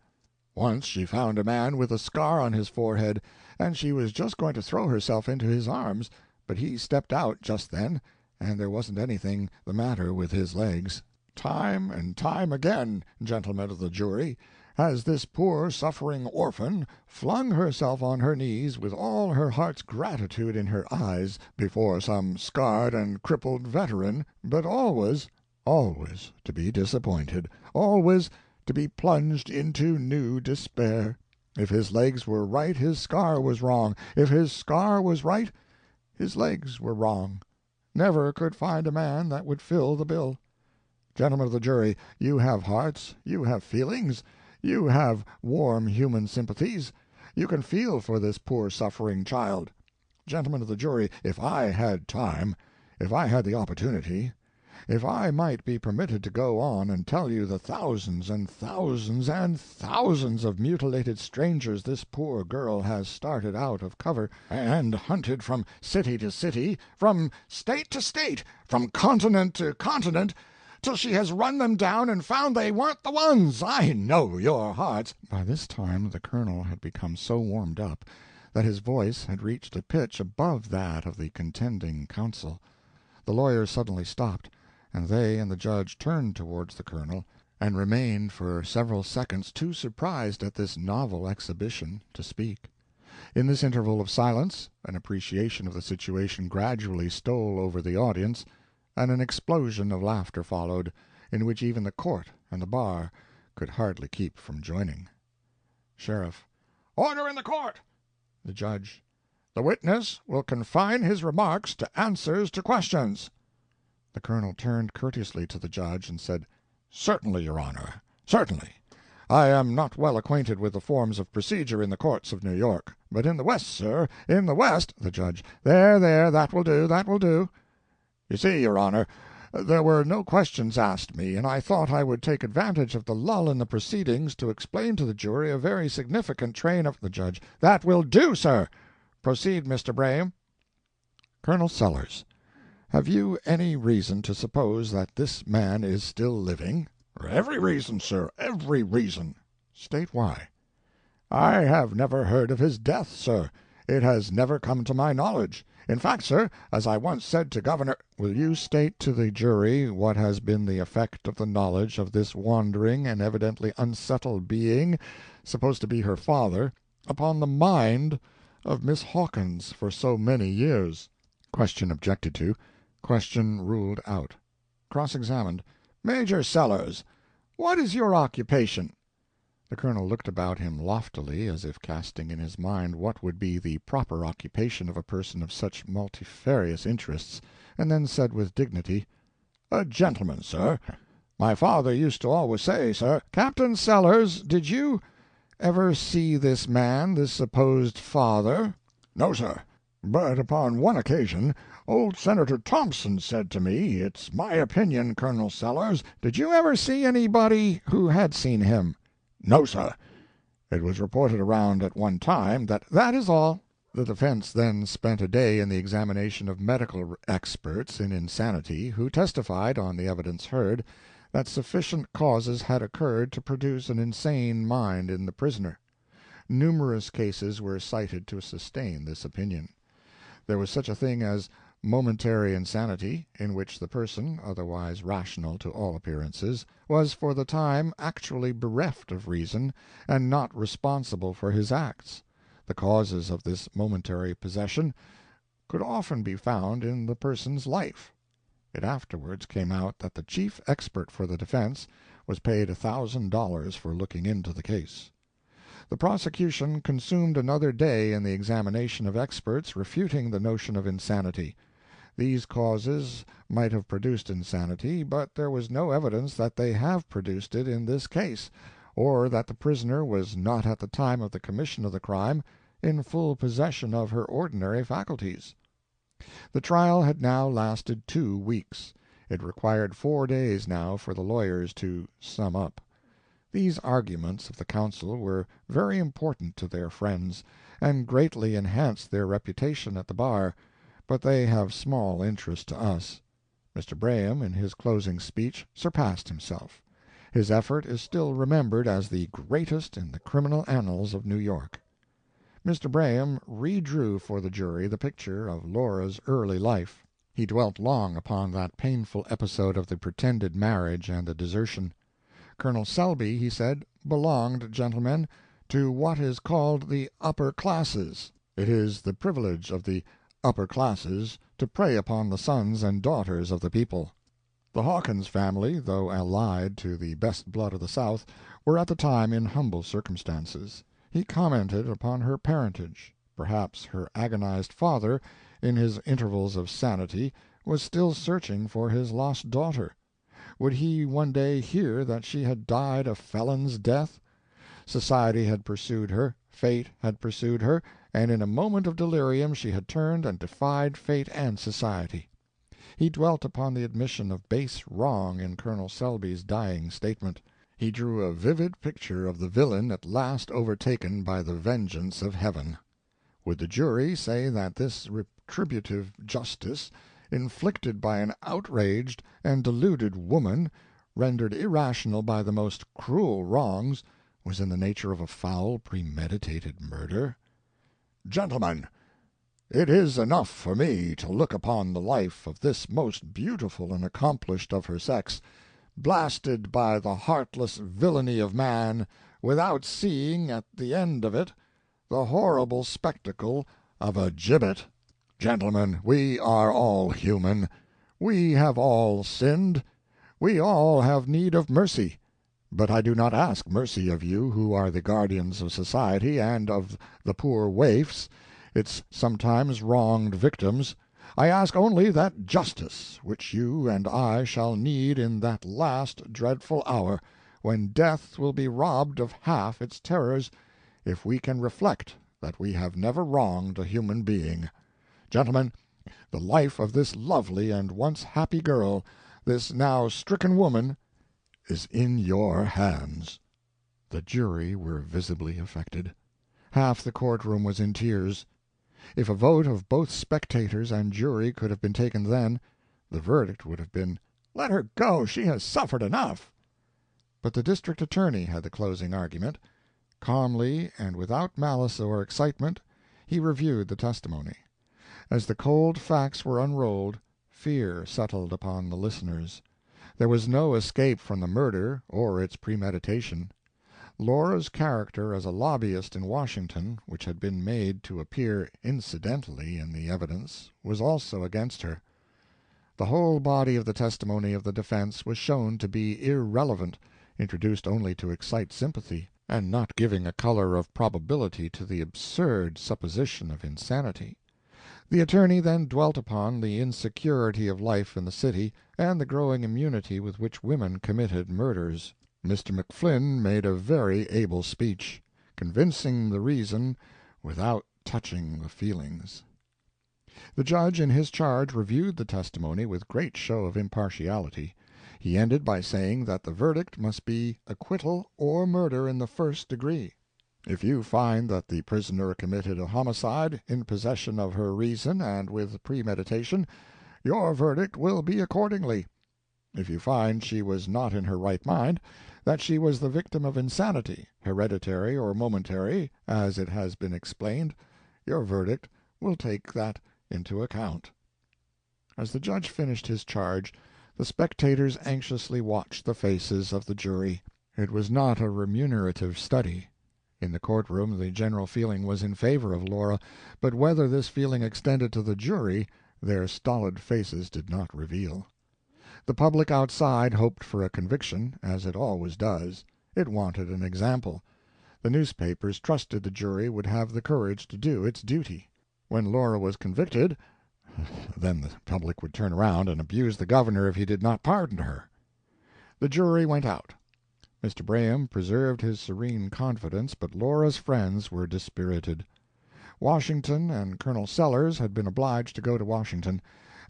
Once she found a man with a scar on his forehead, and she was just going to throw herself into his arms, but he stepped out just then, and there wasn't anything the matter with his legs. Time and time again, gentlemen of the jury, has this poor suffering orphan flung herself on her knees with all her heart's gratitude in her eyes before some scarred and crippled veteran, but always, always to be disappointed, always to be plunged into new despair. If his legs were right, his scar was wrong. If his scar was right, his legs were wrong. Never could find a man that would fill the bill. Gentlemen of the jury, you have hearts, you have feelings, you have warm human sympathies. You can feel for this poor suffering child. Gentlemen of the jury, if I had time, if I had the opportunity, if I might be permitted to go on and tell you the thousands and thousands and thousands of mutilated strangers this poor girl has started out of cover, and hunted from city to city, from state to state, from continent to continent, till she has run them down and found they weren't the ones, I know your hearts." By this time the Colonel had become so warmed up that his voice had reached a pitch above that of the contending counsel. The lawyers suddenly stopped, and they and the judge turned towards the Colonel, and remained for several seconds too surprised at this novel exhibition to speak. In this interval of silence an appreciation of the situation gradually stole over the audience, and an explosion of laughter followed, in which even the court and the bar could hardly keep from joining. Sheriff: "Order in the court!" The Judge: "The witness will confine his remarks to answers to questions." The Colonel turned courteously to the Judge and said, "Certainly, your Honor, certainly. I am not well acquainted with the forms of procedure in the courts of New York, but in the West, sir, in the West—" The Judge: "There, there, that will do, that will do. You see, your Honor, there were no questions asked me, and I thought I would take advantage of the lull in the proceedings to explain to the jury a very significant train of—" The Judge: "That will do, sir. Proceed, Mr. Braham." "Colonel Sellers, have you any reason to suppose that this man is still living?" "Every reason, sir, every reason." "State why." "I have never heard of his death, sir. It has never come to my knowledge. In fact, sir, as I once said to Governor—" "Will you state to the jury what has been the effect of the knowledge of this wandering and evidently unsettled being, supposed to be her father, upon the mind of Miss Hawkins for so many years?" Question objected to. Question ruled out. Cross-examined: "Major Sellers, what is your occupation?" The Colonel looked about him loftily, as if casting in his mind what would be the proper occupation of a person of such multifarious interests, and then said with dignity: "A gentleman, sir. My father used to always say, sir—" "Captain Sellers, did you ever see this man, this supposed father?" "No, sir. But upon one occasion old Senator Thompson said to me, 'It's my opinion, Colonel Sellers—'" "Did you ever see anybody who had seen him?" "No, sir. It was reported around at one time that—" "That is all." The defense then spent a day in the examination of medical experts in insanity, who testified, on the evidence heard, that sufficient causes had occurred to produce an insane mind in the prisoner. Numerous cases were cited to sustain this opinion. There was such a thing as momentary insanity, in which the person, otherwise rational to all appearances, was for the time actually bereft of reason and not responsible for his acts. The causes of this momentary possession could often be found in the person's life. It afterwards came out that the chief expert for the defense was paid $1,000 for looking into the case. The prosecution consumed another day in the examination of experts refuting the notion of insanity. These causes might have produced insanity, but there was no evidence that they have produced it in this case, or that the prisoner was not at the time of the commission of the crime in full possession of her ordinary faculties. The trial had now lasted 2 weeks. It required 4 days now for the lawyers to "sum up." These arguments of the counsel were very important to their friends, and greatly enhanced their reputation at the bar, but they have small interest to us. Mr. Braham, in his closing speech, surpassed himself. His effort is still remembered as the greatest in the criminal annals of New York. Mr. Braham redrew for the jury the picture of Laura's early life. He dwelt long upon that painful episode of the pretended marriage and the desertion. Colonel Selby, he said, belonged, gentlemen, to what is called the upper classes. It is the privilege of the upper classes to prey upon the sons and daughters of the people. The Hawkins family, though allied to the best blood of the South, were at the time in humble circumstances. He commented upon her parentage. Perhaps her agonized father, in his intervals of sanity, was still searching for his lost daughter. Would he one day hear that she had died a felon's death? Society had pursued her, fate had pursued her, and in a moment of delirium she had turned and defied fate and society. He dwelt upon the admission of base wrong in Colonel Selby's dying statement. He drew a vivid picture of the villain at last overtaken by the vengeance of heaven. Would the jury say that this retributive justice, inflicted by an outraged and deluded woman, rendered irrational by the most cruel wrongs, was in the nature of a foul, premeditated murder? Gentlemen, it is enough for me to look upon the life of this most beautiful and accomplished of her sex, blasted by the heartless villainy of man, without seeing, at the end of it, the horrible spectacle of a gibbet. Gentlemen, we are all human. We have all sinned. We all have need of mercy. But I do not ask mercy of you who are the guardians of society and of the poor waifs, its sometimes wronged victims. I ask only that justice which you and I shall need in that last dreadful hour, when death will be robbed of half its terrors, if we can reflect that we have never wronged a human being. Gentlemen, the life of this lovely and once happy girl, this now stricken woman, is in your hands." The jury were visibly affected. Half the courtroom was in tears. If a vote of both spectators and jury could have been taken then, the verdict would have been, "Let her go, she has suffered enough." But the district attorney had the closing argument. Calmly, and without malice or excitement, he reviewed the testimony. As the cold facts were unrolled, fear settled upon the listeners. There was no escape from the murder or its premeditation. Laura's character as a lobbyist in Washington, which had been made to appear incidentally in the evidence, was also against her. The whole body of the testimony of the defense was shown to be irrelevant, introduced only to excite sympathy, and not giving a color of probability to the absurd supposition of insanity. The attorney then dwelt upon the insecurity of life in the city, and the growing immunity with which women committed murders. Mr. McFlinn made a very able speech, convincing the reason without touching the feelings. The judge in his charge reviewed the testimony with great show of impartiality. He ended by saying that the verdict must be acquittal or murder in the first degree. If you find that the prisoner committed a homicide in possession of her reason and with premeditation, your verdict will be accordingly. If you find she was not in her right mind, that she was the victim of insanity, hereditary or momentary, as it has been explained, your verdict will take that into account. As the judge finished his charge, the spectators anxiously watched the faces of the jury. It was not a remunerative study. In the courtroom the general feeling was in favor of Laura, but whether this feeling extended to the jury, their stolid faces did not reveal. The public outside hoped for a conviction, as it always does. It wanted an example. The newspapers trusted the jury would have the courage to do its duty. When Laura was convicted, then the public would turn around and abuse the governor if he did not pardon her. The jury went out. Mr. Braham preserved his serene confidence, but Laura's friends were dispirited. Washington and Colonel Sellers had been obliged to go to Washington,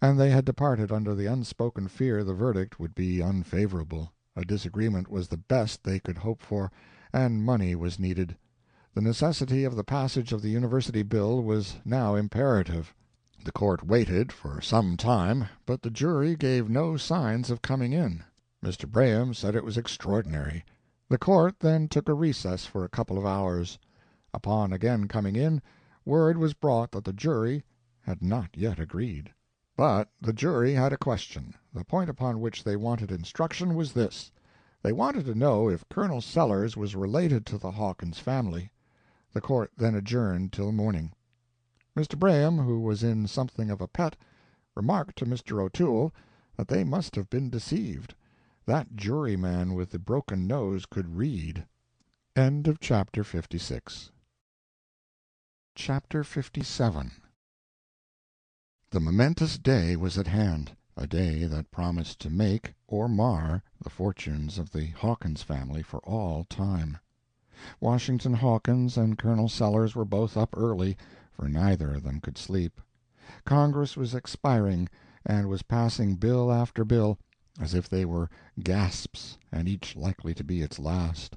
and they had departed under the unspoken fear the verdict would be unfavorable. A disagreement was the best they could hope for, and money was needed. The necessity of the passage of the university bill was now imperative. The court waited for some time, but the jury gave no signs of coming in. Mr. Braham said it was extraordinary. The court then took a recess for a couple of hours. Upon again coming in, word was brought that the jury had not yet agreed. But the jury had a question. The point upon which they wanted instruction was this. They wanted to know if Colonel Sellers was related to the Hawkins family. The court then adjourned till morning. Mr. Braham, who was in something of a pet, remarked to Mr. O'Toole that they must have been deceived. That juryman with the broken nose could read. End of chapter 56. Chapter 57. The momentous day was at hand, a day that promised to make or mar the fortunes of the Hawkins family for all time. Washington Hawkins and Colonel Sellers were both up early, for neither of them could sleep. Congress was expiring, and was passing bill after bill, as if they were gasps, and each likely to be its last.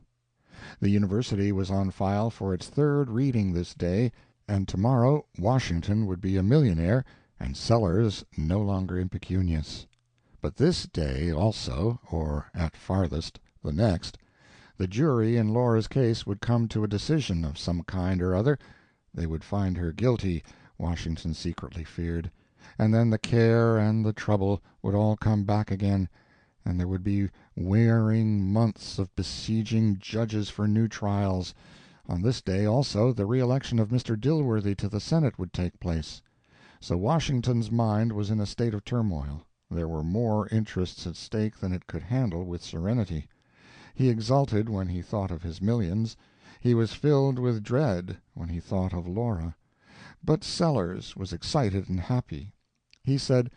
The university was on file for its third reading this day, and tomorrow Washington would be a millionaire, and Sellers no longer impecunious. But this day also, or at farthest the next, the jury in Laura's case would come to a decision of some kind or other. They would find her guilty, Washington secretly feared, and then the care and the trouble would all come back again, and there would be wearing months of besieging judges for new trials. On this day also the re-election of Mr. Dilworthy to the Senate would take place. So Washington's mind was in a state of turmoil. There were more interests at stake than it could handle with serenity. He exulted when he thought of his millions. He was filled with dread when he thought of Laura. But Sellers was excited and happy. He said,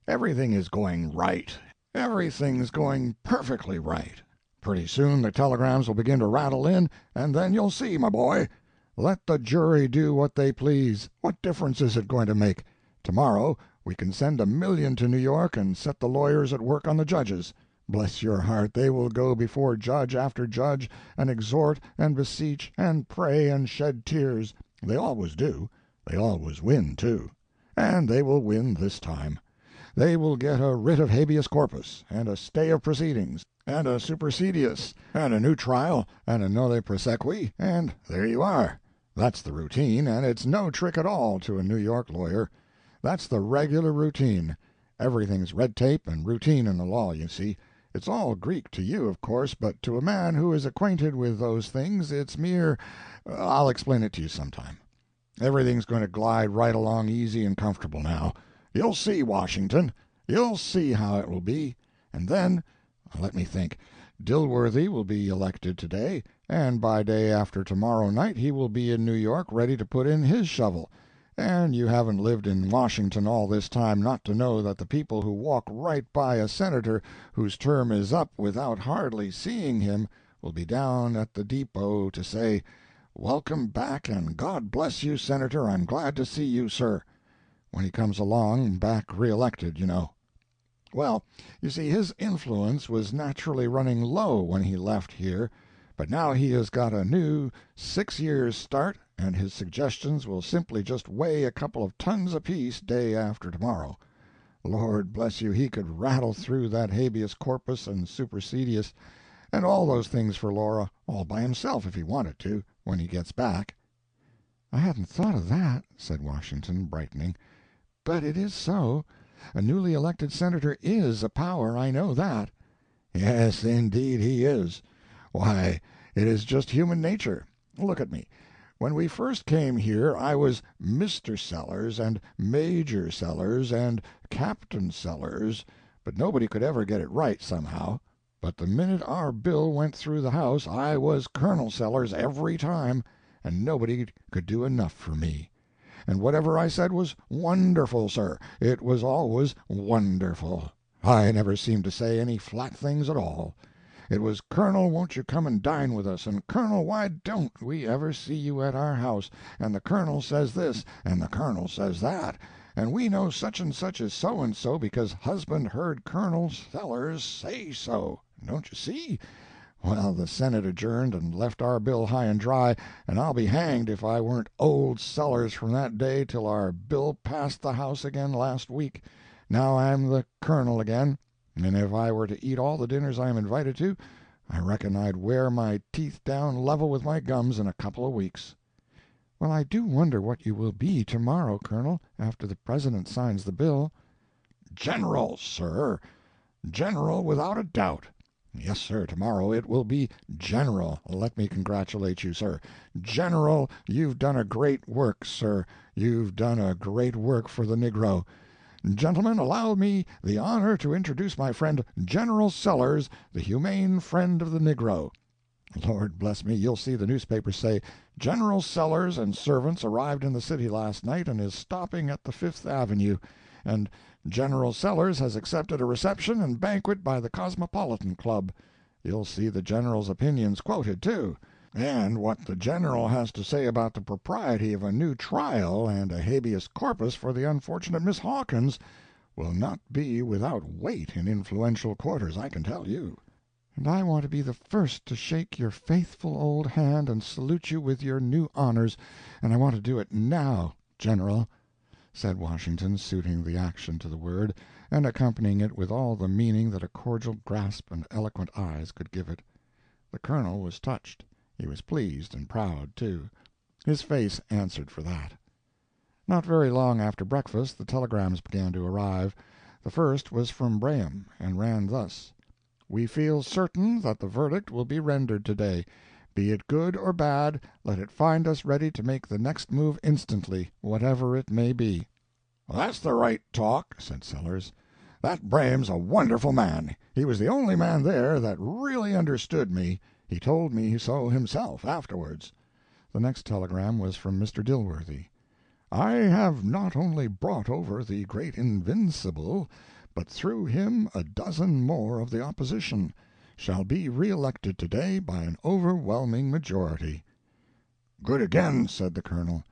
"Everything is going right. Everything's going perfectly right. Pretty soon the telegrams will begin to rattle in, and then you'll see, my boy. Let the jury do what they please. What difference is it going to make? Tomorrow we can send $1 million to New York and set the lawyers at work on the judges. Bless your heart, they will go before judge after judge, and exhort and beseech and pray and shed tears. They always do. They always win, too. And they will win this time. They will get a writ of habeas corpus, and a stay of proceedings, and a supersedious, and a new trial, and a nolle prosequi, and there you are. That's the routine, and it's no trick at all to a New York lawyer. That's the regular routine. Everything's red tape and routine in the law, you see. It's all Greek to you, of course, but to a man who is acquainted with those things it's I'll explain it to you sometime. Everything's going to glide right along easy and comfortable now. You'll see, Washington. You'll see how it will be. And then, let me think, Dilworthy will be elected today, and by day after tomorrow night he will be in New York ready to put in his shovel. And you haven't lived in Washington all this time not to know that the people who walk right by a senator whose term is up without hardly seeing him will be down at the depot to say, "Welcome back, and God bless you, Senator, I'm glad to see you, sir," when he comes along back re-elected, you know. Well, you see, his influence was naturally running low when he left here, but now he has got a new 6 years' start, and his suggestions will simply just weigh a couple of tons apiece day after tomorrow. Lord bless you, he could rattle through that habeas corpus and supersedious, and all those things for Laura, all by himself if he wanted to, when he gets back. "I hadn't thought of that," said Washington, brightening. "But it is so. A newly elected senator is a power, I know that." Yes, indeed he is. Why, it is just human nature. Look at me. When we first came here I was Mr. Sellers and Major Sellers and Captain Sellers, but nobody could ever get it right, somehow. But the minute our bill went through the House I was Colonel Sellers every time, and nobody could do enough for me. And whatever I said was wonderful, sir. It was always wonderful. I never seemed to say any flat things at all. It was, Colonel, won't you come and dine with us, and Colonel, why don't we ever see you at our house, and the Colonel says this, and the Colonel says that, and we know such and such is so and so because husband heard Colonel Sellers say so. Don't you see? Well, the Senate adjourned and left our bill high and dry, and I'll be hanged if I weren't old Sellers from that day till our bill passed the House again last week. Now I'm the Colonel again, and if I were to eat all the dinners I am invited to, I reckon I'd wear my teeth down level with my gums in a couple of weeks. Well, I do wonder what you will be tomorrow, Colonel, after the President signs the bill. General, sir. General without a doubt. Yes, sir, tomorrow it will be General. Let me congratulate you, sir. General, you've done a great work, sir. You've done a great work for the Negro. Gentlemen, allow me the honor to introduce my friend General Sellers, the humane friend of the Negro. Lord bless me, you'll see the newspapers say, General Sellers and servants arrived in the city last night and is stopping at the Fifth Avenue, and General Sellers has accepted a reception and banquet by the Cosmopolitan Club. You'll see the General's opinions quoted, too, and what the General has to say about the propriety of a new trial and a habeas corpus for the unfortunate Miss Hawkins will not be without weight in influential quarters, I can tell you. And I want to be the first to shake your faithful old hand and salute you with your new honors, and I want to do it now, General, said Washington, suiting the action to the word, and accompanying it with all the meaning that a cordial grasp and eloquent eyes could give it. The Colonel was touched. He was pleased and proud, too. His face answered for that. Not very long after breakfast the telegrams began to arrive. The first was from Braham, and ran thus: "We feel certain that the verdict will be rendered today. Be it good or bad, let it find us ready to make the next move instantly, whatever it may be." "Well, that's the right talk," said Sellers. "That Braham's a wonderful man. He was the only man there that really understood me. He told me so himself afterwards." The next telegram was from Mr. Dilworthy. "I have not only brought over the great Invincible, but through him a dozen more of the opposition. Shall be re-elected today by an overwhelming majority." "Good again," said the Colonel.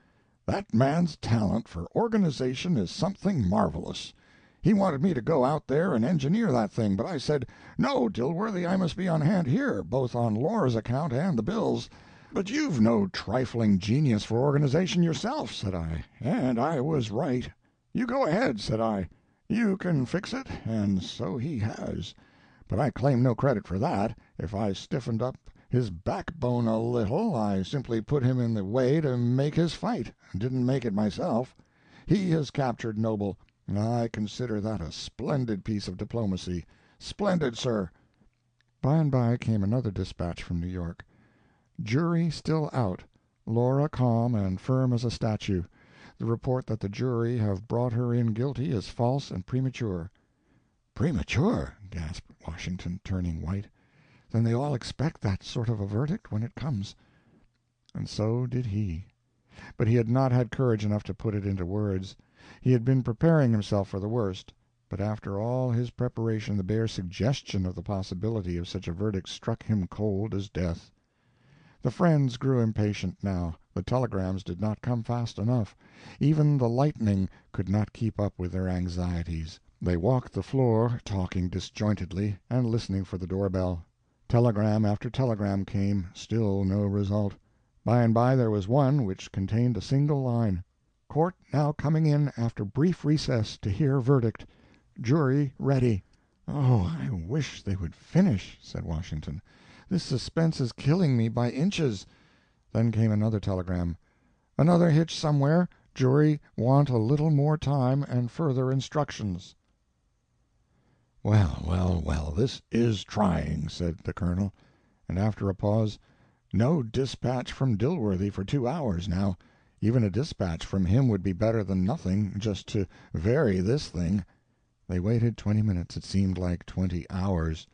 "That man's talent for organization is something marvelous. He wanted me to go out there and engineer that thing, but I said, 'No, Dilworthy, I must be on hand here, both on Laura's account and the bill's.' 'But you've no trifling genius for organization yourself,' said I, and I was right. 'You go ahead,' said I. 'You can fix it,' and so he has. But I claim no credit for that. If I stiffened up his backbone a little, I simply put him in the way to make his fight, didn't make it myself. He has captured Noble. I consider that a splendid piece of diplomacy. Splendid, sir." By and by came another dispatch from New York. "Jury still out. Laura calm and firm as a statue. The report that the jury have brought her in guilty is false and premature." "Premature!" gasped Washington, turning white. "Then they all expect that sort of a verdict when it comes." And so did he. But he had not had courage enough to put it into words. He had been preparing himself for the worst, but after all his preparation the bare suggestion of the possibility of such a verdict struck him cold as death. The friends grew impatient now. The telegrams did not come fast enough. Even the lightning could not keep up with their anxieties. They walked the floor, talking disjointedly, and listening for the doorbell. Telegram after telegram came, still no result. By and by there was one which contained a single line: "Court now coming in after brief recess to hear verdict. Jury ready." "Oh, I wish they would finish," said Washington. "This suspense is killing me by inches." Then came another telegram: "Another hitch somewhere. Jury want a little more time and further instructions." "Well, well, well, this is trying," said the Colonel, and after a pause, "no dispatch from Dilworthy for 2 hours now. Even a dispatch from him would be better than nothing, just to vary this thing." They waited 20 minutes. It seemed like 20 hours.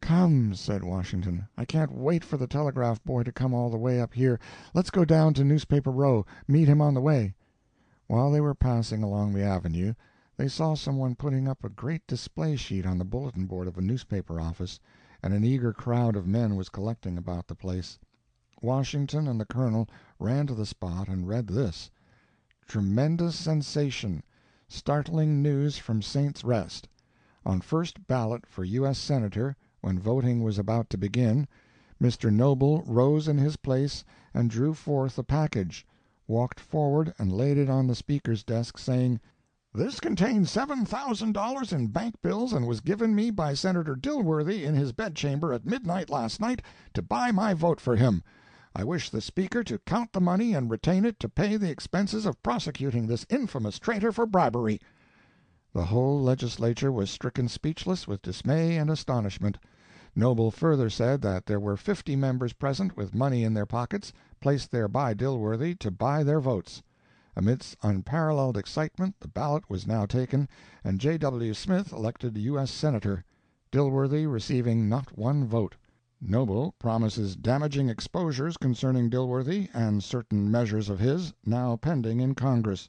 "Come," said Washington, "I can't wait for the telegraph boy to come all the way up here. Let's go down to Newspaper Row, meet him on the way." While they were passing along the avenue, they saw someone putting up a great display sheet on the bulletin board of a newspaper office, and an eager crowd of men was collecting about the place. Washington and the Colonel ran to the spot and read this: "Tremendous sensation. Startling news from Saints' Rest. On first ballot for U.S. Senator, when voting was about to begin, Mr. Noble rose in his place and drew forth a package, walked forward and laid it on the Speaker's desk, saying, 'This contains $7,000 in bank bills and was given me by Senator Dilworthy in his bedchamber at midnight last night to buy my vote for him. I wish the Speaker to count the money and retain it to pay the expenses of prosecuting this infamous traitor for bribery.'" The whole legislature was stricken speechless with dismay and astonishment. Noble further said that there were 50 members present with money in their pockets, placed there by Dilworthy to buy their votes. Amidst unparalleled excitement the ballot was now taken, and J. W. Smith elected U.S. Senator, Dilworthy receiving not one vote. Noble promises damaging exposures concerning Dilworthy and certain measures of his, now pending in Congress.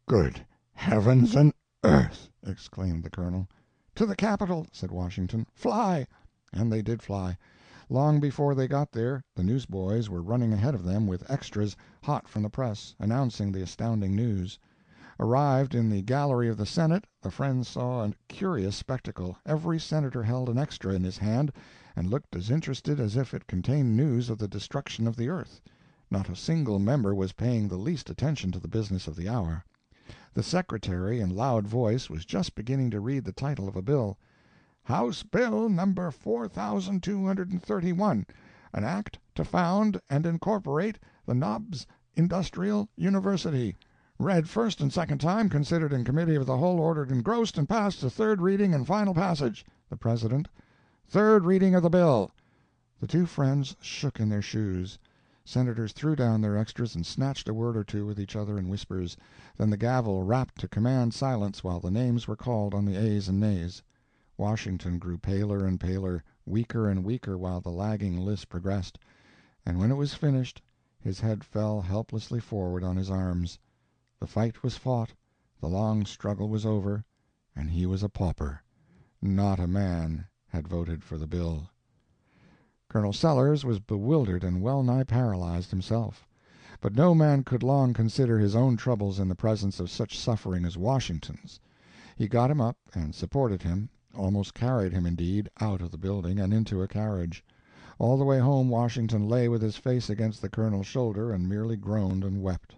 Good heavens and earth! exclaimed the Colonel. "To the Capitol," said Washington. "Fly!" And they did fly. Long before they got there, the newsboys were running ahead of them with extras, hot from the press, announcing the astounding news. Arrived in the gallery of the Senate, the friends saw a curious spectacle. Every senator held an extra in his hand, and looked as interested as if it contained news of the destruction of the earth. Not a single member was paying the least attention to the business of the hour. The secretary, in loud voice, was just beginning to read the title of a bill: "House Bill Number 4231, an act to found and incorporate the Knobs Industrial University. Read first and second time, considered in committee of the whole, ordered engrossed, and passed to third reading and final passage." The President: "Third reading of the bill." The two friends shook in their shoes. Senators threw down their extras and snatched a word or two with each other in whispers. Then the gavel rapped to command silence while the names were called on the ayes and nays. Washington grew paler and paler, weaker and weaker while the lagging list progressed, and when it was finished his head fell helplessly forward on his arms. The fight was fought, the long struggle was over, and he was a pauper. Not a man had voted for the bill. Colonel Sellers was bewildered and well-nigh paralyzed himself. But no man could long consider his own troubles in the presence of such suffering as Washington's. He got him up and supported him, almost carried him, indeed, out of the building and into a carriage. All the way home Washington lay with his face against the Colonel's shoulder and merely groaned and wept.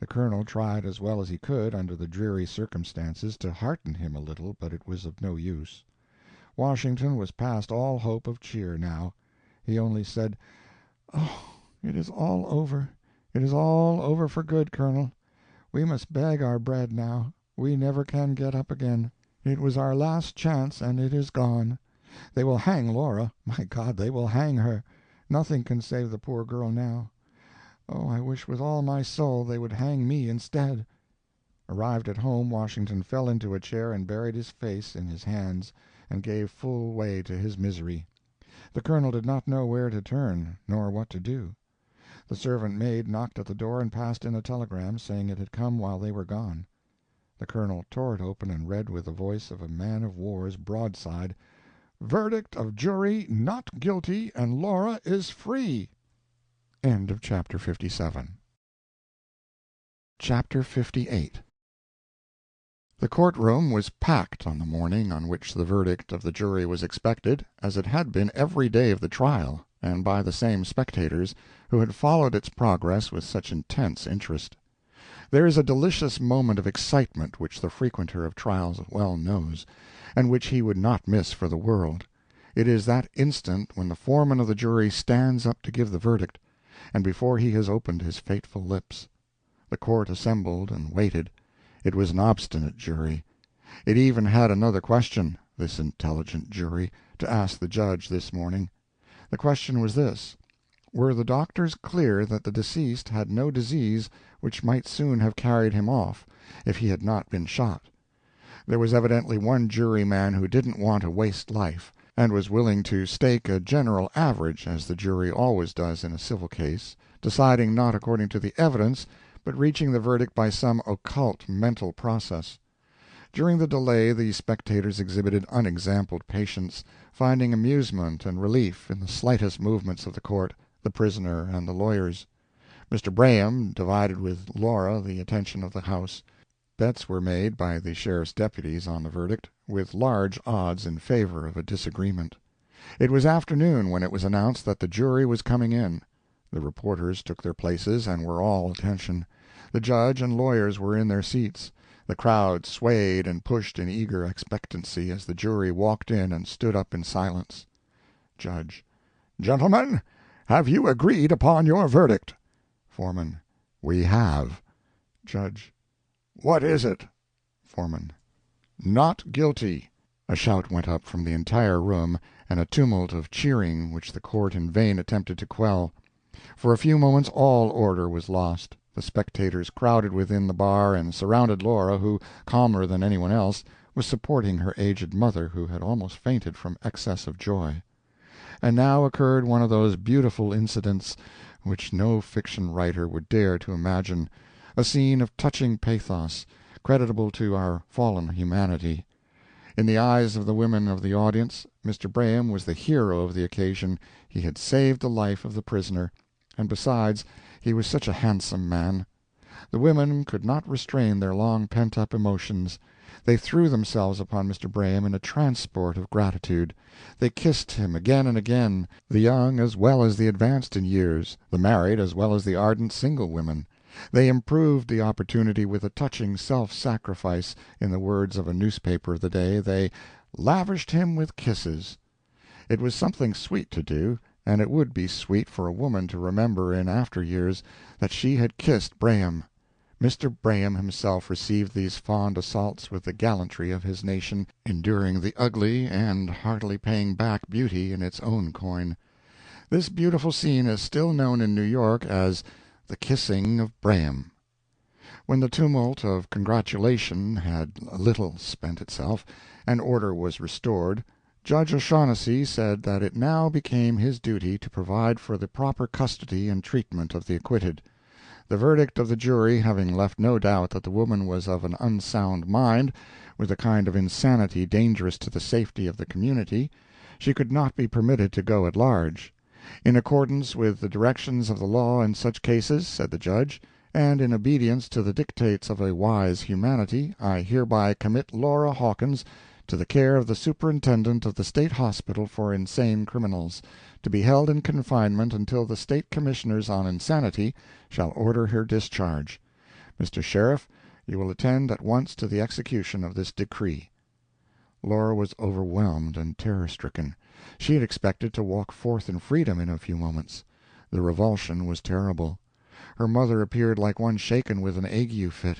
The Colonel tried as well as he could, under the dreary circumstances, to hearten him a little, but it was of no use. Washington was past all hope of cheer now. He only said, "Oh, it is all over. It is all over for good, Colonel. We must beg our bread now. We never can get up again. It was our last chance, and it is gone. They will hang Laura. My God, they will hang her. Nothing can save the poor girl now. Oh, I wish with all my soul they would hang me instead." Arrived at home, Washington fell into a chair and buried his face in his hands, and gave full way to his misery. The Colonel did not know where to turn, nor what to do. The servant maid knocked at the door and passed in a telegram, saying it had come while they were gone. The Colonel tore it open and read with the voice of a man-of-war's broadside: "Verdict of jury not guilty, and Laura is free." End of chapter 57. Chapter 58. The courtroom was packed on the morning on which the verdict of the jury was expected, as it had been every day of the trial, and by the same spectators who had followed its progress with such intense interest. There is a delicious moment of excitement which the frequenter of trials well knows, and which he would not miss for the world. It is that instant when the foreman of the jury stands up to give the verdict, and before he has opened his fateful lips. The court assembled and waited. It was an obstinate jury. It even had another question, this intelligent jury, to ask the judge this morning. The question was this: were the doctors clear that the deceased had no disease which might soon have carried him off, if he had not been shot? There was evidently one juryman who didn't want to waste life, and was willing to stake a general average, as the jury always does in a civil case, deciding not according to the evidence, but reaching the verdict by some occult mental process. During the delay the spectators exhibited unexampled patience, finding amusement and relief in the slightest movements of the court, the prisoner, and the lawyers. Mr. Braham divided with Laura the attention of the house. Bets were made by the sheriff's deputies on the verdict, with large odds in favor of a disagreement. It was afternoon when it was announced that the jury was coming in. The reporters took their places and were all attention. The judge and lawyers were in their seats. The crowd swayed and pushed in eager expectancy as the jury walked in and stood up in silence. Judge: "Gentlemen, have you agreed upon your verdict?" Foreman: "We have." Judge: "What is it?" Foreman: "Not guilty." A shout went up from the entire room, and a tumult of cheering which the court in vain attempted to quell. For a few moments all order was lost. The spectators crowded within the bar and surrounded Laura, who, calmer than anyone else, was supporting her aged mother, who had almost fainted from excess of joy. And now occurred one of those beautiful incidents which no fiction writer would dare to imagine, a scene of touching pathos, creditable to our fallen humanity. In the eyes of the women of the audience, Mr. Braham was the hero of the occasion. He had saved the life of the prisoner, and besides, he was such a handsome man. The women could not restrain their long pent-up emotions. They threw themselves upon Mr. Braham in a transport of gratitude. They kissed him again and again, the young as well as the advanced in years, the married as well as the ardent single women. They improved the opportunity with a touching self-sacrifice. In the words of a newspaper of the day, they "lavished him with kisses." It was something sweet to do, and it would be sweet for a woman to remember in after years that she had kissed Braham. Mr. Braham himself received these fond assaults with the gallantry of his nation, enduring the ugly and heartily paying back beauty in its own coin. This beautiful scene is still known in New York as the kissing of Braham. When the tumult of congratulation had a little spent itself, and order was restored, Judge O'Shaughnessy said that it now became his duty to provide for the proper custody and treatment of the acquitted. The verdict of the jury having left no doubt that the woman was of an unsound mind, with a kind of insanity dangerous to the safety of the community, she could not be permitted to go at large. In accordance with the directions of the law in such cases, said the judge, and in obedience to the dictates of a wise humanity, I hereby commit Laura Hawkins to the care of the superintendent of the State Hospital for Insane Criminals, to be held in confinement until the State Commissioners on Insanity shall order her discharge. Mr. Sheriff, you will attend at once to the execution of this decree. Laura was overwhelmed and terror-stricken. She had expected to walk forth in freedom in a few moments. The revulsion was terrible. Her mother appeared like one shaken with an ague fit.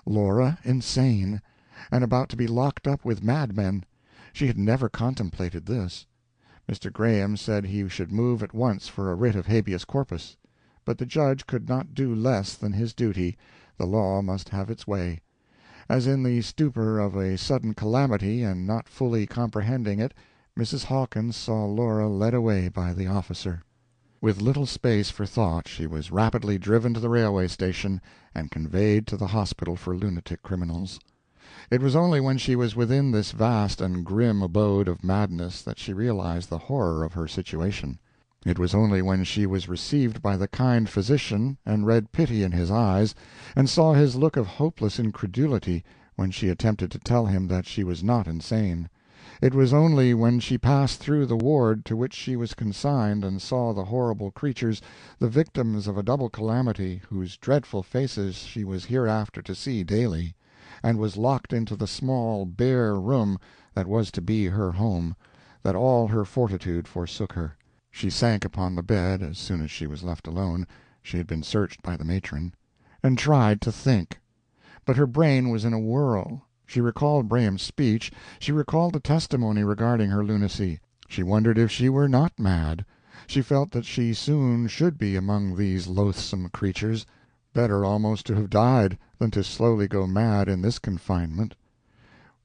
Laura insane, and about to be locked up with madmen. She had never contemplated this. Mr. Graham said he should move at once for a writ of habeas corpus. But the judge could not do less than his duty. The law must have its way. As in the stupor of a sudden calamity, and not fully comprehending it, Mrs. Hawkins saw Laura led away by the officer. With little space for thought, she was rapidly driven to the railway station and conveyed to the hospital for lunatic criminals. It was only when she was within this vast and grim abode of madness that she realized the horror of her situation. It was only when she was received by the kind physician, and read pity in his eyes, and saw his look of hopeless incredulity, when she attempted to tell him that she was not insane. It was only when she passed through the ward to which she was consigned and saw the horrible creatures, the victims of a double calamity, whose dreadful faces she was hereafter to see daily, and was locked into the small, bare room that was to be her home, that all her fortitude forsook her. She sank upon the bed as soon as she was left alone, she had been searched by the matron, and tried to think. But her brain was in a whirl. She recalled Braham's speech, she recalled the testimony regarding her lunacy. She wondered if she were not mad. She felt that she soon should be among these loathsome creatures. Better almost to have died than to slowly go mad in this confinement.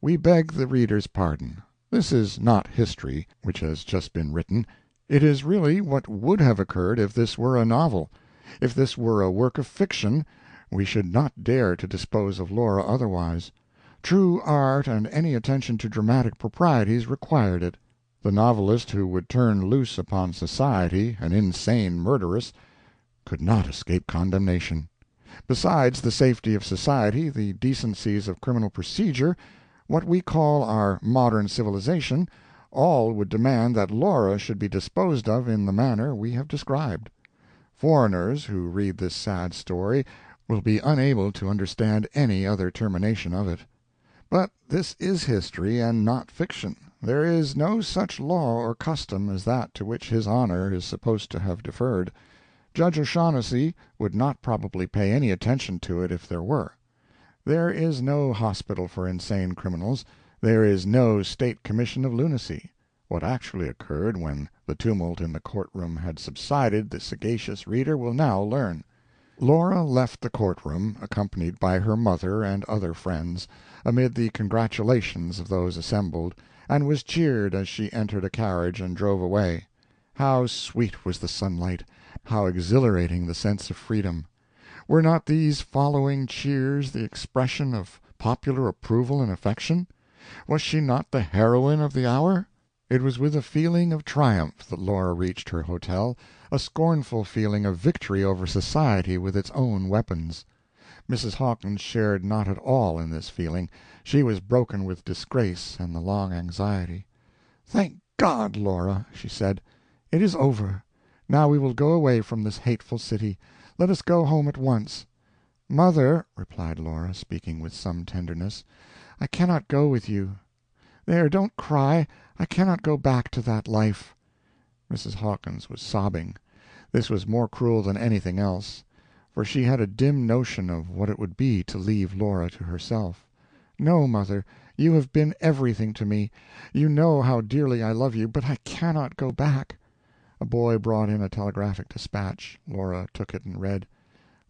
We beg the reader's pardon. This is not history, which has just been written. It is really what would have occurred if this were a novel. If this were a work of fiction, we should not dare to dispose of Laura otherwise. True art and any attention to dramatic proprieties required it. The novelist who would turn loose upon society, an insane murderess, could not escape condemnation. Besides the safety of society, the decencies of criminal procedure, what we call our modern civilization, all would demand that Laura should be disposed of in the manner we have described. Foreigners who read this sad story will be unable to understand any other termination of it. But this is history and not fiction. There is no such law or custom as that to which His Honor is supposed to have deferred. Judge O'Shaughnessy would not probably pay any attention to it if there were. There is no hospital for insane criminals. There is no State Commission of Lunacy. What actually occurred when the tumult in the courtroom had subsided the sagacious reader will now learn. Laura left the courtroom, accompanied by her mother and other friends, amid the congratulations of those assembled, and was cheered as she entered a carriage and drove away. How sweet was the sunlight! How exhilarating the sense of freedom! Were not these following cheers the expression of popular approval and affection? Was she not the heroine of the hour? It was with a feeling of triumph that Laura reached her hotel, a scornful feeling of victory over society with its own weapons. Mrs. Hawkins shared not at all in this feeling. She was broken with disgrace and the long anxiety. "Thank God, Laura," she said, "it is over. Now we will go away from this hateful city. Let us go home at once." "Mother," replied Laura, speaking with some tenderness, "I cannot go with you. There, don't cry. I cannot go back to that life." Mrs. Hawkins was sobbing. This was more cruel than anything else, for she had a dim notion of what it would be to leave Laura to herself. "No, mother, you have been everything to me. You know how dearly I love you, but I cannot go back." A boy brought in a telegraphic dispatch. Laura took it and read: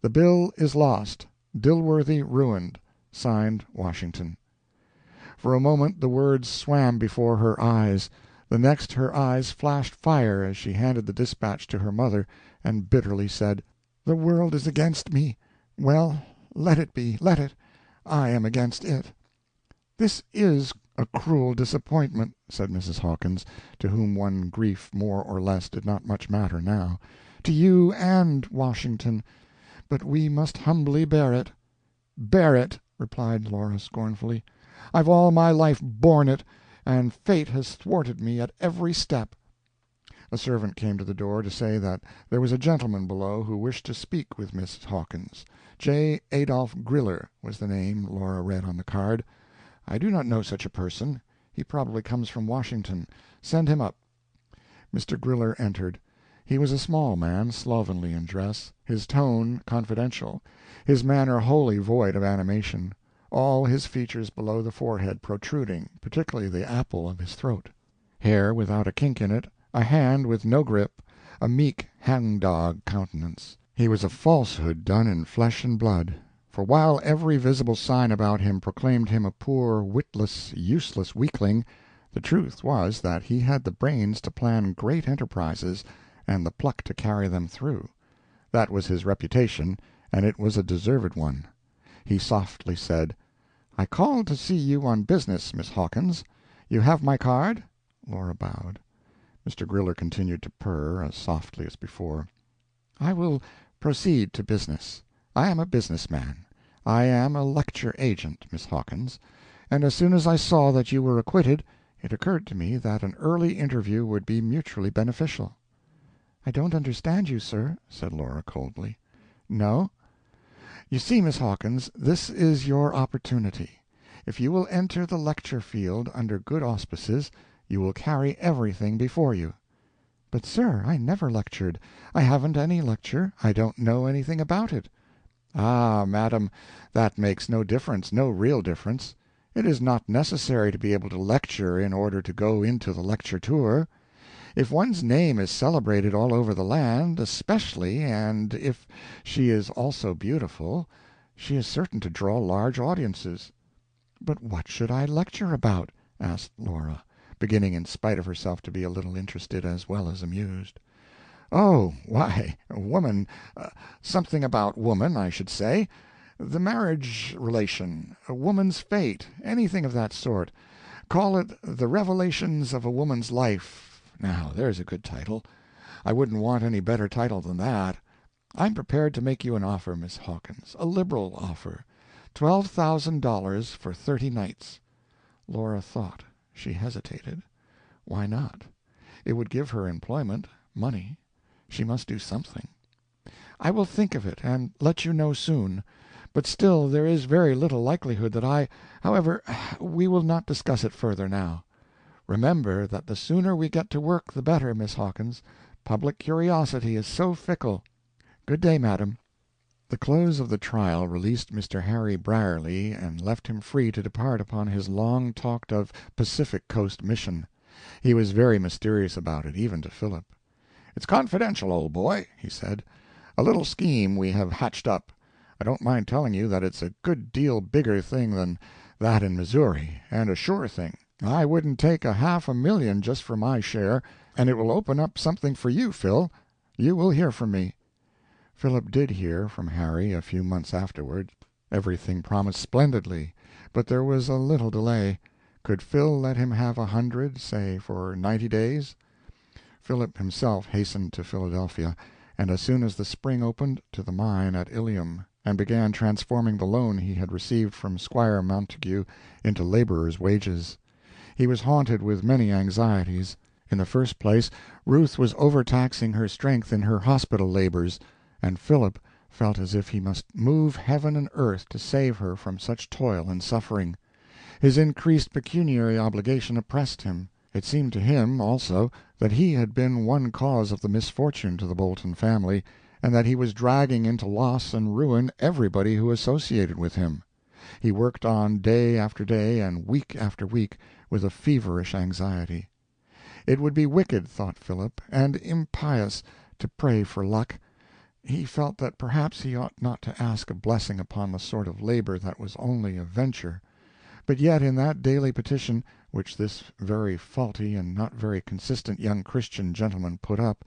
"The bill is lost. Dilworthy ruined. Signed, Washington." For a moment the words swam before her eyes. The next her eyes flashed fire as she handed the dispatch to her mother, and bitterly said, "The world is against me. Well, let it be, let it. I am against it." "This is a cruel disappointment," said Mrs. Hawkins, to whom one grief more or less did not much matter now, "to you and Washington, but we must humbly bear it." "Bear it!" replied Laura scornfully. "I've all my life borne it, and fate has thwarted me at every step." A servant came to the door to say that there was a gentleman below who wished to speak with Miss Hawkins. J. Adolph Griller was the name Laura read on the card. "I do not know such a person. He probably comes from Washington. Send him up." Mr. Griller entered. He was a small man, slovenly in dress, his tone confidential, his manner wholly void of animation, all his features below the forehead protruding, particularly the apple of his throat. Hair without a kink in it, a hand with no grip, a meek hang-dog countenance. He was a falsehood done in flesh and blood. For while every visible sign about him proclaimed him a poor, witless, useless weakling, the truth was that he had the brains to plan great enterprises and the pluck to carry them through. That was his reputation, and it was a deserved one. He softly said, "I called to see you on business, Miss Hawkins. You have my card?" Laura bowed. Mr. Griller continued to purr as softly as before. "I will proceed to business. I am a business man. I am a lecture agent, Miss Hawkins, and as soon as I saw that you were acquitted, it occurred to me that an early interview would be mutually beneficial." "I don't understand you, sir," said Laura coldly. "No? You see, Miss Hawkins, this is your opportunity. If you will enter the lecture field under good auspices, you will carry everything before you." "But, sir, I never lectured. I haven't any lecture. I don't know anything about it." "Ah, madam, that makes no difference, no real difference. It is not necessary to be able to lecture in order to go into the lecture tour. If one's name is celebrated all over the land, especially, and if she is also beautiful, she is certain to draw large audiences." "But what should I lecture about?" asked Laura, beginning in spite of herself to be a little interested as well as amused. "Oh, why, woman, something about woman, I should say. The marriage relation, a woman's fate, anything of that sort. Call it The Revelations of a Woman's Life. Now, there's a good title. I wouldn't want any better title than that. I'm prepared to make you an offer, Miss Hawkins, a liberal offer. $12,000 for 30 nights." Laura thought. She hesitated. Why not? It would give her employment, money. She must do something. "I will think of it, and let you know soon. But still there is very little likelihood that however, we will not discuss it further now. Remember that the sooner we get to work the better, Miss Hawkins. Public curiosity is so fickle. Good day, madam." The close of the trial released Mr. Harry Brierly and left him free to depart upon his long-talked-of Pacific Coast mission. He was very mysterious about it, even to Philip. "It's confidential, old boy," he said. "A little scheme we have hatched up. I don't mind telling you that it's a good deal bigger thing than that in Missouri, and a sure thing. I wouldn't take $500,000 just for my share, and it will open up something for you, Phil. You will hear from me." Philip did hear from Harry a few months afterward. Everything promised splendidly, but there was a little delay. Could Phil let him have 100, say, for 90 days? Philip himself hastened to Philadelphia, and as soon as the spring opened, to the mine at Ilium, and began transforming the loan he had received from Squire Montague into laborer's wages. He was haunted with many anxieties. In the first place, Ruth was overtaxing her strength in her hospital labors, and Philip felt as if he must move heaven and earth to save her from such toil and suffering. His increased pecuniary obligation oppressed him. It seemed to him, also, that he had been one cause of the misfortune to the Bolton family, and that he was dragging into loss and ruin everybody who associated with him. He worked on day after day and week after week with a feverish anxiety. It would be wicked, thought Philip, and impious, to pray for luck. He felt that perhaps he ought not to ask a blessing upon the sort of labor that was only a venture. But yet in that daily petition, which this very faulty and not very consistent young Christian gentleman put up,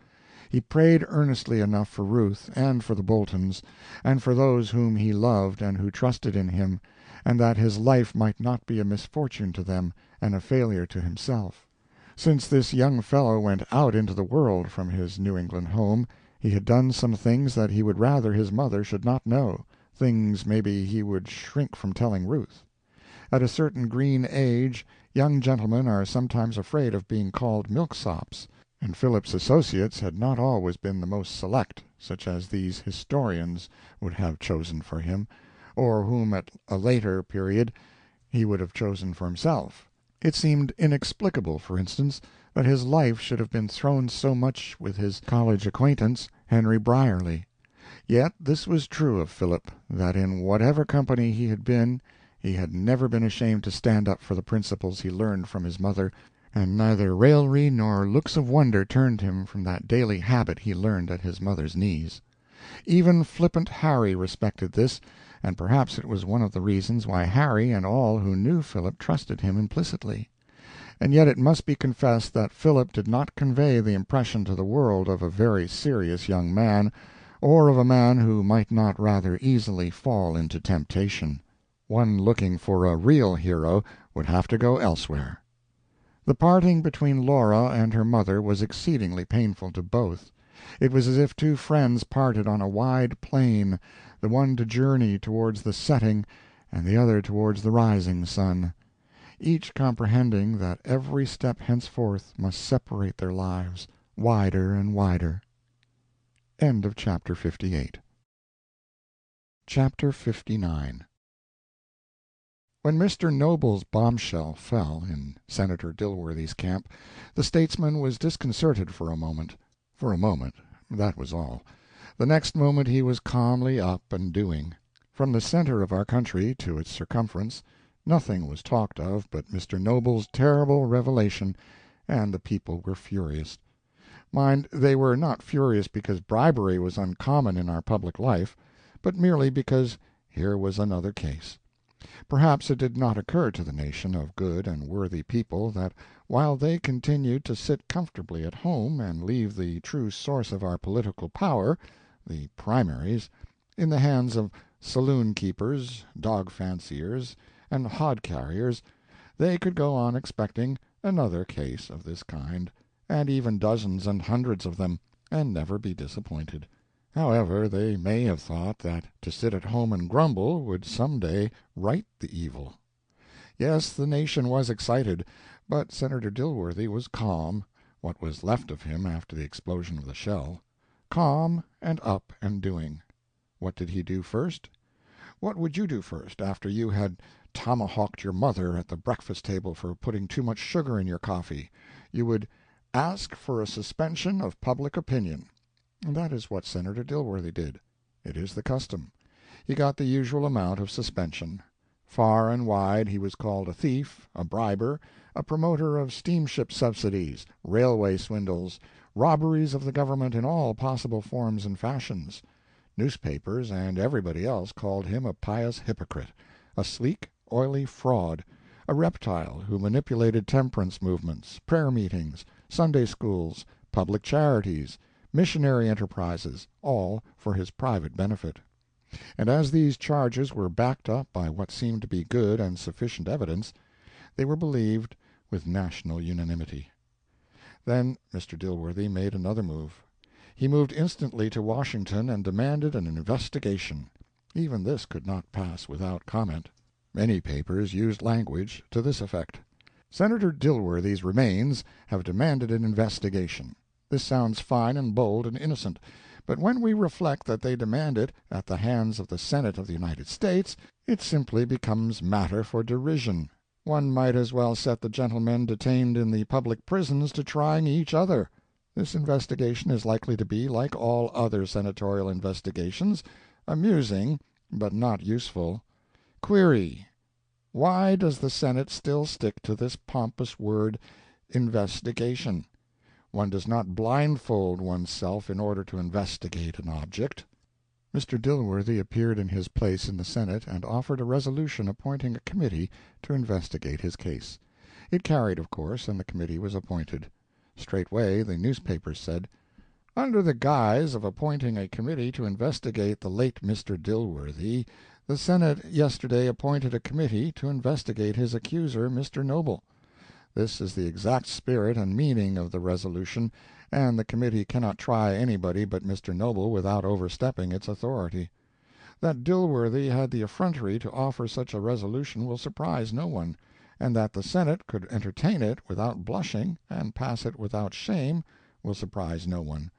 he prayed earnestly enough for Ruth, and for the Boltons, and for those whom he loved and who trusted in him, and that his life might not be a misfortune to them and a failure to himself. Since this young fellow went out into the world from his New England home, he had done some things that he would rather his mother should not know, things maybe he would shrink from telling Ruth. At a certain green age, young gentlemen are sometimes afraid of being called milksops, and Philip's associates had not always been the most select, such as these historians would have chosen for him, or whom at a later period he would have chosen for himself. It seemed inexplicable, for instance, that his life should have been thrown so much with his college acquaintance, Henry Brierly. Yet this was true of Philip, that in whatever company he had been, he had never been ashamed to stand up for the principles he learned from his mother, and neither raillery nor looks of wonder turned him from that daily habit he learned at his mother's knees. Even flippant Harry respected this, and perhaps it was one of the reasons why Harry and all who knew Philip trusted him implicitly. And yet it must be confessed that Philip did not convey the impression to the world of a very serious young man, or of a man who might not rather easily fall into temptation. One looking for a real hero would have to go elsewhere. The parting between Laura and her mother was exceedingly painful to both. It was as if two friends parted on a wide plain, the one to journey towards the setting, and the other towards the rising sun, each comprehending that every step henceforth must separate their lives wider and wider. End of Chapter 58. Chapter 59. When Mr. Noble's bombshell fell in Senator Dilworthy's camp, the statesman was disconcerted for a moment. For a moment, that was all. The next moment he was calmly up and doing. From the center of our country to its circumference, nothing was talked of but Mr. Noble's terrible revelation, and the people were furious. Mind, they were not furious because bribery was uncommon in our public life, but merely because here was another case. Perhaps it did not occur to the nation of good and worthy people that while they continued to sit comfortably at home and leave the true source of our political power, the primaries, in the hands of saloon-keepers, dog-fanciers, and hod-carriers, they could go on expecting another case of this kind, and even dozens and hundreds of them, and never be disappointed. However, they may have thought that to sit at home and grumble would some day right the evil. Yes, the nation was excited, but Senator Dilworthy was calm, what was left of him after the explosion of the shell, calm and up and doing. What did he do first? What would you do first, after you had tomahawked your mother at the breakfast table for putting too much sugar in your coffee? You would ask for a suspension of public opinion. And that is what Senator Dilworthy did. It is the custom. He got the usual amount of suspension. Far and wide he was called a thief, a briber, a promoter of steamship subsidies, railway swindles, robberies of the government in all possible forms and fashions. Newspapers and everybody else called him a pious hypocrite, a sleek, oily fraud, a reptile who manipulated temperance movements, prayer meetings, Sunday schools, public charities, missionary enterprises, all for his private benefit. And as these charges were backed up by what seemed to be good and sufficient evidence, they were believed with national unanimity. Then Mr. Dilworthy made another move. He moved instantly to Washington and demanded an investigation. Even this could not pass without comment. Many papers used language to this effect: Senator Dilworthy's remains have demanded an investigation. This sounds fine and bold and innocent, but when we reflect that they demand it at the hands of the Senate of the United States, it simply becomes matter for derision. One might as well set the gentlemen detained in the public prisons to trying each other. This investigation is likely to be, like all other senatorial investigations, amusing but not useful. Query: why does the Senate still stick to this pompous word, investigation? One does not blindfold oneself in order to investigate an object. Mr. Dilworthy appeared in his place in the Senate and offered a resolution appointing a committee to investigate his case. It carried, of course, and the committee was appointed. Straightway the newspapers said, "Under the guise of appointing a committee to investigate the late Mr. Dilworthy, the Senate yesterday appointed a committee to investigate his accuser, Mr. Noble." This is the exact spirit and meaning of the resolution, and the committee cannot try anybody but Mr. Noble without overstepping its authority. That Dilworthy had the effrontery to offer such a resolution will surprise no one, and that the Senate could entertain it without blushing and pass it without shame will surprise no one.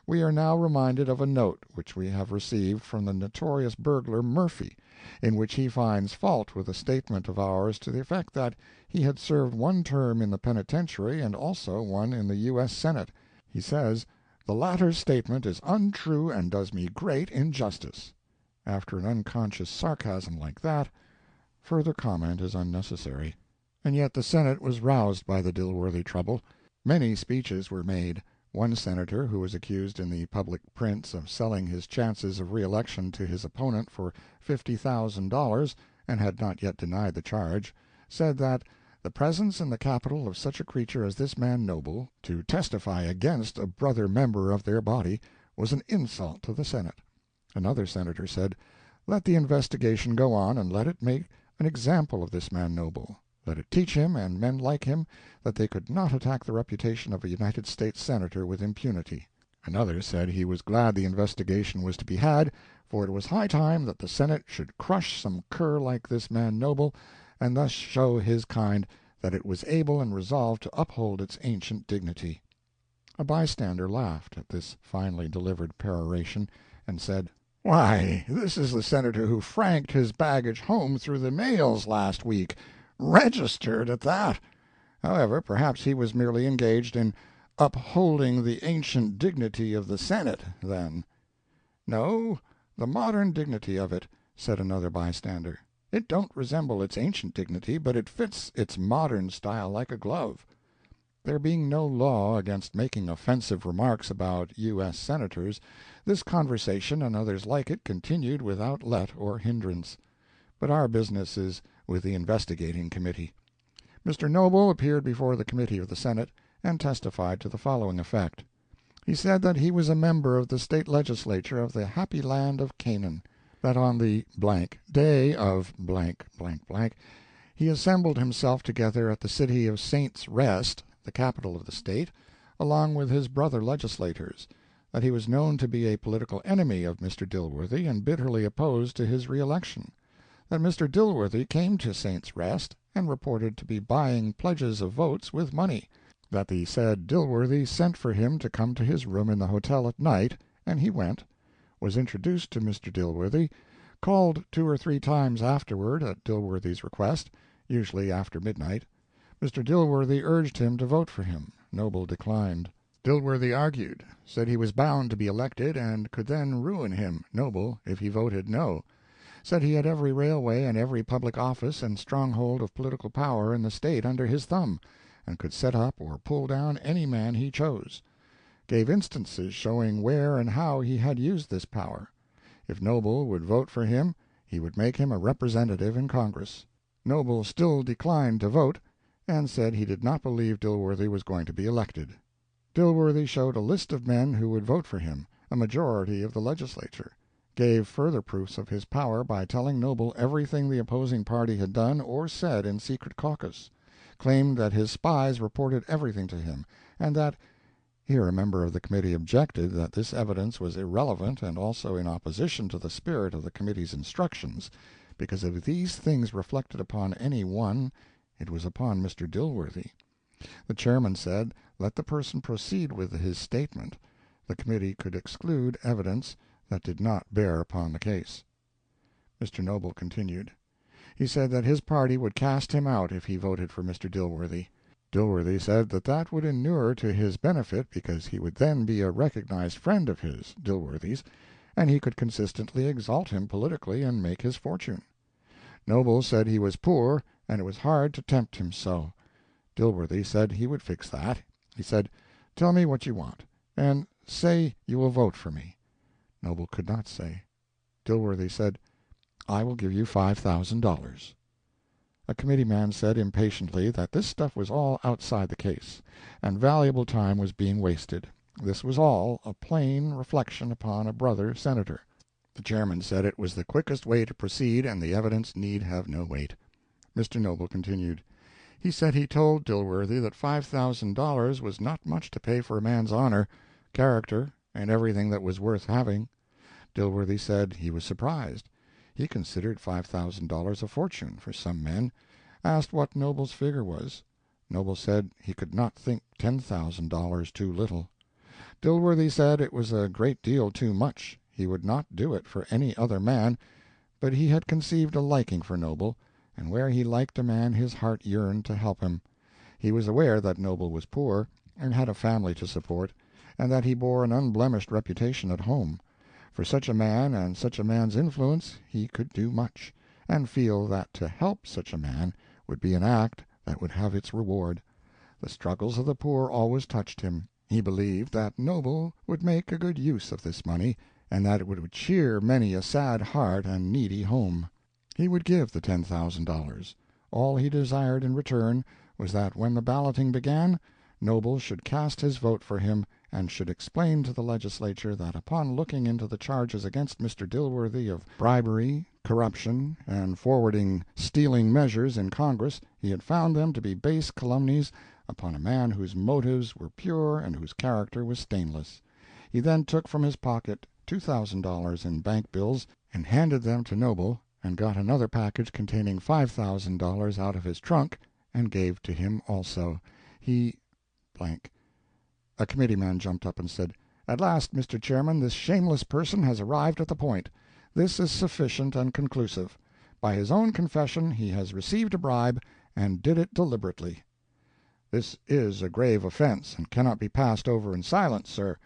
We are now reminded of a note which we have received from the notorious burglar Murphy, in which he finds fault with a statement of ours to the effect that he had served one term in the penitentiary and also one in the U.S. Senate. He says, "The latter statement is untrue and does me great injustice." After an unconscious sarcasm like that, further comment is unnecessary. And yet the Senate was roused by the Dilworthy trouble. Many speeches were made. One senator, who was accused in the public prints of selling his chances of re-election to his opponent for $50,000, and had not yet denied the charge, said that the presence in the Capitol of such a creature as this man Noble, to testify against a brother member of their body, was an insult to the Senate. Another senator said, "Let the investigation go on, and let it make an example of this man Noble. Let it teach him, and men like him, that they could not attack the reputation of a United States senator with impunity." Another said he was glad the investigation was to be had, for it was high time that the Senate should crush some cur like this man Noble, and thus show his kind that it was able and resolved to uphold its ancient dignity. A bystander laughed at this finely delivered peroration, and said, "Why, this is the senator who franked his baggage home through the mails last week. Registered at that. However, perhaps he was merely engaged in upholding the ancient dignity of the Senate, then." "No, the modern dignity of it," said another bystander. "It don't resemble its ancient dignity, but it fits its modern style like a glove." There being no law against making offensive remarks about U.S. senators, this conversation and others like it continued without let or hindrance. but our business is with the investigating committee. Mr. Noble appeared before the committee of the Senate and testified to the following effect. He said that he was a member of the state legislature of the happy land of Canaan, that on the day of he assembled himself together at the city of Saints' Rest, the capital of the state, along with his brother legislators, that he was known to be a political enemy of Mr. Dilworthy and bitterly opposed to his reelection, that Mr. Dilworthy came to Saints' Rest and reported to be buying pledges of votes with money, that the said Dilworthy sent for him to come to his room in the hotel at night, and he went, was introduced to Mr. Dilworthy, called 2 or 3 times afterward at Dilworthy's request, usually after midnight. Mr. Dilworthy urged him to vote for him. Noble declined. Dilworthy argued, said he was bound to be elected and could then ruin him, Noble, if he voted no. Said he had every railway and every public office and stronghold of political power in the state under his thumb, and could set up or pull down any man he chose. Gave instances showing where and how he had used this power. If Noble would vote for him, he would make him a representative in Congress. Noble still declined to vote, and said he did not believe Dilworthy was going to be elected. Dilworthy showed a list of men who would vote for him, a majority of the legislature, gave further proofs of his power by telling Noble everything the opposing party had done or said in secret caucus, claimed that his spies reported everything to him, and that— Here a member of the committee objected that this evidence was irrelevant and also in opposition to the spirit of the committee's instructions, because if these things reflected upon any one, it was upon Mr. Dilworthy. The chairman said, let the person proceed with his statement. The committee could exclude evidence that did not bear upon the case. Mr. Noble continued. He said that his party would cast him out if he voted for Mr. Dilworthy. Dilworthy said that that would inure to his benefit because he would then be a recognized friend of his, Dilworthy's, and he could consistently exalt him politically and make his fortune. Noble said he was poor and it was hard to tempt him so. Dilworthy said he would fix that. He said, tell me what you want, and say you will vote for me. Noble could not say. Dilworthy said, I will give you $5,000. A committeeman said impatiently that this stuff was all outside the case, and valuable time was being wasted. This was all a plain reflection upon a brother senator. The chairman said it was the quickest way to proceed and the evidence need have no weight. Mr. Noble continued. He said he told Dilworthy that $5,000 was not much to pay for a man's honor, character, and everything that was worth having. Dilworthy said he was surprised. He considered $5,000 a fortune for some men, asked what Noble's figure was. Noble said he could not think $10,000 too little. Dilworthy said it was a great deal too much. He would not do it for any other man, but he had conceived a liking for Noble, and where he liked a man his heart yearned to help him. He was aware that Noble was poor, and had a family to support, and that he bore an unblemished reputation at home. For such a man and such a man's influence he could do much, and feel that to help such a man would be an act that would have its reward. The struggles of the poor always touched him. He believed that Noble would make a good use of this money, and that it would cheer many a sad heart and needy home. He would give the $10,000. All he desired in return was that when the balloting began, Noble should cast his vote for him, and should explain to the legislature that upon looking into the charges against Mr. Dilworthy of bribery, corruption, and forwarding stealing measures in Congress, he had found them to be base calumnies upon a man whose motives were pure and whose character was stainless. He then took from his pocket $2,000 in bank bills and handed them to Noble, and got another package containing $5,000 out of his trunk and gave to him also. He A committeeman jumped up and said, At last, Mr. Chairman, this shameless person has arrived at the point. This is sufficient and conclusive. By his own confession he has received a bribe, and did it deliberately. This is a grave offense, and cannot be passed over in silence, sir.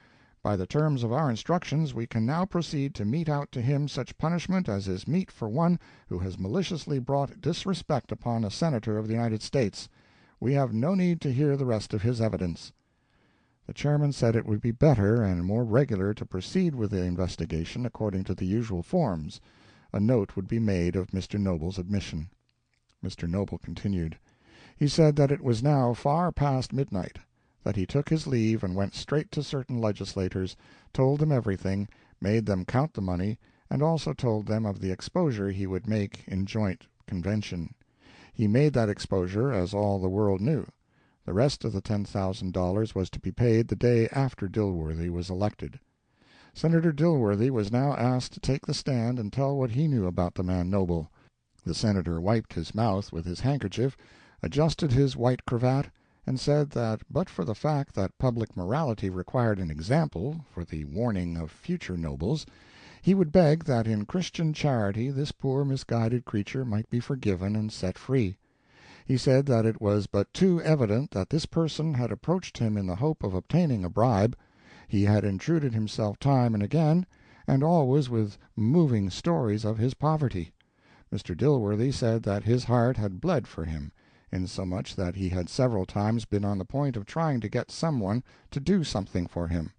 By the terms of our instructions we can now proceed to mete out to him such punishment as is meet for one who has maliciously brought disrespect upon a senator of the United States. We have no need to hear the rest of his evidence. The chairman said it would be better and more regular to proceed with the investigation according to the usual forms. a note would be made of Mr. Noble's admission. Mr. Noble continued. He said that it was now far past midnight, that he took his leave and went straight to certain legislators, told them everything, made them count the money, and also told them of the exposure he would make in joint convention. He made that exposure, as all the world knew. The rest of the $10,000 was to be paid the day after Dilworthy was elected. Senator Dilworthy was now asked to take the stand and tell what he knew about the man Noble. The senator wiped his mouth with his handkerchief, adjusted his white cravat, and said that but for the fact that public morality required an example for the warning of future nobles, he would beg that in Christian charity this poor misguided creature might be forgiven and set free. He said that it was but too evident that this person had approached him in the hope of obtaining a bribe. He had intruded himself time and again, and always with moving stories of his poverty. Mr. Dilworthy said that his heart had bled for him, insomuch that he had several times been on the point of trying to get someone to do something for him.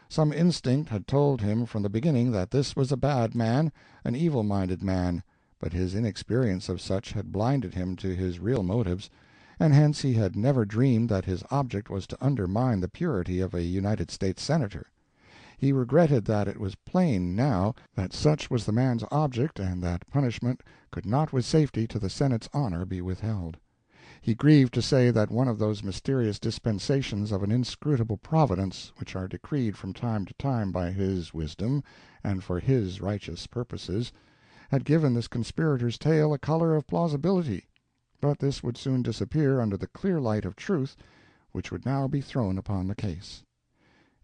Some instinct had told him from the beginning that this was a bad man, an evil-minded man, but his inexperience of such had blinded him to his real motives, and hence he had never dreamed that his object was to undermine the purity of a United States senator. He regretted that it was plain now that such was the man's object and that punishment could not with safety to the Senate's honor be withheld. He grieved to say that one of those mysterious dispensations of an inscrutable providence which are decreed from time to time by his wisdom and for his righteous purposes had given this conspirator's tale a color of plausibility, but this would soon disappear under the clear light of truth which would now be thrown upon the case.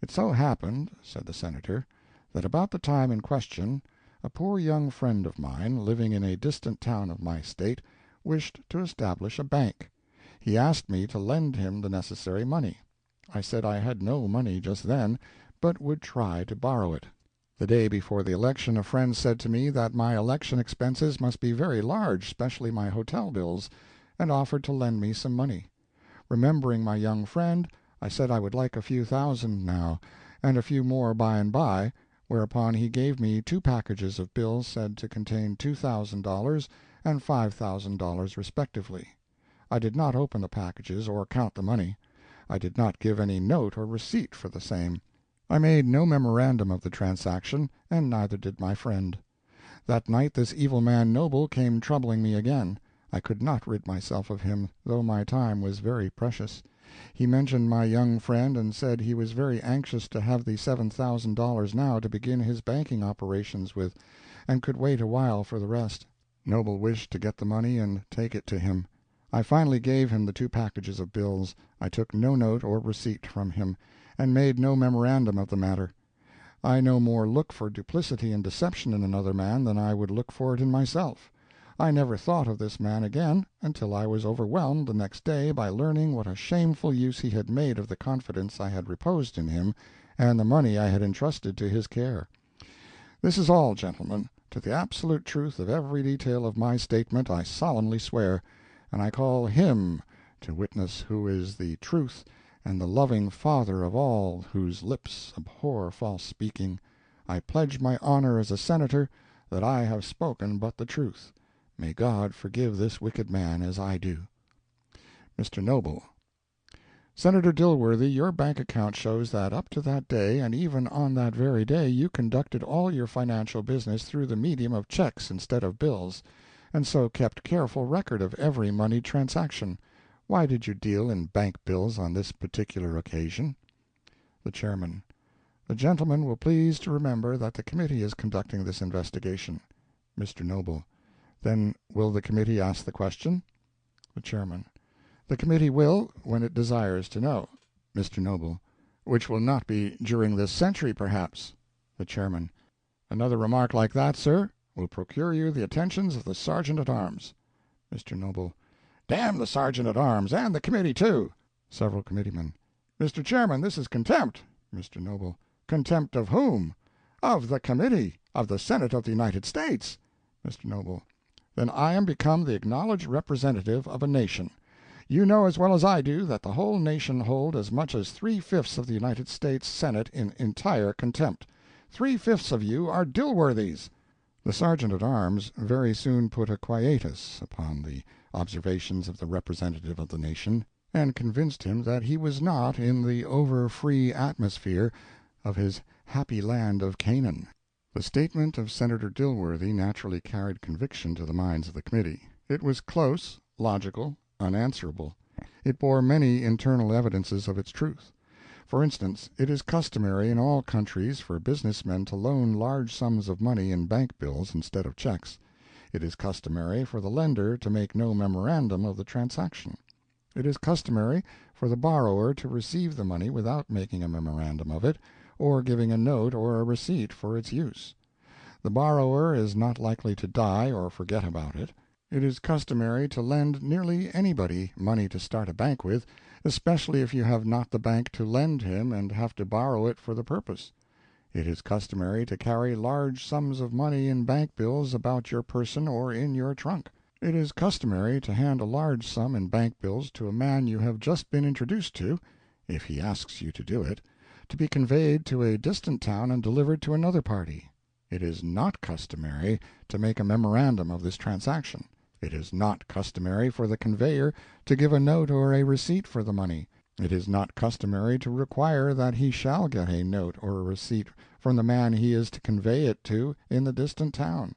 It so happened, said the senator, that about the time in question a poor young friend of mine, living in a distant town of my state, wished to establish a bank. He asked me to lend him the necessary money. I said I had no money just then, but would try to borrow it. The day before the election a friend said to me that my election expenses must be very large, especially my hotel bills, and offered to lend me some money. Remembering my young friend, I said I would like a few thousand now, and a few more by and by, whereupon he gave me 2 packages of bills said to contain $2,000 and $5,000 respectively. I did not open the packages or count the money. I did not give any note or receipt for the same. I made no memorandum of the transaction, and neither did my friend. That night this evil man Noble came troubling me again. I could not rid myself of him, though my time was very precious. He mentioned my young friend and said he was very anxious to have the $7,000 now to begin his banking operations with, and could wait a while for the rest. Noble wished to get the money and take it to him. I finally gave him the 2 packages of bills. I took no note or receipt from him, and made no memorandum of the matter. I no more look for duplicity and deception in another man than I would look for it in myself. I never thought of this man again until I was overwhelmed the next day by learning what a shameful use he had made of the confidence I had reposed in him and the money I had entrusted to his care. This is all, gentlemen. To the absolute truth of every detail of my statement I solemnly swear, and I call Him to witness who is the truth and the loving Father of all whose lips abhor false speaking. I pledge my honor as a senator that I have spoken but the truth. May God forgive this wicked man as I do. Mr. Noble: Senator Dilworthy, your bank account shows that up to that day, and even on that very day, you conducted all your financial business through the medium of checks instead of bills, and so kept careful record of every money transaction. Why did you deal in bank bills on this particular occasion? The Chairman: The gentleman will please to remember that the committee is conducting this investigation. Mr. Noble: Then will the committee ask the question? The Chairman: The committee will, when it desires to know. Mr. Noble: Which will not be during this century, perhaps. The Chairman: Another remark like that, sir, will procure you the attentions of the Sergeant-at-Arms. Mr. Noble: Damn the Sergeant-at-Arms, and the committee, too. Several committeemen: Mr. Chairman, this is contempt. Mr. Noble: Contempt of whom? Of the committee, of the Senate of the United States. Mr. Noble: Then I am become the acknowledged representative of a nation. You know as well as I do that the whole nation hold as much as 3/5 of the United States Senate in entire contempt. 3/5 of you are Dilworthys. The sergeant-at-arms very soon put a quietus upon the observations of the representative of the nation, and convinced him that he was not in the over-free atmosphere of his happy land of Canaan. The statement of Senator Dilworthy naturally carried conviction to the minds of the committee. It was close, logical, unanswerable. It bore many internal evidences of its truth. For instance, it is customary in all countries for business men to loan large sums of money in bank bills instead of checks. It is customary for the lender to make no memorandum of the transaction. It is customary for the borrower to receive the money without making a memorandum of it, or giving a note or a receipt for its use. The borrower is not likely to die or forget about it. It is customary to lend nearly anybody money to start a bank with, especially if you have not the bank to lend him and have to borrow it for the purpose. It is customary to carry large sums of money in bank bills about your person or in your trunk. It is customary to hand a large sum in bank bills to a man you have just been introduced to, if he asks you to do it, to be conveyed to a distant town and delivered to another party. It is not customary to make a memorandum of this transaction. It is not customary for the conveyor to give a note or a receipt for the money. It is not customary to require that he shall get a note or a receipt from the man he is to convey it to in the distant town.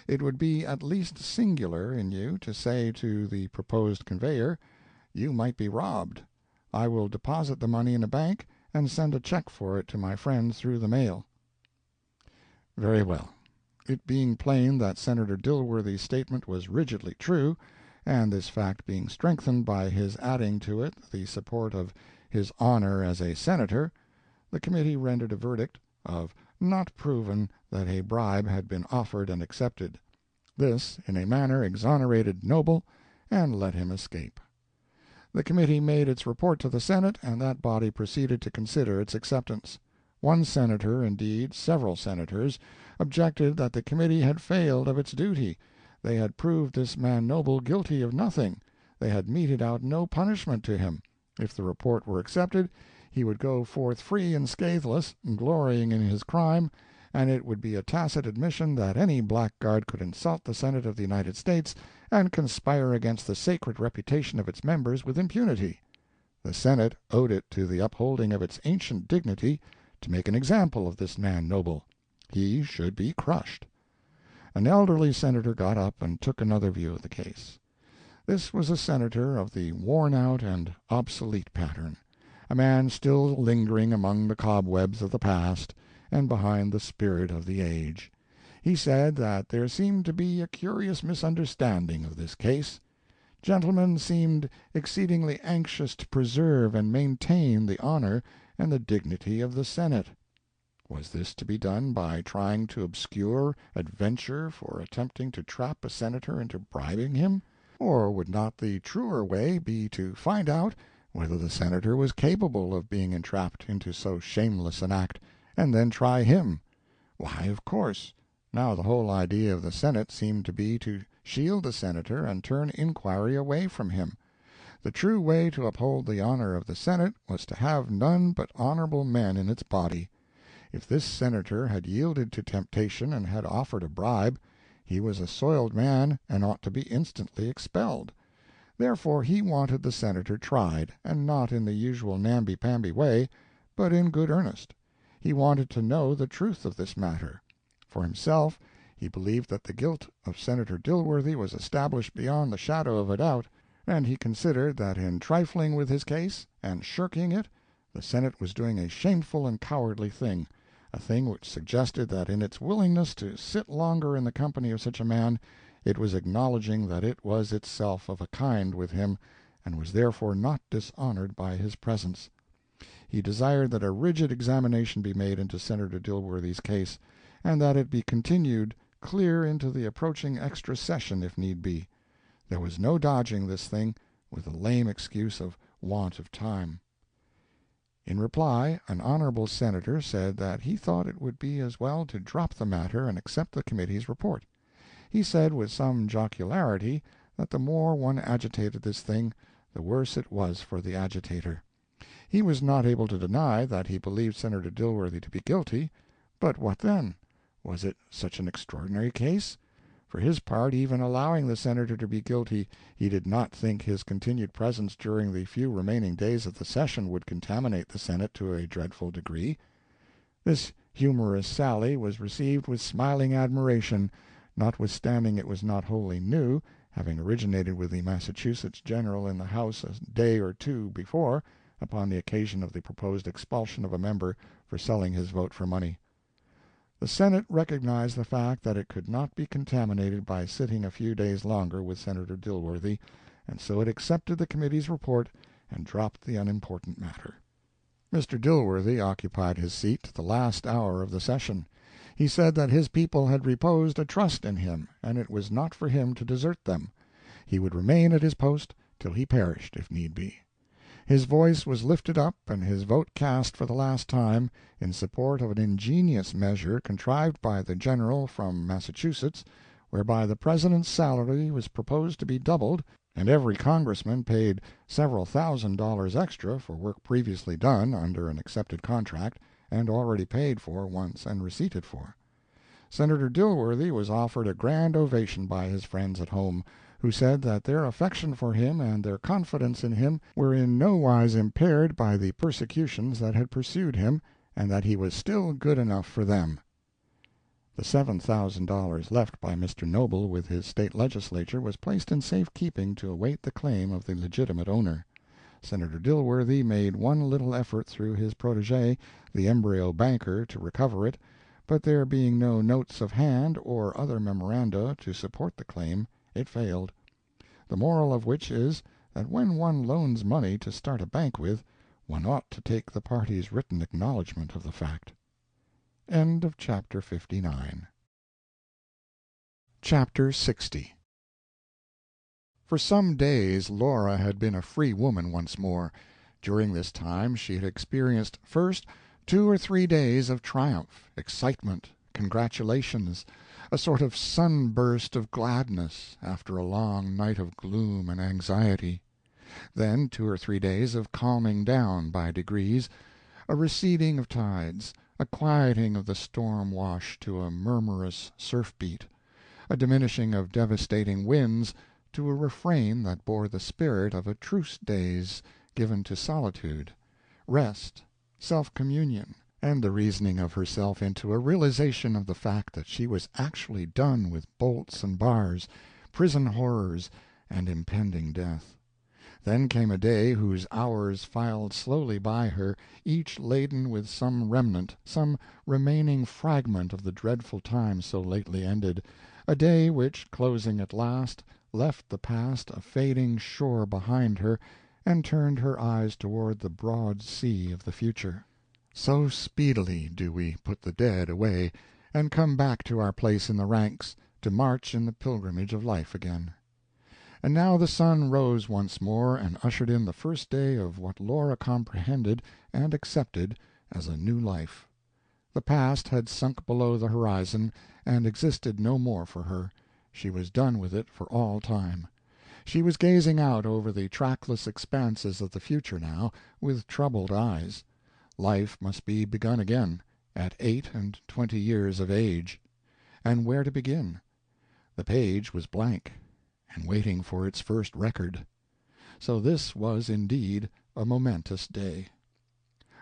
It would be at least singular in you to say to the proposed conveyor, "You might be robbed. I will deposit the money in a bank and send a check for it to my friend through the mail." Very well. It being plain that Senator Dilworthy's statement was rigidly true, and this fact being strengthened by his adding to it the support of his honor as a senator, the committee rendered a verdict of "not proven that a bribe had been offered and accepted." This, in a manner, exonerated Noble, and let him escape. The committee made its report to the Senate, and that body proceeded to consider its acceptance. One senator, indeed several senators, objected that the committee had failed of its duty. They had proved this man Noble guilty of nothing. They had meted out no punishment to him. If the report were accepted, he would go forth free and scatheless, glorying in his crime, and it would be a tacit admission that any blackguard could insult the Senate of the United States and conspire against the sacred reputation of its members with impunity. The Senate owed it to the upholding of its ancient dignity to make an example of this man Noble. He should be crushed. An elderly senator got up and took another view of the case. This was a senator of the worn-out and obsolete pattern, a man still lingering among the cobwebs of the past and behind the spirit of the age. He said that there seemed to be a curious misunderstanding of this case. Gentlemen seemed exceedingly anxious to preserve and maintain the honor and the dignity of the Senate. Was this to be done by trying to obscure adventure for attempting to trap a senator into bribing him? Or would not the truer way be to find out whether the senator was capable of being entrapped into so shameless an act, and then try him? Why, of course. Now the whole idea of the Senate seemed to be to shield the senator and turn inquiry away from him. The true way to uphold the honor of the Senate was to have none but honorable men in its body. If this senator had yielded to temptation and had offered a bribe, he was a soiled man and ought to be instantly expelled. Therefore he wanted the senator tried, and not in the usual namby-pamby way, but in good earnest. He wanted to know the truth of this matter. For himself, he believed that the guilt of Senator Dilworthy was established beyond the shadow of a doubt, and he considered that in trifling with his case and shirking it, the Senate was doing a shameful and cowardly thing, a thing which suggested that in its willingness to sit longer in the company of such a man, it was acknowledging that it was itself of a kind with him, and was therefore not dishonored by his presence. He desired that a rigid examination be made into Senator Dilworthy's case, and that it be continued clear into the approaching extra session if need be. There was no dodging this thing with the lame excuse of want of time. In reply, an honorable senator said that he thought it would be as well to drop the matter and accept the committee's report. He said with some jocularity that the more one agitated this thing, the worse it was for the agitator. He was not able to deny that he believed Senator Dilworthy to be guilty, but what then? Was it such an extraordinary case? For his part, even allowing the Senator to be guilty, he did not think his continued presence during the few remaining days of the session would contaminate the Senate to a dreadful degree. This humorous sally was received with smiling admiration, notwithstanding it was not wholly new, having originated with the Massachusetts general in the House a day or two before, upon the occasion of the proposed expulsion of a member for selling his vote for money. The Senate recognized the fact that it could not be contaminated by sitting a few days longer with Senator Dilworthy, and so it accepted the committee's report and dropped the unimportant matter. Mr. Dilworthy occupied his seat to the last hour of the session. He said that his people had reposed a trust in him, and it was not for him to desert them. He would remain at his post till he perished, if need be. His voice was lifted up and his vote cast for the last time in support of an ingenious measure contrived by the general from Massachusetts, whereby the President's salary was proposed to be doubled, and every Congressman paid several $1,000s extra for work previously done under an accepted contract, and already paid for once and receipted for. Senator Dilworthy was offered a grand ovation by his friends at home, who said that their affection for him and their confidence in him were in no wise impaired by the persecutions that had pursued him, and that he was still good enough for them. The $7,000 left by Mr. Noble with his state legislature was placed in safe keeping to await the claim of the legitimate owner. Senator Dilworthy made one little effort through his protege, the embryo banker, to recover it, but there being no notes of hand or other memoranda to support the claim, it failed. The moral of which is that when one loans money to start a bank with, one ought to take the party's written acknowledgment of the fact. End of Chapter 59. Chapter 60. For some days Laura had been a free woman once more. During this time she had experienced, first, 2 or 3 days of triumph, excitement, congratulations, a sort of sunburst of gladness after a long night of gloom and anxiety. Then 2 or 3 days of calming down by degrees, a receding of tides, a quieting of the storm wash to a murmurous surf beat, a diminishing of devastating winds to a refrain that bore the spirit of a truce days given to solitude, rest, self-communion, and the reasoning of herself into a realization of the fact that she was actually done with bolts and bars, prison horrors, and impending death. Then came a day whose hours filed slowly by her, each laden with some remnant, some remaining fragment of the dreadful time so lately ended, a day which, closing at last, left the past a fading shore behind her, and turned her eyes toward the broad sea of the future. So speedily do we put the dead away, and come back to our place in the ranks, to march in the pilgrimage of life again. And now the sun rose once more and ushered in the first day of what Laura comprehended and accepted as a new life. The past had sunk below the horizon, and existed no more for her. She was done with it for all time. She was gazing out over the trackless expanses of the future now, with troubled eyes. Life must be begun again, at 28 years of age. And where to begin? The page was blank, and waiting for its first record. So this was indeed a momentous day.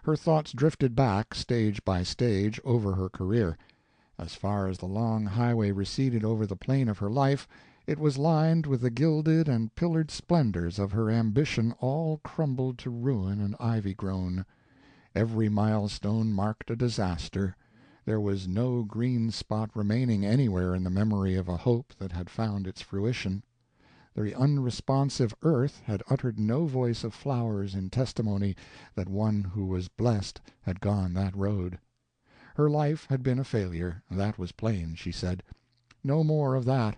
Her thoughts drifted back, stage by stage, over her career. As far as the long highway receded over the plain of her life, it was lined with the gilded and pillared splendors of her ambition, all crumbled to ruin and ivy-grown. Every milestone marked a disaster. There was no green spot remaining anywhere in the memory of a hope that had found its fruition. The unresponsive earth had uttered no voice of flowers in testimony that one who was blessed had gone that road. Her life had been a failure, that was plain, she said. No more of that.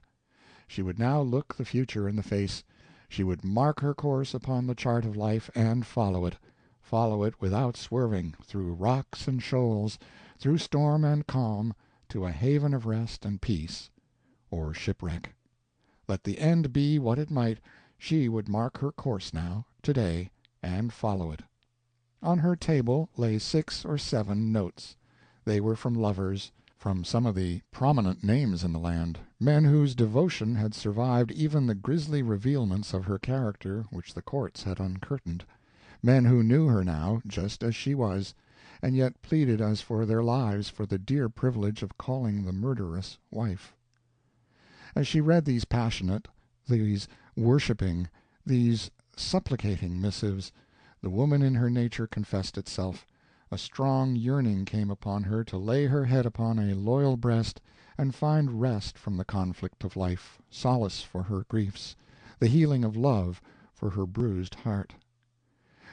She would now look the future in the face. She would mark her course upon the chart of life, and follow it without swerving, through rocks and shoals, through storm and calm, to a haven of rest and peace, or shipwreck. Let the end be what it might, she would mark her course now, today, and follow it. On her table lay 6 or 7 notes. They were from lovers, from some of the prominent names in the land, men whose devotion had survived even the grisly revealments of her character which the courts had uncurtained, men who knew her now just as she was, and yet pleaded as for their lives for the dear privilege of calling the murderess wife. As she read these passionate, these worshipping, these supplicating missives, the woman in her nature confessed itself. A strong yearning came upon her to lay her head upon a loyal breast and find rest from the conflict of life, solace for her griefs, the healing of love for her bruised heart.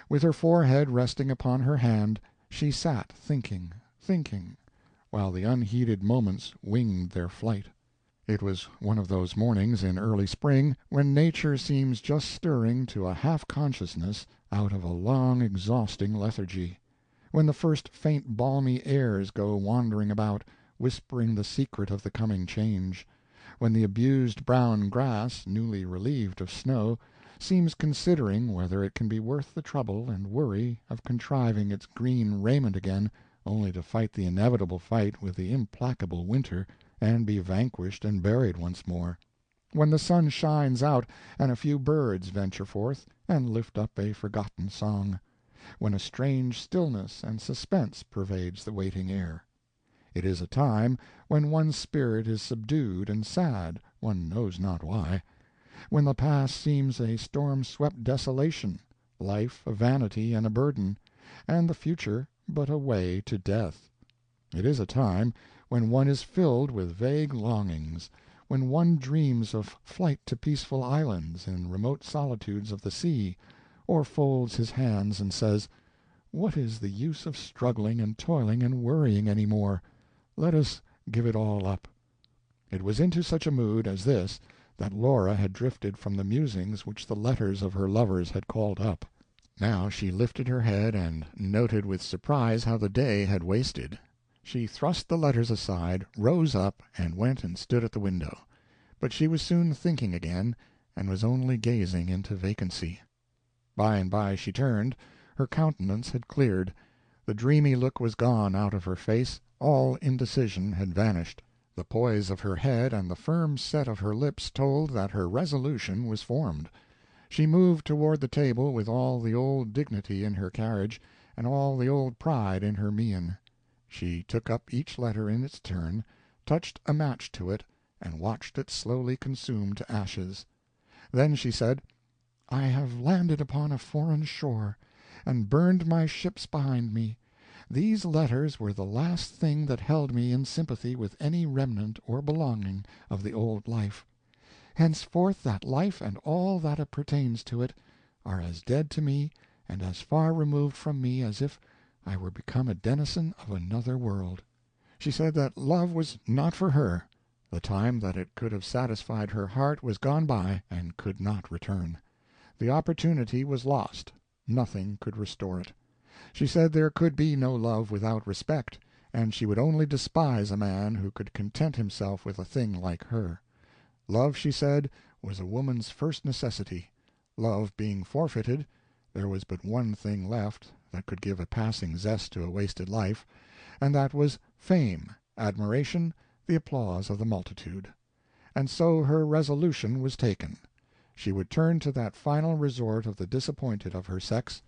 With her forehead resting upon her hand, she sat thinking, thinking, while the unheeded moments winged their flight. It was one of those mornings in early spring when nature seems just stirring to a half-consciousness out of a long exhausting lethargy, when the first faint balmy airs go wandering about, whispering the secret of the coming change, when the abused brown grass, newly relieved of snow, seems considering whether it can be worth the trouble and worry of contriving its green raiment again, only to fight the inevitable fight with the implacable winter, and be vanquished and buried once more, when the sun shines out and a few birds venture forth and lift up a forgotten song, when a strange stillness and suspense pervades the waiting air. It is a time when one's spirit is subdued and sad, one knows not why, when the past seems a storm-swept desolation, life a vanity and a burden, and the future but a way to death. It is a time when one is filled with vague longings, when one dreams of flight to peaceful islands in remote solitudes of the sea, or folds his hands and says, "What is the use of struggling and toiling and worrying any more? Let us give it all up." It was into such a mood as this that Laura had drifted from the musings which the letters of her lovers had called up. Now she lifted her head and noted with surprise how the day had wasted. She thrust the letters aside, rose up, and went and stood at the window. But she was soon thinking again, and was only gazing into vacancy. By and by she turned. Her countenance had cleared. The dreamy look was gone out of her face. All indecision had vanished. The poise of her head and the firm set of her lips told that her resolution was formed. She moved toward the table with all the old dignity in her carriage, and all the old pride in her mien. She took up each letter in its turn, touched a match to it, and watched it slowly consume to ashes. Then she said, "I have landed upon a foreign shore, and burned my ships behind me. These letters were the last thing that held me in sympathy with any remnant or belonging of the old life. Henceforth that life and all that pertains to it are as dead to me and as far removed from me as if I were become a denizen of another world." She said that love was not for her. The time that it could have satisfied her heart was gone by, and could not return. The opportunity was lost. Nothing could restore it. She said there could be no love without respect, and she would only despise a man who could content himself with a thing like her. Love, she said, was a woman's first necessity. Love being forfeited, there was but one thing left that could give a passing zest to a wasted life, and that was fame, admiration, the applause of the multitude. And so her resolution was taken. She would turn to that final resort of the disappointed of her sex,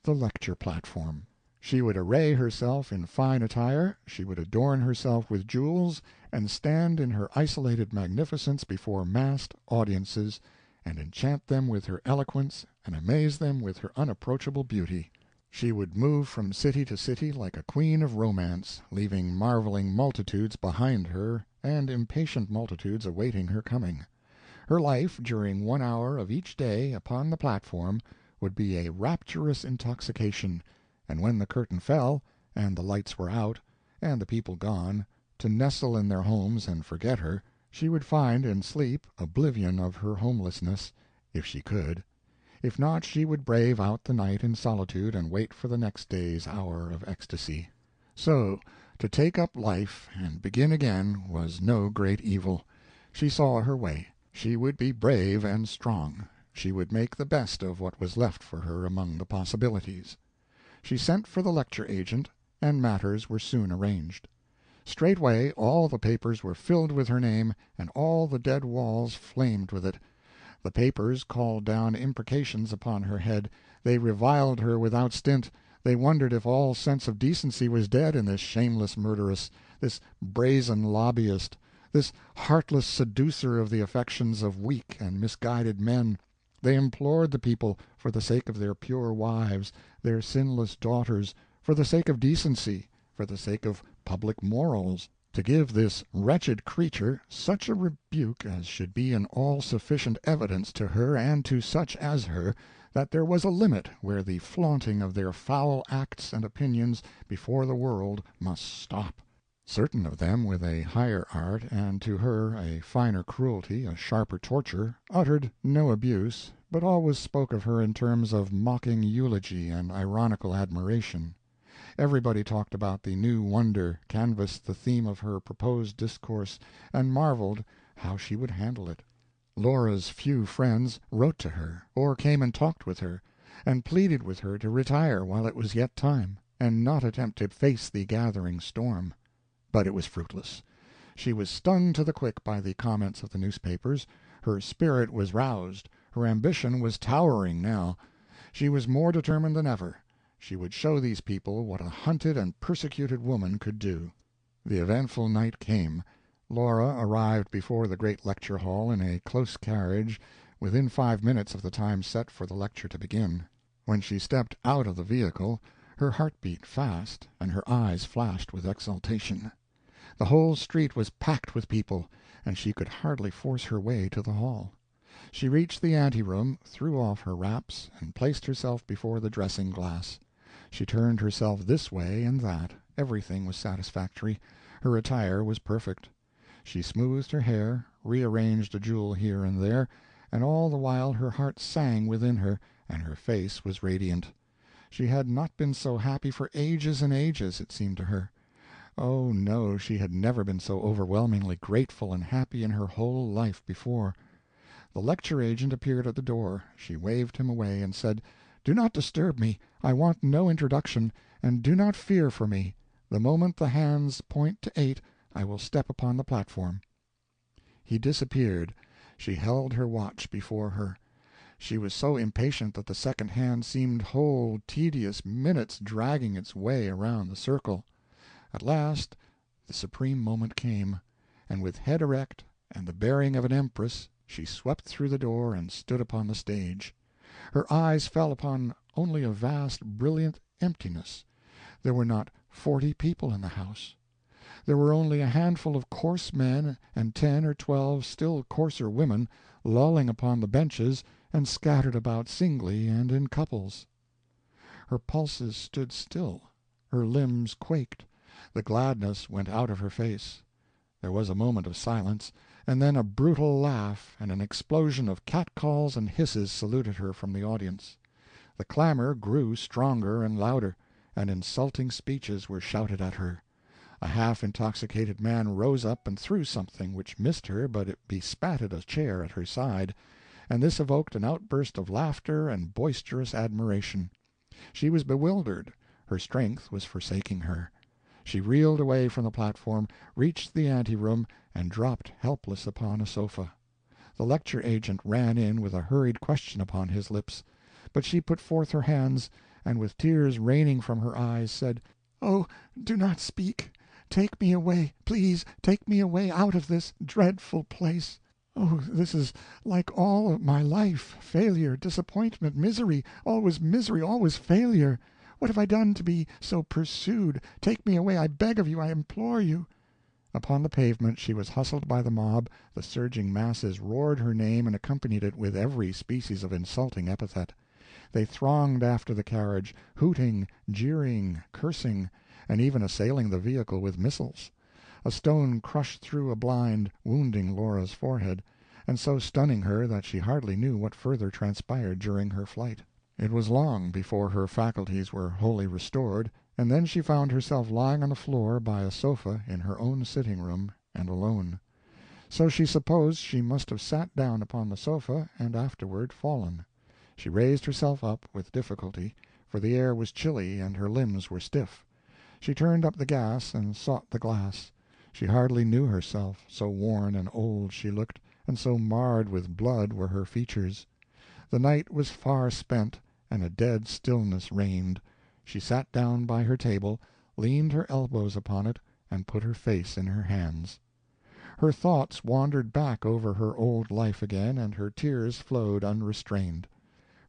the lecture platform. She would array herself in fine attire, she would adorn herself with jewels, and stand in her isolated magnificence before massed audiences, and enchant them with her eloquence and amaze them with her unapproachable beauty. She would move from city to city like a queen of romance, leaving marveling multitudes behind her and impatient multitudes awaiting her coming. Her life, during 1 hour of each day upon the platform, would be a rapturous intoxication, and when the curtain fell, and the lights were out, and the people gone, to nestle in their homes and forget her, she would find in sleep oblivion of her homelessness, if she could. If not, she would brave out the night in solitude and wait for the next day's hour of ecstasy. So, to take up life and begin again was no great evil. She saw her way. She would be brave and strong. She would make the best of what was left for her among the possibilities. She sent for the lecture agent, and matters were soon arranged. Straightway all the papers were filled with her name, and all the dead walls flamed with it. The papers called down imprecations upon her head, they reviled her without stint, they wondered if all sense of decency was dead in this shameless murderess, this brazen lobbyist, this heartless seducer of the affections of weak and misguided men. They implored the people, for the sake of their pure wives, their sinless daughters, for the sake of decency, for the sake of public morals, to give this wretched creature such a rebuke as should be an all-sufficient evidence to her and to such as her that there was a limit where the flaunting of their foul acts and opinions before the world must stop. Certain of them with a higher art, and to her a finer cruelty, a sharper torture, uttered no abuse, but always spoke of her in terms of mocking eulogy and ironical admiration. Everybody talked about the new wonder, canvassed the theme of her proposed discourse, and marveled how she would handle it. Laura's few friends wrote to her, or came and talked with her, and pleaded with her to retire while it was yet time, and not attempt to face the gathering storm. But it was fruitless. She was stung to the quick by the comments of the newspapers. Her spirit was roused. Her ambition was towering now. She was more determined than ever. She would show these people what a hunted and persecuted woman could do. The eventful night came. Laura arrived before the great lecture hall in a close carriage, within 5 minutes of the time set for the lecture to begin. When she stepped out of the vehicle, her heart beat fast, and her eyes flashed with exultation. The whole street was packed with people, and she could hardly force her way to the hall. She reached the anteroom, threw off her wraps, and placed herself before the dressing-glass. She turned herself this way and that. Everything was satisfactory. Her attire was perfect. She smoothed her hair, rearranged a jewel here and there, and all the while her heart sang within her, and her face was radiant. She had not been so happy for ages and ages, it seemed to her. Oh, no, she had never been so overwhelmingly grateful and happy in her whole life before. The lecture agent appeared at the door. She waved him away, and said, "Do not disturb me. I want no introduction, and do not fear for me. The moment the hands point to 8, I will step upon the platform." He disappeared. She held her watch before her. She was so impatient that the second hand seemed whole tedious minutes dragging its way around the circle. At last the supreme moment came, and with head erect and the bearing of an empress she swept through the door and stood upon the stage. Her eyes fell upon only a vast, brilliant emptiness. There were not 40 people in the house. There were only a handful of coarse men and 10 or 12 still coarser women lolling upon the benches and scattered about singly and in couples. Her pulses stood still, her limbs quaked, the gladness went out of her face. There was a moment of silence, and then a brutal laugh and an explosion of catcalls and hisses saluted her from the audience. The clamor grew stronger and louder, and insulting speeches were shouted at her. A half-intoxicated man rose up and threw something, which missed her, but it bespattered a chair at her side, and this evoked an outburst of laughter and boisterous admiration. She was bewildered. Her strength was forsaking her. She reeled away from the platform, reached the anteroom, and dropped helpless upon a sofa. The lecture agent ran in with a hurried question upon his lips, but she put forth her hands, and with tears raining from her eyes, said, "Oh, do not speak. Take me away, please, take me away out of this dreadful place. Oh, this is like all of my life, failure, disappointment, misery, always failure. What have I done to be so pursued? Take me away, I beg of you, I implore you." Upon the pavement she was hustled by the mob, the surging masses roared her name and accompanied it with every species of insulting epithet. They thronged after the carriage, hooting, jeering, cursing, and even assailing the vehicle with missiles. A stone crushed through a blind, wounding Laura's forehead, and so stunning her that she hardly knew what further transpired during her flight. It was long before her faculties were wholly restored, and then she found herself lying on the floor by a sofa in her own sitting-room, and alone. So she supposed she must have sat down upon the sofa, and afterward fallen. She raised herself up with difficulty, for the air was chilly and her limbs were stiff. She turned up the gas and sought the glass. She hardly knew herself, so worn and old she looked, and so marred with blood were her features. The night was far spent, and a dead stillness reigned. She sat down by her table, leaned her elbows upon it, and put her face in her hands. Her thoughts wandered back over her old life again, and her tears flowed unrestrained.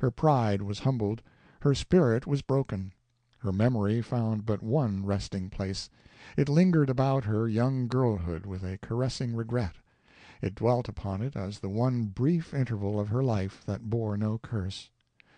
Her pride was humbled, her spirit was broken. Her memory found but one resting place. It lingered about her young girlhood with a caressing regret. It dwelt upon it as the one brief interval of her life that bore no curse.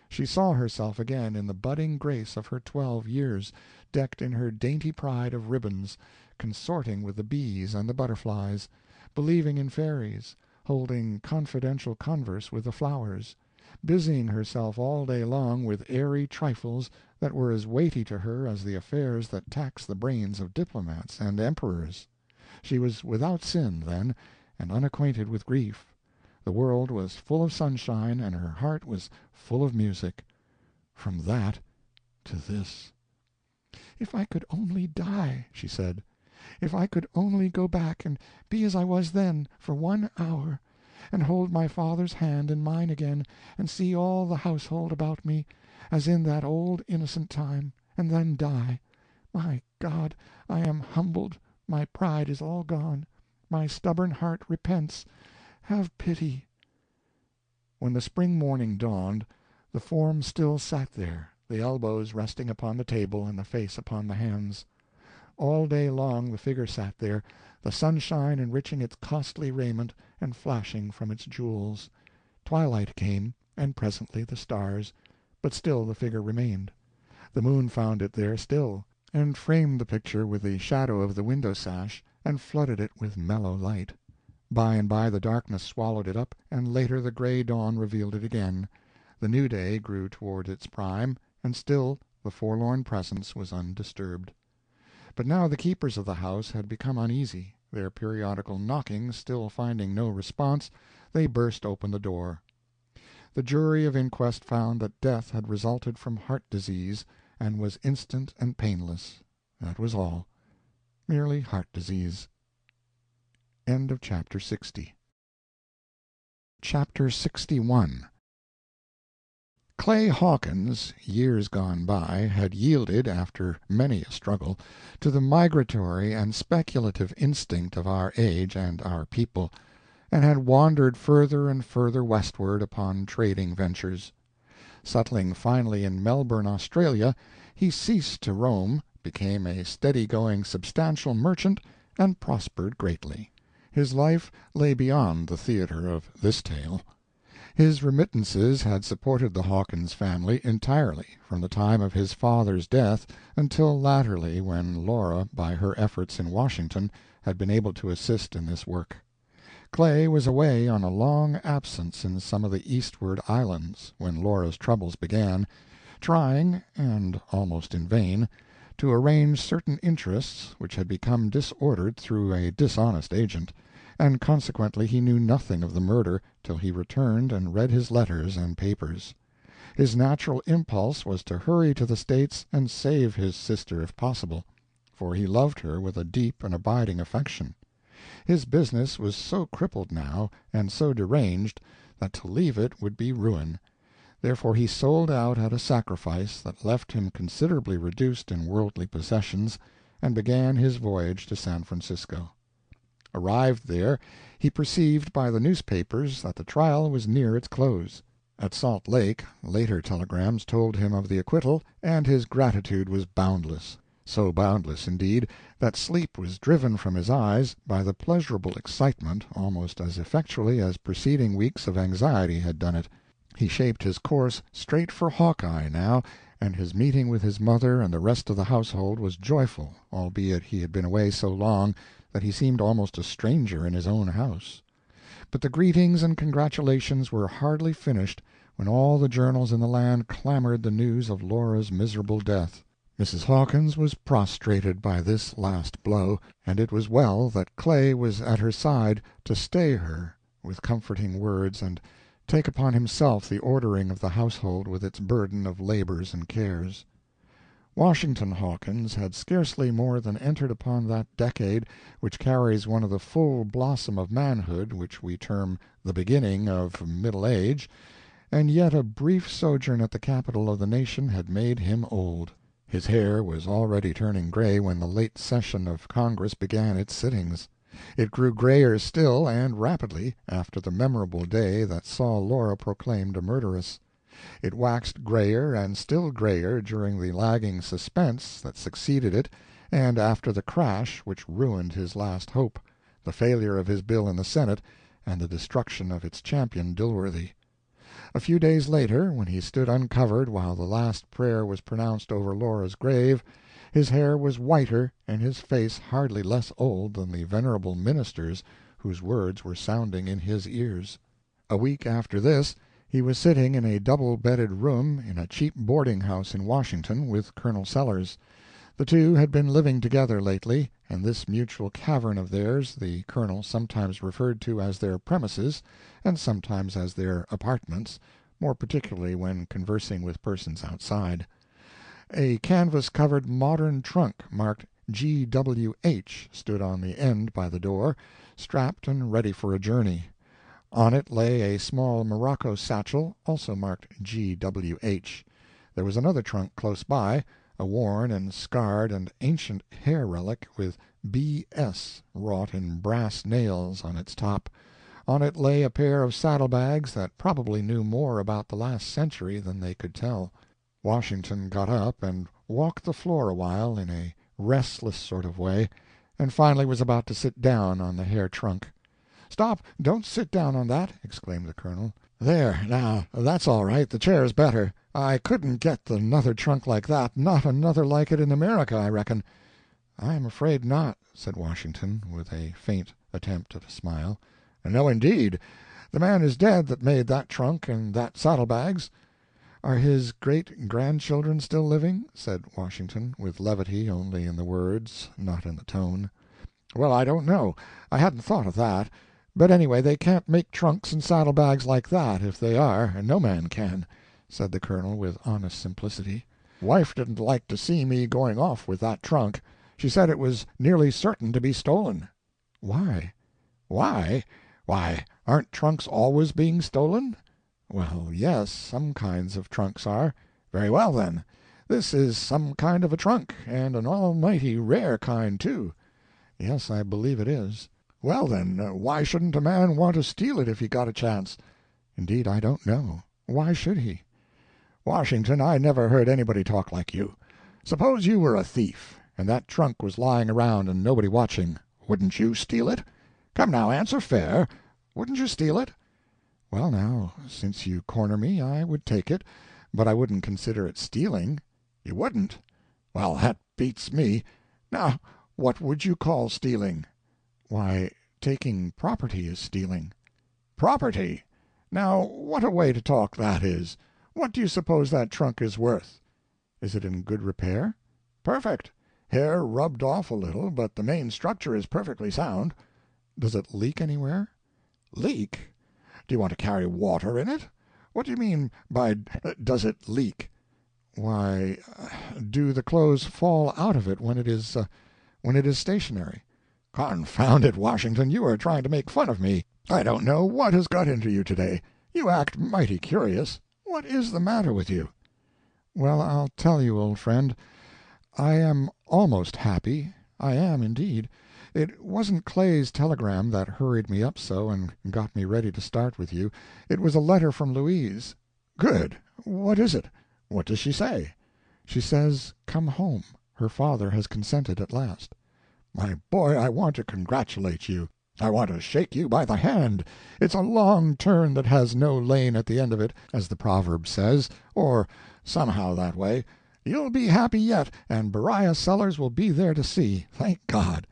She saw herself again in the budding grace of her 12 years, decked in her dainty pride of ribbons, consorting with the bees and the butterflies, believing in fairies, holding confidential converse with the flowers, busying herself all day long with airy trifles that were as weighty to her as the affairs that tax the brains of diplomats and emperors. She was without sin, then, and unacquainted with grief. The world was full of sunshine, and her heart was full of music. From that to this. "If I could only die," she said. "If I could only go back and be as I was then, for 1 hour, and hold my father's hand in mine again, and see all the household about me, as in that old innocent time, and then die. My God, I am humbled, my pride is all gone, my stubborn heart repents. Have pity." When the spring morning dawned, the form still sat there, the elbows resting upon the table and the face upon the hands. All day long the figure sat there, the sunshine enriching its costly raiment and flashing from its jewels. Twilight came, and presently the stars, but still the figure remained. The moon found it there still, and framed the picture with the shadow of the window-sash, and flooded it with mellow light. By and by the darkness swallowed it up, and later the gray dawn revealed it again. The new day grew toward its prime, and still the forlorn presence was undisturbed. But now the keepers of the house had become uneasy. Their periodical knocking still finding no response, they burst open the door. The jury of inquest found that death had resulted from heart disease, and was instant and painless. That was all. Merely heart disease. End of Chapter 60. Chapter 61. Clay Hawkins, years gone by, had yielded, after many a struggle, to the migratory and speculative instinct of our age and our people, and had wandered further and further westward upon trading ventures. Settling finally in Melbourne, Australia, he ceased to roam, became a steady-going substantial merchant, and prospered greatly. His life lay beyond the theater of this tale. His remittances had supported the Hawkins family entirely, from the time of his father's death until latterly, when Laura, by her efforts in Washington, had been able to assist in this work. Clay was away on a long absence in some of the eastward islands, when Laura's troubles began, trying, and almost in vain, to arrange certain interests which had become disordered through a dishonest agent, and consequently he knew nothing of the murder till he returned and read his letters and papers. His natural impulse was to hurry to the States and save his sister if possible, for he loved her with a deep and abiding affection. His business was so crippled now, and so deranged, that to leave it would be ruin. Therefore he sold out at a sacrifice that left him considerably reduced in worldly possessions, and began his voyage to San Francisco. Arrived there, he perceived by the newspapers that the trial was near its close. At Salt Lake, later telegrams told him of the acquittal, and his gratitude was boundless. So boundless, indeed, that sleep was driven from his eyes by the pleasurable excitement almost as effectually as preceding weeks of anxiety had done it. He shaped his course straight for Hawkeye now, and his meeting with his mother and the rest of the household was joyful, albeit he had been away so long that he seemed almost a stranger in his own house. But the greetings and congratulations were hardly finished when all the journals in the land clamored the news of Laura's miserable death. Mrs. Hawkins was prostrated by this last blow, and it was well that Clay was at her side to stay her with comforting words and take upon himself the ordering of the household with its burden of labors and cares. Washington Hawkins had scarcely more than entered upon that decade which carries one of the full blossom of manhood which we term the beginning of middle age, and yet a brief sojourn at the capital of the nation had made him old. His hair was already turning gray when the late session of Congress began its sittings. It grew grayer still, and rapidly, after the memorable day that saw Laura proclaimed a murderess. It waxed grayer and still grayer during the lagging suspense that succeeded it, and after the crash which ruined his last hope, the failure of his bill in the Senate, and the destruction of its champion Dilworthy. A few days later, when he stood uncovered while the last prayer was pronounced over Laura's grave, his hair was whiter and his face hardly less old than the venerable minister's whose words were sounding in his ears. A week after this, he was sitting in a double-bedded room in a cheap boarding-house in Washington with Colonel Sellers. The two had been living together lately, and this mutual cavern of theirs the Colonel sometimes referred to as their premises, and sometimes as their apartments, more particularly when conversing with persons outside. A canvas-covered modern trunk marked G.W.H. stood on the end by the door, strapped and ready for a journey. On it lay a small morocco satchel, also marked G.W.H. There was another trunk close by, a worn and scarred and ancient hair relic with B.S. wrought in brass nails on its top. On it lay a pair of saddlebags that probably knew more about the last century than they could tell. Washington got up and walked the floor a while in a restless sort of way, and finally was about to sit down on the hair trunk. "Stop! Don't sit down on that!" exclaimed the Colonel. "There, now, that's all right. The chair's better. I couldn't get another trunk like that, not another like it in America, I reckon." "I am afraid not," said Washington, with a faint attempt at a smile. "No, indeed. The man is dead that made that trunk and that saddlebags." "Are his great-grandchildren still living?" said Washington, with levity only in the words, not in the tone. "Well, I don't know. I hadn't thought of that. But anyway, they can't make trunks and saddlebags like that, if they are, and no man can," said the Colonel, with honest simplicity. "Wife didn't like to see me going off with that trunk. She said it was nearly certain to be stolen." "Why?" "Why? Why, aren't trunks always being stolen?" "Well, yes, some kinds of trunks are." "Very well, then. This is some kind of a trunk, and an almighty rare kind, too." "Yes, I believe it is." "Well, then, why shouldn't a man want to steal it if he got a chance?" "Indeed, I don't know. Why should he?" "Washington, I never heard anybody talk like you. Suppose you were a thief, and that trunk was lying around and nobody watching. Wouldn't you steal it? Come now, answer fair. Wouldn't you steal it?" "Well, now, since you corner me, I would take it, but I wouldn't consider it stealing." "You wouldn't? Well, that beats me. Now, what would you call stealing?" "Why, taking property is stealing." "Property? Now, what a way to talk that is. What do you suppose that trunk is worth?" "Is it in good repair?" "Perfect. Hair rubbed off a little, but the main structure is perfectly sound." "Does it leak anywhere?" "Leak? Do you want to carry water in it? What do you mean by does it leak?" "Why, do the clothes fall out of it when it is stationary?" "Confound it, Washington, you are trying to make fun of me. I don't know what has got into you today. You act mighty curious. What is the matter with you?" "Well, I'll tell you, old friend. I am almost happy. I am, indeed. It wasn't Clay's telegram that hurried me up so and got me ready to start with you. It was a letter from Louise." "Good. What is it? What does she say?" "She says come home. Her father has consented at last." "My boy, I want to congratulate you. I want to shake you by the hand. It's a long turn that has no lane at the end of it, as the proverb says, or somehow that way. You'll be happy yet, and Beriah Sellers will be there to see, thank God."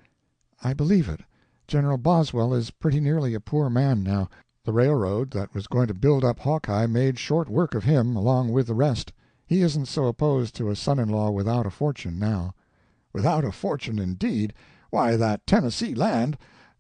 "I believe it. General Boswell is pretty nearly a poor man now. The railroad that was going to build up Hawkeye made short work of him, along with the rest. He isn't so opposed to a son-in-law without a fortune now." "Without a fortune, indeed! Why, that Tennessee land—"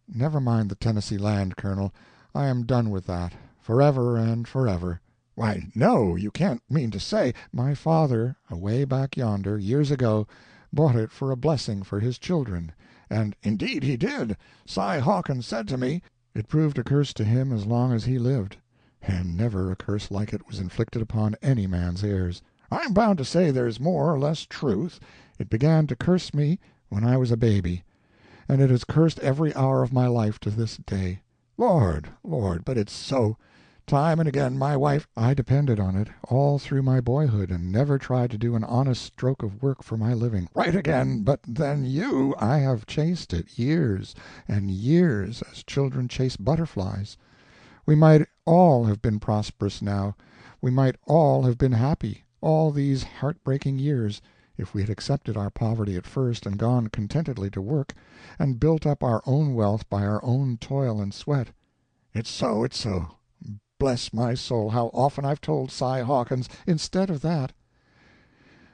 "Never mind the Tennessee land, Colonel. I am done with that, forever and forever." Why, no, you can't mean to say—" "My father, away back yonder, years ago, bought it for a blessing for his children, and—" "Indeed he did. Si Hawkins said to me—" "It proved a curse to him as long as he lived, and never a curse like it was inflicted upon any man's heirs. "I'm bound to say there's more or less truth." "It began to curse me when I was a baby, and it has cursed every hour of my life to this day." "Lord, Lord, but it's so. Time and again my wife—" "I depended on it all through my boyhood, and never tried to do an honest stroke of work for my living." "Right again, but then you—" "I have chased it years and years, as children chase butterflies. We might all have been prosperous now, we might all have been happy, all these heartbreaking years, if we had accepted our poverty at first and gone contentedly to work, and built up our own wealth by our own toil and sweat." "It's so, it's so. Bless my soul, how often I've told Si Hawkins—" "Instead of that,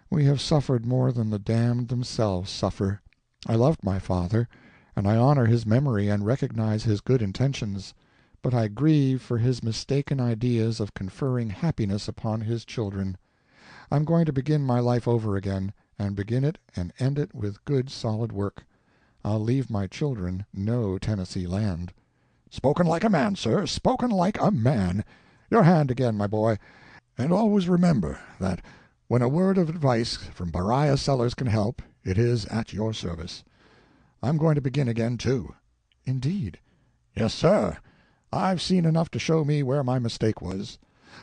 we have suffered more than the damned themselves suffer. I loved my father, and I honor his memory and recognize his good intentions, but I grieve for his mistaken ideas of conferring happiness upon his children. I'm going to begin my life over again, and begin it and end it with good solid work. I'll leave my children no Tennessee land." "Spoken like a man, sir, spoken like a man. Your hand again, my boy, and always remember that when a word of advice from Beriah Sellers can help, it is at your service. I'm going to begin again, too." "Indeed?" "Yes, sir. I've seen enough to show me where my mistake was.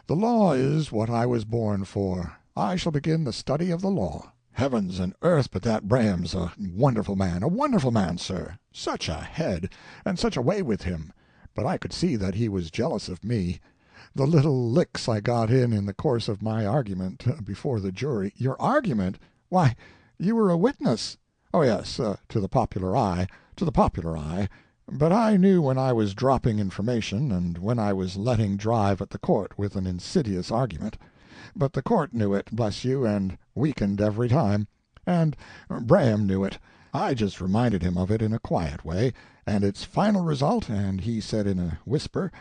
The law is what I was born for. I shall begin the study of the law. Heavens and earth, but that Braham's a wonderful man, sir. Such a head, and such a way with him. But I could see that he was jealous of me. The little licks I got in the course of my argument before the jury—" "Your argument? Why, you were a witness." "Oh, yes, to the popular eye—to the popular eye. But I knew when I was dropping information, and when I was letting drive at the court with an insidious argument. But the court knew it, bless you, and weakened every time. And Braham knew it. I just reminded him of it in a quiet way, and its final result, and he said in a whisper,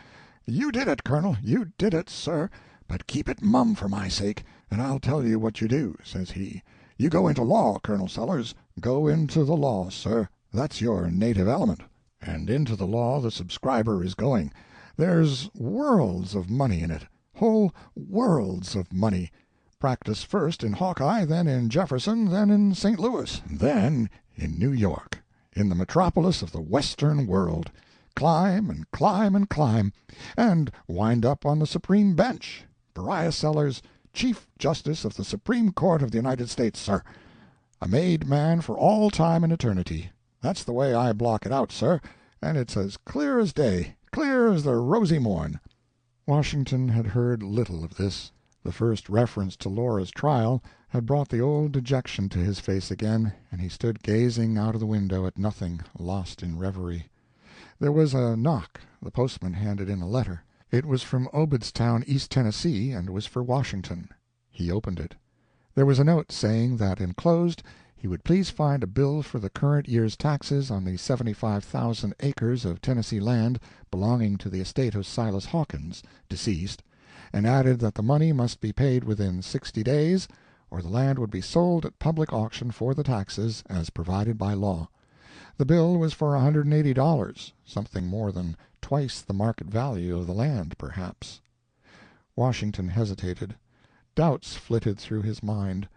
'You did it, Colonel, you did it, sir, but keep it mum for my sake, and I'll tell you what you do,' says he. 'You go into law, Colonel Sellers, go into the law, sir. That's your native element. And into the law the subscriber is going. There's worlds of money in it. Whole worlds of money. Practice first in Hawkeye, then in Jefferson, then in St. Louis, then in New York, in the metropolis of the Western world. Climb and climb and climb, and wind up on the Supreme Bench. Beriah Sellers, Chief Justice of the Supreme Court of the United States, sir. A made man for all time and eternity. That's the way I block it out, sir, and it's as clear as day, clear as the rosy morn." Washington had heard little of this. The first reference to Laura's trial had brought the old dejection to his face again, and he stood gazing out of the window at nothing, lost in reverie. There was a knock. The postman handed in a letter. It was from Obedstown, East Tennessee, and was for Washington. He opened it. There was a note saying that enclosed he would please find a bill for the current year's taxes on the 75,000 acres of Tennessee land belonging to the estate of Silas Hawkins, deceased, and added that the money must be paid within 60 days, or the land would be sold at public auction for the taxes, as provided by law. The bill was for $180, something more than twice the market value of the land, perhaps. Washington hesitated. Doubts flitted through his mind.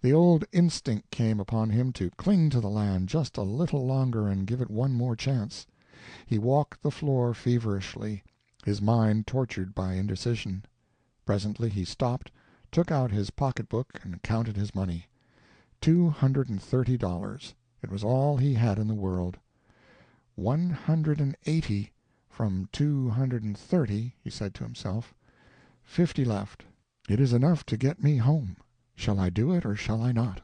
The old instinct came upon him to cling to the land just a little longer and give it one more chance. He walked the floor feverishly, his mind tortured by indecision. Presently he stopped, took out his pocketbook, and counted his money. $230. It was all he had in the world. 180 from 230, he said to himself. 50 left. It is enough to get me home. Shall I do it or shall I not?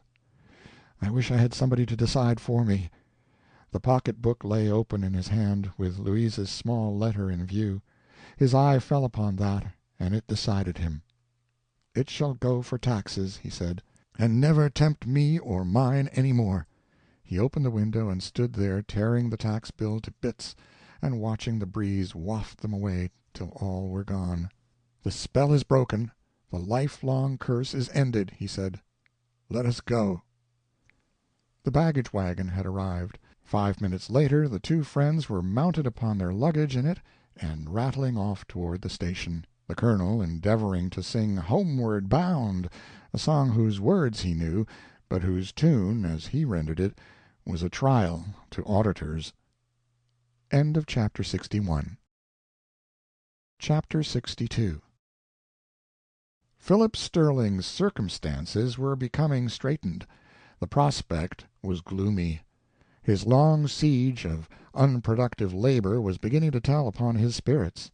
I wish I had somebody to decide for me. The pocketbook lay open in his hand, with Louisa's small letter in view. His eye fell upon that, and it decided him. "It shall go for taxes," he said, "and never tempt me or mine any more." He opened the window and stood there tearing the tax bill to bits and watching the breeze waft them away till all were gone. "The spell is broken, the lifelong curse is ended," he said. "Let us go." The baggage wagon had arrived. 5 minutes later the two friends were mounted upon their luggage in it and rattling off toward the station, the Colonel endeavoring to sing "Homeward Bound," a song whose words he knew, but whose tune, as he rendered it, was a trial to auditors. Chapter 61. Chapter 62. Philip Sterling's circumstances were becoming straitened. The prospect was gloomy. His long siege of unproductive labor was beginning to tell upon his spirits.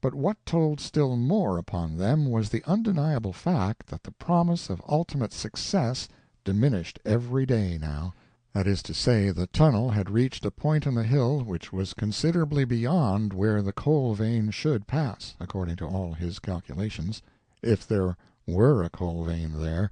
But what told still more upon them was the undeniable fact that the promise of ultimate success diminished every day now. That is to say, the tunnel had reached a point in the hill which was considerably beyond where the coal vein should pass, according to all his calculations, if there were a coal vein there,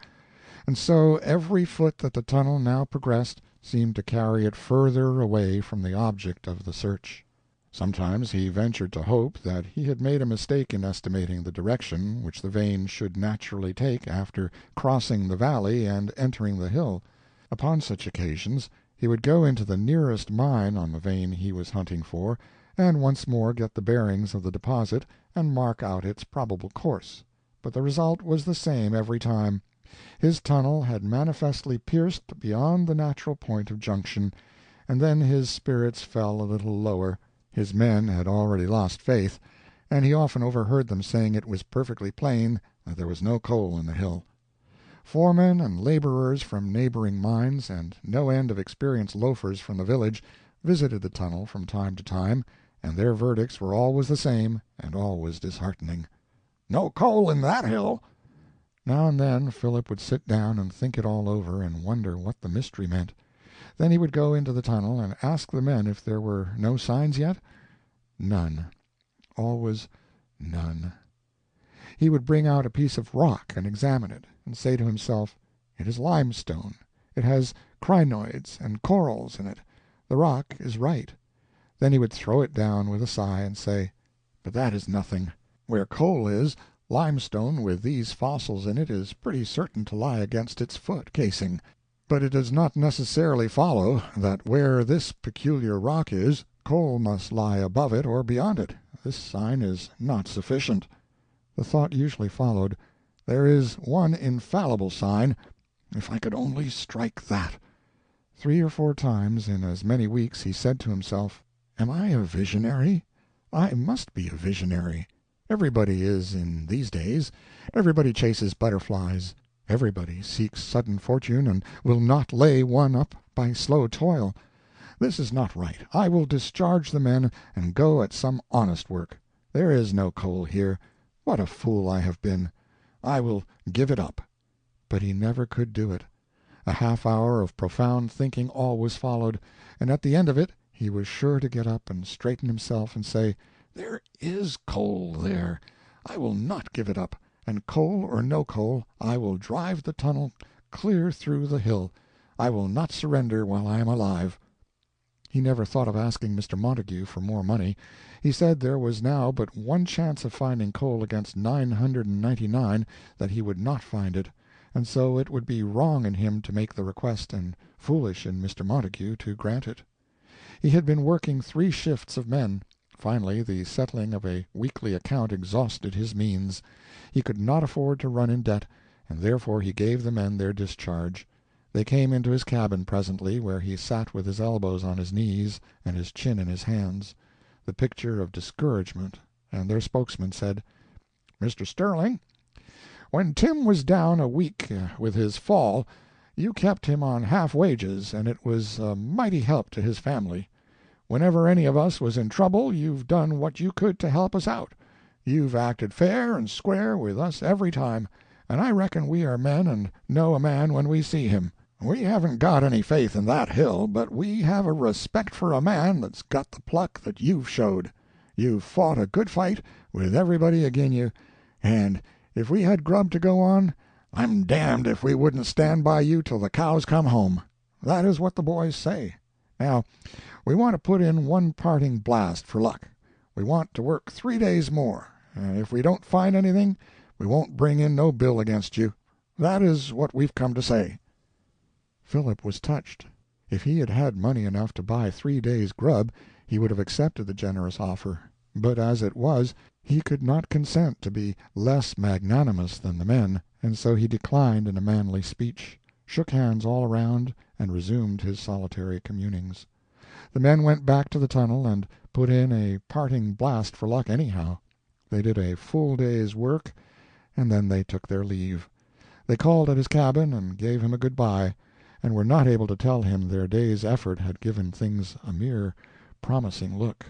and so every foot that the tunnel now progressed seemed to carry it further away from the object of the search. Sometimes he ventured to hope that he had made a mistake in estimating the direction which the vein should naturally take after crossing the valley and entering the hill. Upon such occasions he would go into the nearest mine on the vein he was hunting for, and once more get the bearings of the deposit and mark out its probable course. But the result was the same every time. His tunnel had manifestly pierced beyond the natural point of junction, and then his spirits fell a little lower. His men had already lost faith, and he often overheard them saying it was perfectly plain that there was no coal in the hill. Foremen and laborers from neighboring mines, and no end of experienced loafers from the village, visited the tunnel from time to time, and their verdicts were always the same and always disheartening. "No coal in that hill." Now and then Philip would sit down and think it all over, and wonder what the mystery meant. Then he would go into the tunnel and ask the men if there were no signs yet. None. Always none. He would bring out a piece of rock and examine it, and say to himself, "It is limestone. It has crinoids and corals in it. The rock is right." Then he would throw it down with a sigh and say, "But that is nothing. Where coal is, limestone with these fossils in it is pretty certain to lie against its foot casing. But it does not necessarily follow that where this peculiar rock is, coal must lie above it or beyond it. This sign is not sufficient." The thought usually followed, "There is one infallible sign. If I could only strike that." 3 or 4 times in as many weeks he said to himself, "Am I a visionary? I must be a visionary. Everybody is in these days. Everybody chases butterflies. Everybody seeks sudden fortune, and will not lay one up by slow toil. This is not right. I will discharge the men and go at some honest work. There is no coal here. What a fool I have been! I will give it up." But he never could do it. A half-hour of profound thinking always followed, and at the end of it he was sure to get up and straighten himself and say, "There is coal there. I will not give it up, and coal or no coal, I will drive the tunnel clear through the hill. I will not surrender while I am alive." He never thought of asking Mr. Montague for more money. He said there was now but one chance of finding coal against 999, that he would not find it, and so it would be wrong in him to make the request and foolish in Mr. Montague to grant it. He had been working 3 shifts of men. Finally the settling of a weekly account exhausted his means. He could not afford to run in debt, and therefore he gave the men their discharge. They came into his cabin presently, where he sat with his elbows on his knees and his chin in his hands, the picture of discouragement, and their spokesman said, "Mr. Sterling, when Tim was down a week with his fall, you kept him on half wages, and it was a mighty help to his family. Whenever any of us was in trouble, you've done what you could to help us out. You've acted fair and square with us every time, and I reckon we are men and know a man when we see him. We haven't got any faith in that hill, but we have a respect for a man that's got the pluck that you've showed. You've fought a good fight with everybody agin you, and if we had grub to go on, I'm damned if we wouldn't stand by you till the cows come home. That is what the boys say. Now, we want to put in one parting blast for luck. We want to work 3 days more, and if we don't find anything, we won't bring in no bill against you. That is what we've come to say." Philip was touched. If he had had money enough to buy 3 days' grub, he would have accepted the generous offer, but as it was, he could not consent to be less magnanimous than the men, and so he declined in a manly speech, shook hands all around, and resumed his solitary communings. The men went back to the tunnel and put in a parting blast for luck anyhow. They did a full day's work, and then they took their leave. They called at his cabin and gave him a good-bye, and were not able to tell him their day's effort had given things a mere promising look.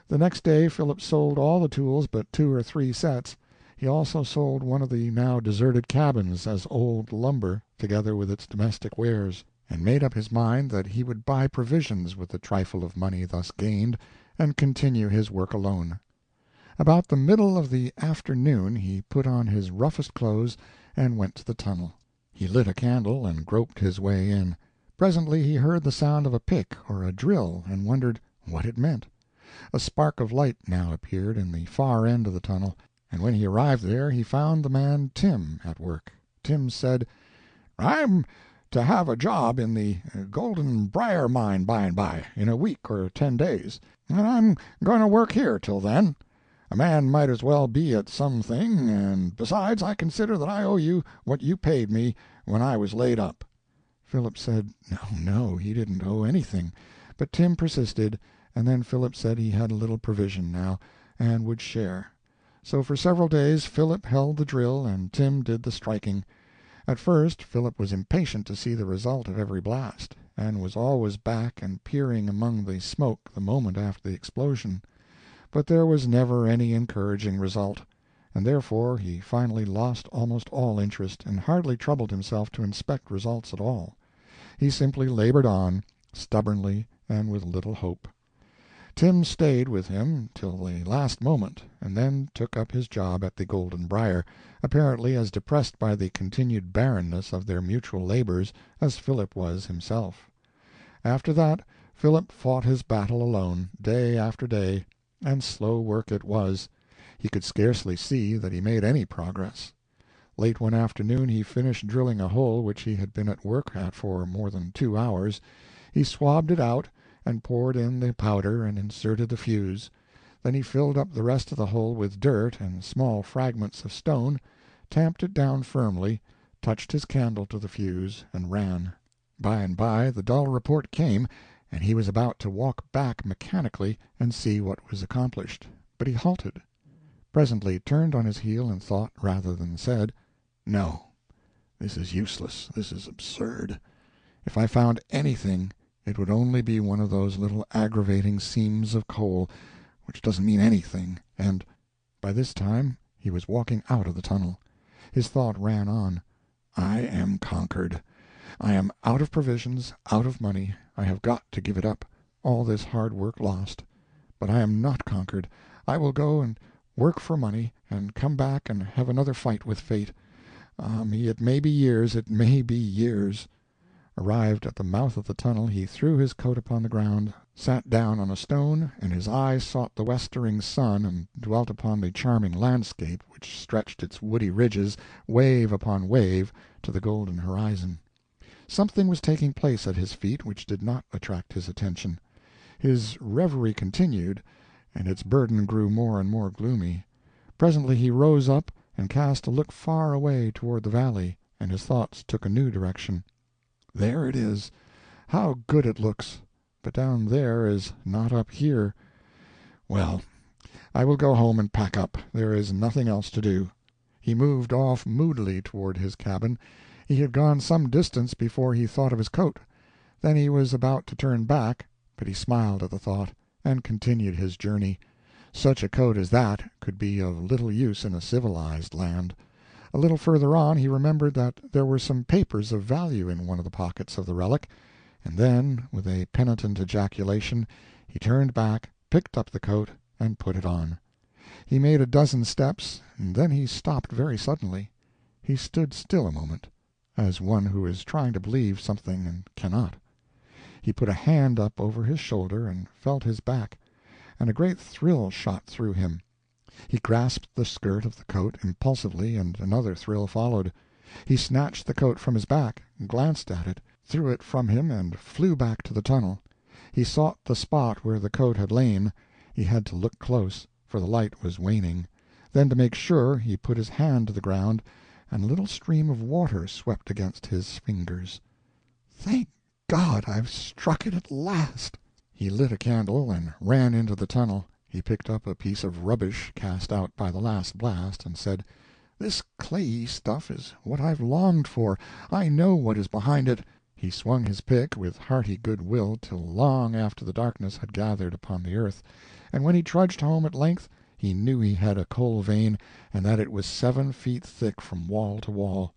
The next day Philip sold all the tools but 2 or 3 sets. He also sold one of the now deserted cabins as old lumber, together with its domestic wares, and made up his mind that he would buy provisions with the trifle of money thus gained, and continue his work alone. About the middle of the afternoon he put on his roughest clothes and went to the tunnel. He lit a candle and groped his way in. Presently he heard the sound of a pick or a drill, and wondered what it meant. A spark of light now appeared in the far end of the tunnel, and when he arrived there he found the man Tim at work. Tim said, "I'm to have a job in the Golden Briar mine by and by, in a week or 10 days, and I'm going to work here till then. A man might as well be at something, and besides, I consider that I owe you what you paid me when I was laid up." Philip said no, he didn't owe anything, but Tim persisted, and then Philip said he had a little provision now, and would share. So for several days Philip held the drill and Tim did the striking. At first Philip was impatient to see the result of every blast, and was always back and peering among the smoke the moment after the explosion. But there was never any encouraging result, and therefore he finally lost almost all interest, and hardly troubled himself to inspect results at all. He simply labored on, stubbornly and with little hope. Tim stayed with him till the last moment, and then took up his job at the Golden Briar, apparently as depressed by the continued barrenness of their mutual labors as Philip was himself. After that Philip fought his battle alone, day after day, and slow work it was. He could scarcely see that he made any progress. Late one afternoon he finished drilling a hole which he had been at work at for more than 2 hours. He swabbed it out, and poured in the powder and inserted the fuse. Then he filled up the rest of the hole with dirt and small fragments of stone, tamped it down firmly, touched his candle to the fuse, and ran. By and by the dull report came, and he was about to walk back mechanically and see what was accomplished, but he halted. Presently turned on his heel and thought rather than said, "No, this is useless, this is absurd. If I found anything, it would only be one of those little aggravating seams of coal, which doesn't mean anything, and—" By this time he was walking out of the tunnel. His thought ran on, "I am conquered. I am out of provisions, out of money. I have got to give it up, all this hard work lost. But I am not conquered. I will go and work for money, and come back and have another fight with fate. Ah me, it may be years, it may be years." Arrived at the mouth of the tunnel, he threw his coat upon the ground, sat down on a stone, and his eye sought the westering sun and dwelt upon the charming landscape which stretched its woody ridges, wave upon wave, to the golden horizon. Something was taking place at his feet which did not attract his attention. His reverie continued, and its burden grew more and more gloomy. Presently he rose up and cast a look far away toward the valley, and his thoughts took a new direction. "There it is. How good it looks! But down there is not up here. Well, I will go home and pack up. There is nothing else to do." He moved off moodily toward his cabin. He had gone some distance before he thought of his coat. Then he was about to turn back, but he smiled at the thought, and continued his journey. Such a coat as that could be of little use in a civilized land. A little further on he remembered that there were some papers of value in one of the pockets of the relic, and then, with a penitent ejaculation, he turned back, picked up the coat, and put it on. He made a dozen steps, and then he stopped very suddenly. He stood still a moment, as one who is trying to believe something and cannot. He put a hand up over his shoulder and felt his back, and a great thrill shot through him. He grasped the skirt of the coat impulsively, and another thrill followed. He snatched the coat from his back, glanced at it, threw it from him, and flew back to the tunnel. He sought the spot where the coat had lain. He had to look close, for the light was waning. Then, to make sure, he put his hand to the ground, and a little stream of water swept against his fingers. "Thank God, I've struck it at last!" He lit a candle and ran into the tunnel. He picked up a piece of rubbish cast out by the last blast, and said, "This clayey stuff is what I've longed for. I know what is behind it." He swung his pick with hearty good will till long after the darkness had gathered upon the earth, and when he trudged home at length, he knew he had a coal vein, and that it was 7 feet thick from wall to wall.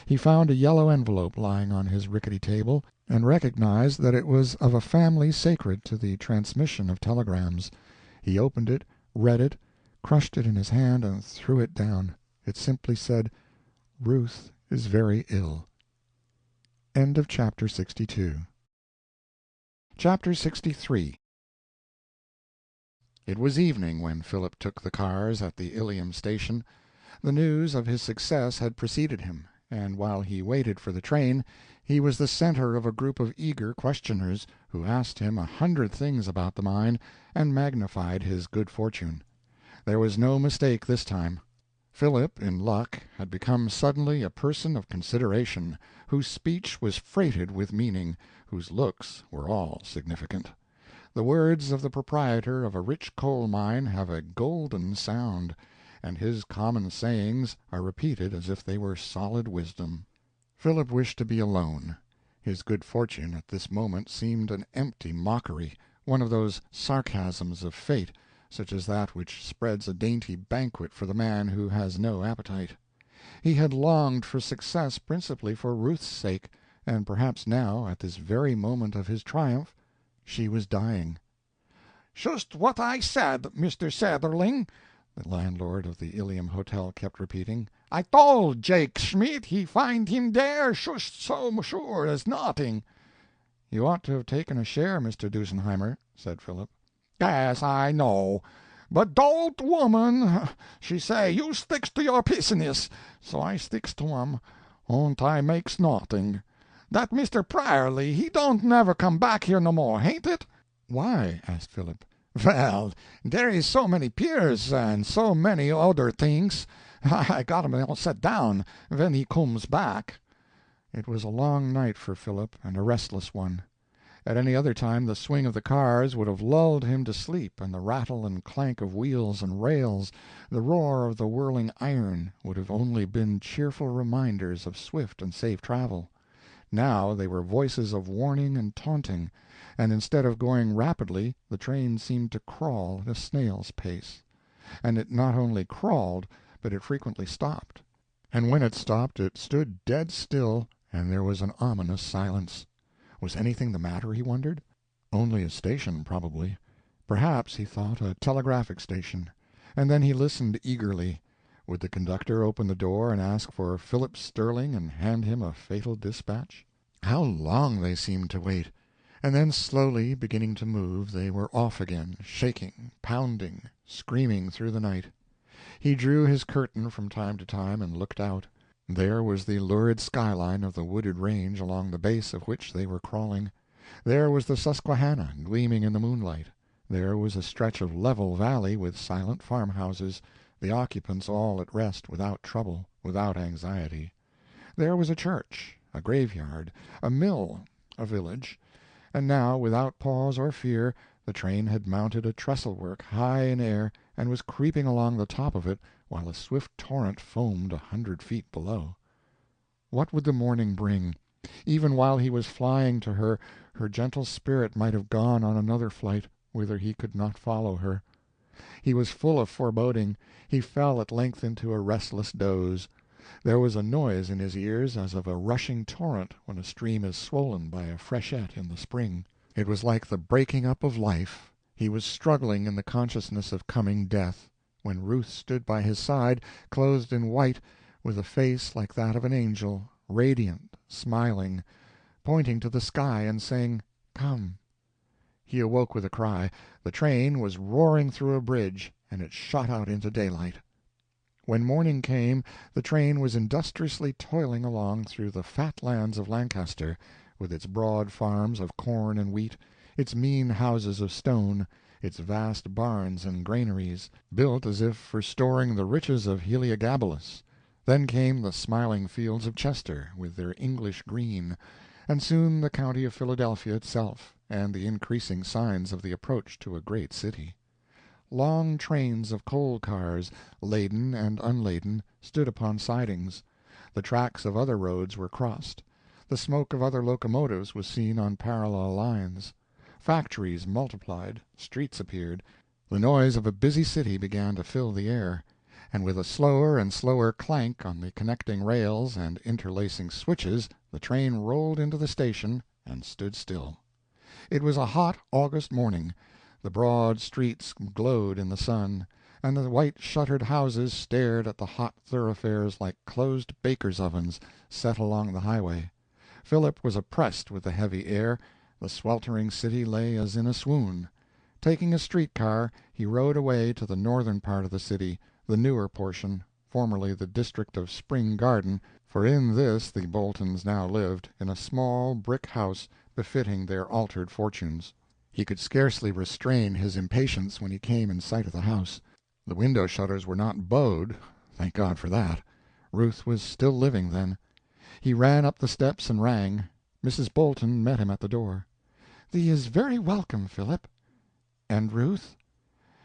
He found a yellow envelope lying on his rickety table, and recognized that it was of a family sacred to the transmission of telegrams. He opened it, read it, crushed it in his hand, and threw it down. It simply said, "Ruth is very ill." End of chapter 62. Chapter 63. It was evening when Philip took the cars at the Ilium station. The news of his success had preceded him, and while he waited for the train, he was the center of a group of eager questioners, who asked him 100 things about the mine, and magnified his good fortune. There was no mistake this time. Philip, in luck, had become suddenly a person of consideration, whose speech was freighted with meaning, whose looks were all significant. The words of the proprietor of a rich coal mine have a golden sound, and his common sayings are repeated as if they were solid wisdom. Philip wished to be alone. His good fortune at this moment seemed an empty mockery, one of those sarcasms of fate, such as that which spreads a dainty banquet for the man who has no appetite. He had longed for success principally for Ruth's sake, and perhaps now, at this very moment of his triumph, she was dying. "Shust what I said, Mr. Satherling," the landlord of the Ilium Hotel kept repeating. "I told Jake Schmidt he find him there shust so sure as nothing." "You ought to have taken a share, Mr. Dusenheimer," said Philip. "Yes, I know. But the old woman, she say you sticks to your business, so I sticks to 'em, und I makes nothing. That Mr. Prierly, he don't never come back here no more, hain't it?" "Why?" asked Philip. "Well, there is so many piers, and so many other things. I got 'em all set down, when he comes back." It was a long night for Philip, and a restless one. At any other time the swing of the cars would have lulled him to sleep, and the rattle and clank of wheels and rails, the roar of the whirling iron, would have only been cheerful reminders of swift and safe travel. Now they were voices of warning and taunting, and instead of going rapidly the train seemed to crawl at a snail's pace. And it not only crawled, but it frequently stopped. And when it stopped it stood dead still, and there was an ominous silence. Was anything the matter, he wondered? Only a station, probably. Perhaps, he thought, a telegraphic station. And then he listened eagerly. Would the conductor open the door and ask for Philip Sterling and hand him a fatal dispatch? How long they seemed to wait! And then, slowly beginning to move, they were off again, shaking, pounding, screaming through the night. He drew his curtain from time to time and looked out. There was the lurid skyline of the wooded range along the base of which they were crawling. There was the Susquehanna gleaming in the moonlight. There was a stretch of level valley with silent farmhouses, the occupants all at rest, without trouble, without anxiety. There was a church, a graveyard, a mill, a village. And now, without pause or fear, the train had mounted a trestle-work high in air, and was creeping along the top of it, while a swift torrent foamed 100 feet below. What would the morning bring? Even while he was flying to her, her gentle spirit might have gone on another flight, whither he could not follow her. He was full of foreboding. He fell at length into a restless doze. There was a noise in his ears as of a rushing torrent when a stream is swollen by a freshet in the spring. It was like the breaking up of life. He was struggling in the consciousness of coming death, when Ruth stood by his side, clothed in white, with a face like that of an angel, radiant, smiling, pointing to the sky and saying, "Come." He awoke with a cry. The train was roaring through a bridge, and it shot out into daylight. When morning came, the train was industriously toiling along through the fat lands of Lancaster, with its broad farms of corn and wheat, its mean houses of stone, its vast barns and granaries, built as if for storing the riches of Heliogabalus. Then came the smiling fields of Chester, with their English green, and soon the county of Philadelphia itself, and the increasing signs of the approach to a great city. Long trains of coal cars, laden and unladen, stood upon sidings. The tracks of other roads were crossed. The smoke of other locomotives was seen on parallel lines. Factories multiplied, streets appeared, the noise of a busy city began to fill the air, and with a slower and slower clank on the connecting rails and interlacing switches the train rolled into the station and stood still. It was a hot August morning. The broad streets glowed in the sun, and the white-shuttered houses stared at the hot thoroughfares like closed bakers' ovens set along the highway. Philip was oppressed with the heavy air. The sweltering city lay as in a swoon. Taking a street-car, he rode away to the northern part of the city, the newer portion, formerly the district of Spring Garden, for in this the Boltons now lived, in a small brick house befitting their altered fortunes. He could scarcely restrain his impatience when he came in sight of the house. The window shutters were not bowed, thank God for that. Ruth was still living, then. He ran up the steps and rang. Mrs. Bolton met him at the door. "Thee is very welcome, Philip." "And Ruth?"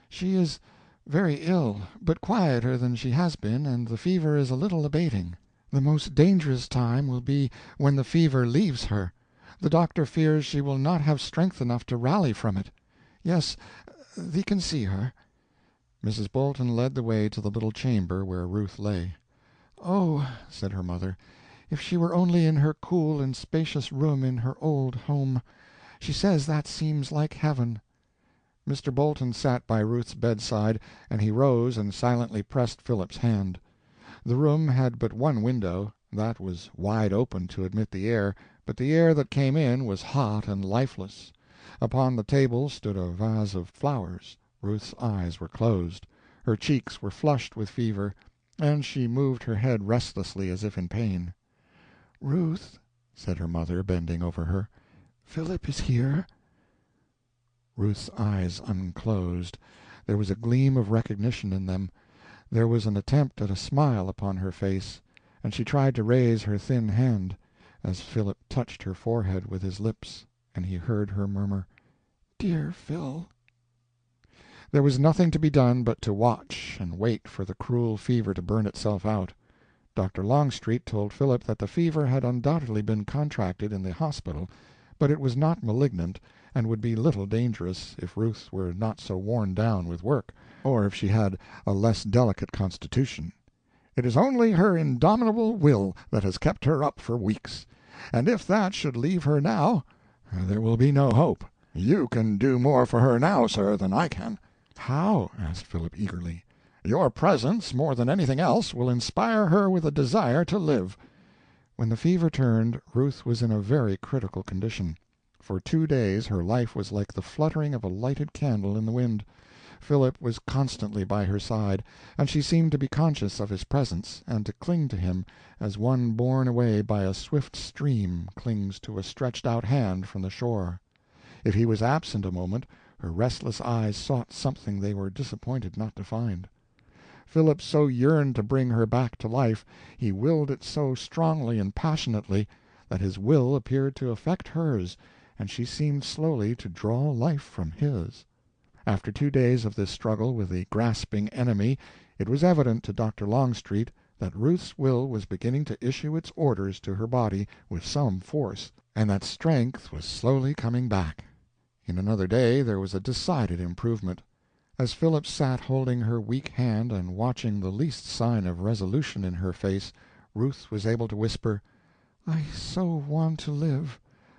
"She is very ill, but quieter than she has been, and the fever is a little abating. The most dangerous time will be when the fever leaves her. The doctor fears she will not have strength enough to rally from it. Yes, thee can see her." Mrs. Bolton led the way to the little chamber where Ruth lay. "Oh," said her mother, "if she were only in her cool and spacious room in her old home! She says that seems like heaven." Mr. Bolton sat by Ruth's bedside, and he rose and silently pressed Philip's hand. The room had but one window. That was wide open to admit the air, but the air that came in was hot and lifeless. Upon the table stood a vase of flowers. Ruth's eyes were closed. Her cheeks were flushed with fever, and she moved her head restlessly as if in pain. "Ruth," said her mother, bending over her, "Philip is here." Ruth's eyes unclosed. There was a gleam of recognition in them. There was an attempt at a smile upon her face, and she tried to raise her thin hand, as Philip touched her forehead with his lips, and he heard her murmur, "Dear Phil." There was nothing to be done but to watch and wait for the cruel fever to burn itself out. Dr. Longstreet told Philip that the fever had undoubtedly been contracted in the hospital, but it was not malignant, and would be little dangerous if Ruth were not so worn down with work, or if she had a less delicate constitution. "It is only her indomitable will that has kept her up for weeks, and if that should leave her now, there will be no hope. You can do more for her now, sir, than I can." "How?" asked Philip eagerly. "Your presence, more than anything else, will inspire her with a desire to live." When the fever turned, Ruth was in a very critical condition. For 2 days her life was like the fluttering of a lighted candle in the wind. Philip was constantly by her side, and she seemed to be conscious of his presence, and to cling to him, as one borne away by a swift stream clings to a stretched-out hand from the shore. If he was absent a moment, her restless eyes sought something they were disappointed not to find. Philip so yearned to bring her back to life, he willed it so strongly and passionately, that his will appeared to affect hers, and she seemed slowly to draw life from his. After 2 days of this struggle with the grasping enemy, it was evident to Dr. Longstreet that Ruth's will was beginning to issue its orders to her body with some force, and that strength was slowly coming back. In another day there was a decided improvement. As Philip sat holding her weak hand and watching the least sign of resolution in her face, Ruth was able to whisper, "I so want to live.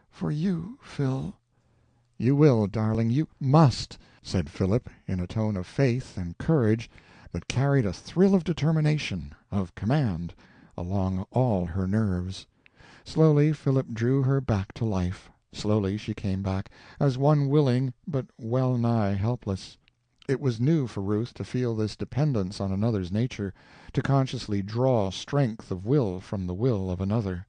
For you, Phil." "You will, darling, you must," said Philip, in a tone of faith and courage that carried a thrill of determination, of command, along all her nerves. Slowly Philip drew her back to life, Slowly she came back, as one willing but well nigh helpless. It was new for Ruth to feel this dependence on another's nature, to consciously draw strength of will from the will of another.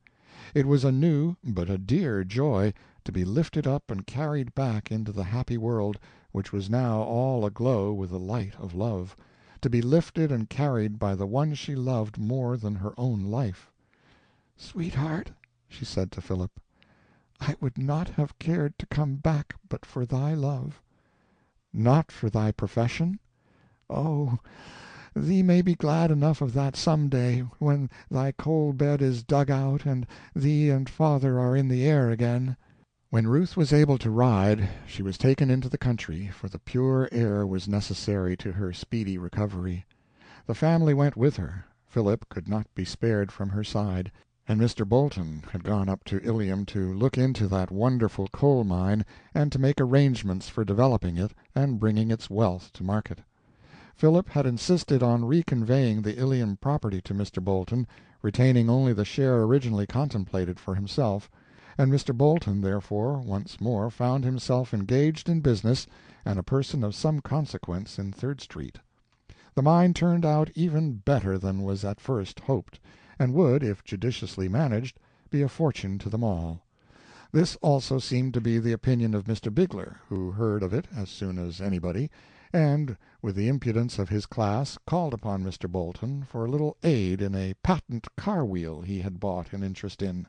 It was a new but a dear joy to be lifted up and carried back into the happy world, which was now all aglow with the light of love, to be lifted and carried by the one she loved more than her own life. "Sweetheart," she said to Philip, "I would not have cared to come back but for thy love." "Not for thy profession?" "Oh, thee may be glad enough of that some day, when thy coal bed is dug out, and thee and father are in the air again." When Ruth was able to ride, she was taken into the country, for the pure air was necessary to her speedy recovery. The family went with her. Philip could not be spared from her side, and Mr. Bolton had gone up to Ilium to look into that wonderful coal mine and to make arrangements for developing it and bringing its wealth to market. Philip had insisted on reconveying the Ilium property to Mr. Bolton, retaining only the share originally contemplated for himself, and Mr. Bolton, therefore, once more found himself engaged in business and a person of some consequence in Third Street. The mine turned out even better than was at first hoped, and would, if judiciously managed, be a fortune to them all. This also seemed to be the opinion of Mr. Bigler, who heard of it as soon as anybody, and, with the impudence of his class, called upon Mr. Bolton for a little aid in a patent car-wheel he had bought an interest in.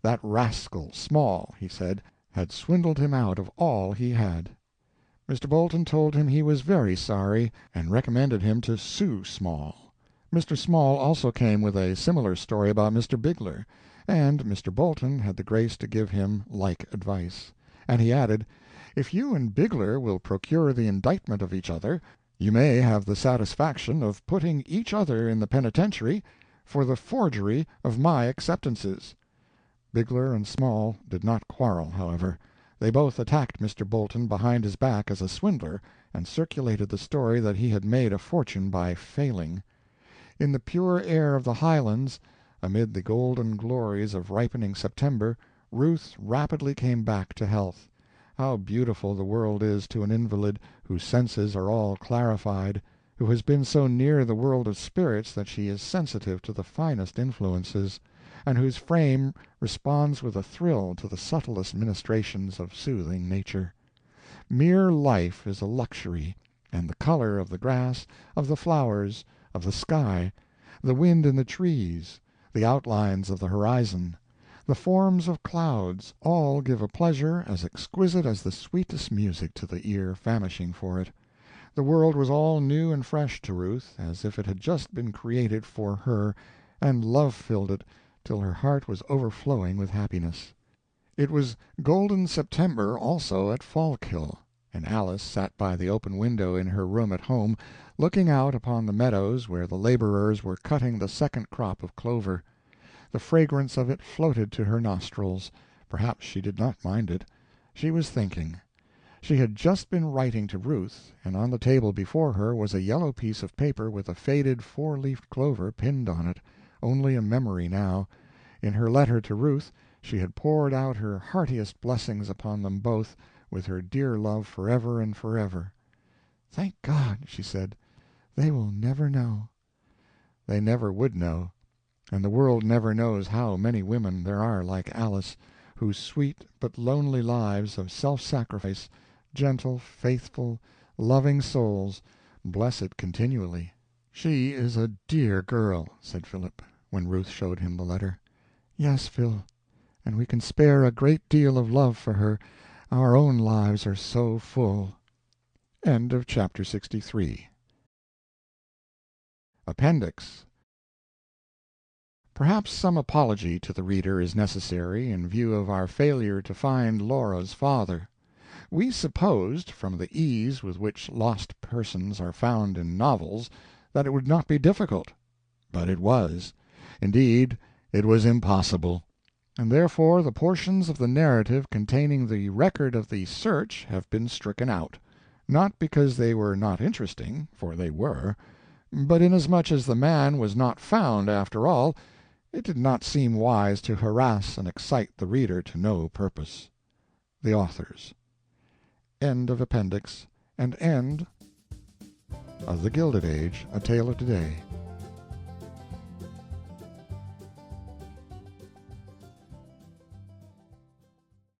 That rascal Small, he said, had swindled him out of all he had. Mr. Bolton told him he was very sorry, and recommended him to sue Small. Mr. Small also came with a similar story about Mr. Bigler, and Mr. Bolton had the grace to give him like advice. And he added, "If you and Bigler will procure the indictment of each other, you may have the satisfaction of putting each other in the penitentiary for the forgery of my acceptances." Bigler and Small did not quarrel, however. They both attacked Mr. Bolton behind his back as a swindler, and circulated the story that he had made a fortune by failing. In the pure air of the Highlands, amid the golden glories of ripening September, Ruth rapidly came back to health. How beautiful the world is to an invalid whose senses are all clarified, who has been so near the world of spirits that she is sensitive to the finest influences, and whose frame responds with a thrill to the subtlest ministrations of soothing nature. Mere life is a luxury, and the color of the grass, of the flowers, of the sky, the wind in the trees, the outlines of the horizon, the forms of clouds, all give a pleasure as exquisite as the sweetest music to the ear famishing for it. The world was all new and fresh to Ruth, as if it had just been created for her, and love filled it till her heart was overflowing with happiness. It was golden September also at Fallkill, and Alice sat by the open window in her room at home, looking out upon the meadows where the laborers were cutting the second crop of clover. The fragrance of it floated to her nostrils. Perhaps she did not mind it. She was thinking. She had just been writing to Ruth, and on the table before her was a yellow piece of paper with a faded four-leafed clover pinned on it, only a memory now. In her letter to Ruth she had poured out her heartiest blessings upon them both, with her dear love forever and forever. "Thank God," she said, "they will never know." They never would know, and the world never knows how many women there are like Alice, whose sweet but lonely lives of self-sacrifice, gentle, faithful, loving souls, bless it continually. "She is a dear girl," said Philip, when Ruth showed him the letter. "Yes, Phil, and we can spare a great deal of love for her. Our own lives are so full." End of Chapter 63. Appendix. Perhaps some apology to the reader is necessary in view of our failure to find Laura's father. We supposed, from the ease with which lost persons are found in novels, that it would not be difficult. But it was. Indeed, it was impossible. And therefore the portions of the narrative containing the record of the search have been stricken out, not because they were not interesting, for they were, but inasmuch as the man was not found after all, it did not seem wise to harass and excite the reader to no purpose. The Authors. End of Appendix, and end of The Gilded Age, A Tale of Today,